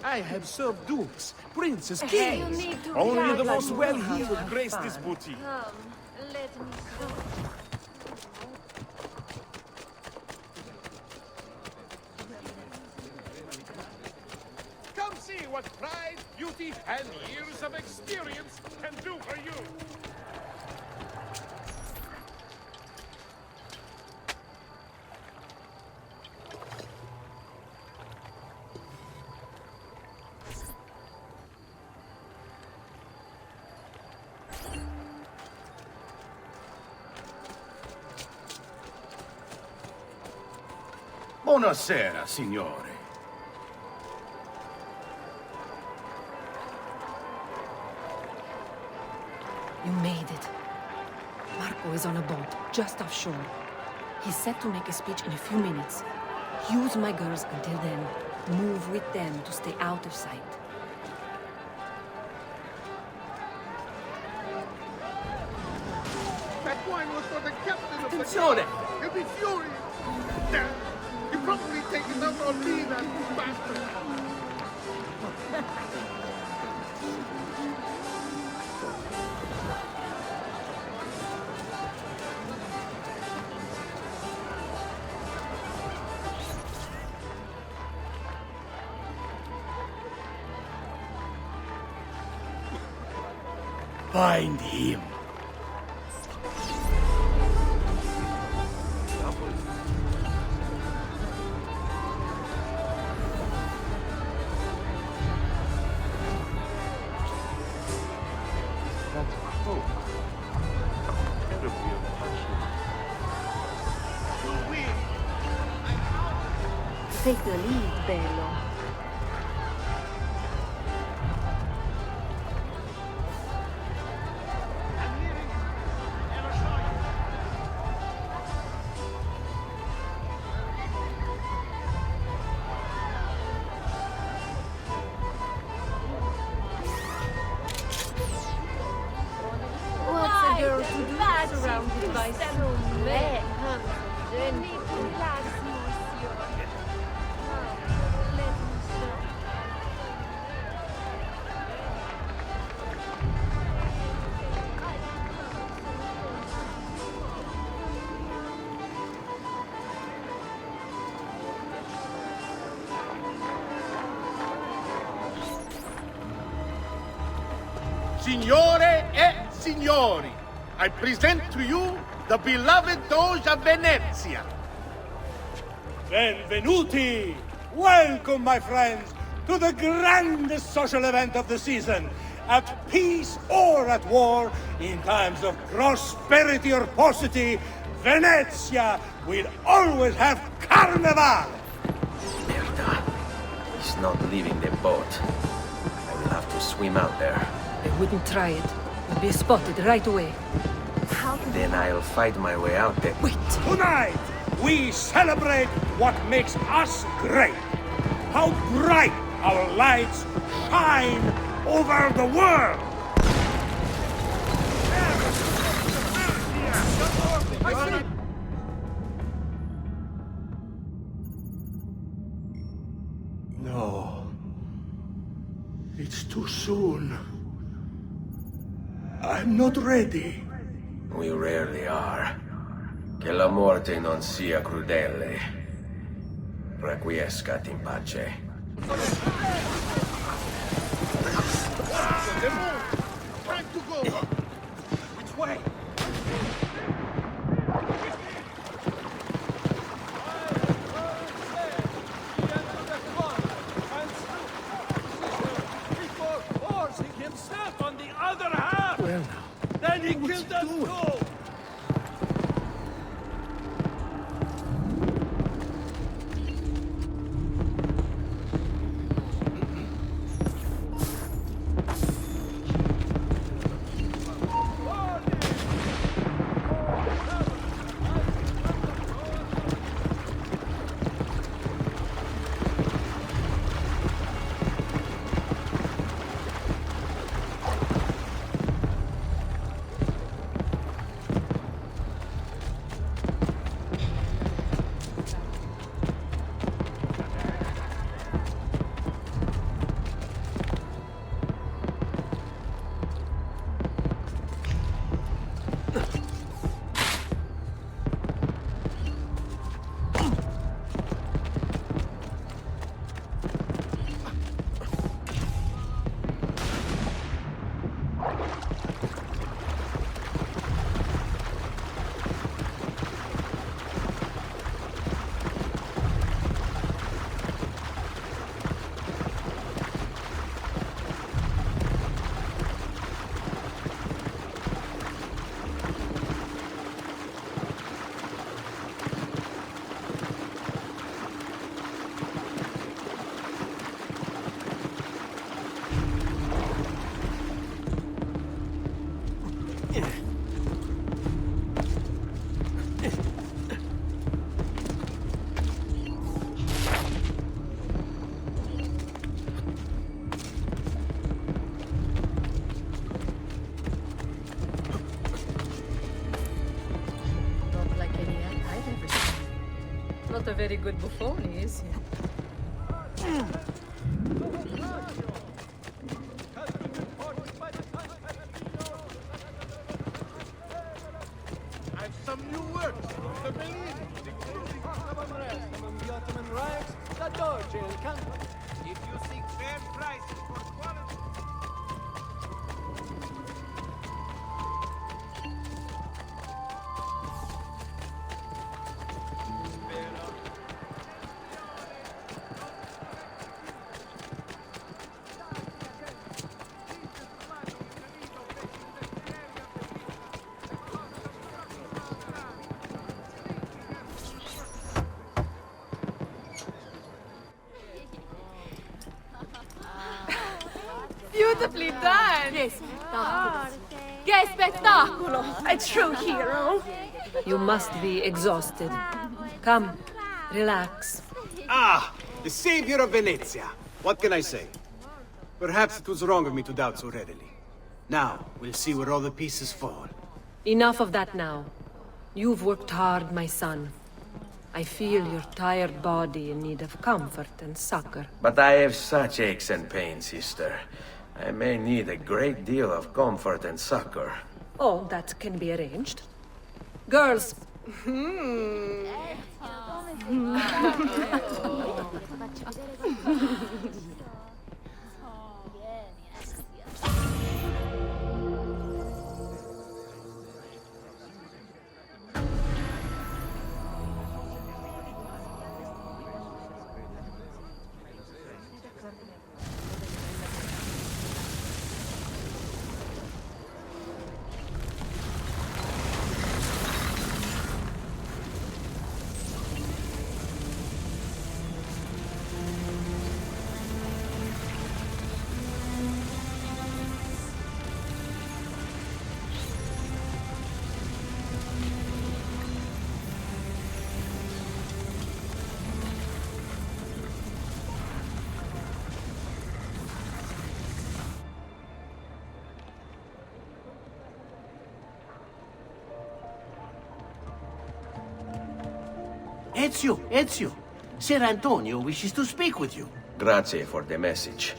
I have served dukes, princes, Hey, kings. you need to Only relax the most and well-heeled have grace fun. this booty. Let me go. Come see what pride, beauty, and years of experience can do for you. Buonasera, signore. You made it. Marco is on a boat, just offshore. He's set to make a speech in a few minutes. Use my girls until then. Move with them to stay out of sight. That wine was for the captain of the Attenzione! guard. He'll be furious. Damn. You probably taken out on me, that bastard. Find him. Take the lead, bello. What's a girl to do surrounded by so many gentlemen? Signore e signori, I present to you the beloved Doge of Venezia. Benvenuti! Welcome, my friends, to the grandest social event of the season. At peace or at war, in times of prosperity or paucity, Venezia will always have Carnival! Merda. He's not leaving the boat. I will have to swim out there. I wouldn't try it. We'll be spotted right away. Then I'll fight my way out there. Wait! Tonight, we celebrate what makes us great. how bright our lights shine over the world! No. It's too soon. I'm not ready. We rarely are. Che la morte non sia crudele. Requiescat in pace. Time to go! Which way? Himself on the other half! Well now. Then he killed us too! A very good buffoni, is he? I've some new words. The Berlin. Among the Ottoman riots, the Dolce and Canton. If you seek fair prices for quality. Beautifully done! Che spettacolo! Che spettacolo! A true hero! You must be exhausted. Come, relax. Ah! The savior of Venezia! What can I say? Perhaps it was wrong of me to doubt so readily. Now, we'll see where all the pieces fall. Enough of that now. You've worked hard, my son. I feel your tired body in need of comfort and succor. But I have such aches and pains, sister. I may need a great deal of comfort and succor. Oh, that can be arranged. Girls. Ezio. Ser Antonio wishes to speak with you. Grazie for the message.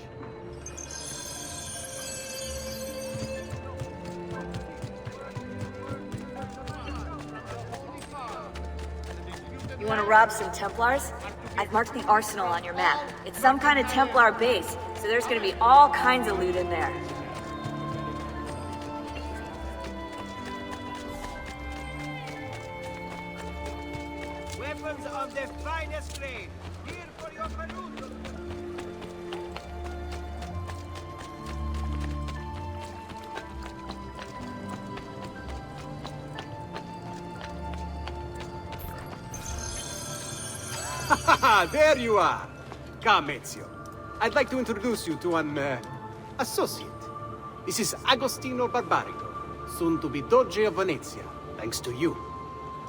You want to rob some Templars? I've marked the arsenal on your map. It's some kind of Templar base, so there's gonna be all kinds of loot in there. Weapons of the finest grade. Here for your Benvenuto. There you are! Come, Ezio. I'd like to introduce you to an, associate. This is Agostino Barbarigo, soon to be Doge of Venezia, thanks to you.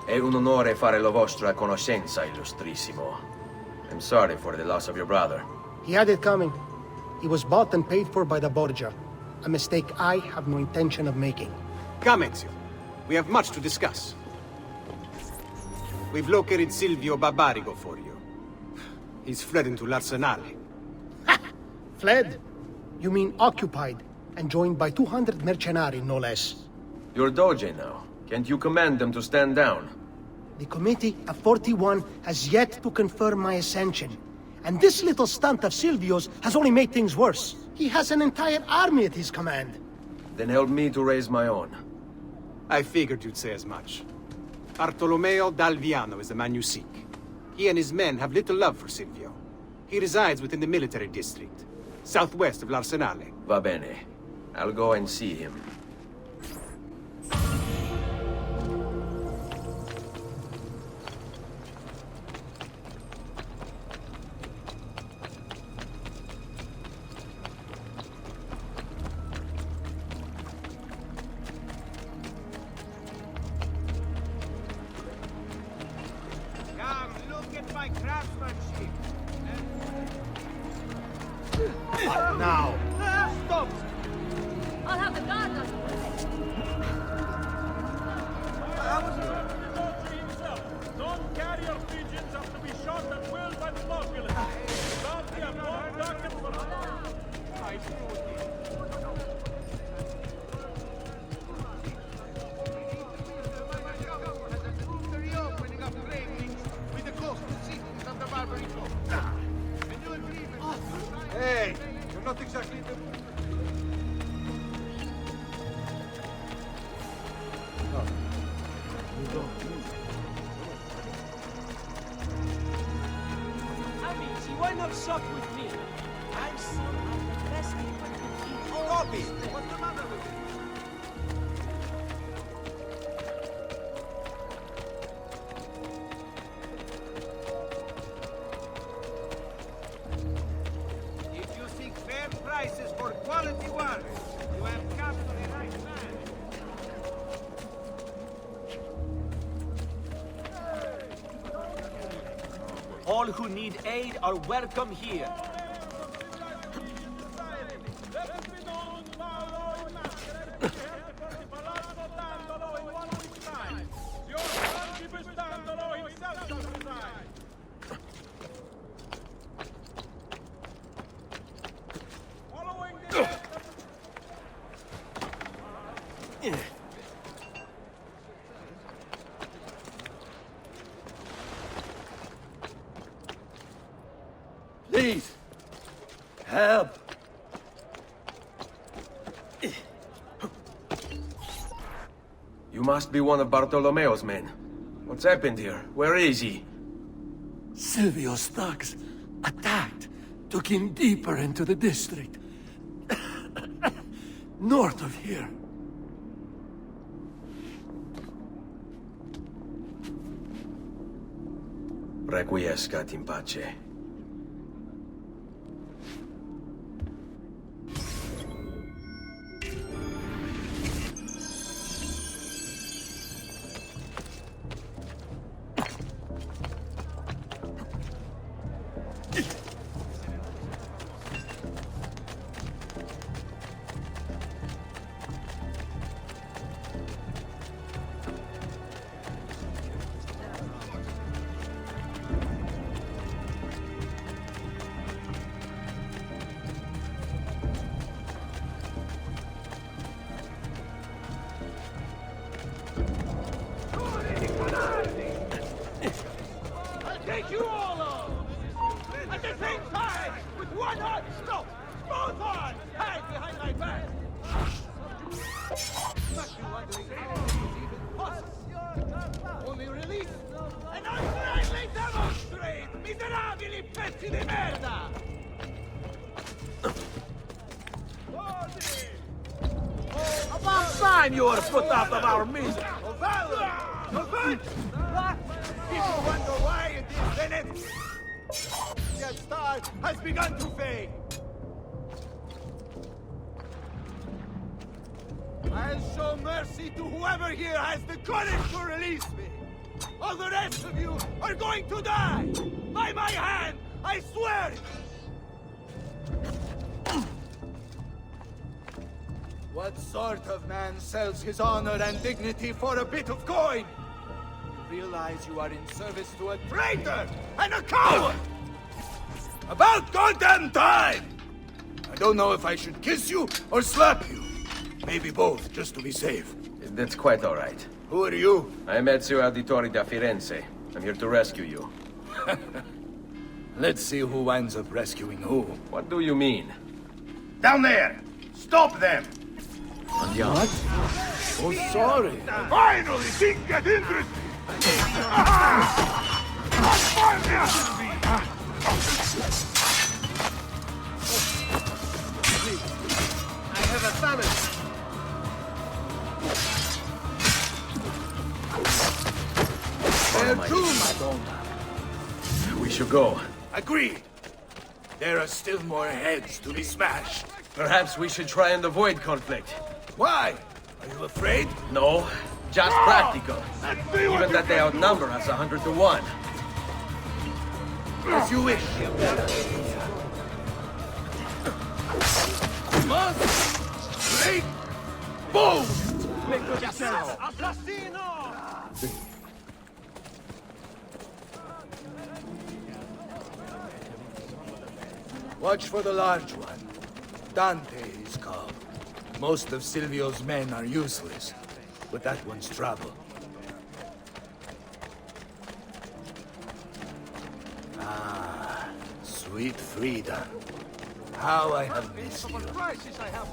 È un onore fare la vostra conoscenza, illustrissimo. I'm sorry for the loss of your brother. He had it coming. He was bought and paid for by the Borgia. A mistake I have no intention of making. Come, Ezio. We have much to discuss. We've located Silvio Barbarigo for you. He's fled into l'Arsenale. Fled? You mean occupied, and joined by 200 mercenari, no less. You're Doge now. Can't you command them to stand down? The Committee of 41 has yet to confirm my ascension. And this little stunt of Silvio's has only made things worse. He has an entire army at his command. Then help me to raise my own. I figured you'd say as much. Bartolomeo d'Alviano is the man you seek. He and his men have little love for Silvio. He resides within the military district, southwest of l'Arsenale. Va bene. I'll go and see him. Now. Stop! I'll have the guard on. Don't carry your pigeons up to be shot at will by the populace. Don't have one ducat for I Hey, you're not exactly the... Amici, why not shop with me? I'm some of the best equipment in all Copy! this thing. What's the matter with it? If you seek fair prices for quality work, you have come to the right man. All who need aid are welcome here. Please, help. You must be one of Bartolomeo's men. What's happened here? Where is he? Silvio's thugs attacked, took him deeper into the district. North of here. Requiescat in pace. on! Stop! Both on! Hide behind my back! Only release, and I finally demonstrate, miserabili pezzi di merda! About time you were put out of our misery! Novella! Novella! People wonder why it is Venice! That star has begun to fade! I'll show mercy to whoever here has the courage to release me! All the rest of you are going to die! By my hand! I swear it! What sort of man sells his honor and dignity for a bit of coin? You realize you are in service to a traitor and a coward! About goddamn time! I don't know if I should kiss you or slap you. Maybe both, just to be safe. That's quite all right. Who are you? I'm Ezio Auditore da Firenze. I'm here to rescue you. Let's see who winds up rescuing who. What do you mean? Down there! Stop them! Andiamo. What? Oh, sorry. Finally, things get interesting! I have a famine! They're true, Madonna. We should go. Agreed. There are still more heads to be smashed. Perhaps we should try and avoid conflict. Why? Are you afraid? No, just practical. Even that they outnumber us 100 to 1. As you wish. Must break bones! Assassino! Watch for the large one. Dante is called. Most of Silvio's men are useless, but that one's trouble. Ah, sweet Frida. How I have missed you.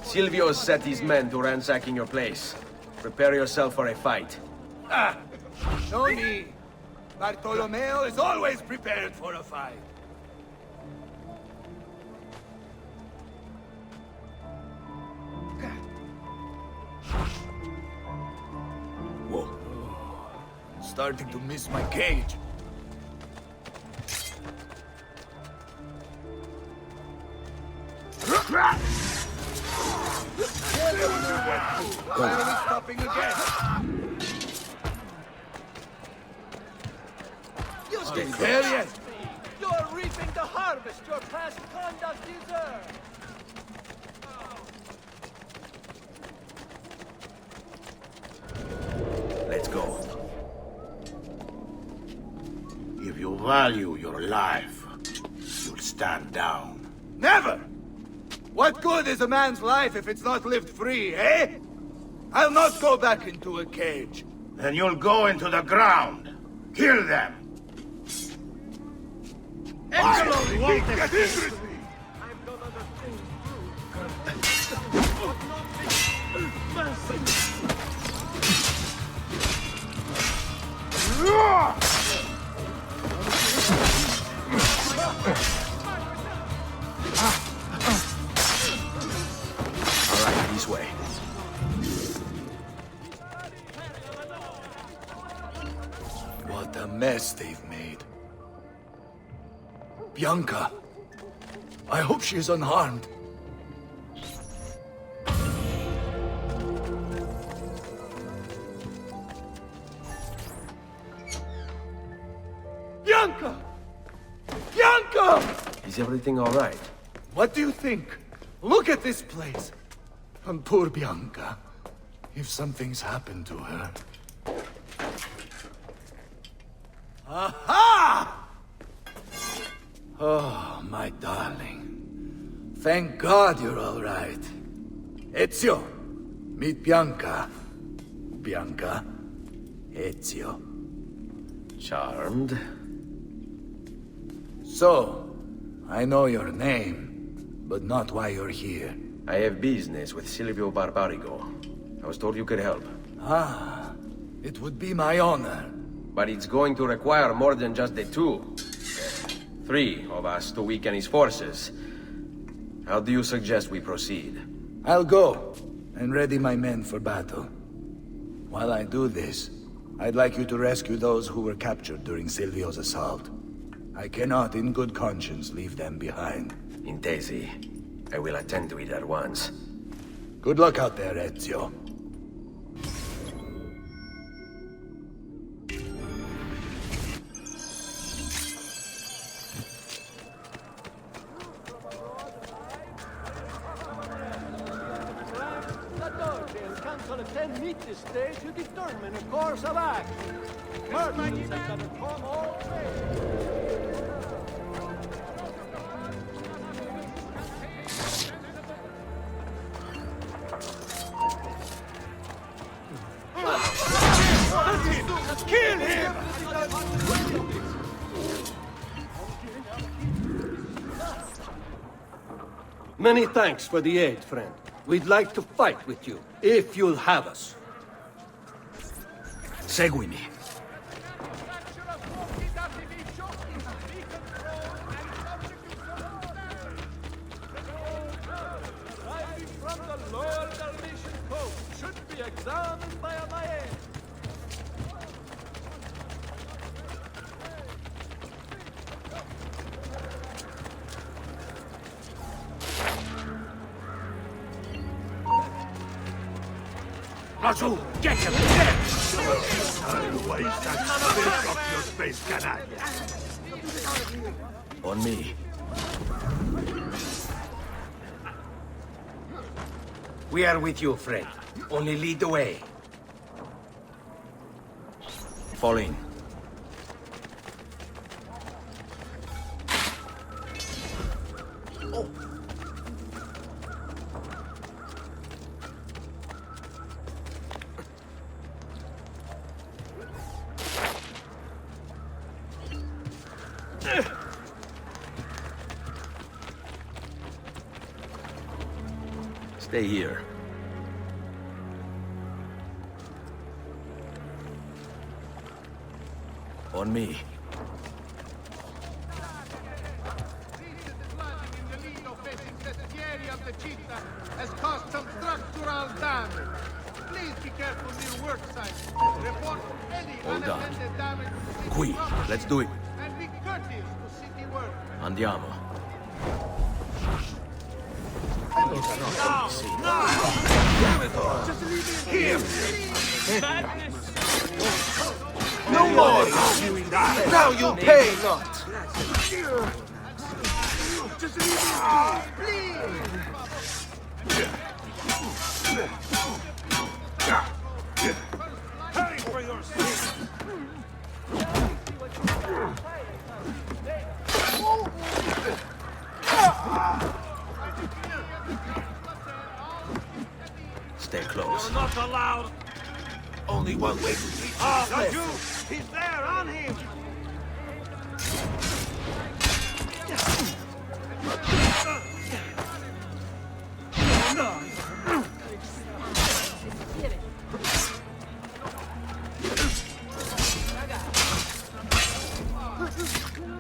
Silvio has set his men to ransacking your place. Prepare yourself for a fight. Ah, no need. Bartolomeo is always prepared for a fight. Whoa. Starting to miss my cage. Finally stopping again. Stay there yet? You're reaping the harvest your past conduct deserves! Let's go. If you value your life, you'll stand down. Never! What good is a man's life if it's not lived free, eh? I'll not go back into a cage. Then you'll go into the ground. Kill them. Excellent! Get interested! All right, this way. What a mess they've made. Bianca. I hope she is unharmed. Bianca! Bianca! Is everything all right? What do you think? Look at this place. And poor Bianca. If something's happened to her... Aha! Oh, my darling. Thank God you're all right. Ezio, meet Bianca. Bianca, Ezio. Charmed. So, I know your name. but not why you're here. I have business with Silvio Barbarigo. I was told you could help. Ah, it would be my honor. But it's going to require more than just the two. 3 of us to weaken his forces. How do you suggest we proceed? I'll go and ready my men for battle. While I do this, I'd like you to rescue those who were captured during Silvio's assault. I cannot, in good conscience, leave them behind. Intesi. I will attend to it at once. Good luck out there, Ezio. Meet this day to determine a course of action. Merchants had better come all the way. Kill him! Many thanks for the aid, friend. We'd like to fight with you, if you'll have us. Seguimi. Rising from the lower Dalmatian coast should be examined by a Mayan. Razu, get him! Get him! I'll waste that spit off your face, canalla. On me. We are with you, friend. Only lead the way. Fall in. Oh. Stay here. On me. Of the cheetah has caused some structural damage. Please be careful near work sites. Report any Hold on. unattended damage to city Qui, property. let's do it. And be courteous to city workers. Andiamo. Just leave him Here! No more! Now you pay not! Just leave him, please! Hurry for your sins! Stay close. You're not allowed. Only one way to reach Ah, his Raju! He's there, on him!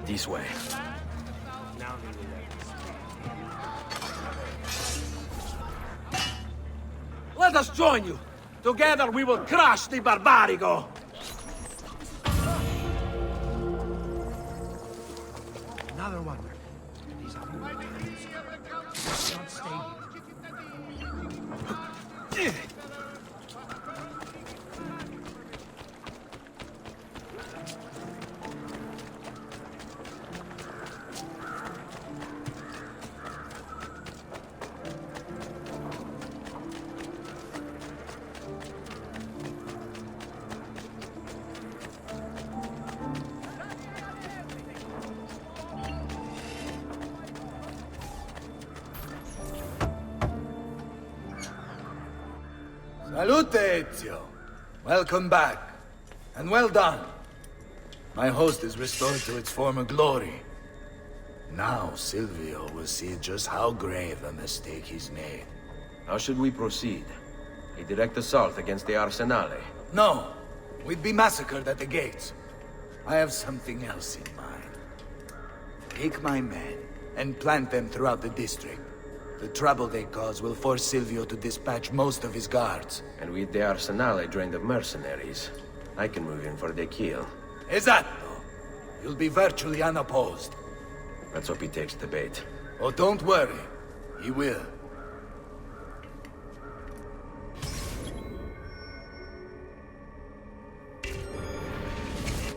This way. Let us join you. Together we will crush the Barbarigo. Another one. These are Don't stay here. Salute, Ezio. Welcome back. And well done. My host is restored to its former glory. Now Silvio will see just how grave a mistake he's made. How should we proceed? A direct assault against the Arsenale? No! We'd be massacred at the gates. I have something else in mind. Take my men and plant them throughout the district. The trouble they cause will force Silvio to dispatch most of his guards. And with the Arsenale drained of mercenaries, I can move in for the kill. Esatto! You'll be virtually unopposed. Let's hope he takes the bait. Oh, don't worry. He will.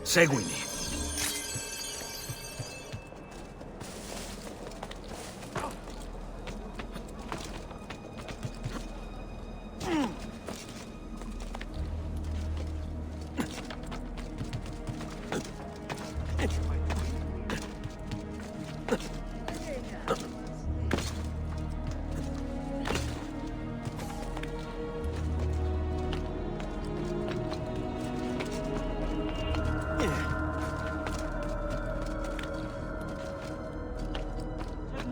Seguimi.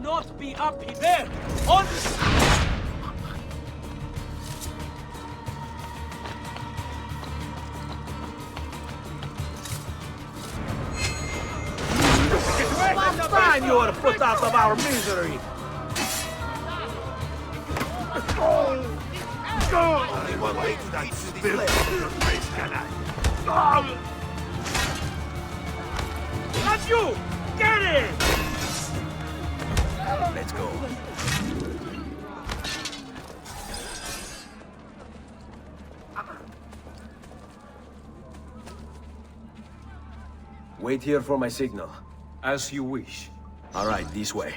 Not be up there! On Fine, you are put out of our misery! I will wait for that spill on your face, can I? That's you! Get it! Let's go. Wait here for my signal. As you wish. All right, this way.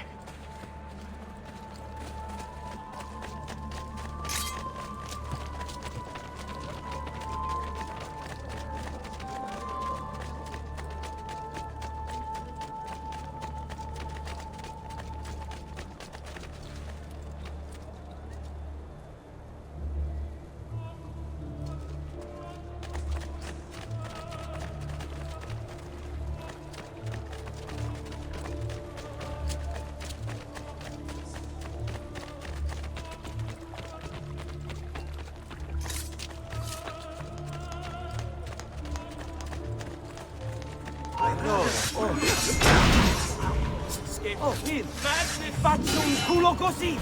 Madre, faccio un culo così!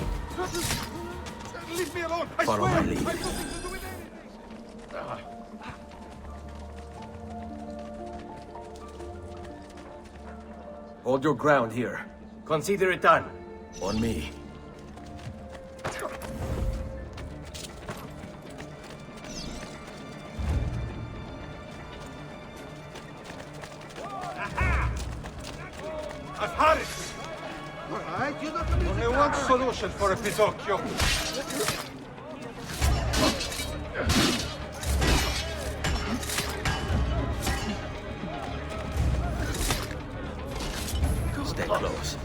Leave me alone! I Follow swear! my lead. I have nothing to do with anything! Hold your ground here. Consider it done. On me. I've had it! Only one solution for a Petruccio. Stay close.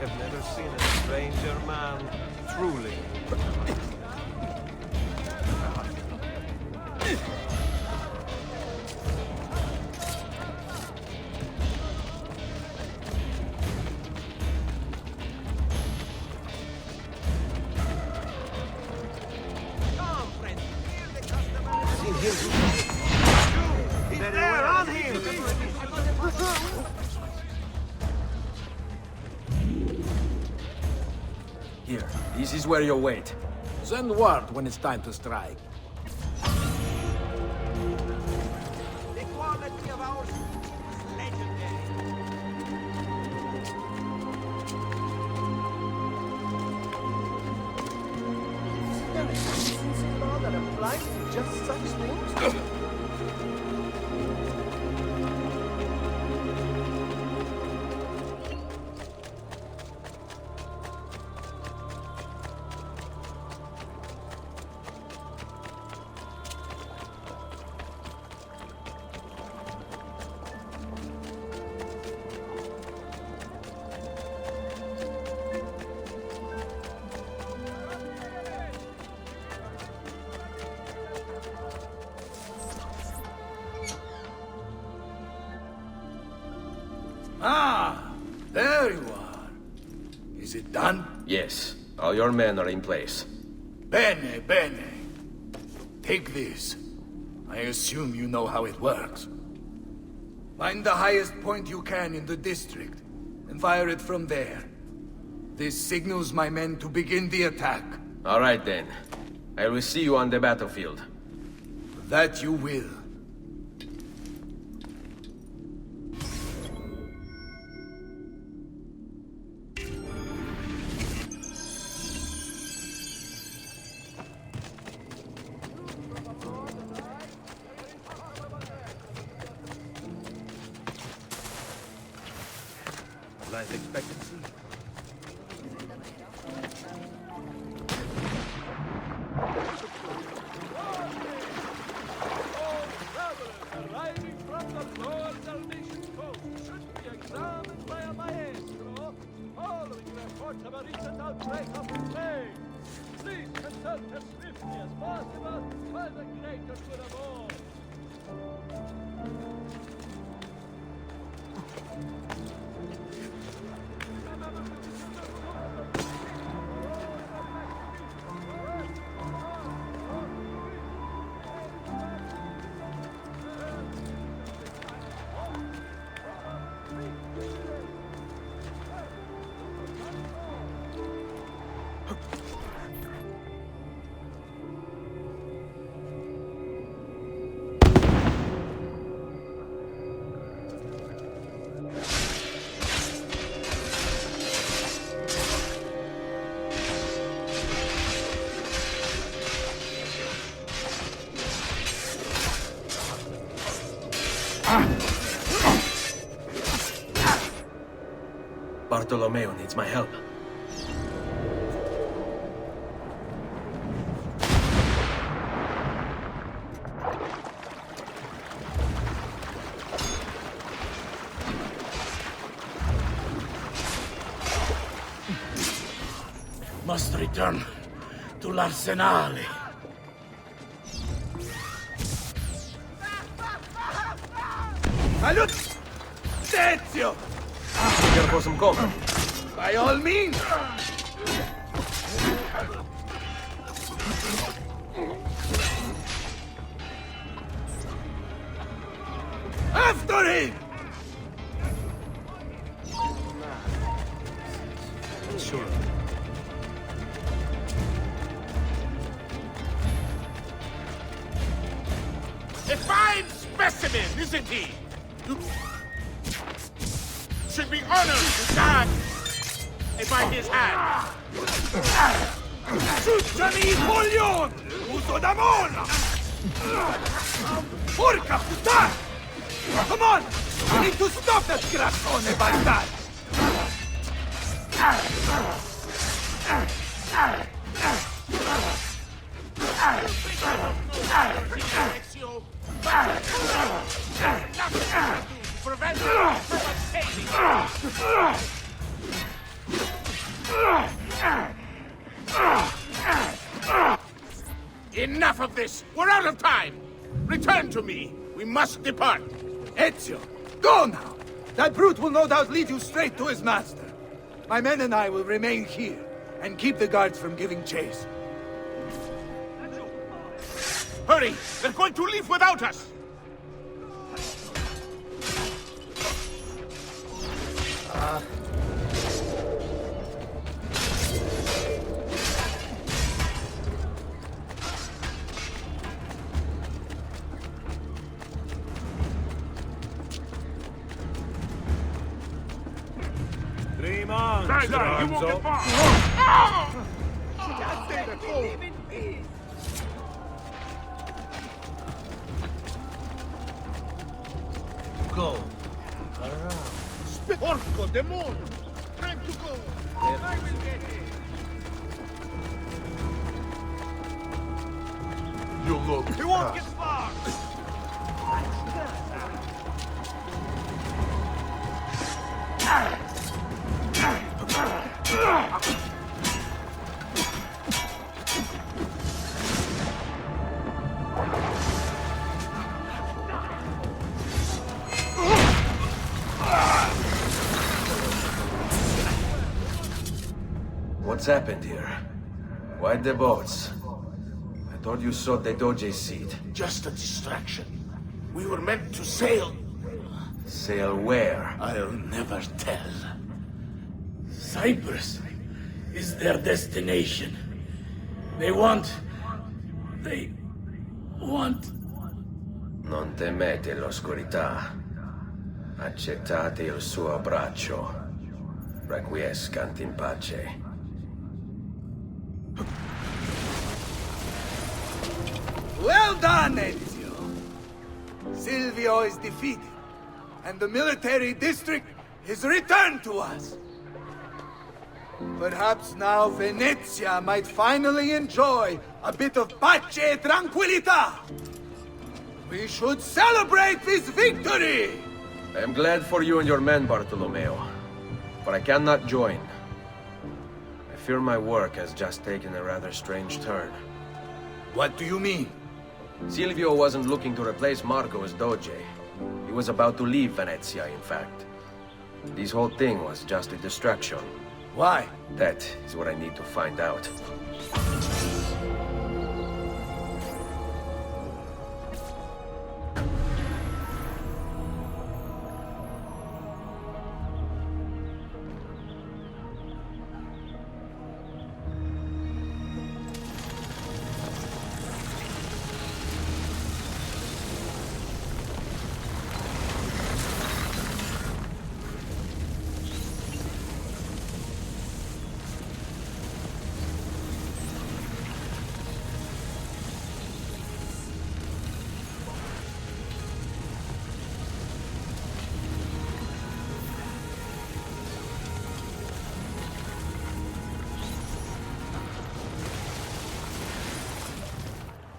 I've never seen a stranger man, truly. Here, this is where you'll wait. Send word when it's time to strike. The quality of our is legendary. There is decency law that applies to just such things? Ah, there you are. Is it done? Yes. All your men are in place. Bene, bene. Take this. I assume you know how it works. Find the highest point you can in the district, and fire it from there. This signals my men to begin the attack. All right, then. I will see you on the battlefield. That you will. Life expectancy? Arriving from the Lord Dalmatian coast should be examined by a maestro following reports of a recent outbreak of plague. Please consult as swiftly as possible for the greater good of all. Bartolomeo needs my help. Must return to l'Arsenale. Salute! Ezio! Here for some cover. By all means! After him! Sure. A fine specimen, isn't he? You should be honored to die by his hand. Ciucciami, coglion! Uso da mona! Porca puttana! Come on! We need to stop that grassone bastard! Enough of this! We're out of time! Return to me! We must depart! Ezio, go now! That brute will no doubt lead you straight to his master. My men and I will remain here, and keep the guards from giving chase. Hurry! They're going to leave without us! Dream on, Dai, you won't stronzo. get far! Go. Porco demonio! Time to go! I will get it! You look... He won't get far! What's happened here? Why the boats? I thought you sought the Doge's seat. Just a distraction. We were meant to sail. Sail where? I'll never tell. Cyprus is their destination. They want... Non temete l'oscurità. Accettate il suo abbraccio. Requiescant in pace. Well done, Ezio! Silvio is defeated, and the military district is returned to us. Perhaps now Venezia might finally enjoy a bit of pace e tranquillità. We should celebrate this victory! I am glad for you and your men, Bartolomeo. But I cannot join. I fear my work has just taken a rather strange turn. What do you mean? Silvio wasn't looking to replace Marco as Doge. He was about to leave Venezia, in fact. This whole thing was just a distraction. Why? That is what I need to find out.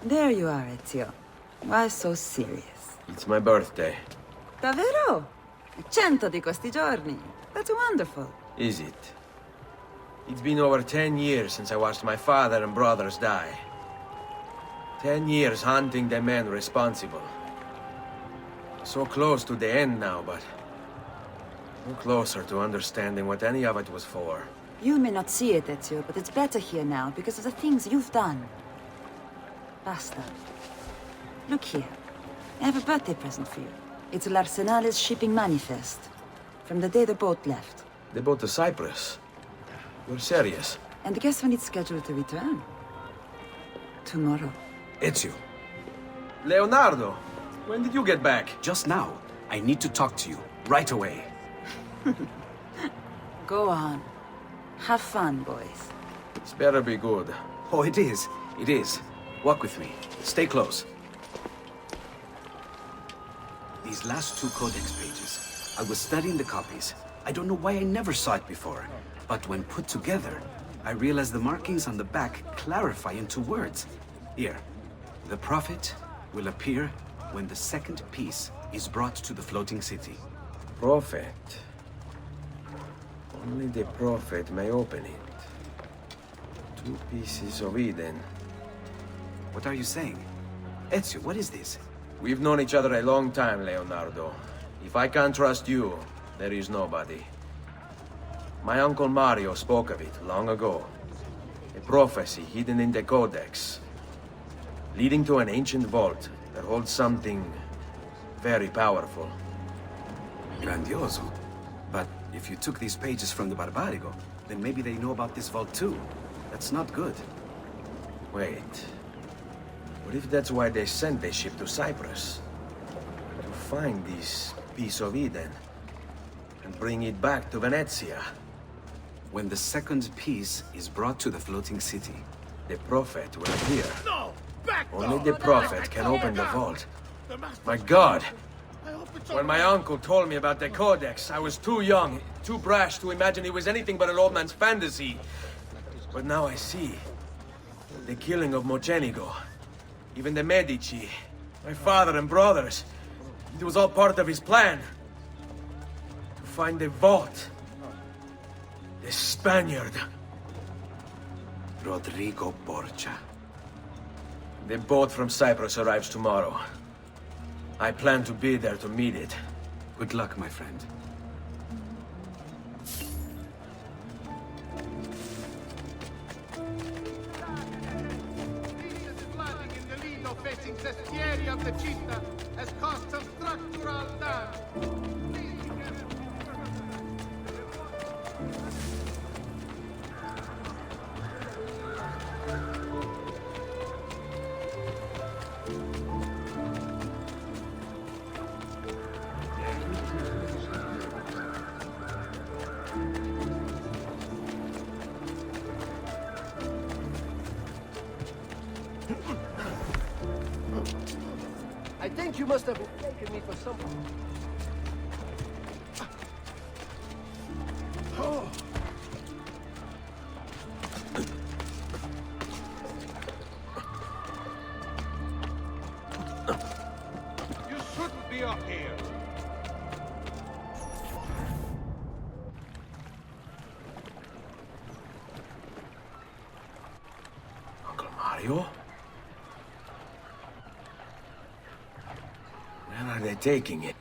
There you are, Ezio. Why so serious? It's my birthday. Davvero? 100 di questi giorni. That's wonderful. Is it? It's been over 10 years since I watched my father and brothers die. 10 years hunting the men responsible. So close to the end now, but no closer to understanding what any of it was for. You may not see it, Ezio, but it's better here now because of the things you've done. Basta. Look here. I have a birthday present for you. It's l'Arsenale's shipping manifest. From the day the boat left. The boat to Cyprus? You're serious? And guess when it's scheduled to return? Tomorrow. Ezio. Leonardo! When did you get back? Just now. I need to talk to you. Right away. Go on. Have fun, boys. This better be good. Oh, it is. It is. Walk with me. Stay close. These last 2 codex pages. I was studying the copies. I don't know why I never saw it before. But when put together, I realized the markings on the back clarify into words. Here. The prophet will appear when the second piece is brought to the floating city. Prophet? Only the prophet may open it. 2 pieces of Eden. What are you saying? Ezio, what is this? We've known each other a long time, Leonardo. If I can't trust you, there is nobody. My uncle Mario spoke of it long ago. A prophecy hidden in the Codex, leading to an ancient vault that holds something very powerful. Grandioso. But if you took these pages from the Barbarigo, then maybe they know about this vault too. That's not good. Wait. What if that's why they sent the ship to Cyprus? To find this piece of Eden and bring it back to Venezia. When the second piece is brought to the floating city, the prophet will appear. No! Back! Only the prophet can open the vault. My God! When my uncle told me about the Codex, I was too young, too brash to imagine it was anything but an old man's fantasy. But now I see. The killing of Mocenigo. Even the Medici, my father and brothers. It was all part of his plan. To find the vault. The Spaniard. Rodrigo Borgia. The boat from Cyprus arrives tomorrow. I plan to be there to meet it. Good luck, my friend. facing Sestieri of the Città has caused some structural damage. Please be careful. I think you must have mistaken me for someone. Oh. You shouldn't be up here. Uncle Mario? Where are they taking it?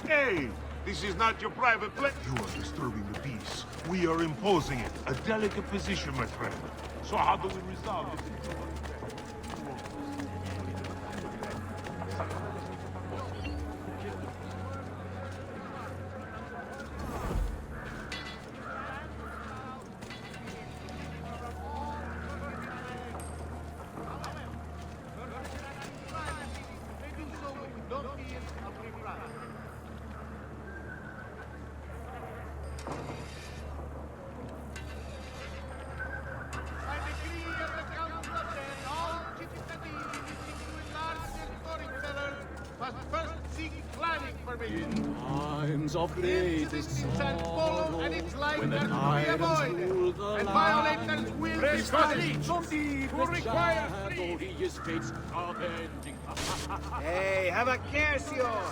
Hey! This is not your private place. You are disturbing the peace. We are imposing it. A delicate position, my friend. So how do we resolve this? Times of greatest sorrow, and its light when the are to be tyrants avoided, rule the and land, violators will be punished. punished. Who requires he is fate's avenging. Hey, have a care, senor!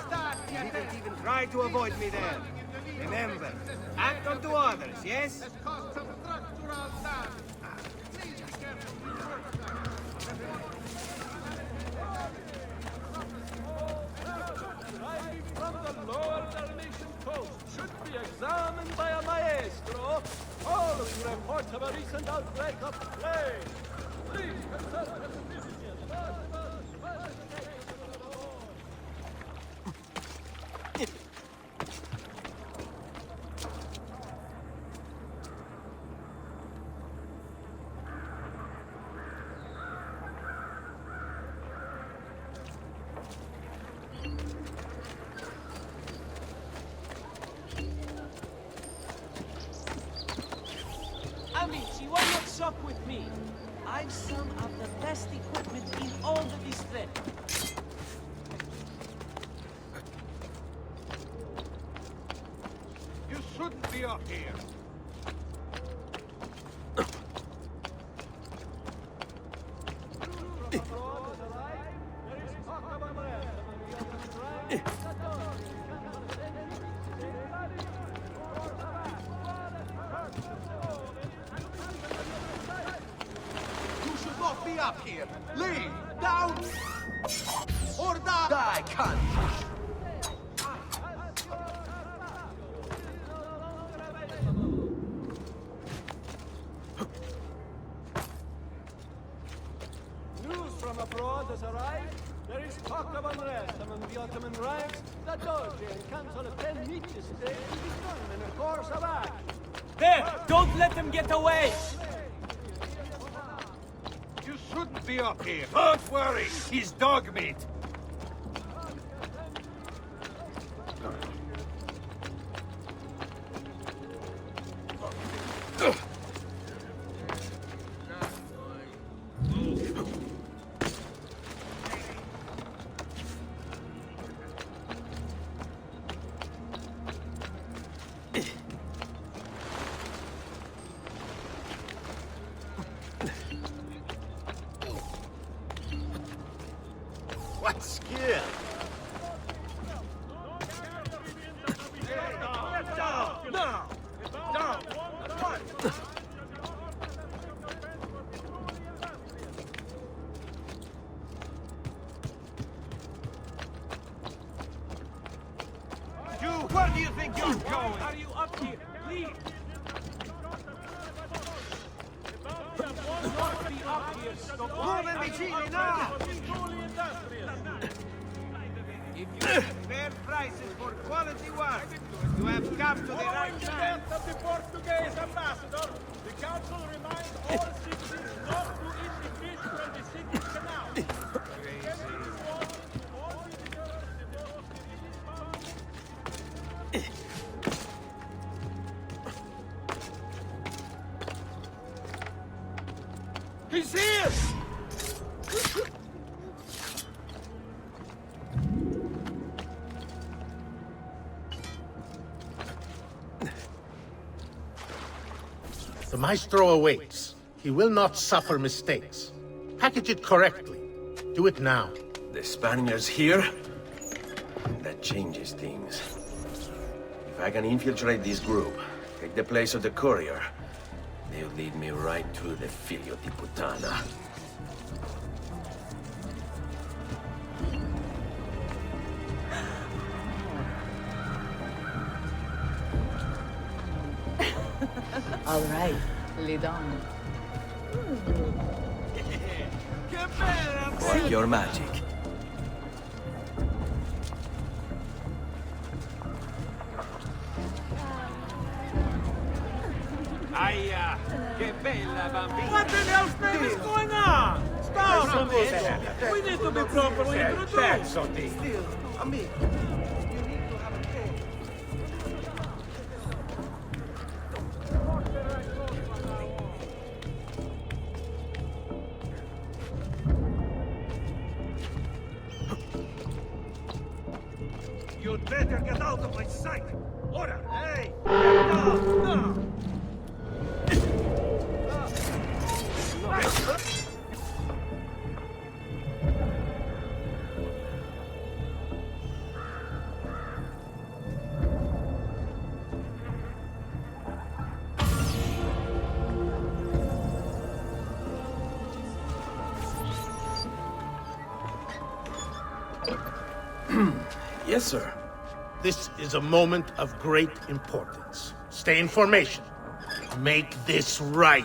You didn't even try to avoid me there. Remember, act unto others, yes? Has caused some structural damage. Please be careful. Arriving from the lower Dalmatian coast should be examined by a maestro following reports of a recent outbreak of plague. Please consult with the physician. Amici, why not shop with me? I've some of the best equipment in all the district. You shouldn't be up here. Be up here! Lay down! Or die! Die, cunt! News from abroad has arrived. There is talk of unrest among the Ottoman ranks. The Dolce and Council of 10 meet this day to determine a course of action. There! Don't let them get away! You shouldn't be up here. Don't worry, he's dog meat. here. Where do you think you're going? Are you up here? Please! Be up here, Move vicini, now! If you get fair prices for quality work, you have come to the right man. Of the Portuguese ambassador, the council reminds all citizens not to eat the fish from the Secret Canal. He's here! The maestro awaits. He will not suffer mistakes. Package it correctly. Do it now. The Spaniards here? That changes things. If I can infiltrate this group, take the place of the courier, they'll lead me right to the figlio di puttana. All right, lead on. Work your magic. Aia! Che bella bambina! What the hell's name is going on? Stop it! We need to be properly introduced. Still, amico, you need to have a care. You'd better get out of my sight! Ora! Hey! No! Yes, sir. This is a moment of great importance. Stay in formation. Make this right.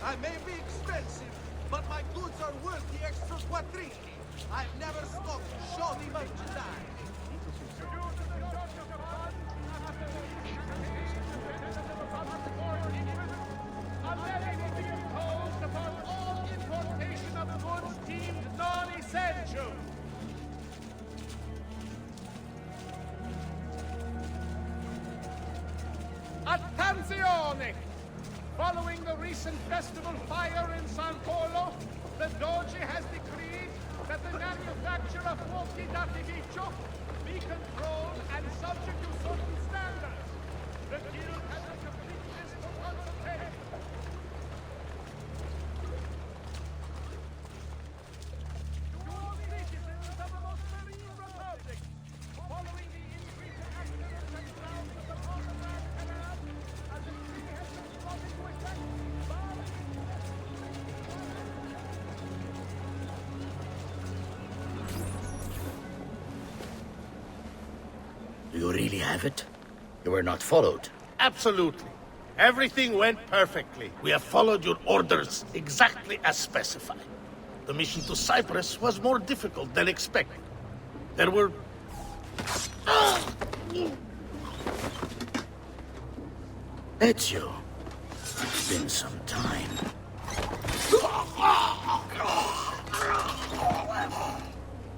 I may be expensive, but my goods are worth the extra quattrini. I've never stopped to show me merchandise. A levy will be imposed upon all importation of goods deemed non-essential. Attenzione! Following the recent festival fire in San Polo, the Dolce has decreed that the manufacture of fuochi d'artificio be controlled and subject to certain standards. The Guild has a complete list for consultation. To all citizens of the most marine republic, following the increasing accidents and drowns of the Bodyguard Canal, as the decree has been brought into effect, You really have it? You were not followed? Absolutely. Everything went perfectly. We have followed your orders exactly as specified. The mission to Cyprus was more difficult than expected. There were... Ezio, it's been some time.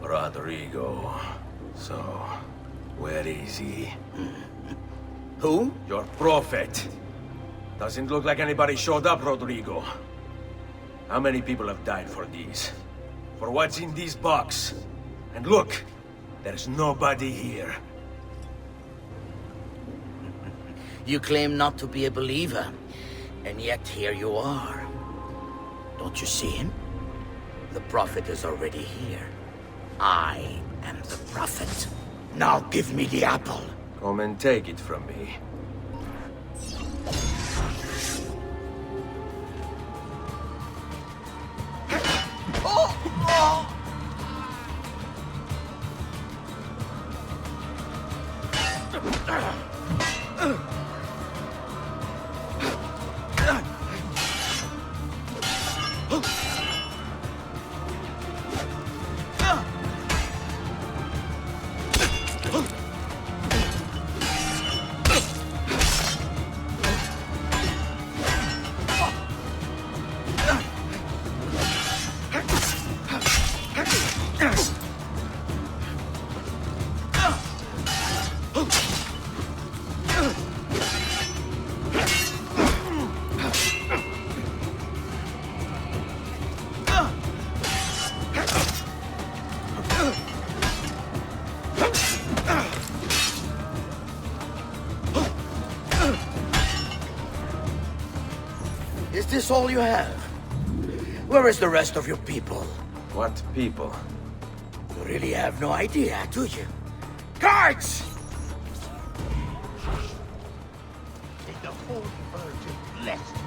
Rodrigo. So, where is he? Who? Your prophet. Doesn't look like anybody showed up, Rodrigo. How many people have died for these? For what's in this box? And look, there's nobody here. You claim not to be a believer, and yet here you are. Don't you see him? The prophet is already here. I am the prophet. Now give me the apple. Come and take it from me. Is this all you have? Where is the rest of your people? What people? You really have no idea, do you? Guards! May the Holy Virgin bless you.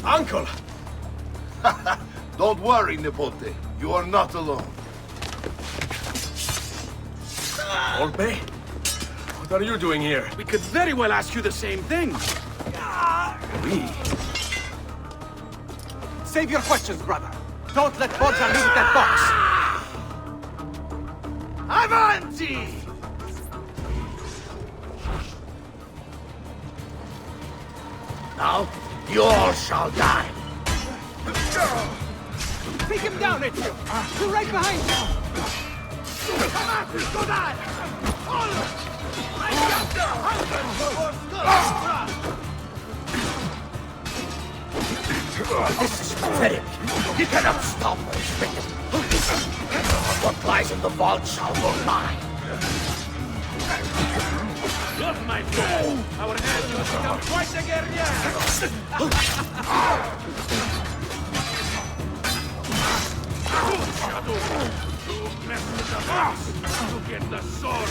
Uncle! Don't worry, Nipote. You are not alone. Dolce? What are you doing here? We could very well ask you the same thing. We? Save your questions, brother. Don't let Bocca leave with that box. Avanti! Now, you all shall die. Take him down, Ezio! We're right behind you! Come on, go down! This is pathetic. You cannot stop what is written. What lies in the vault shall go mine. Look, my friend, our enemy has become quite a guerrier! Shadow, you mess with the box, you get the sword!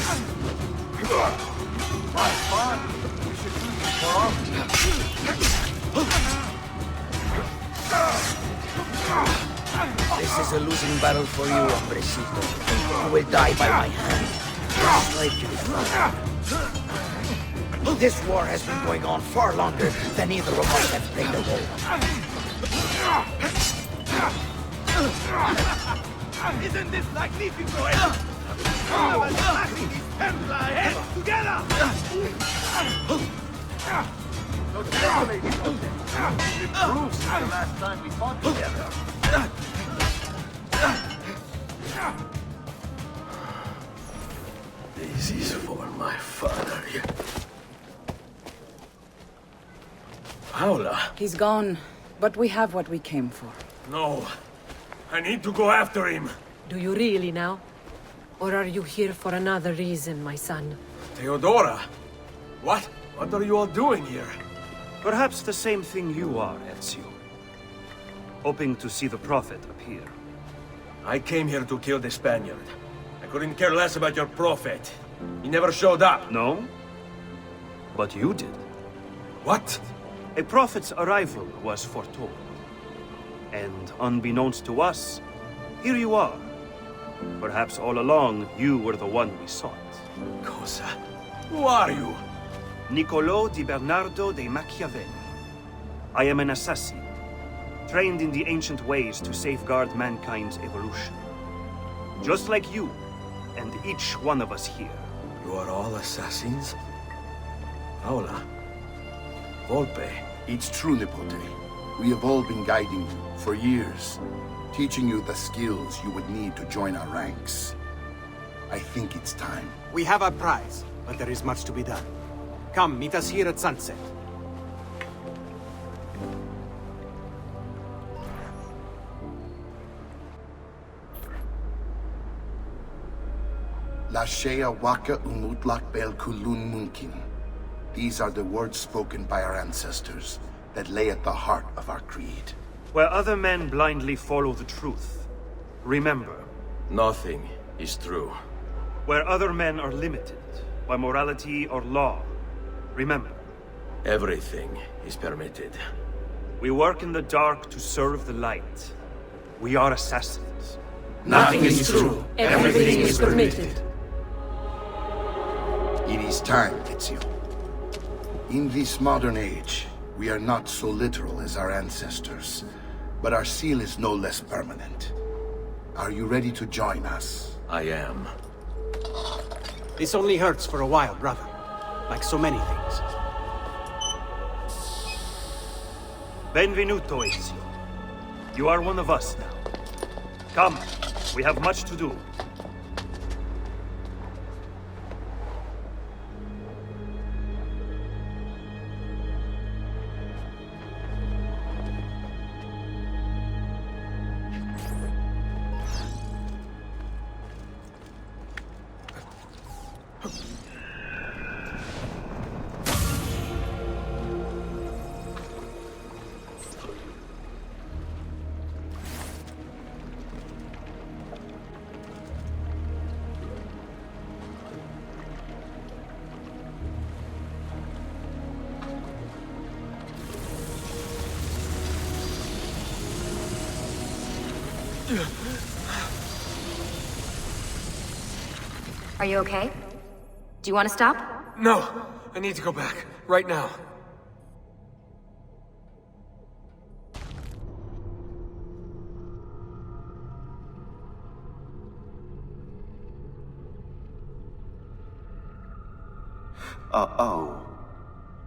My fun! We should do this more often. This is a losing battle for you, Hombrecito. You will die by my hand, just like your father. This war has been going on far longer than either of us have played a role. Isn't this like leaping for it? All of us smashing these Templar heads together! Don't speculate, Dolce. It proves since the last time we fought together. This is for my father. Paola. He's gone, but we have what we came for. No. I need to go after him. Do you really now? Or are you here for another reason, my son? Theodora! What? What are you all doing here? Perhaps the same thing you are, Ezio. Hoping to see the Prophet appear. I came here to kill the Spaniard. I couldn't care less about your Prophet. He never showed up. No? But you did. What? A Prophet's arrival was foretold. And unbeknownst to us, here you are. Perhaps all along, you were the one we sought. Cosa? Who are you? Niccolò di Bernardo de Machiavelli. I am an assassin, trained in the ancient ways to safeguard mankind's evolution. Just like you, and each one of us here. You are all assassins? Paola. Volpe. It's true, Nipote. We have all been guiding you for years, teaching you the skills you would need to join our ranks. I think it's time. We have our prize, but there is much to be done. Come, meet us here at sunset. Lashea waka umutlak bel kulun munkin. These are the words spoken by our ancestors that lay at the heart of our creed. Where other men blindly follow the truth, remember. Nothing is true. Where other men are limited by morality or law, remember. Everything is permitted. We work in the dark to serve the light. We are assassins. Nothing is true. Everything is permitted. It is time, Ezio. In this modern age, we are not so literal as our ancestors, but our seal is no less permanent. Are you ready to join us? I am. This only hurts for a while, brother. Like so many things. Benvenuto, Ezio. You are one of us now. Come, we have much to do. Are you okay? Do you want to stop? No! I need to go back. Right now.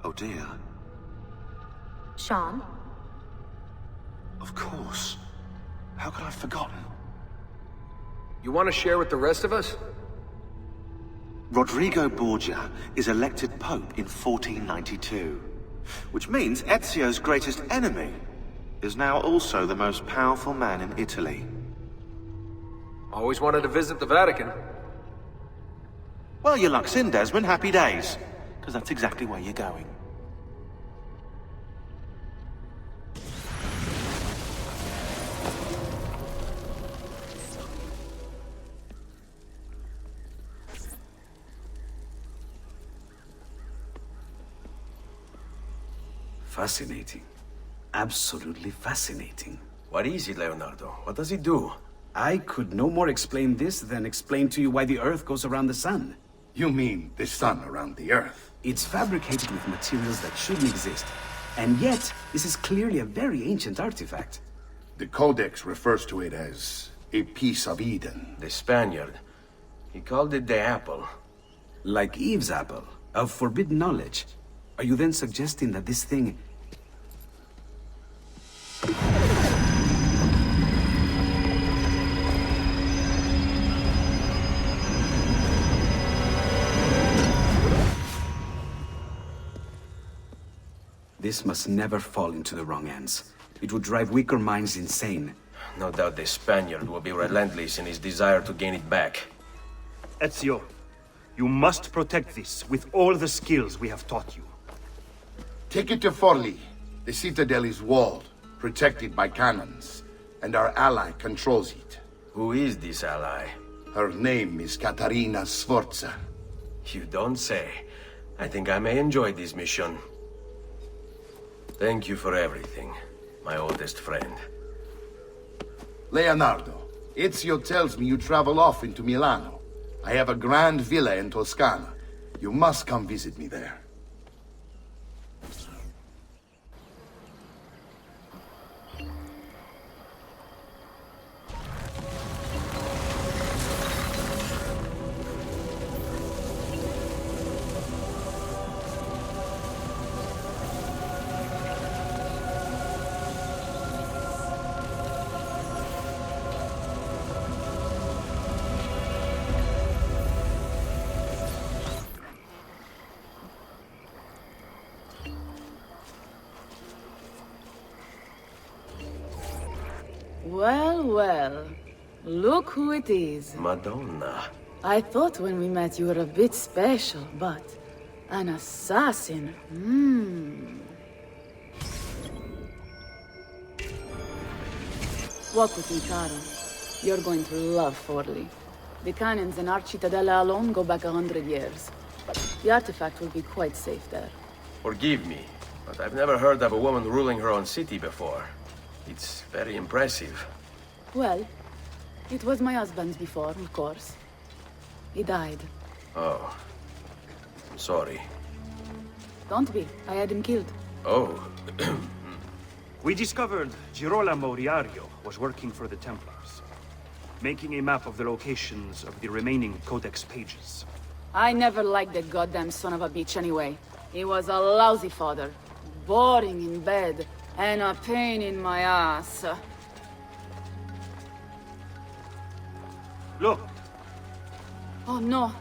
Oh dear. Sean? Of course. How could I have forgotten? You want to share with the rest of us? Rodrigo Borgia is elected Pope in 1492, which means Ezio's greatest enemy is now also the most powerful man in Italy. Always wanted to visit the Vatican. Well, your luck's in, Desmond. Happy days. Because that's exactly where you're going. Fascinating. Absolutely fascinating. What is it, Leonardo? What does it do? I could no more explain this than explain to you why the Earth goes around the Sun. You mean the sun around the Earth? It's fabricated with materials that shouldn't exist. And yet, this is clearly a very ancient artifact. The Codex refers to it as a piece of Eden. The Spaniard. He called it the apple. Like Eve's apple, of forbidden knowledge. Are you then suggesting that this thing... This must never fall into the wrong hands. It would drive weaker minds insane. No doubt the Spaniard will be relentless in his desire to gain it back. Ezio, you must protect this with all the skills we have taught you. Take it to Forli. The citadel is walled, protected by cannons, and our ally controls it. Who is this ally? Her name is Caterina Sforza. You don't say. I think I may enjoy this mission. Thank you for everything, my oldest friend. Leonardo, Ezio tells me you travel often into Milano. I have a grand villa in Toscana. You must come visit me there. Well, well. Look who it is. Madonna. I thought when we met you were a bit special, but... an assassin? Walk with me, Caro. You're going to love Forli. The cannons in our Cittadella alone go back 100 years. The artifact will be quite safe there. Forgive me, but I've never heard of a woman ruling her own city before. It's very impressive. Well, it was my husband's before, of course. He died. Oh. I'm sorry. Don't be. I had him killed. Oh. We discovered Girolamo Riario was working for the Templars, making a map of the locations of the remaining Codex pages. I never liked that goddamn son of a bitch anyway. He was a lousy father, boring in bed, and a pain in my ass. Look! Oh no.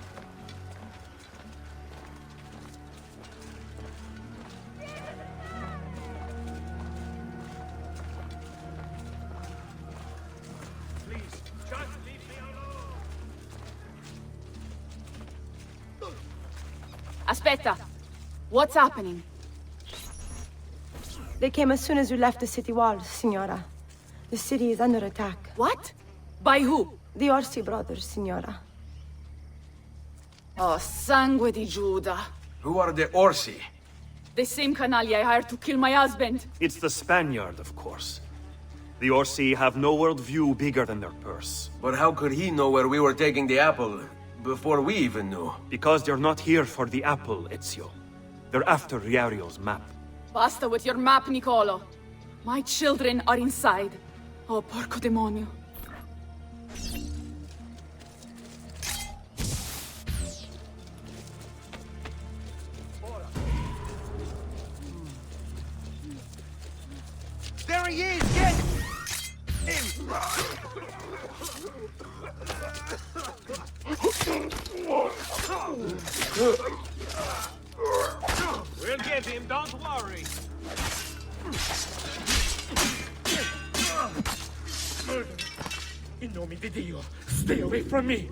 Please, just leave me alone. Aspetta! What's happening? They came as soon as you left the city walls, Signora. The city is under attack. What? By who? The Orsi brothers, Signora. Oh, sangue di Giuda. Who are the Orsi? The same canaglia I hired to kill my husband. It's the Spaniard, of course. The Orsi have no worldview bigger than their purse. But how could he know where we were taking the apple before we even knew? Because they're not here for the apple, Ezio. They're after Riario's map. Basta with your map, Niccolo. My children are inside. Oh, porco demonio. There he is! Get him! We'll get him, don't worry. In nome di Dio, stay away from me!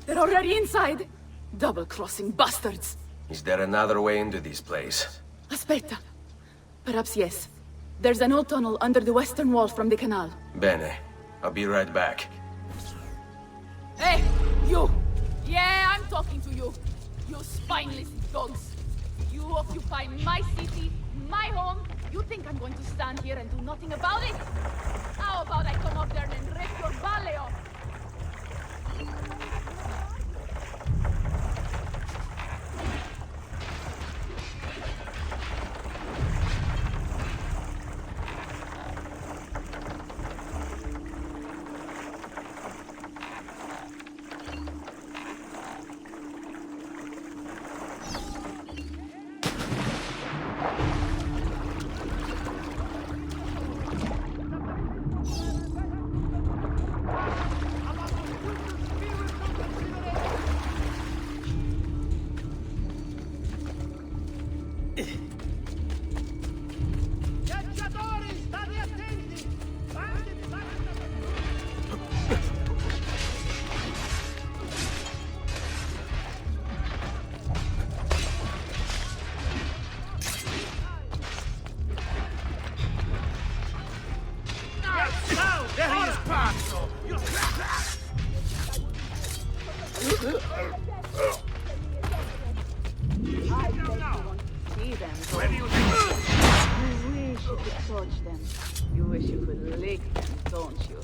They're already inside! Double-crossing bastards! Is there another way into this place? Aspetta. Perhaps yes. There's an old tunnel under the western wall from the canal. Bene. I'll be right back. Hey, you! Yeah, I'm talking to you. You spineless dogs. You occupy my city, my home. You think I'm going to stand here and do nothing about it? How about I come up there and rip your ballet off? Viaggiatori, state attenti! There he is, Pazzo! See them. You wish you could touch them. You wish you could lick them, don't you?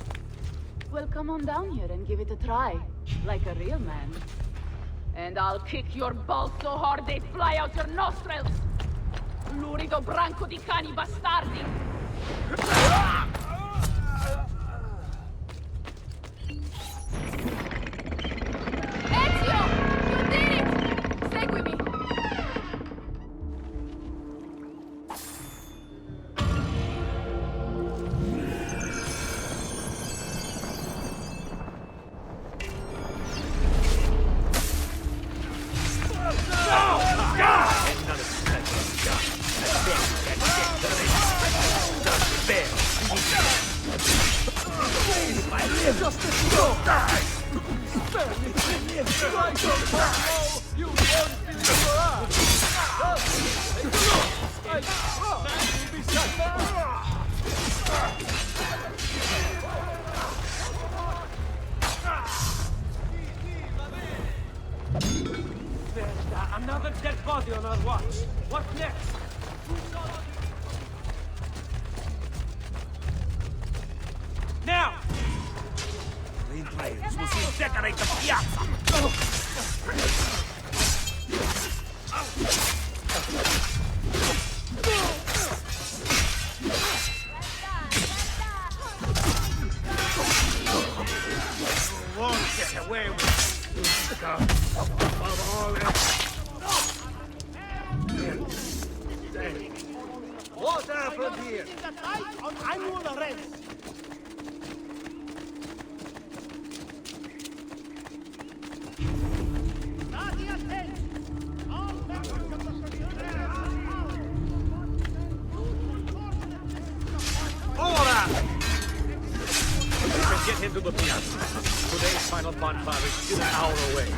Well, come on down here and give it a try, like a real man. And I'll kick your balls so hard they fly out your nostrils! Lurido branco di cani bastardi! Ezio! You did it! Seguimi! Another dead body on our watch. What next? Now! The players will soon decorate the piazza! You won't get away with it. Above all else. What happened here? On annual arrest. Stati attenti. All members of the Ora! We can get him to the piazza. Today's final bonfire is still an hour away.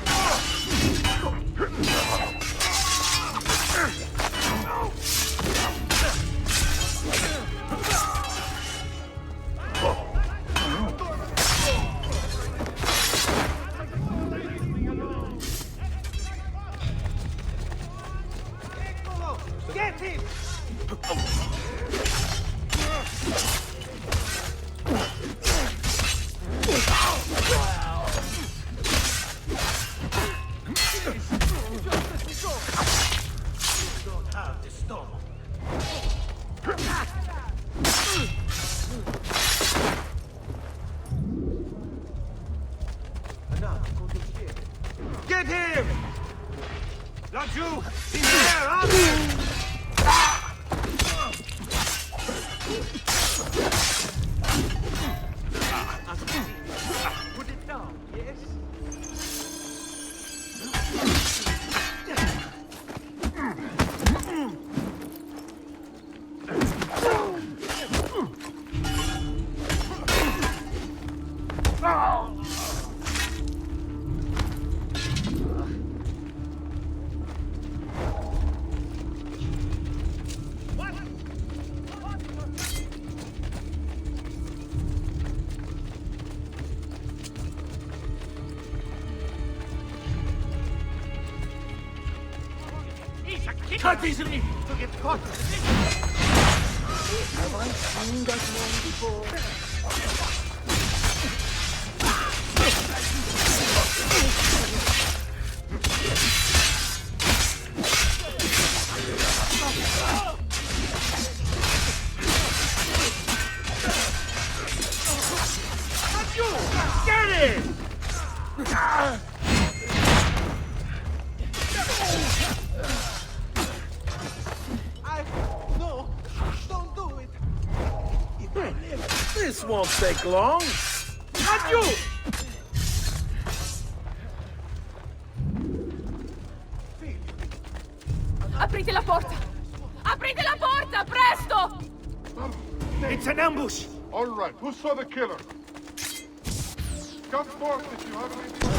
Get him! Get him! Laggiù! In there! Up! Put it down, yes? Cut easily! To get caught. Have I seen that man before? Get it! No, don't do it. This won't take long. Not you! Aprite la porta! Aprite la porta, presto! It's an ambush! All right, who saw the killer? Come forth if you have anything.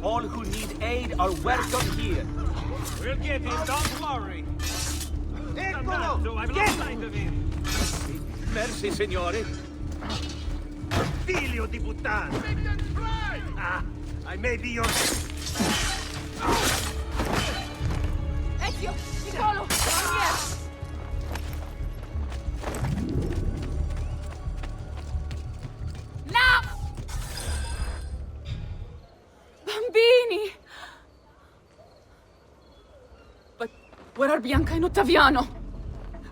All who need aid are welcome here. We'll get him, don't worry. Eccolo! I've lost sight of him. Merci, signore. Figlio di puttana! Ah, I may be your... Ezio! Nicolo! Crier! Now! Bambini! But where are Bianca and Ottaviano?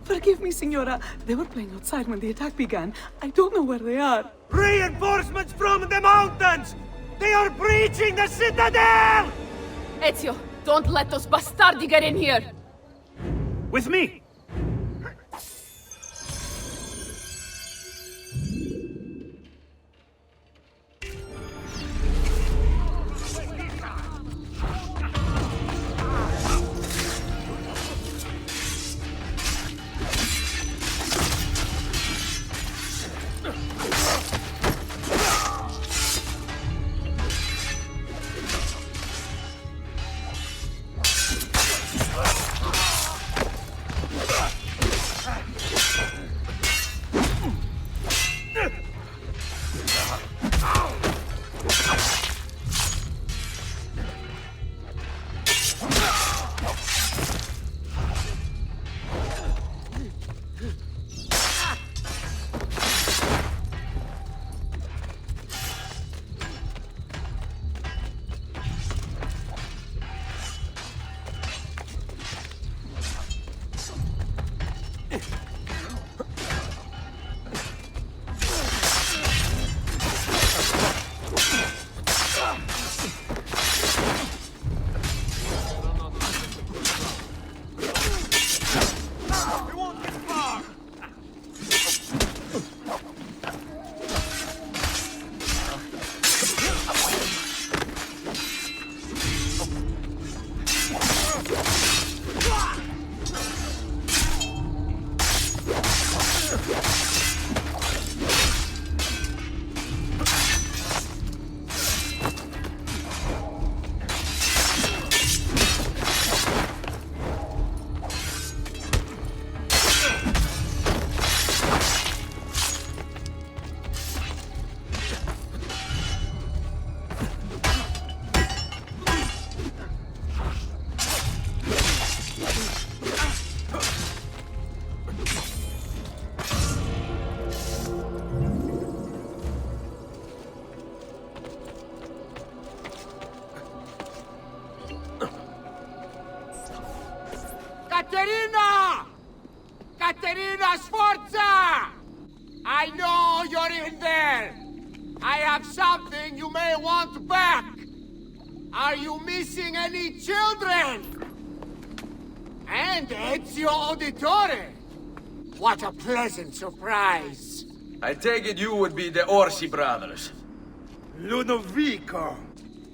Forgive me, Signora. They were playing outside when the attack began. I don't know where they are. Reinforcements from the mountains! They are breaching the citadel! Ezio, don't let those bastardi get in here! With me! Caterina! Caterina Sforza! I know you're in there! I have something you may want back! Are you missing any children? And Ezio Auditore! What a pleasant surprise! I take it you would be the Orsi brothers. Ludovico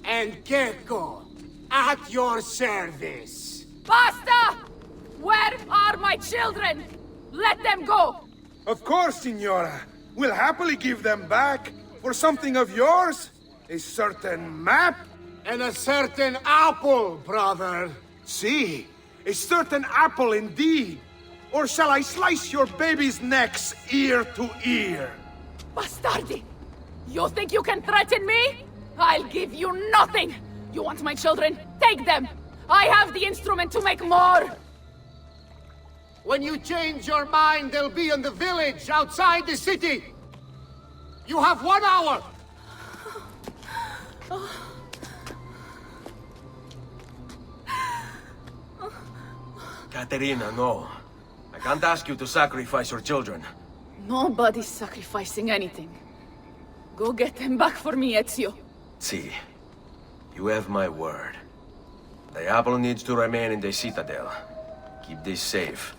and Checco, at your service! Basta! Where are my children? Let them go! Of course, Signora. We'll happily give them back for something of yours. A certain map. And a certain apple, brother. See, a certain apple indeed. Or shall I slice your baby's necks ear to ear? Bastardi! You think you can threaten me? I'll give you nothing! You want my children? Take them! I have the instrument to make more! When you change your mind, they'll be in the village outside the city. You have 1 hour. Caterina, no. I can't ask you to sacrifice your children. Nobody's sacrificing anything. Go get them back for me, Ezio. See, you have my word. The apple needs to remain in the citadel. Keep this safe.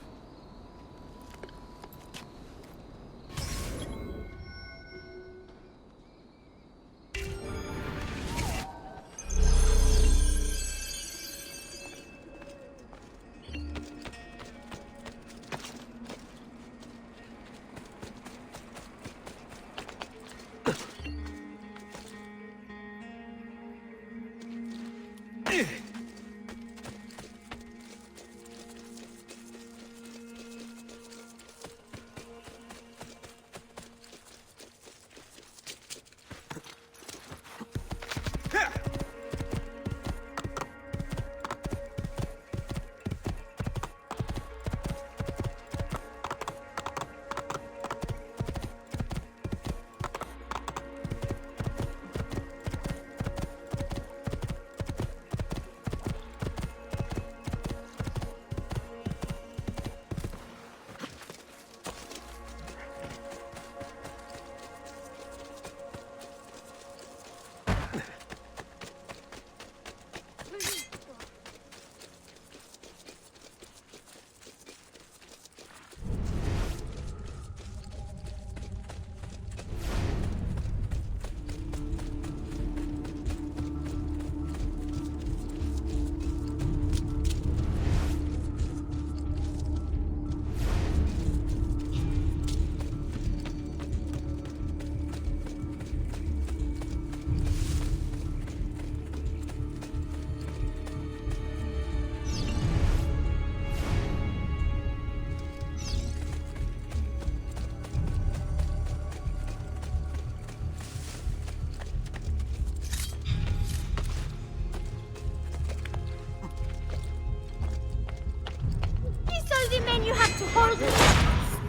The men you have to hold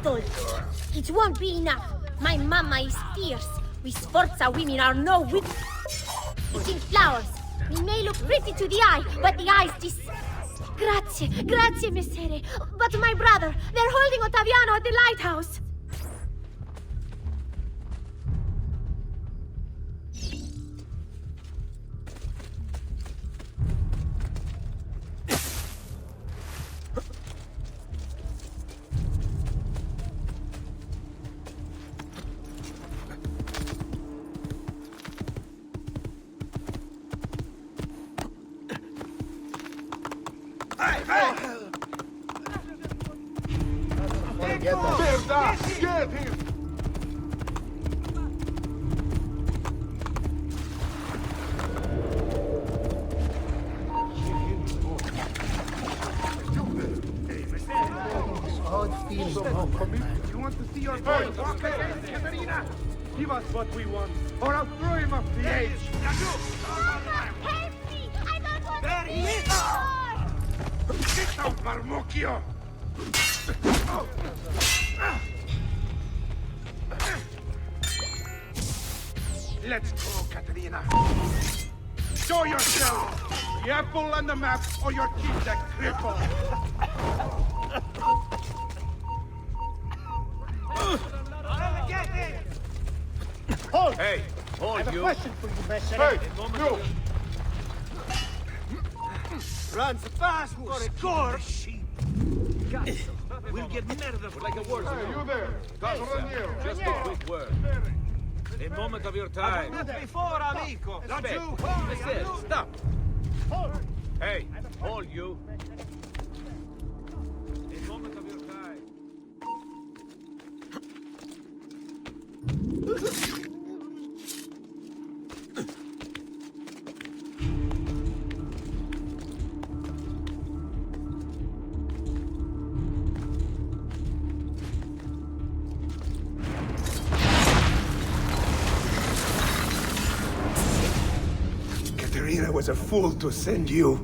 Dolce. It won't be enough. My mama is fierce. We Sforza women are no weak. Eating flowers. We may look pretty to the eye, but the eyes Grazie, messere. But my brother, they're holding Ottaviano at the lighthouse. Get him! You want to see your boy? Caterina! Give us what we want, or I'll throw him off the edge! Help me! I don't want There he is! Get out, Marmocchio! Let's go, Caterina. Show yourself! The apple on the map, or your kid's a cripple! Get it! Hold! Hey, hold I have you. a question for you, Messer. Hey, you! Run fast for a score! We'll get murdered like a word. Hey, you there! Just a quick word. A moment of your time. Not before, amico. Don't you? Stop. Hey, hold you. A moment of your time. Caterina was a fool to send you.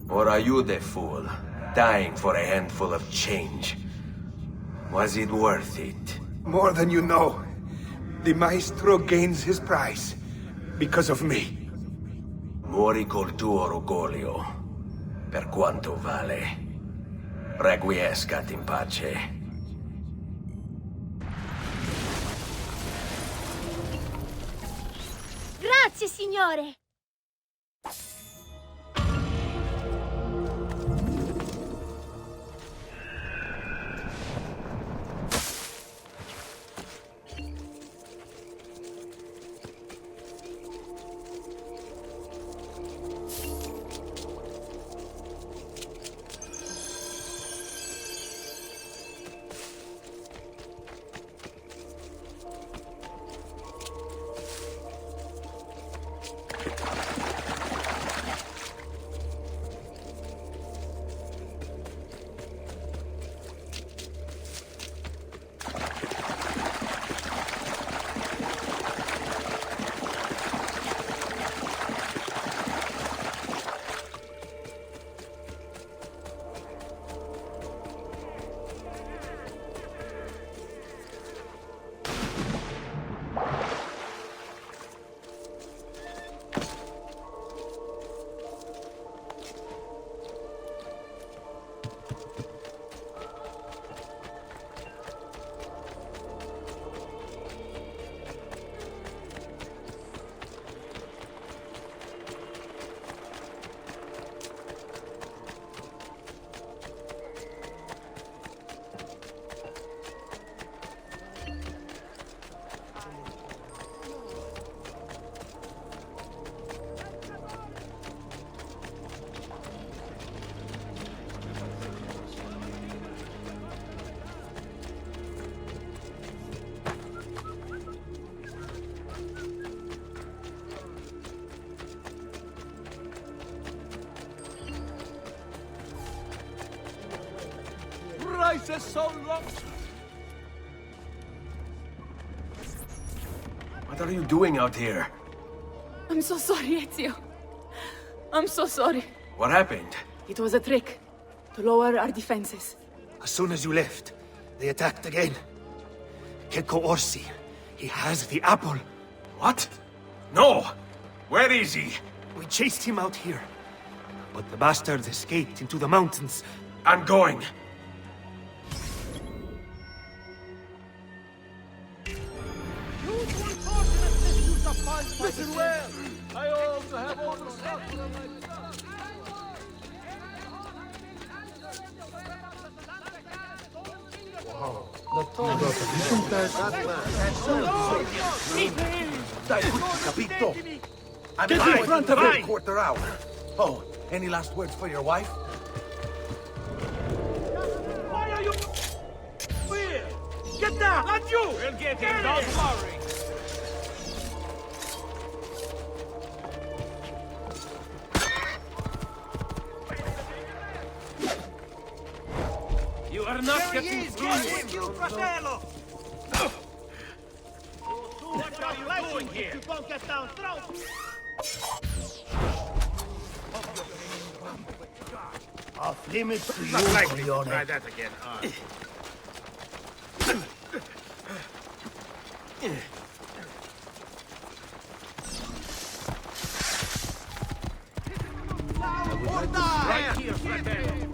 Or are you the fool, dying for a handful of change? Was it worth it? More than you know. The maestro gains his prize. Because of me. Muori col tuo orgoglio. Per quanto vale. Requiescat in pace. Grazie, signore. price is so low. What are you doing out here? I'm so sorry, Ezio. I'm so sorry. What happened? It was a trick to lower our defenses. As soon as you left, they attacked again. Checco Orsi. He has the apple. What? No! Where is he? We chased him out here. But the bastards escaped into the mountains. I'm going. Listen well. I also have all the stuff. Dai, capito? I'm in front of it, quarter hour. Oh, any last words for your wife? Why are you... Here! Get down! Not you! We'll get him, don't worry. You are not getting through. Fratello! What are you doing here? You won't get down. Throw! Off limits to you, Not likely to Coglione. try that again, Right here, fratello!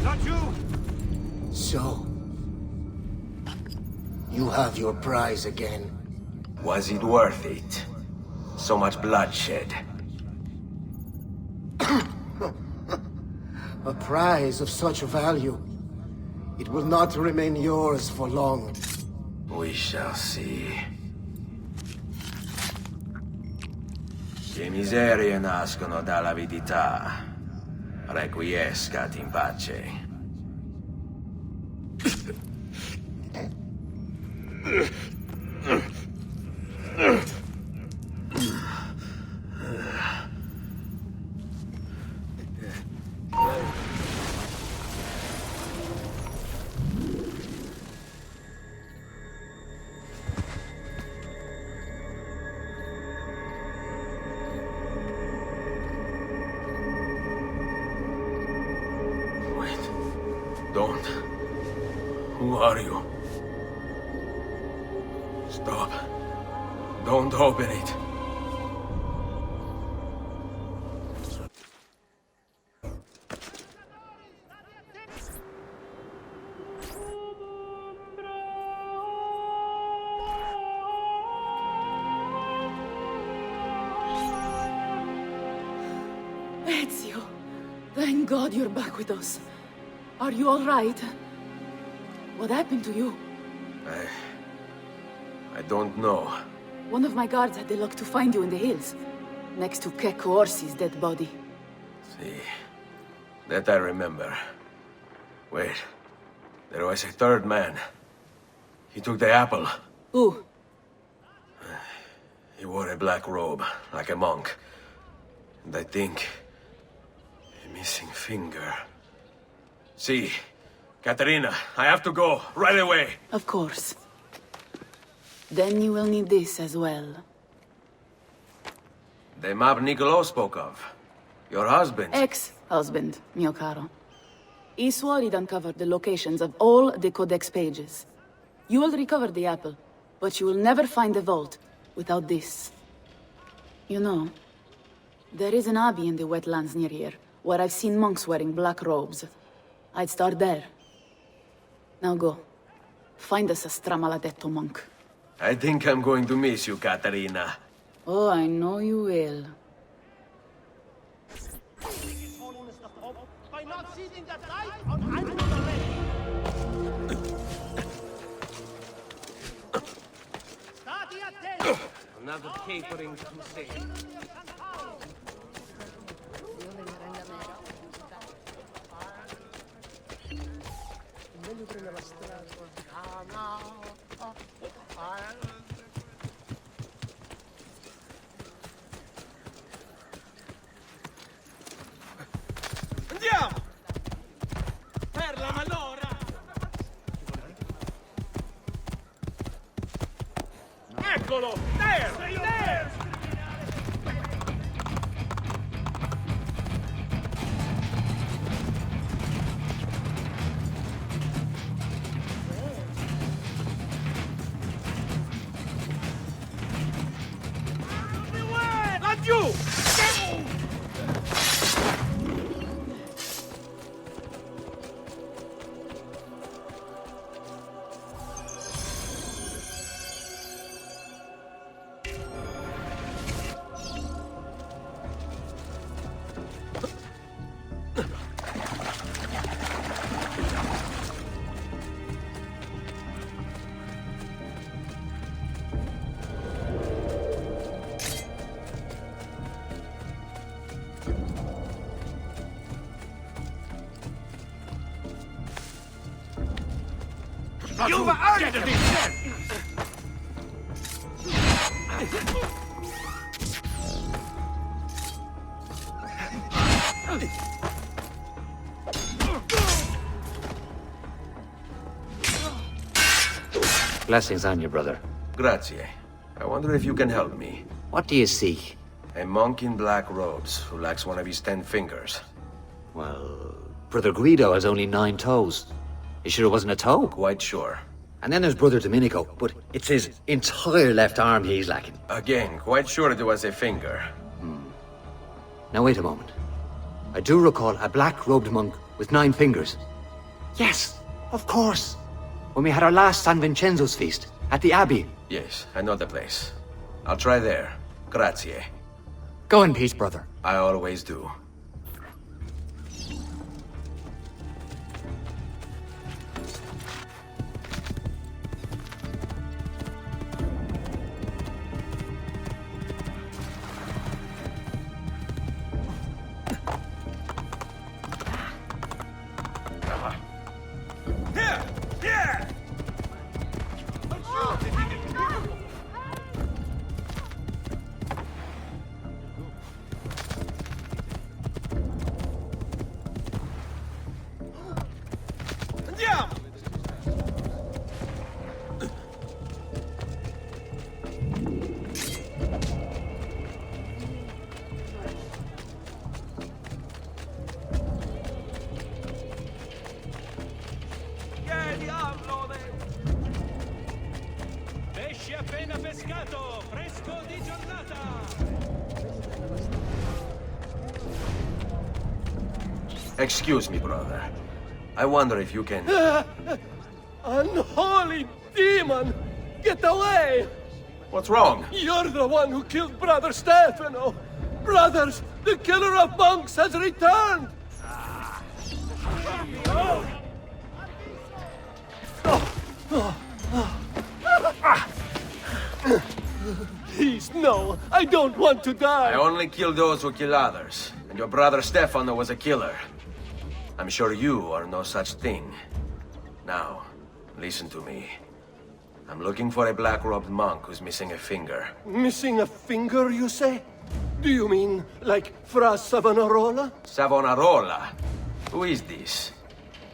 Not you! So, you have your prize again. Was it worth it? So much bloodshed. A prize of such value. It will not remain yours for long. We shall see. Che miserie nascono dall'avidità. Requiescat in pace. Don't. Who are you? Stop. Don't open it. Ezio, thank God you're back with us. Are you all right? What happened to you? I don't know. One of my guards had the luck to find you in the hills, next to Checco Orsi's dead body. See, that I remember. Wait, there was a third man. He took the apple. Who? He wore a black robe, like a monk. And I think... a missing finger. See, Caterina, I have to go, right away. Of course. Then you will need this as well. The map Niccolo spoke of. Your husband. Ex-husband, mio caro. He swore he'd uncovered the locations of all the Codex pages. You will recover the apple, but you will never find the vault without this. You know, there is an abbey in the wetlands near here, where I've seen monks wearing black robes. I'd start there. Now go. Find us a stramaladetto monk. I think I'm going to miss you, Caterina. Oh, I know you will. By not seizing that knife, I'm already. Stati attenti! Another capering crusade. Eccolo! There! There! Laggiù! You've earned this! Blessings on you, brother. Grazie. I wonder if you can help me. What do you seek? A monk in black robes who lacks one of his 10 fingers. Well, Brother Guido has only 9 toes. You sure it wasn't a toe? Quite sure. And then there's Brother Domenico, but it's his entire left arm he's lacking. Again, quite sure it was a finger. Now wait a moment. I do recall a black-robed monk with 9 fingers. Yes, of course. When we had our last San Vincenzo's feast, at the Abbey. Yes, I know the place. I'll try there. Grazie. Go in peace, brother. I always do. Excuse me, brother. I wonder if you can... Unholy demon! Get away! What's wrong? You're the one who killed Brother Stefano! Brothers, the killer of monks has returned! Please, no! I don't want to die! I only kill those who kill others. And your brother Stefano was a killer. I'm sure you are no such thing. Now, listen to me. I'm looking for a black-robed monk who's missing a finger. Missing a finger, you say? Do you mean like Fra Savonarola? Savonarola? Who is this?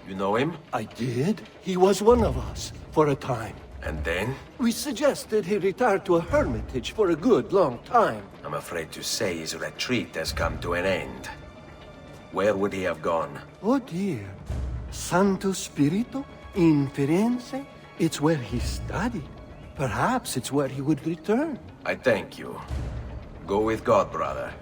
You know him? I did. He was one of us, for a time. And then? We suggested he retire to a hermitage for a good long time. I'm afraid to say his retreat has come to an end. Where would he have gone? Oh dear. Santo Spirito? In Firenze? It's where he studied. Perhaps it's where he would return. I thank you. Go with God, brother.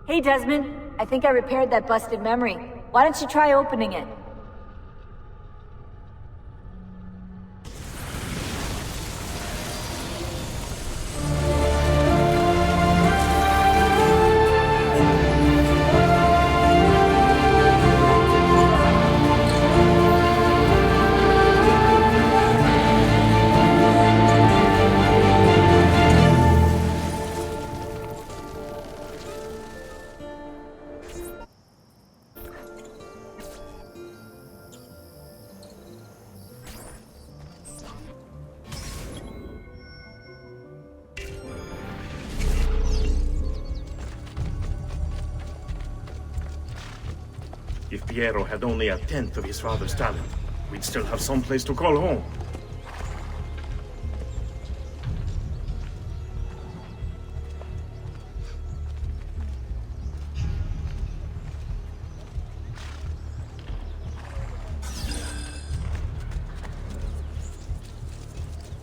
Hey, Desmond. I think I repaired that busted memory. Why don't you try opening it? If Piero had only a tenth of his father's talent, we'd still have some place to call home.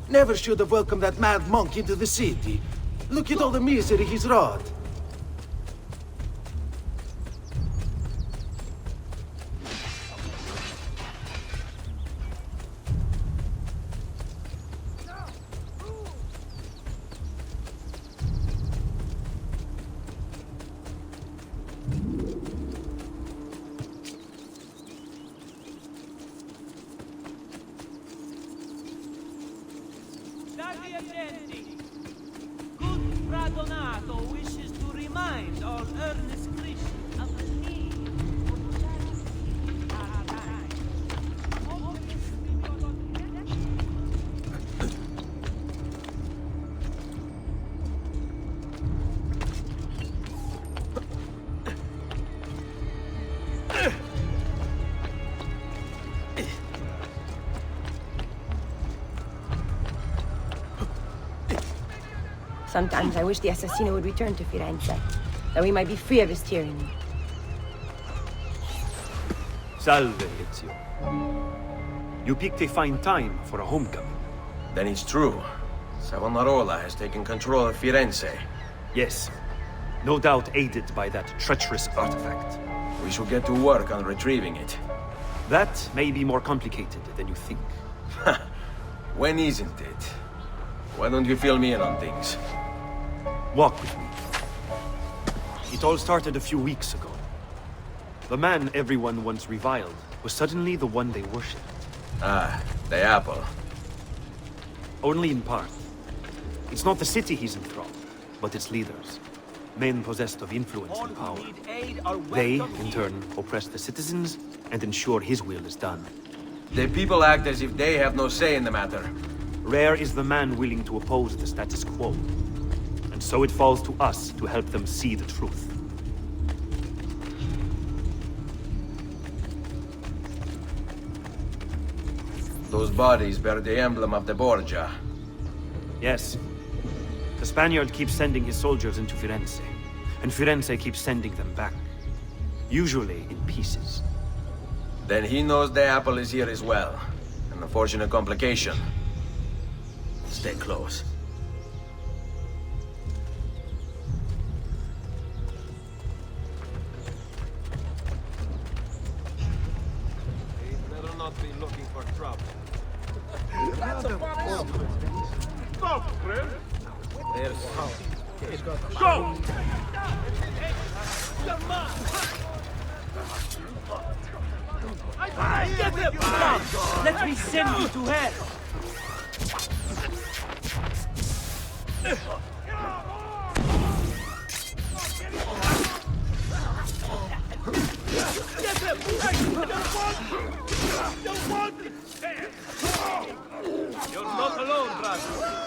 Never should have welcomed that mad monk into the city. Look at all the misery he's wrought. Sometimes I wish the assassino would return to Firenze, that we might be free of his tyranny. Salve, Ezio. You picked a fine time for a homecoming. Then it's true. Savonarola has taken control of Firenze. Yes. No doubt aided by that treacherous artifact. We should get to work on retrieving it. That may be more complicated than you think. When isn't it? Why don't you fill me in on things? Walk with me. It all started a few weeks ago. The man everyone once reviled was suddenly the one they worshipped. Ah, the apple. Only in part. It's not the city he's enthralled, but its leaders. Men possessed of influence and power. They, in turn, oppress the citizens and ensure his will is done. The people act as if they have no say in the matter. Rare is the man willing to oppose the status quo. And so it falls to us to help them see the truth. Those bodies bear the emblem of the Borgia. Yes. The Spaniard keeps sending his soldiers into Firenze, and Firenze keeps sending them back. Usually in pieces. Then he knows the apple is here as well. An unfortunate complication. Stay close. He better not be looking for trouble. That's a bomb. Stop, Crier. There's Go! Get him! Let me send you to hell! Get him! Don't want it! You're not alone, brother.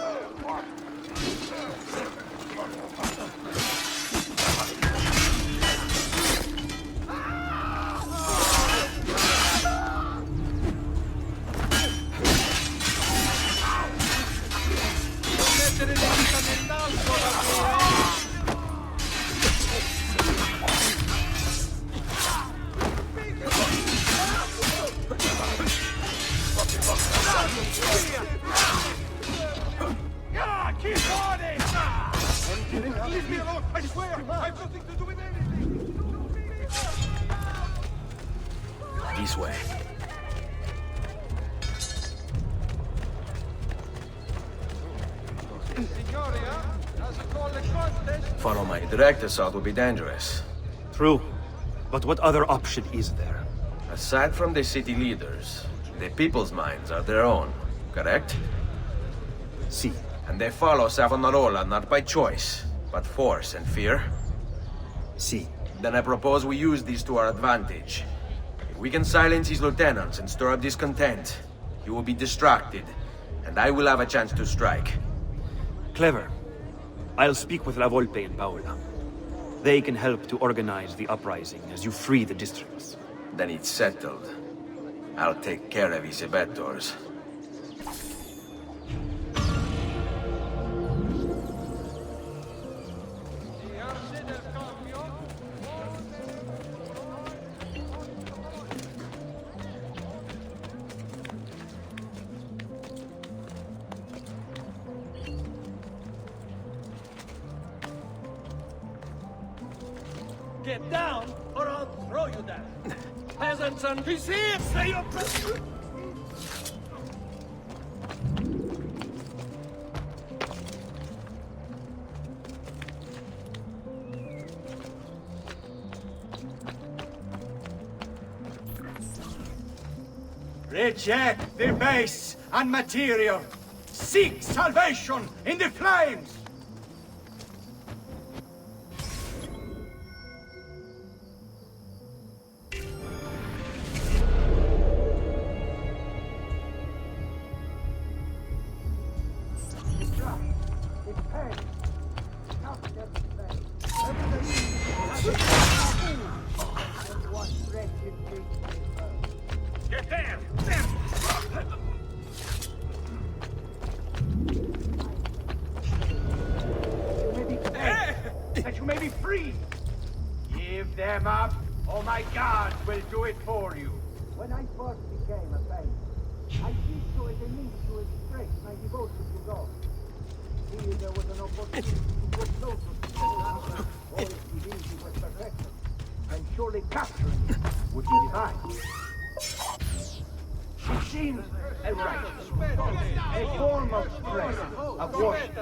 Keep on it! Leave me alone! I swear! I've nothing to do with anything! This way. Follow my direct assault would be dangerous. True. But what other option is there? Aside from the city leaders, the people's minds are their own, correct? Si. And they follow Savonarola not by choice, but force and fear? Si. Then I propose we use these to our advantage. If we can silence his lieutenants and stir up discontent, he will be distracted, and I will have a chance to strike. Clever. I'll speak with La Volpe and Paola. They can help to organize the uprising as you free the districts. Then it's settled. I'll take care of his abettors. Get down, or I'll throw you down. Peasants and... He's here! Say your prayer! Reject the base and material. Seek salvation in the flames. Get there! That you may be free! Give them up, or my guards will do it for you. When I first became a faith, I did so as a means to express my devotion to God. Here there was an opportunity to go closer to God. All its divinity was perfected, and surely capturing it would be divine. It seems a righteous, a form of prayer, of worship.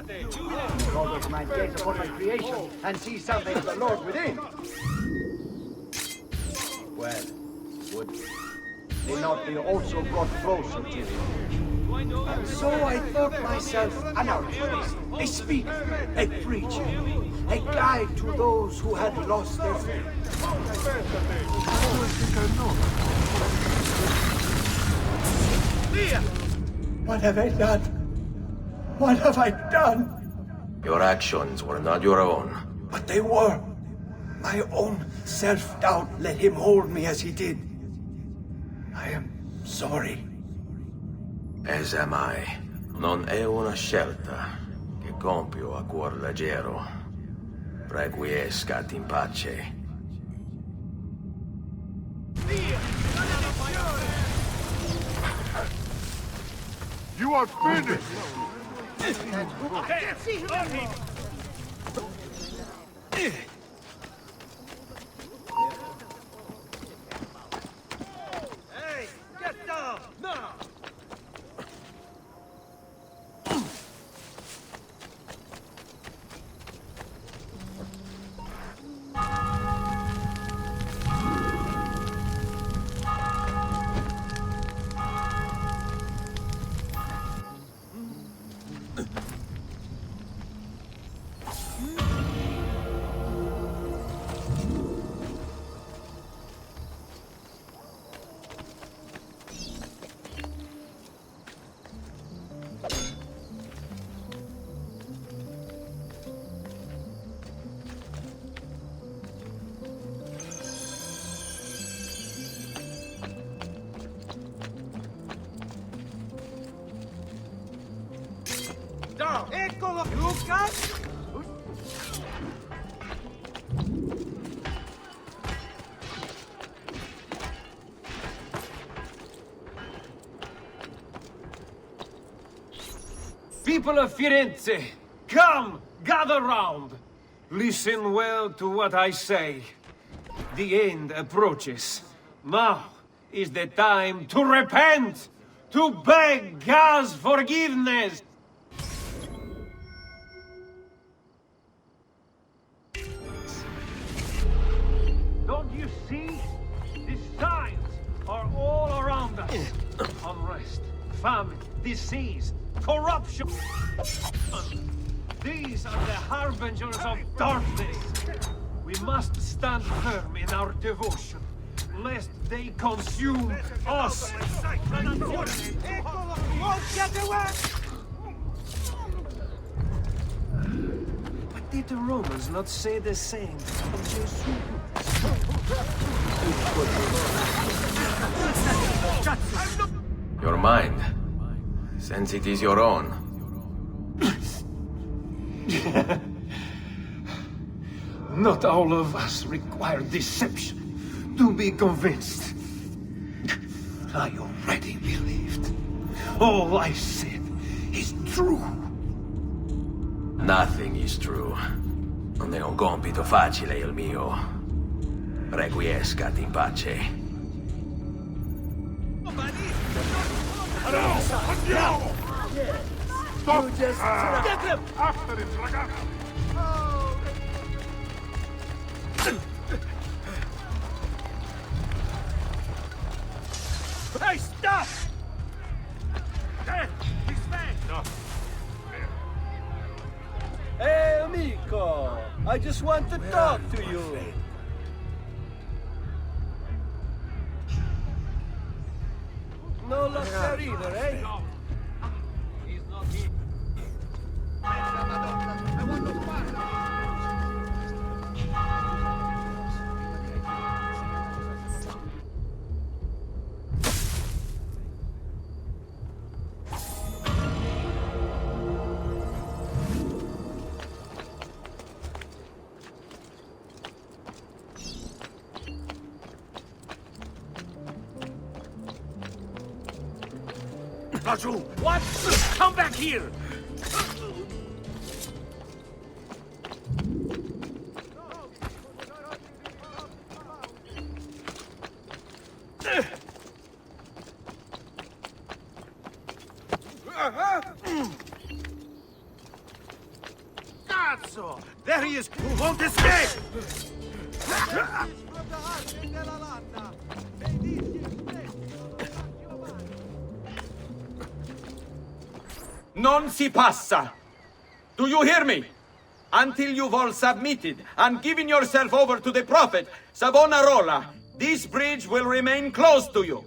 God of my gaze upon my creation and see something of the Lord within. Well, would they not be also brought closer to him? And so I thought myself an outcast, a speaker, a preacher, a guide to those who had lost their faith. What have I done? What have I done? Your actions were not your own. But they were. My own self-doubt let him hold me as he did. I am sorry. As am I. Non è una scelta che compio a cuor leggero. Requiescat in pace. You are finished! I can't see him! Hey, get down! Now! Eccolo, Luca! People of Firenze, come, gather round. Listen well to what I say. The end approaches. Now is the time to repent, to beg God's forgiveness. Don't you see? The signs are all around us. Unrest, famine, disease, corruption. These are the harbingers of darkness. We must stand firm in our devotion, lest they consume us. But did the Romans not say the same of Jesus? Your mind, since it is your own. Not all of us require deception to be convinced. I already believed. All I said is true. Nothing is true. Non è un compito facile il mio. Requiescat in pace. Andiamo! Stop! Get him! After him, ragazzi! Hey, stop! Hey, he's back! No. Hey, amico! I just want to talk to you. No luck there either, eh? He's not here. I want to What? Come back here! Cazzo! There he is! Who won't escape! Non si passa! Do you hear me? Until you've all submitted and given yourself over to the prophet, Savonarola, this bridge will remain closed to you.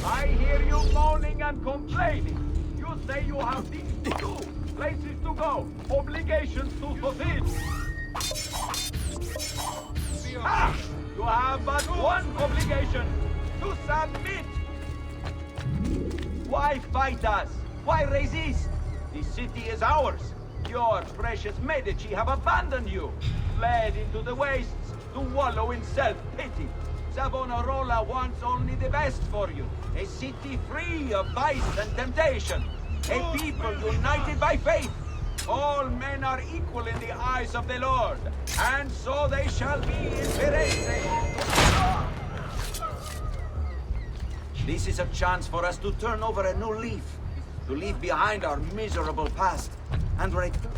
I hear you moaning and complaining. You say you have things to do, places to go, obligations to fulfill. Ah! You have but one obligation. To submit! Why fight us? Why resist? The city is ours. Your precious Medici have abandoned you, fled into the wastes to wallow in self-pity. Savonarola wants only the best for you. A city free of vice and temptation. A people united by faith. All men are equal in the eyes of the Lord, and so they shall be in Firenze. This is a chance for us to turn over a new leaf, to leave behind our miserable past, and return.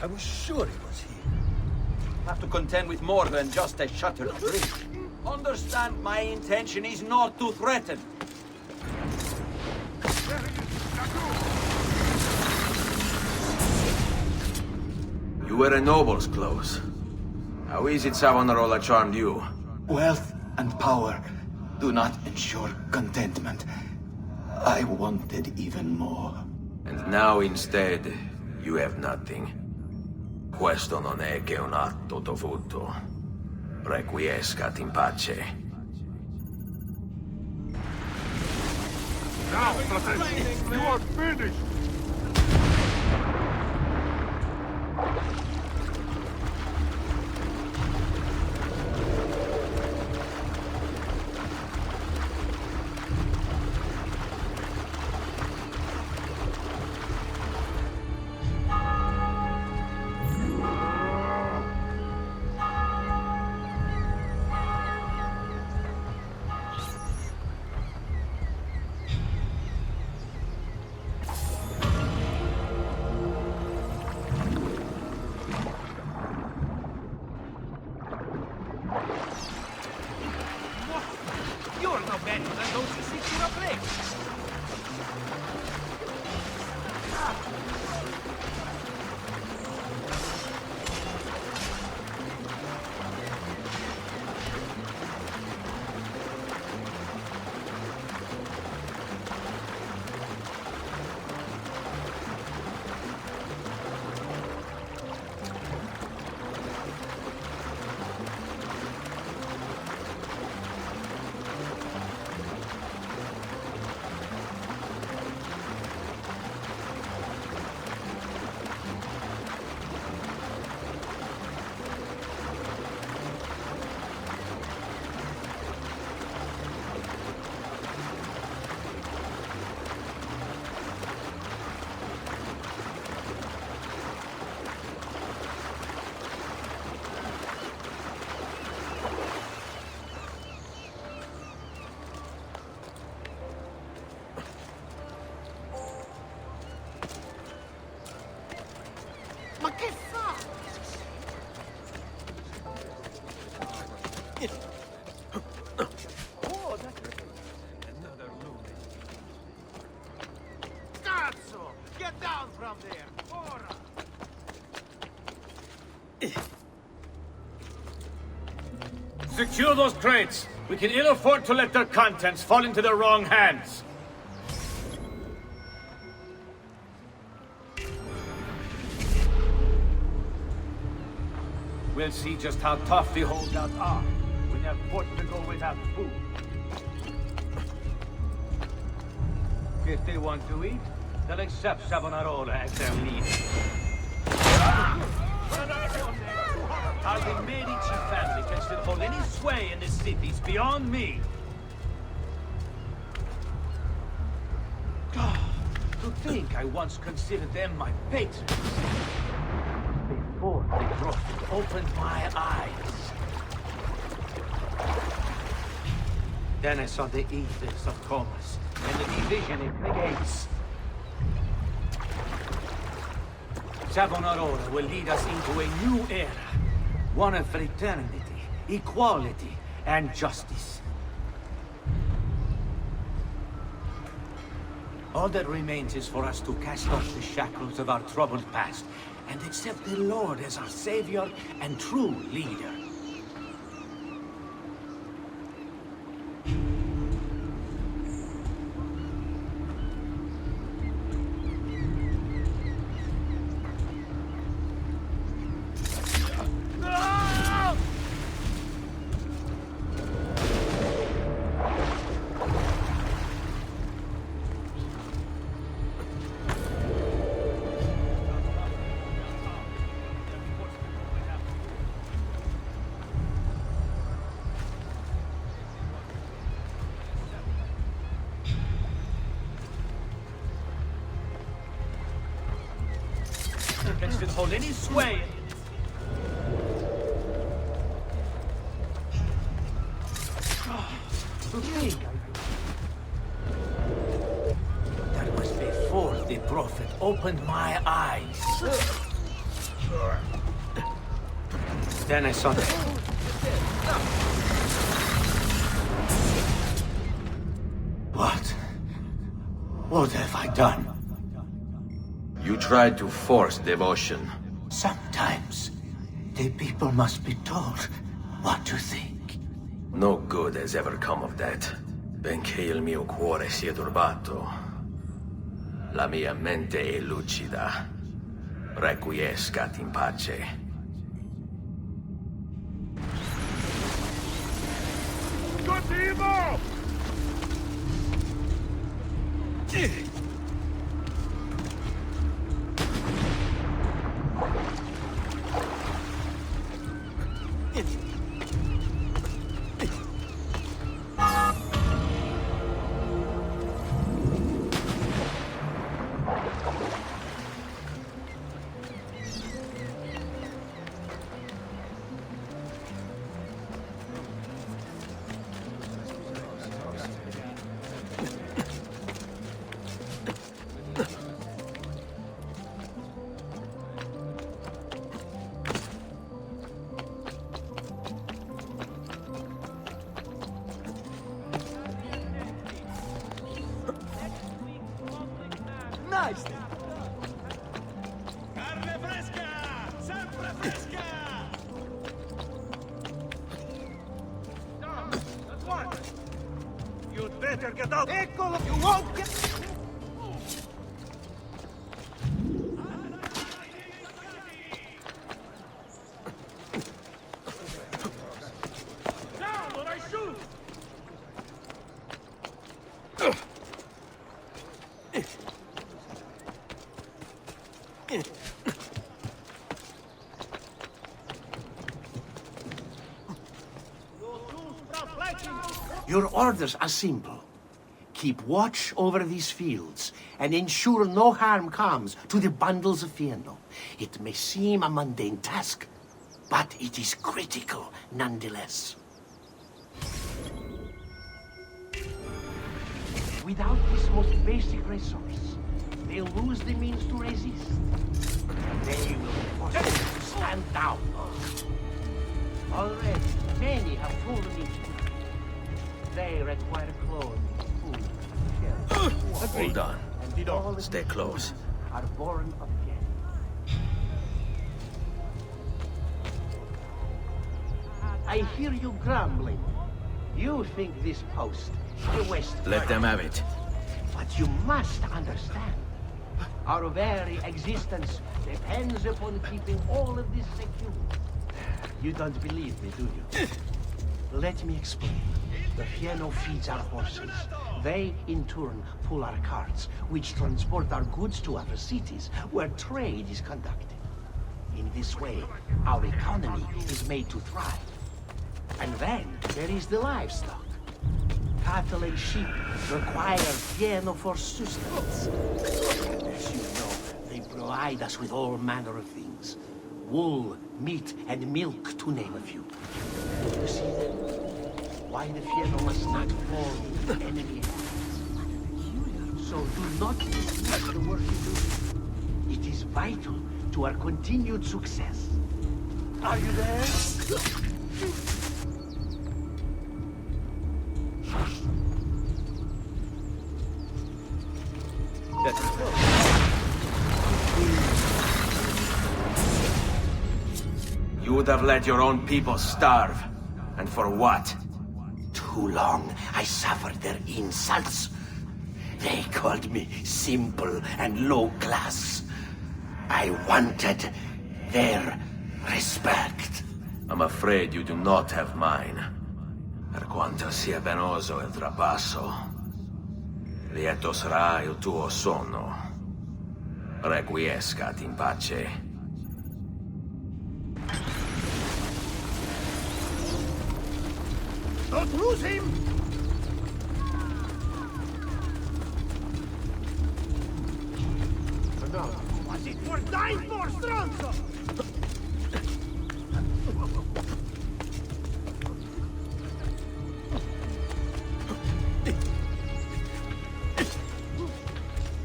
I was sure he was here. Have to contend with more than just a shattered bridge. Understand, my intention is not to threaten. You were a noble's close. How is it Savonarola charmed you? Wealth and power do not ensure contentment. I wanted even more. And now instead, you have nothing. Questo non è che un atto dovuto. Requiescat in pace. Now, Francesco, you are finished! Secure those crates. We can ill afford to let their contents fall into the wrong hands. We'll see just how tough the holdouts are when they're forced to go without food. If they want to eat, they'll accept Savonarola as their leader. How the Medici family can still hold any sway in this city is beyond me. To think I once considered them my patrons. Before they Prophet opened my eyes. Then I saw the edicts of Comas and the division it creates. Savonarola will lead us into a new era. One of fraternity, equality, and justice. All that remains is for us to cast off the shackles of our troubled past and accept the Lord as our savior and true leader. Can hold any sway. That was before the Prophet opened my eyes. Then I saw that. What have I done? You tried to force devotion. Sometimes, the people must be told what to think. No good has ever come of that. Benché il mio cuore sia turbato, la mia mente è lucida. Requiescat in pace. Cattivo! Nice! Carne fresca! Sempre fresca! No, that's one! You'd better get out! Eccolo! You won't get... Down or I shoot! Your orders are simple. Keep watch over these fields and ensure no harm comes to the bundles of Fieno. It may seem a mundane task, but it is critical nonetheless. Without this most basic resource, they'll lose the means to resist. They will be forced to stand down. Already, many have fallen into it. They require clothes, food, shelter. Hold on. Stay close. Are born again. I hear you grumbling. You think this post, the West... Let them have it. But you must understand. Our very existence depends upon keeping all of this secure. You don't believe me, do you? Let me explain. The Fieno feeds our horses. They, in turn, pull our carts, which transport our goods to other cities, where trade is conducted. In this way, our economy is made to thrive. And then, there is the livestock. Cattle and sheep require Fieno for sustenance. As you know, they provide us with all manner of things. Wool, meat, and milk, to name a few. You see then, why the Fieno must not fall into enemy hands. So do not dismiss the work you do. It is vital to our continued success. Are you there? You would have let your own people starve. And for what? Too long I suffered their insults. They called me simple and low class. I wanted their respect. I'm afraid you do not have mine. Per quanto sia penoso il trapasso, lieto sarà il tuo sonno. Requiescat in pace. Don't lose him! Was it worth dying for, Stronzo?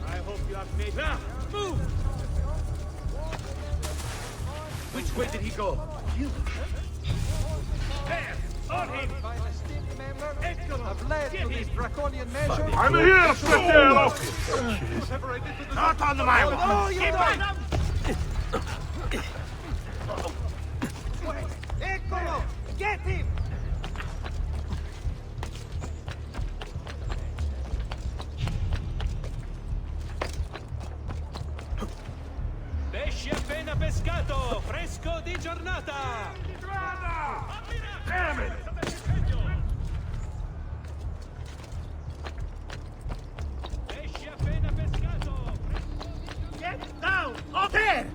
I hope you have made... Now, move! Which way did he go? There! On him! Have led to these draconian measures. I'm here, Fratello! Not on my way! No, you don't! Eccolo! Get him! Pesce appena pescato, fresco di giornata! Damn it! Pesce appena pescato! Get down! Altair!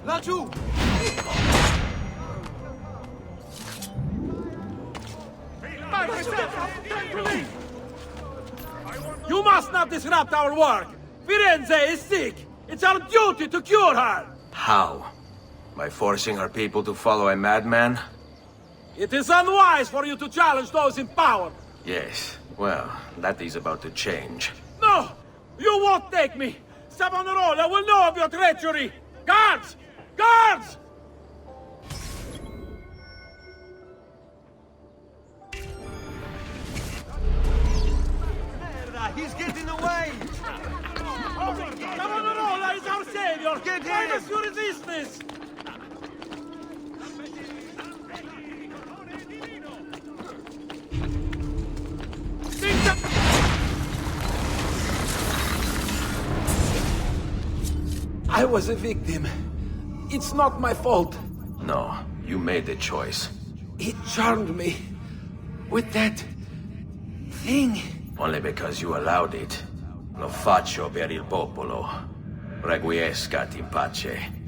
Laggiù! You must not disrupt our work! Firenze is sick! It's our duty to cure her! How? By forcing our people to follow a madman? It is unwise for you to challenge those in power! Yes, well, that is about to change. No! You won't take me! Savonarola will know of your treachery! Guards! Guards! He's getting away! Savonarola is our savior! Get Why him! does you resist this? I was a victim. It's not my fault. No, you made the choice. It charmed me. With that... thing. Only because you allowed it. Lo faccio per il popolo. Requiescat in pace.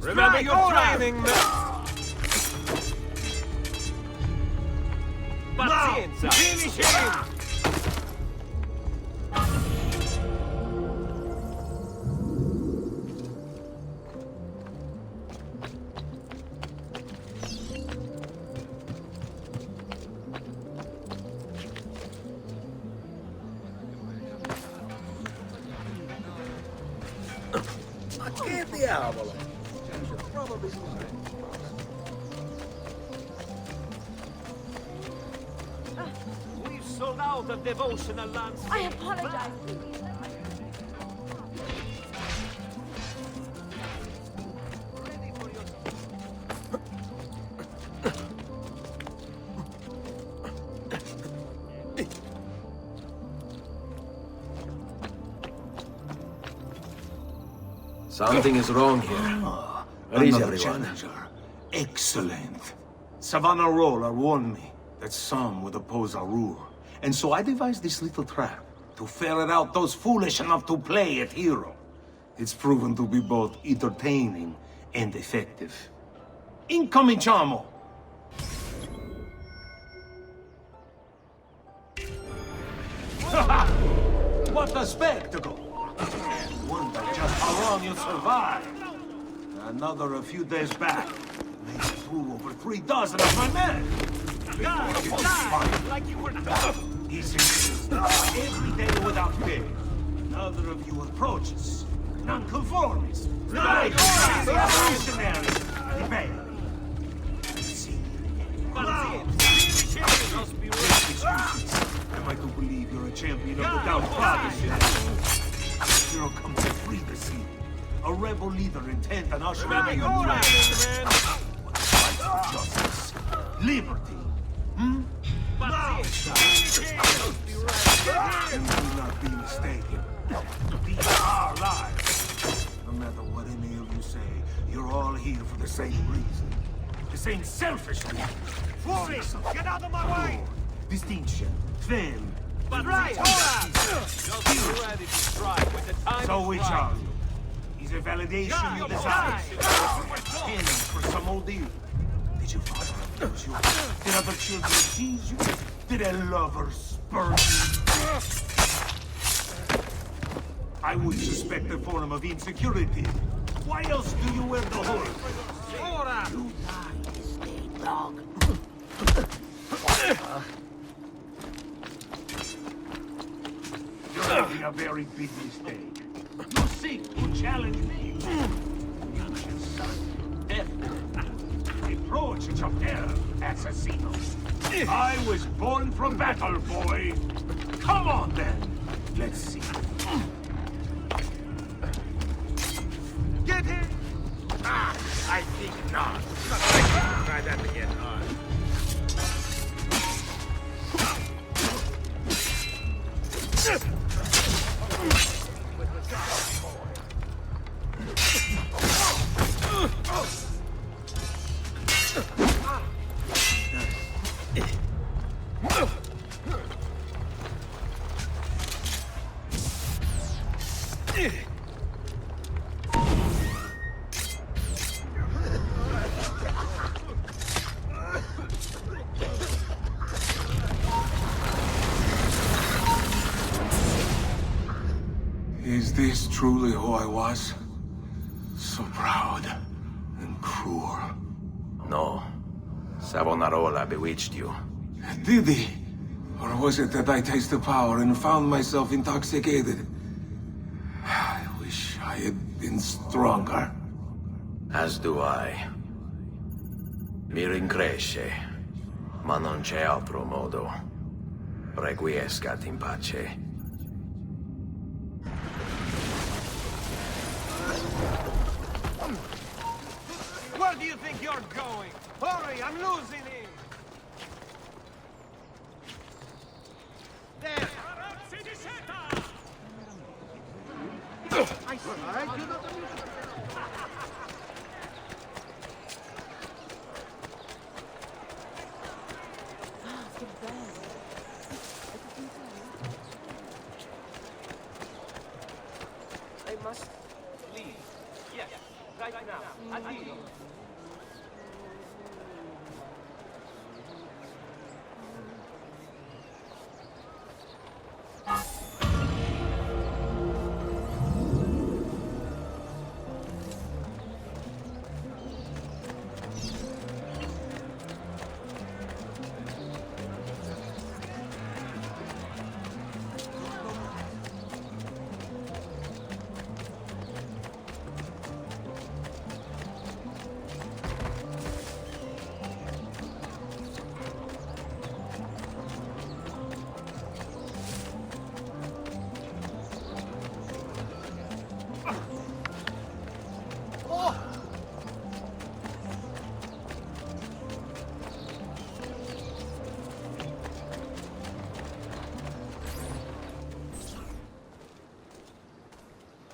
Remember your training, Pazienza! Finish him! Ma che diavolo? We've sold out of devotional lands. I apologize. Something is wrong here. Where is everyone? Excellent. Savonarola warned me that some would oppose our rule. And so I devised this little trap to ferret out those foolish enough to play at hero. It's proven to be both entertaining and effective. Incominciamo! What a spectacle! Wonder just how long you'll survive. Another a few days back. Made it through over 3 dozen of my men. Die like you were done. Easy. Every day without fail. Another of you approaches. Nonconformists. Revolutionaries. Rebellion. Am I to believe you're a champion of the downtrodden? You're come to free the city. A rebel leader intent on ushering in a new era. What fight for justice? Liberty. Hmm? And do not be mistaken. These are lives. No matter what any of you say, you're all here for the same reason. The same selfish reason. Foolish! Get out of my way! Distinction. Fame. But right, just ready to strike when the time So is which right. are you? Is a validation you desire? Penny for some old deal? Did you father abuse you? Did other children tease you? Did a lover spurn you? I would suspect a form of insecurity. Why else do you wear the hood? You die, dog. You're making a very big mistake. You seek to challenge me. Ancient son, death. Approach your terror, assassino. I was born from battle, boy. Come on, then. Let's see. Get him! Ah, I think not. Not likely to try that again, huh? Is this truly who I was? So proud and cruel. No. Savonarola bewitched you. Did he? Or was it that I tasted power and found myself intoxicated? I wish I had been stronger. As do I. Mi rincresce, ma non c'è altro modo. Requiescat in pace. do you think you're going? Hurry, I'm losing him! There! I see. You know the music. I must leave. Yes, right now. Addio.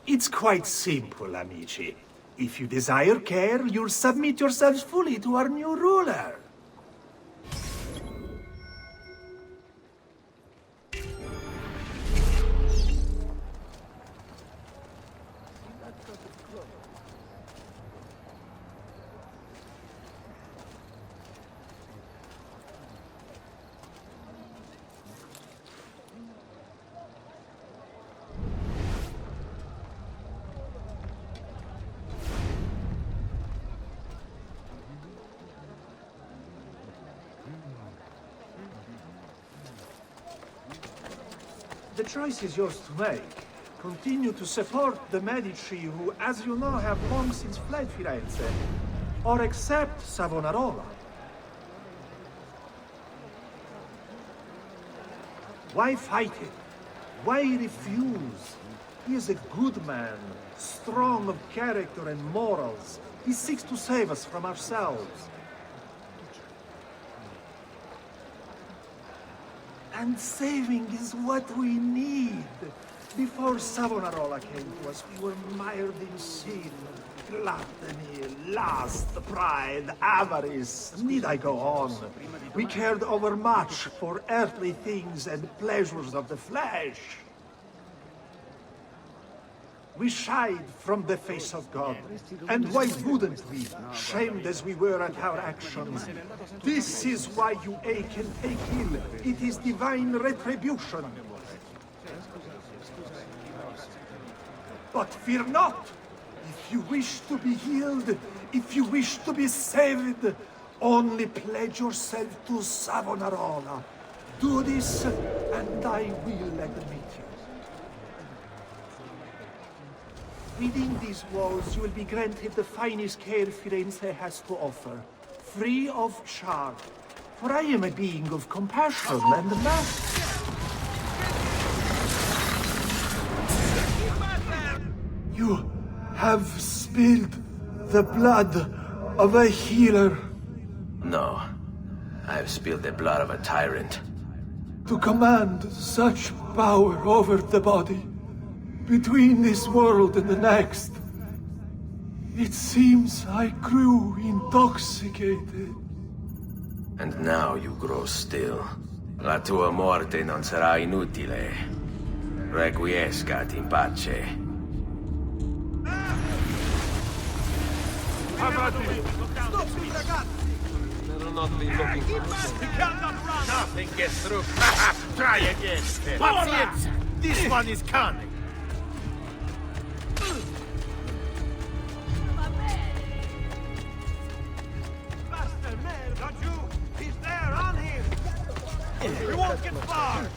It's quite simple, amici. If you desire care, you'll submit yourselves fully to our new ruler. The choice is yours to make. Continue to support the Medici, who, as you know, have long since fled Firenze, or accept Savonarola. Why fight it? Why refuse? He is a good man, strong of character and morals. He seeks to save us from ourselves. And saving is what we need. Before Savonarola came to us, we were mired in sin, gluttony, lust, pride, avarice. Need I go on? We cared overmuch for earthly things and pleasures of the flesh. We shied from the face of God. And why wouldn't we, shamed as we were at our actions? This is why you ache and take ill. It is divine retribution. But fear not. If you wish to be healed, if you wish to be saved, only pledge yourself to Savonarola. Do this, and I will admit you. Within these walls, you will be granted the finest care Firenze has to offer, free of charge. For I am a being of compassion and mercy. You have spilled the blood of a healer. No, I've spilled the blood of a tyrant. To command such power over the body, between this world and the next. It seems I grew intoxicated. And now you grow still. La tua morte non sarà inutile. Requiescat in pace. Stop, ragazzi! Better not be looking for Nothing gets through. Try again. Pazienza! This one is cunning. He's there, on him! We won't get far!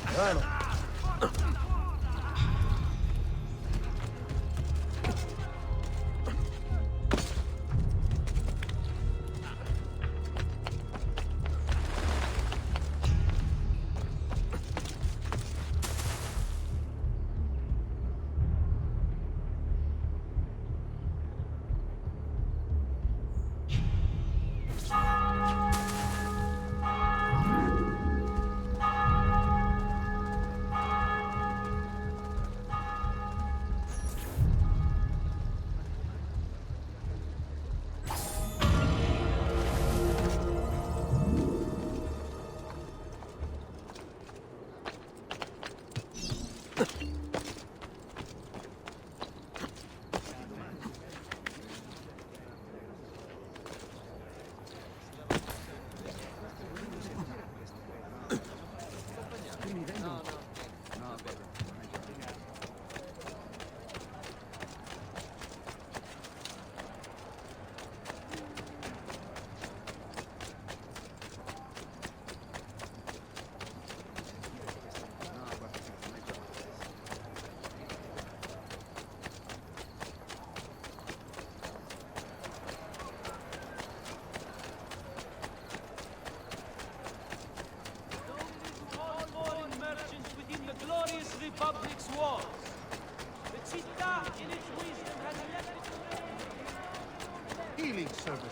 Healing services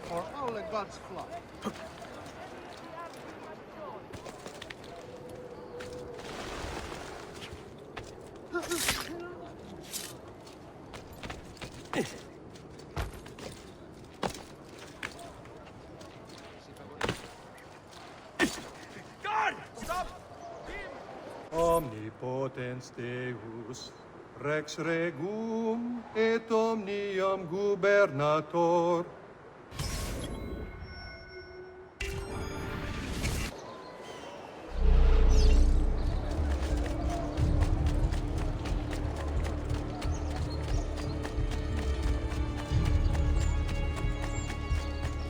for all the gods' flock. Guard! Stop! Omnipotens Deus, Rex Regum et omnium gubernator.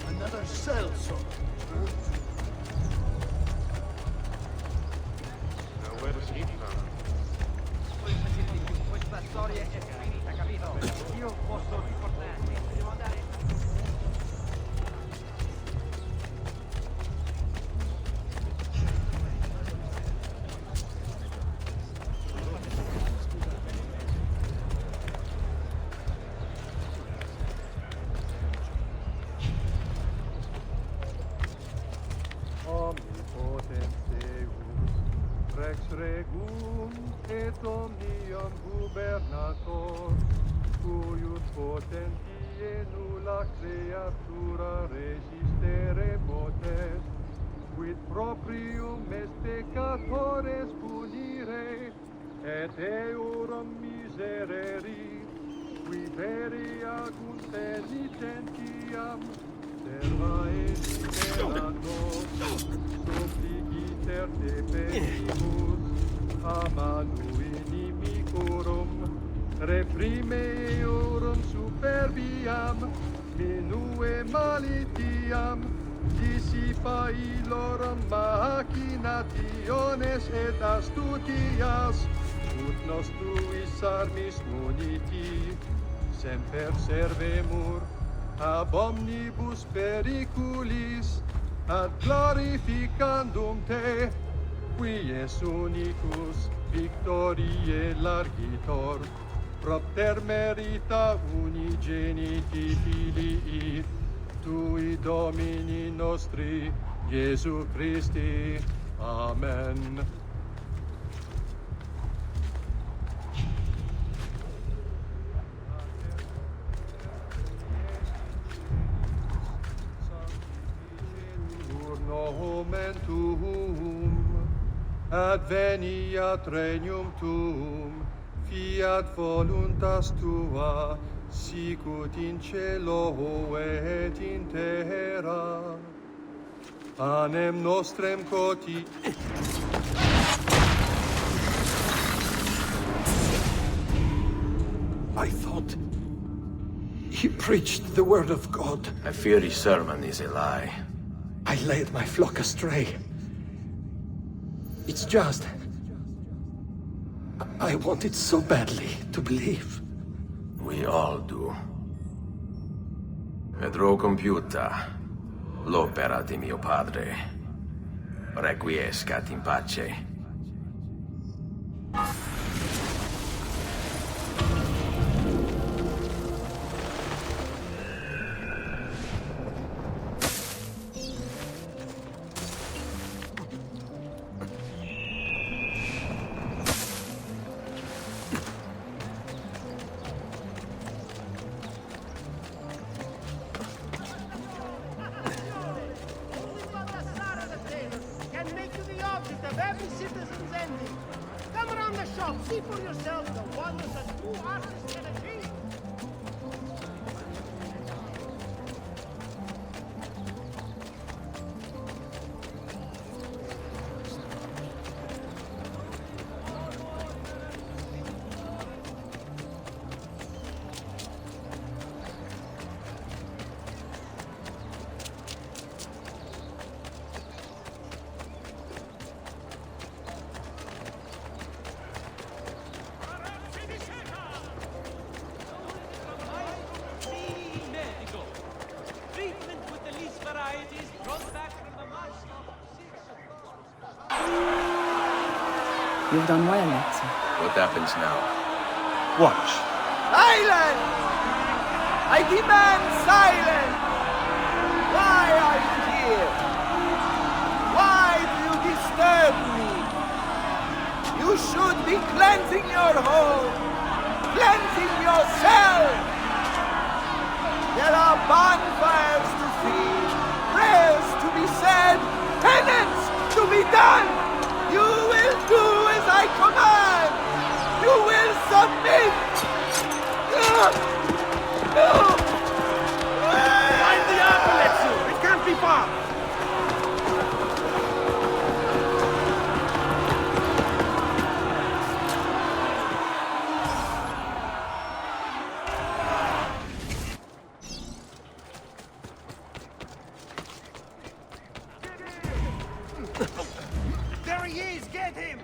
Another cell, so. Now where does he come? Questa storia è finita, capito? Io posso ricordarti. Devo andare. Omnipotens Deus, Rex Regum et omnium gubernator, cuius potentie nulla creatura resistere potes, quid proprium est peccatores punire, et eorum miserere, qui veri agunt penitentiam, serva et liberator, suppliciter te penimus, a manu inimicorum, reprime eorum superbiam, minue malitiam, dissipa illorum machinationes et astutias, ut nos tuis armis muniti, semper servemur, ab omnibus periculis, ad glorificandum te, qui es unicus victoriae largitor, propter merita unigeniti filii, tui Domini nostri, Iesu Christi. Amen. Momentum, adveniat regnum tuum, fiat voluntas tua, sicut in cielo et in terra. Panem nostrem quoti. I thought he preached the word of God. I fear his sermon is a lie. I led my flock astray. It's just... I wanted so badly to believe. We all do. Vedrò compiuta l'opera di mio padre. Requiescat in pace. You've done well, Ezio. What happens now? Watch. Silence! I demand silence! Why are you here? Why do you disturb me? You should be cleansing your home, cleansing yourself. There are bonfires to see, prayers to be said, penance to be done. You will do as I command. You will submit. No! Find the Appalachia! It can't be far! There he is! Get him!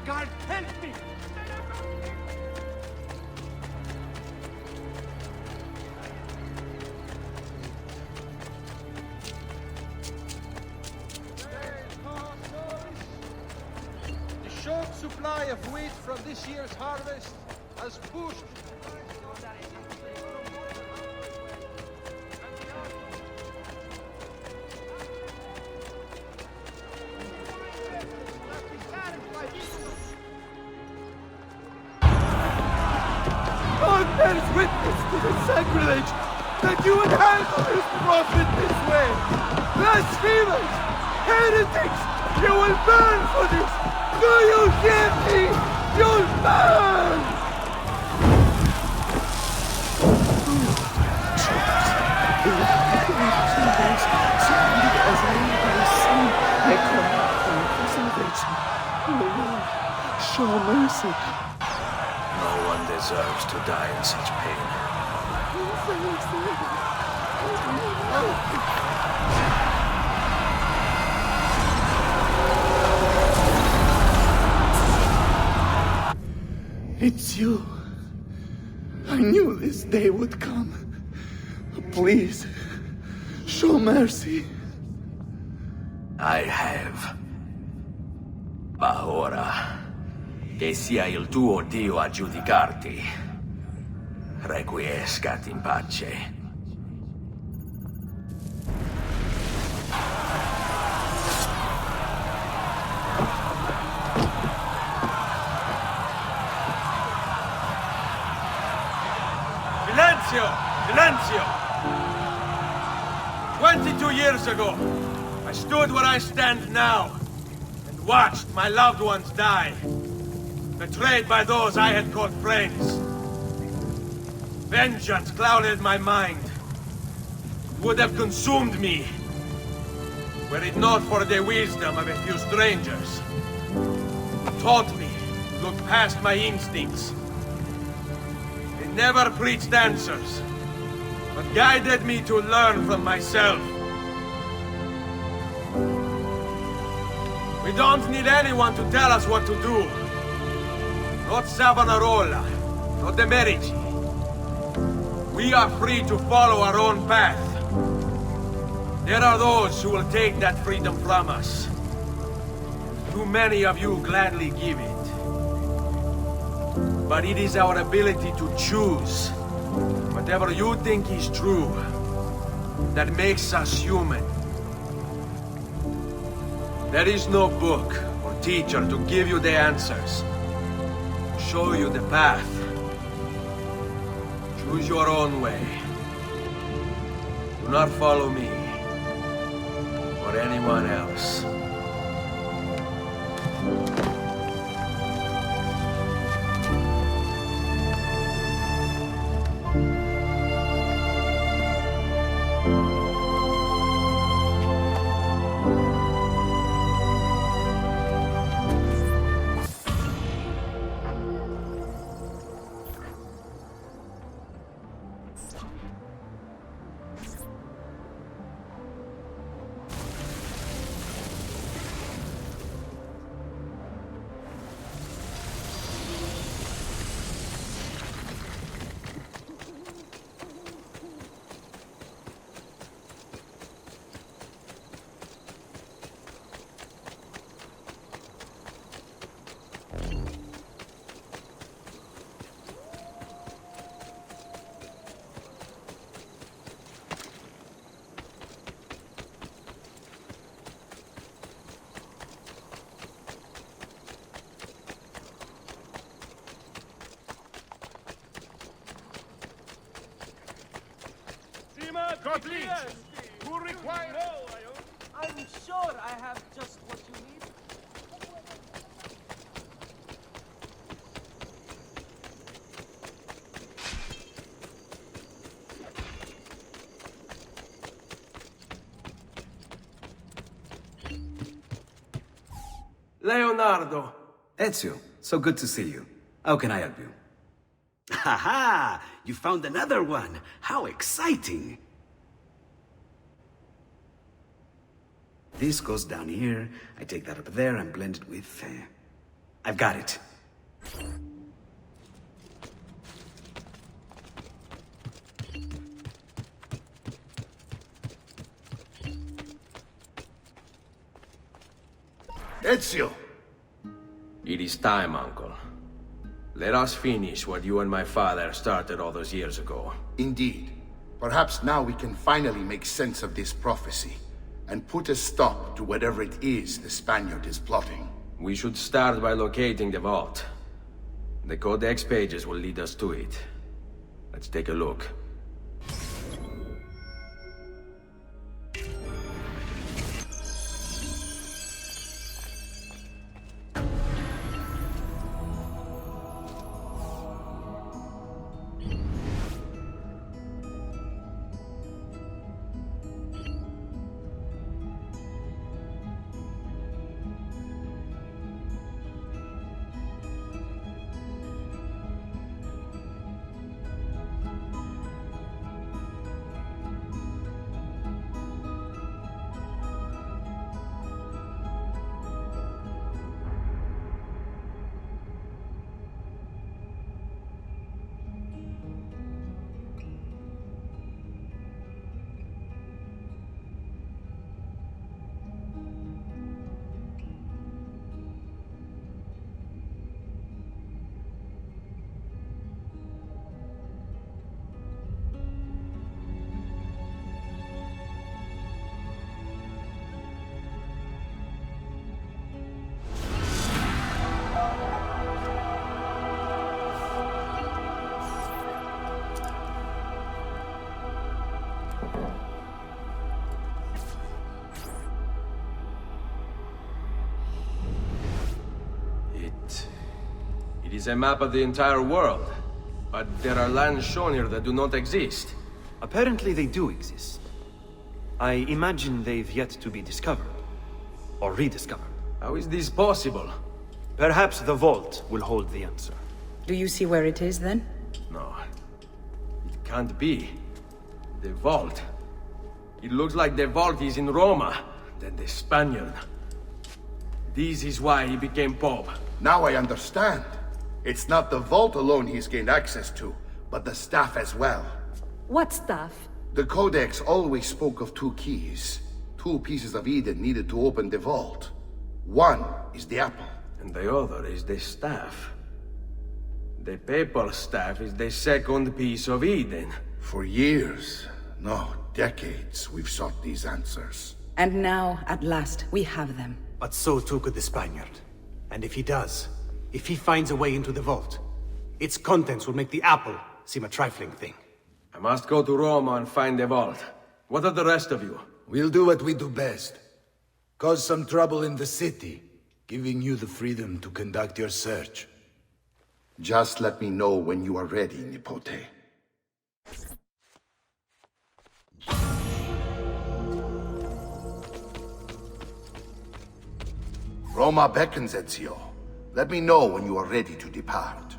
God, help me! The short supply of wheat from this year's harvest has pushed. God bears witness to the sacrilege that you would handle this prophet this way. Blasphemers! Heretics! You will burn for this! Do you hear me? You'll burn! I come for salvation. Oh Lord, show mercy. No one deserves to die in such pain. It's you. I knew this day would come. Please, show mercy. I have. Ma ora, che sia il tuo Dio a giudicarti. Requiescat in pace. Silenzio! Silenzio! 22 years ago, I stood where I stand now, and watched my loved ones die, betrayed by those I had called friends. Vengeance clouded my mind. It would have consumed me, were it not for the wisdom of a few strangers, who taught me to look past my instincts. They never preached answers, but guided me to learn from myself. We don't need anyone to tell us what to do. Not Savonarola, not the Medici. We are free to follow our own path. There are those who will take that freedom from us. Too many of you gladly give it. But it is our ability to choose whatever you think is true that makes us human. There is no book or teacher to give you the answers, show you the path. Choose your own way. Do not follow me or anyone else. Please, who requires... I'm sure I have just what you need. Leonardo! Ezio, so good to see you. How can I help you? Ha-ha! You found another one! How exciting! This goes down here, I take that up there and blend it with... I've got it. Ezio! It is time, Uncle. Let us finish what you and my father started all those years ago. Indeed. Perhaps now we can finally make sense of this prophecy, and put a stop to whatever it is the Spaniard is plotting. We should start by locating the vault. The Codex pages will lead us to it. Let's take a look. It is a map of the entire world, but there are lands shown here that do not exist. Apparently they do exist. I imagine they've yet to be discovered. Or rediscovered. How is this possible? Perhaps the vault will hold the answer. Do you see where it is, then? No. It can't be. The vault. It looks like the vault is in Roma. Then the Spaniard. This is why he became Pope. Now I understand. It's not the vault alone he's gained access to, but the staff as well. What staff? The Codex always spoke of 2 keys. 2 pieces of Eden needed to open the vault. One is the apple. And the other is the staff. The papal staff is the second piece of Eden. For years, no, decades, we've sought these answers. And now, at last, we have them. But so too could the Spaniard. And if he does, if he finds a way into the vault, its contents will make the apple seem a trifling thing. I must go to Roma and find the vault. What of the rest of you? We'll do what we do best. Cause some trouble in the city, giving you the freedom to conduct your search. Just let me know when you are ready, Nipote. Roma beckons, Ezio. Let me know when you are ready to depart.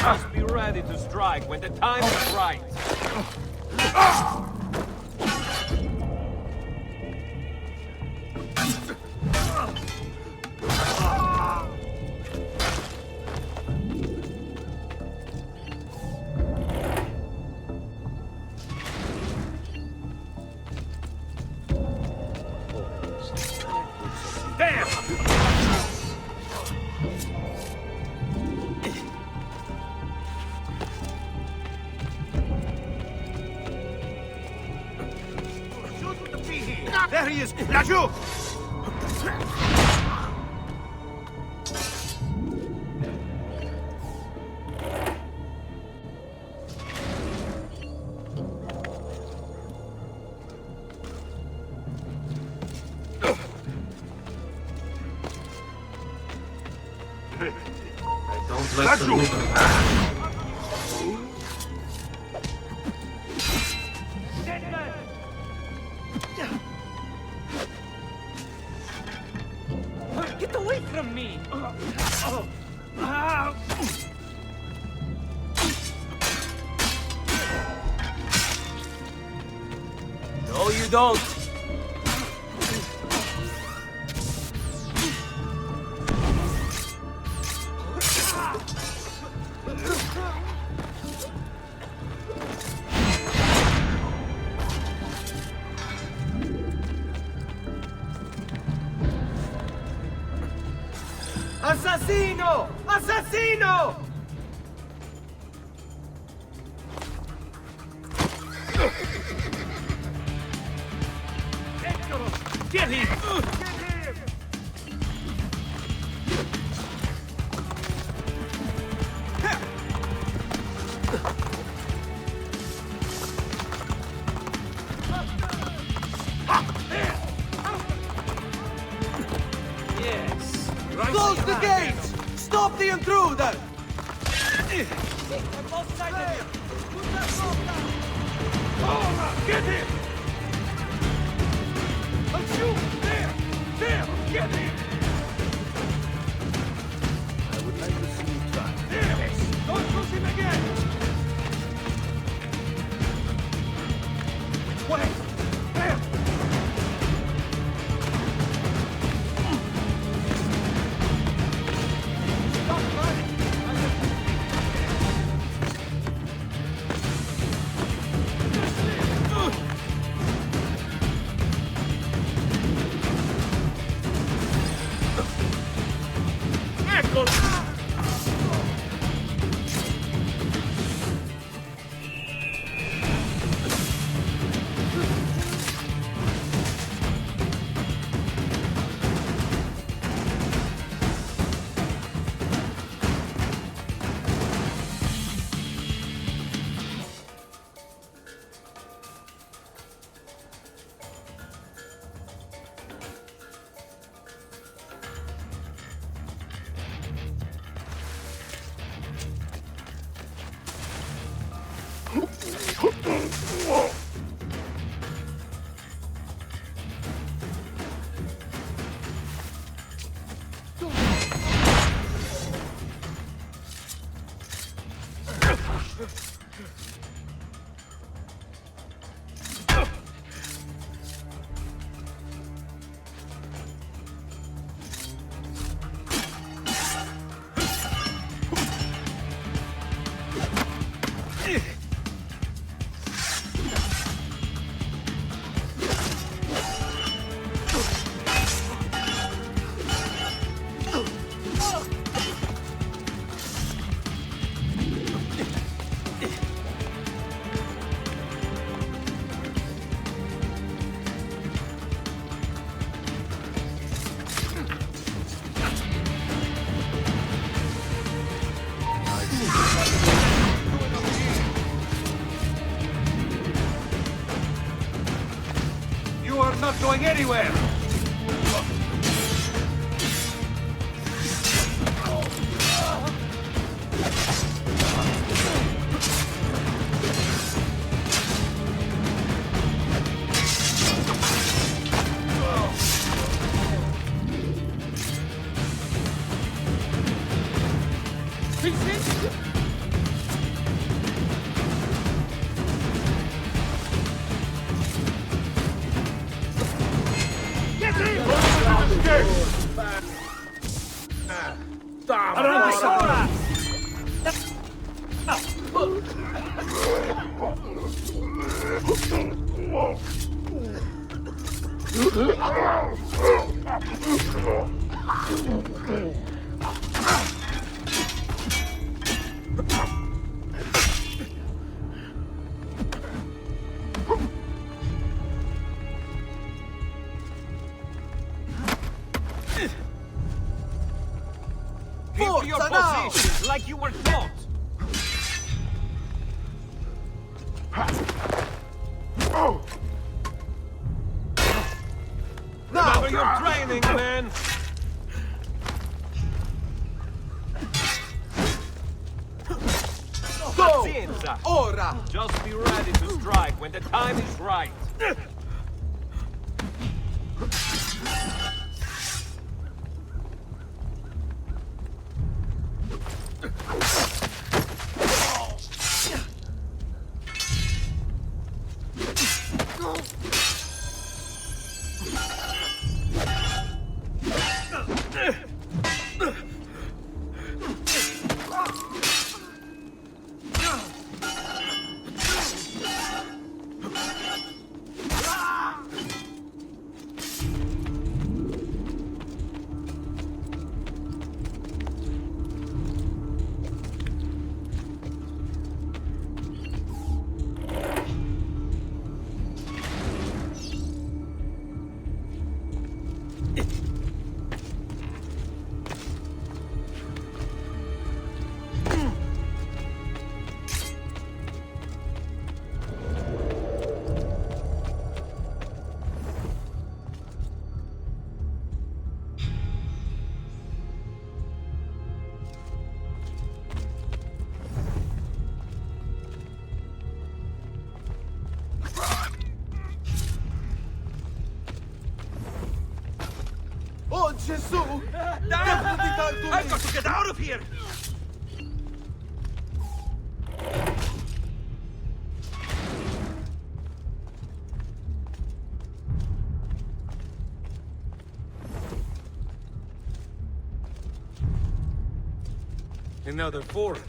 Must be ready to strike when the time is right. There he is! Laggiù! Don't let them move. Get away from me! No, you don't! Assassino! Assassino! Get him! Yes. Close the gates! Stop the intruder! Get him! I'll shoot! There! Get him! I would like to see you try. There! Don't lose him again! Which way? There! Stop running! Not going anywhere! Keep your positions like you were taught! Remember your training, man! Go! Pazienza! Ora! Just be ready to strike when the time is right! so! I've got to get out of here! Another foreigner.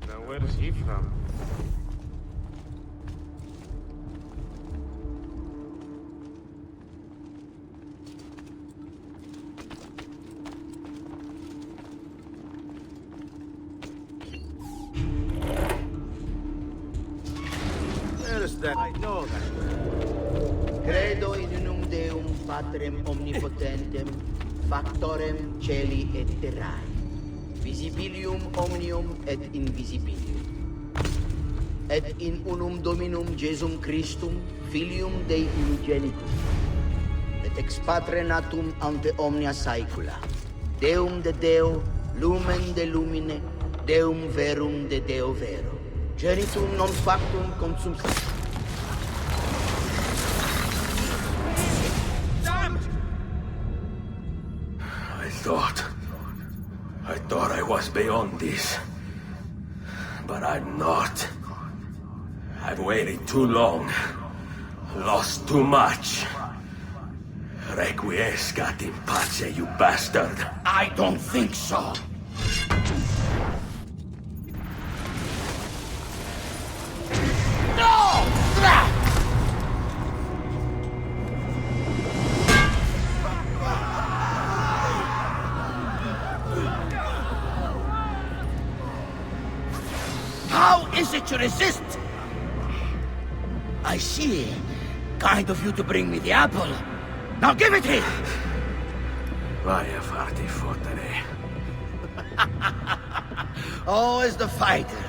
Now where is he from? Where is that? I know that. Credo in unum Deum Patrem omnipotentem, factorem celi et terrae, visibilium omnium et invisibilium, et in unum Dominum Jesum Christum, Filium Dei unigenitum, et ex Patre natum ante omnia saecula, Deum de Deo, lumen de lumine, Deum verum de Deo vero, genitum non factum consum. I thought I was beyond this. But I'm not. I've waited too long. Lost too much. Requiescat in pace, you bastard. I don't think so. Is it to resist? I see. Kind of you to bring me the apple. Now give it here! Vaya farti fottere. Always the fighter.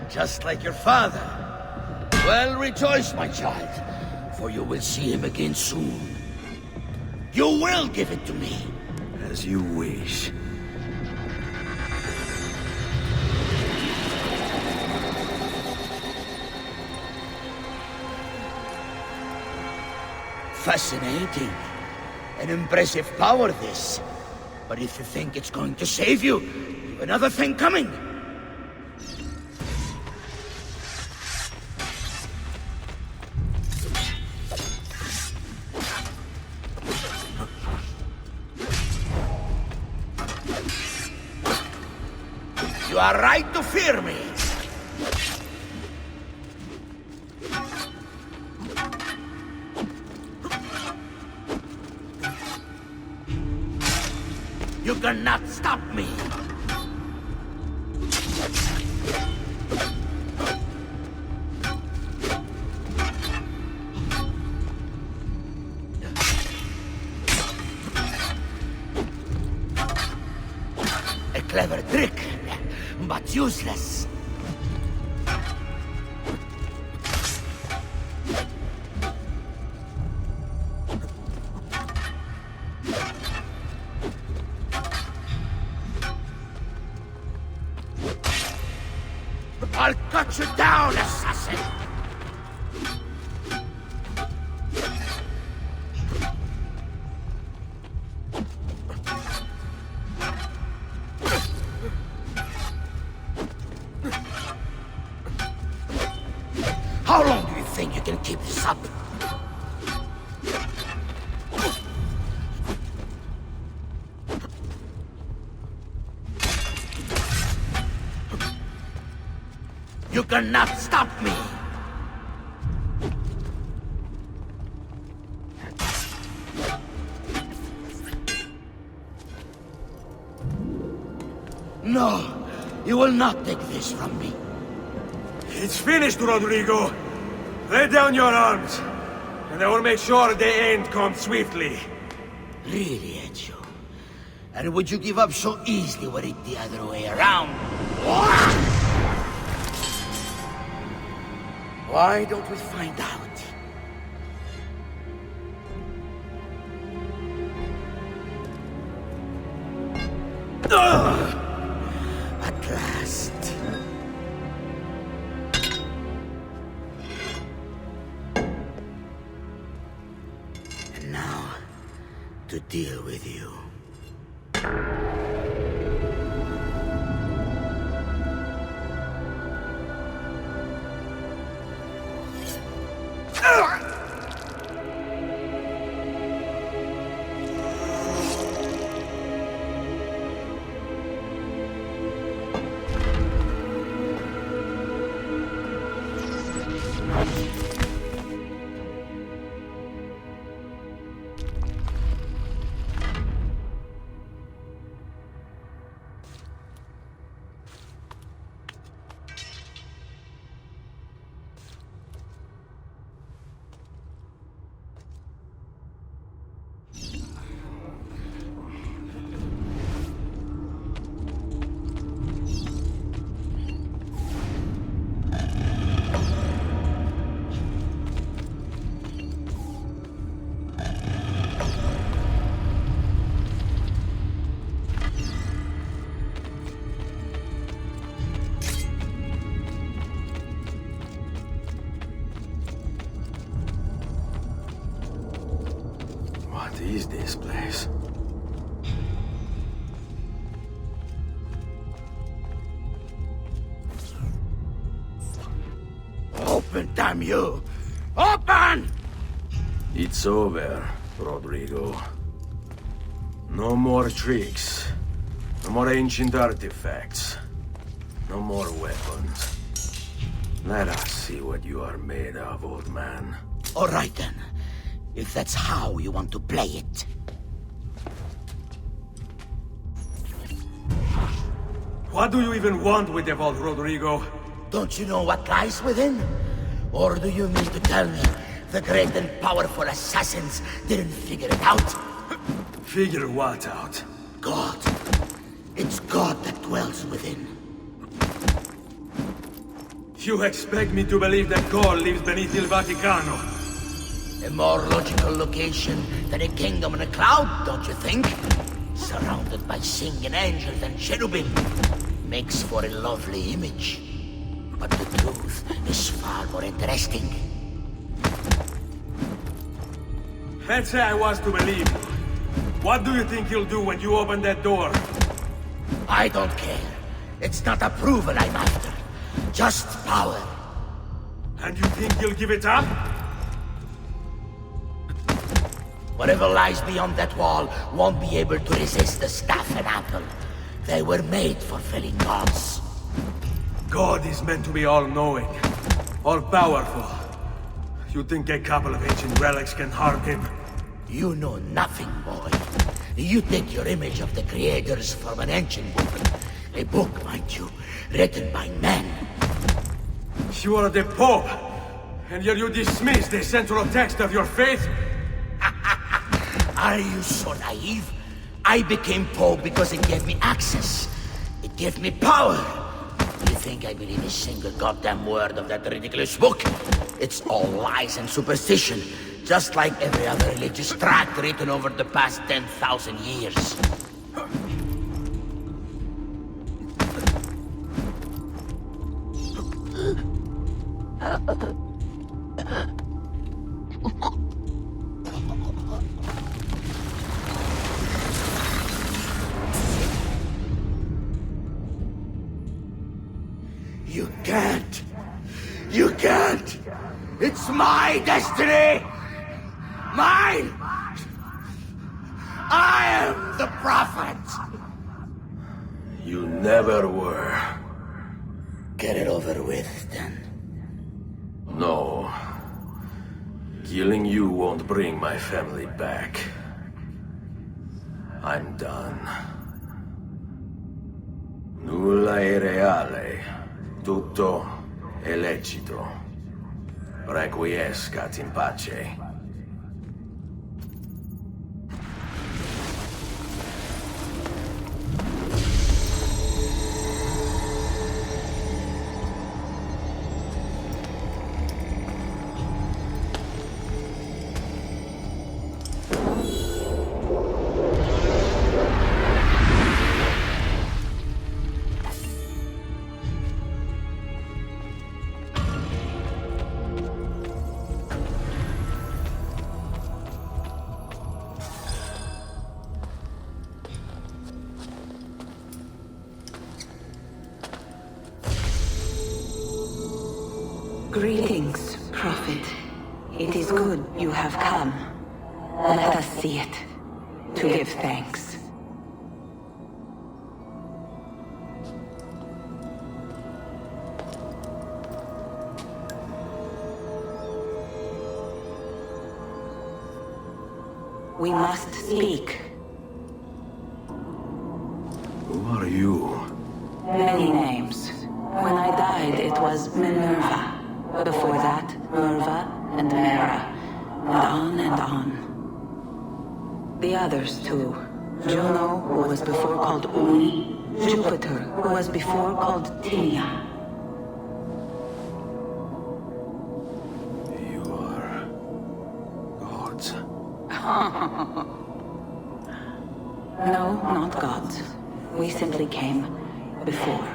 Just like your father. Well, rejoice, my child. For you will see him again soon. You will give it to me. As you wish. Fascinating. An impressive power, this. But if you think it's going to save you, you've another thing coming. You are right to fear me. You cannot stop me! A clever trick, but useless. I'll cut you down, assassin! How long do you think you can keep this up? You cannot stop me! No, you will not take this from me. It's finished, Rodrigo. Lay down your arms, and I will make sure the end comes swiftly. Really, Ezio? And would you give up so easily were it the other way around? Why don't we find out? At last. And now, to deal with you. What is this place? Open, damn you! Open! It's over, Rodrigo. No more tricks. No more ancient artifacts. No more weapons. Let us see what you are made of, old man. All right then. If that's how you want to play it. What do you even want with the vault, Rodrigo? Don't you know what lies within? Or do you mean to tell me the great and powerful assassins didn't figure it out? Figure what out? God. It's God that dwells within. You expect me to believe that God lives beneath Il Vaticano? A more logical location than a kingdom in a cloud, don't you think? Surrounded by singing angels and cherubim. Makes for a lovely image. But the truth is far more interesting. Let's say I was to believe you. What do you think you'll do when you open that door? I don't care. It's not approval I'm after. Just power. And you think you'll give it up? Whatever lies beyond that wall won't be able to resist the staff and apple. They were made for felling gods. God is meant to be all-knowing, all-powerful. You think a couple of ancient relics can harm him? You know nothing, boy. You take your image of the creators from an ancient book. A book, mind you, written by men. You are the Pope, and yet you dismiss the central text of your faith? Are you so naive? I became Pope because it gave me access. It gave me power. You think I believe a single goddamn word of that ridiculous book? It's all lies and superstition, just like every other religious tract written over the past 10,000 years. You can't! You can't! It's my destiny! Mine! I am the prophet! You never were. Get it over with, then. No. Killing you won't bring my family back. I'm done. Nulla è reale. Tutto è lecito. Requiescat in pace. Greetings, Prophet. It is good you have come. Let us see it, to give thanks. We must speak. Who are you? Many names. When I died, it was Minerva. Before that, Merva and Mera. And on. The others, too. Juno, who was before called Uni. Jupiter, who was before called Tinia. You are... gods. No, not gods. We simply came before.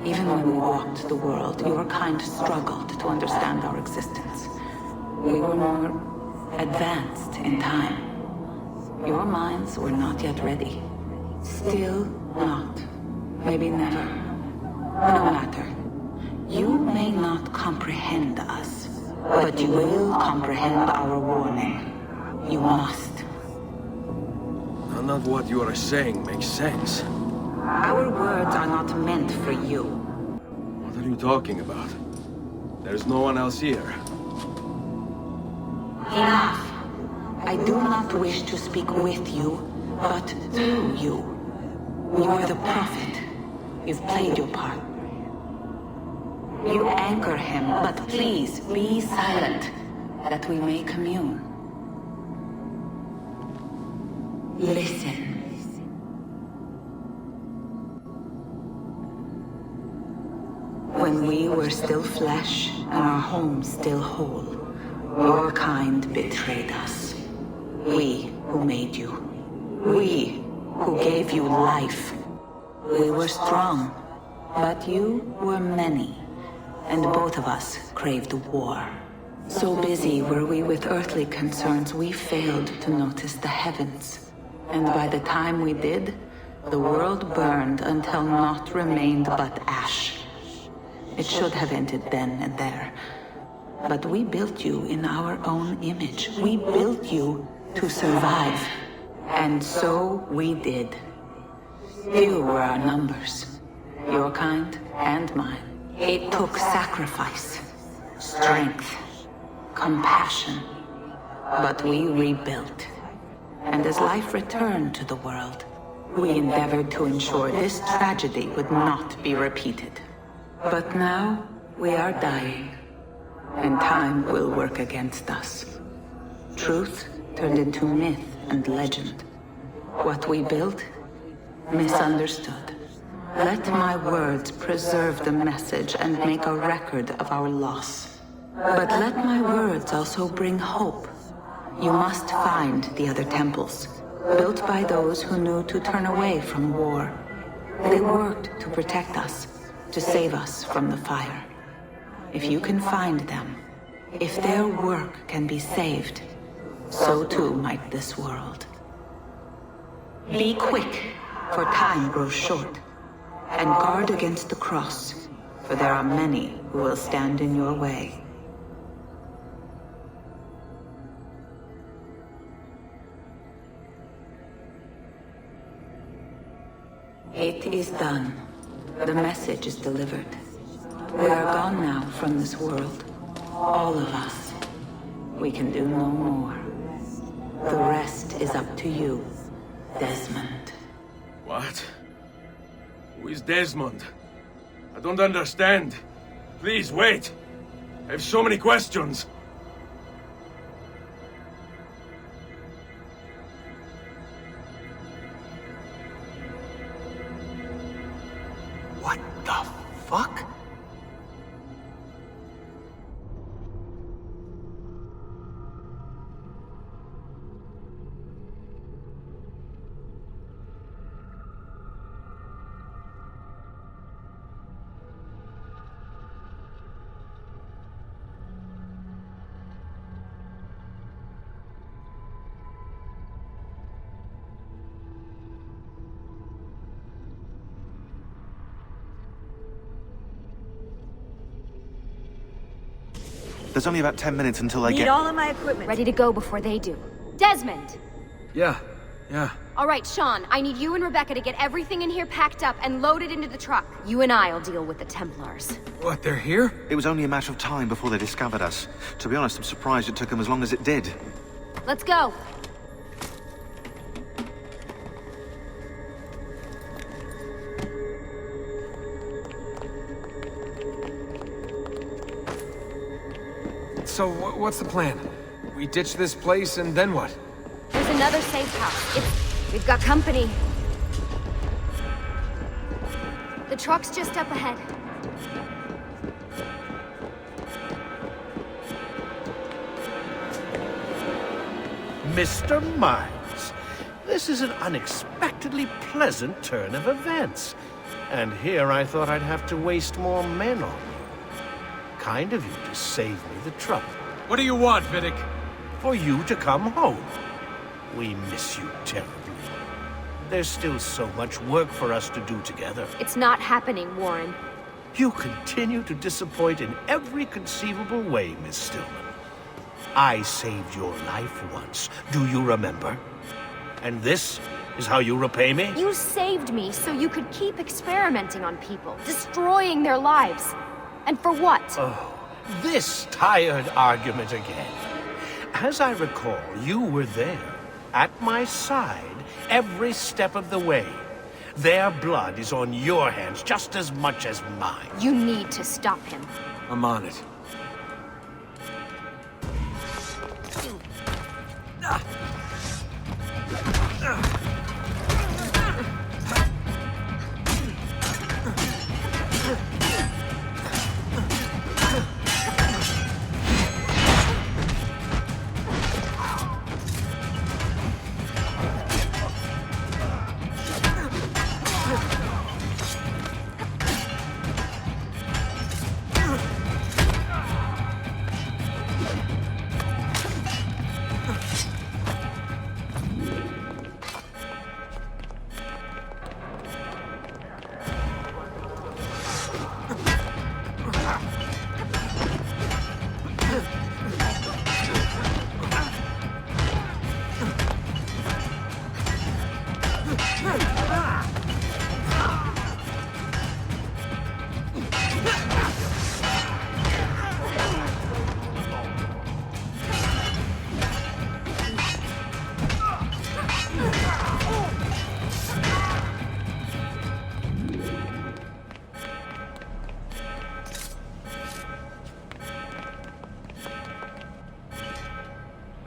Even when we walked the world, your kind struggled to understand our existence. We were more advanced in time. Your minds were not yet ready. Still not. Maybe never. No matter. You may not comprehend us, but you will comprehend our warning. You must. None of what you are saying makes sense. Our words are not meant for you. What are you talking about? There's no one else here. Enough. I do not wish to speak with you, but through you. You are the prophet. You've played your part. You anchor him, but please be silent, that we may commune. Listen. When we were still flesh and our home still whole, your kind betrayed us. We who made you. We who gave you life. We were strong, but you were many, and both of us craved war. So busy were we with earthly concerns, we failed to notice the heavens. And by the time we did, the world burned until naught remained but ash. It should have ended then and there. But we built you in our own image. We built you to survive. And so we did. Few were our numbers. Your kind and mine. It took sacrifice, strength, compassion. But we rebuilt. And as life returned to the world, we endeavored to ensure this tragedy would not be repeated. But now, we are dying, and time will work against us. Truth turned into myth and legend. What we built, misunderstood. Let my words preserve the message and make a record of our loss. But let my words also bring hope. You must find the other temples, built by those who knew to turn away from war. They worked to protect us, to save us from the fire. If you can find them, if their work can be saved, so too might this world. Be quick, for time grows short, and guard against the cross, for there are many who will stand in your way. It is done. The message is delivered. We are gone now from this world. All of us. We can do no more. The rest is up to you, Desmond. What? Who is Desmond? I don't understand. Please, wait. I have so many questions. What the fuck? There's only about 10 minutes until I Need get... all of my equipment. Ready to go before they do. Desmond! Yeah. All right, Sean, I need you and Rebecca to get everything in here packed up and loaded into the truck. You and I'll deal with the Templars. What, they're here? It was only a matter of time before they discovered us. To be honest, I'm surprised it took them as long as it did. Let's go. So, what's the plan? We ditch this place, and then what? There's another safe house. We've got company. The truck's just up ahead. Mr. Miles, this is an unexpectedly pleasant turn of events. And here I thought I'd have to waste more men on you. Kind of you to save me the trouble. What do you want, Vidic? For you to come home. We miss you terribly. There's still so much work for us to do together. It's not happening, Warren. You continue to disappoint in every conceivable way, Miss Stillman. I saved your life once, do you remember? And this is how you repay me? You saved me so you could keep experimenting on people, destroying their lives. And for what? Oh, this tired argument again. As I recall, you were there, at my side, every step of the way. Their blood is on your hands just as much as mine. You need to stop him. I'm on it.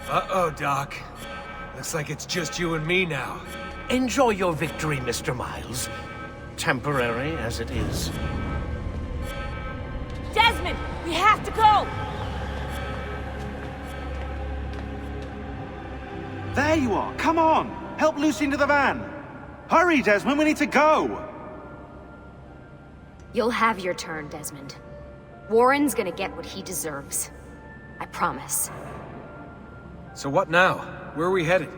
Uh-oh, Doc. Looks like it's just you and me now. Enjoy your victory, Mr. Miles. Temporary as it is. Desmond, we have to go! There you are! Come on! Help Lucy into the van! Hurry, Desmond, we need to go! You'll have your turn, Desmond. Warren's gonna get what he deserves. I promise. So what now? Where are we headed?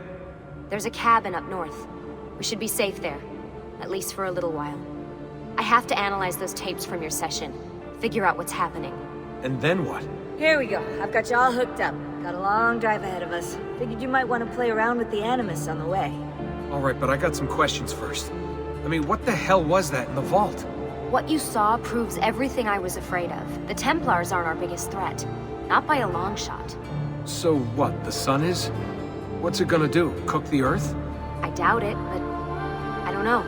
There's a cabin up north. We should be safe there. At least for a little while. I have to analyze those tapes from your session. Figure out what's happening. And then what? Here we go. I've got you all hooked up. Got a long drive ahead of us. Figured you might want to play around with the Animus on the way. Alright, but I got some questions first. I mean, what the hell was that in the vault? What you saw proves everything I was afraid of. The Templars aren't our biggest threat. Not by a long shot. So what, the sun is? What's it gonna do? Cook the Earth? I doubt it, but I don't know.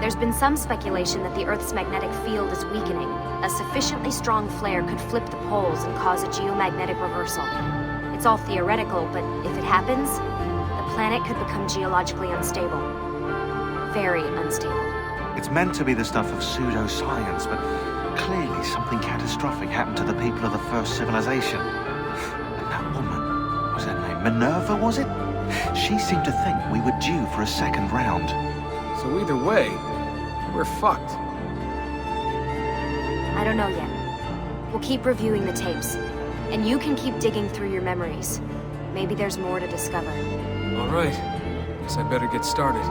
There's been some speculation that the Earth's magnetic field is weakening. A sufficiently strong flare could flip the poles and cause a geomagnetic reversal. It's all theoretical, but if it happens, the planet could become geologically unstable. Very unstable. It's meant to be the stuff of pseudoscience, but clearly something catastrophic happened to the people of the first civilization. And that woman, was her name Minerva, was it? She seemed to think we were due for a second round. So either way, we're fucked. I don't know yet. We'll keep reviewing the tapes, and you can keep digging through your memories. Maybe there's more to discover. Alright. Guess I better get started.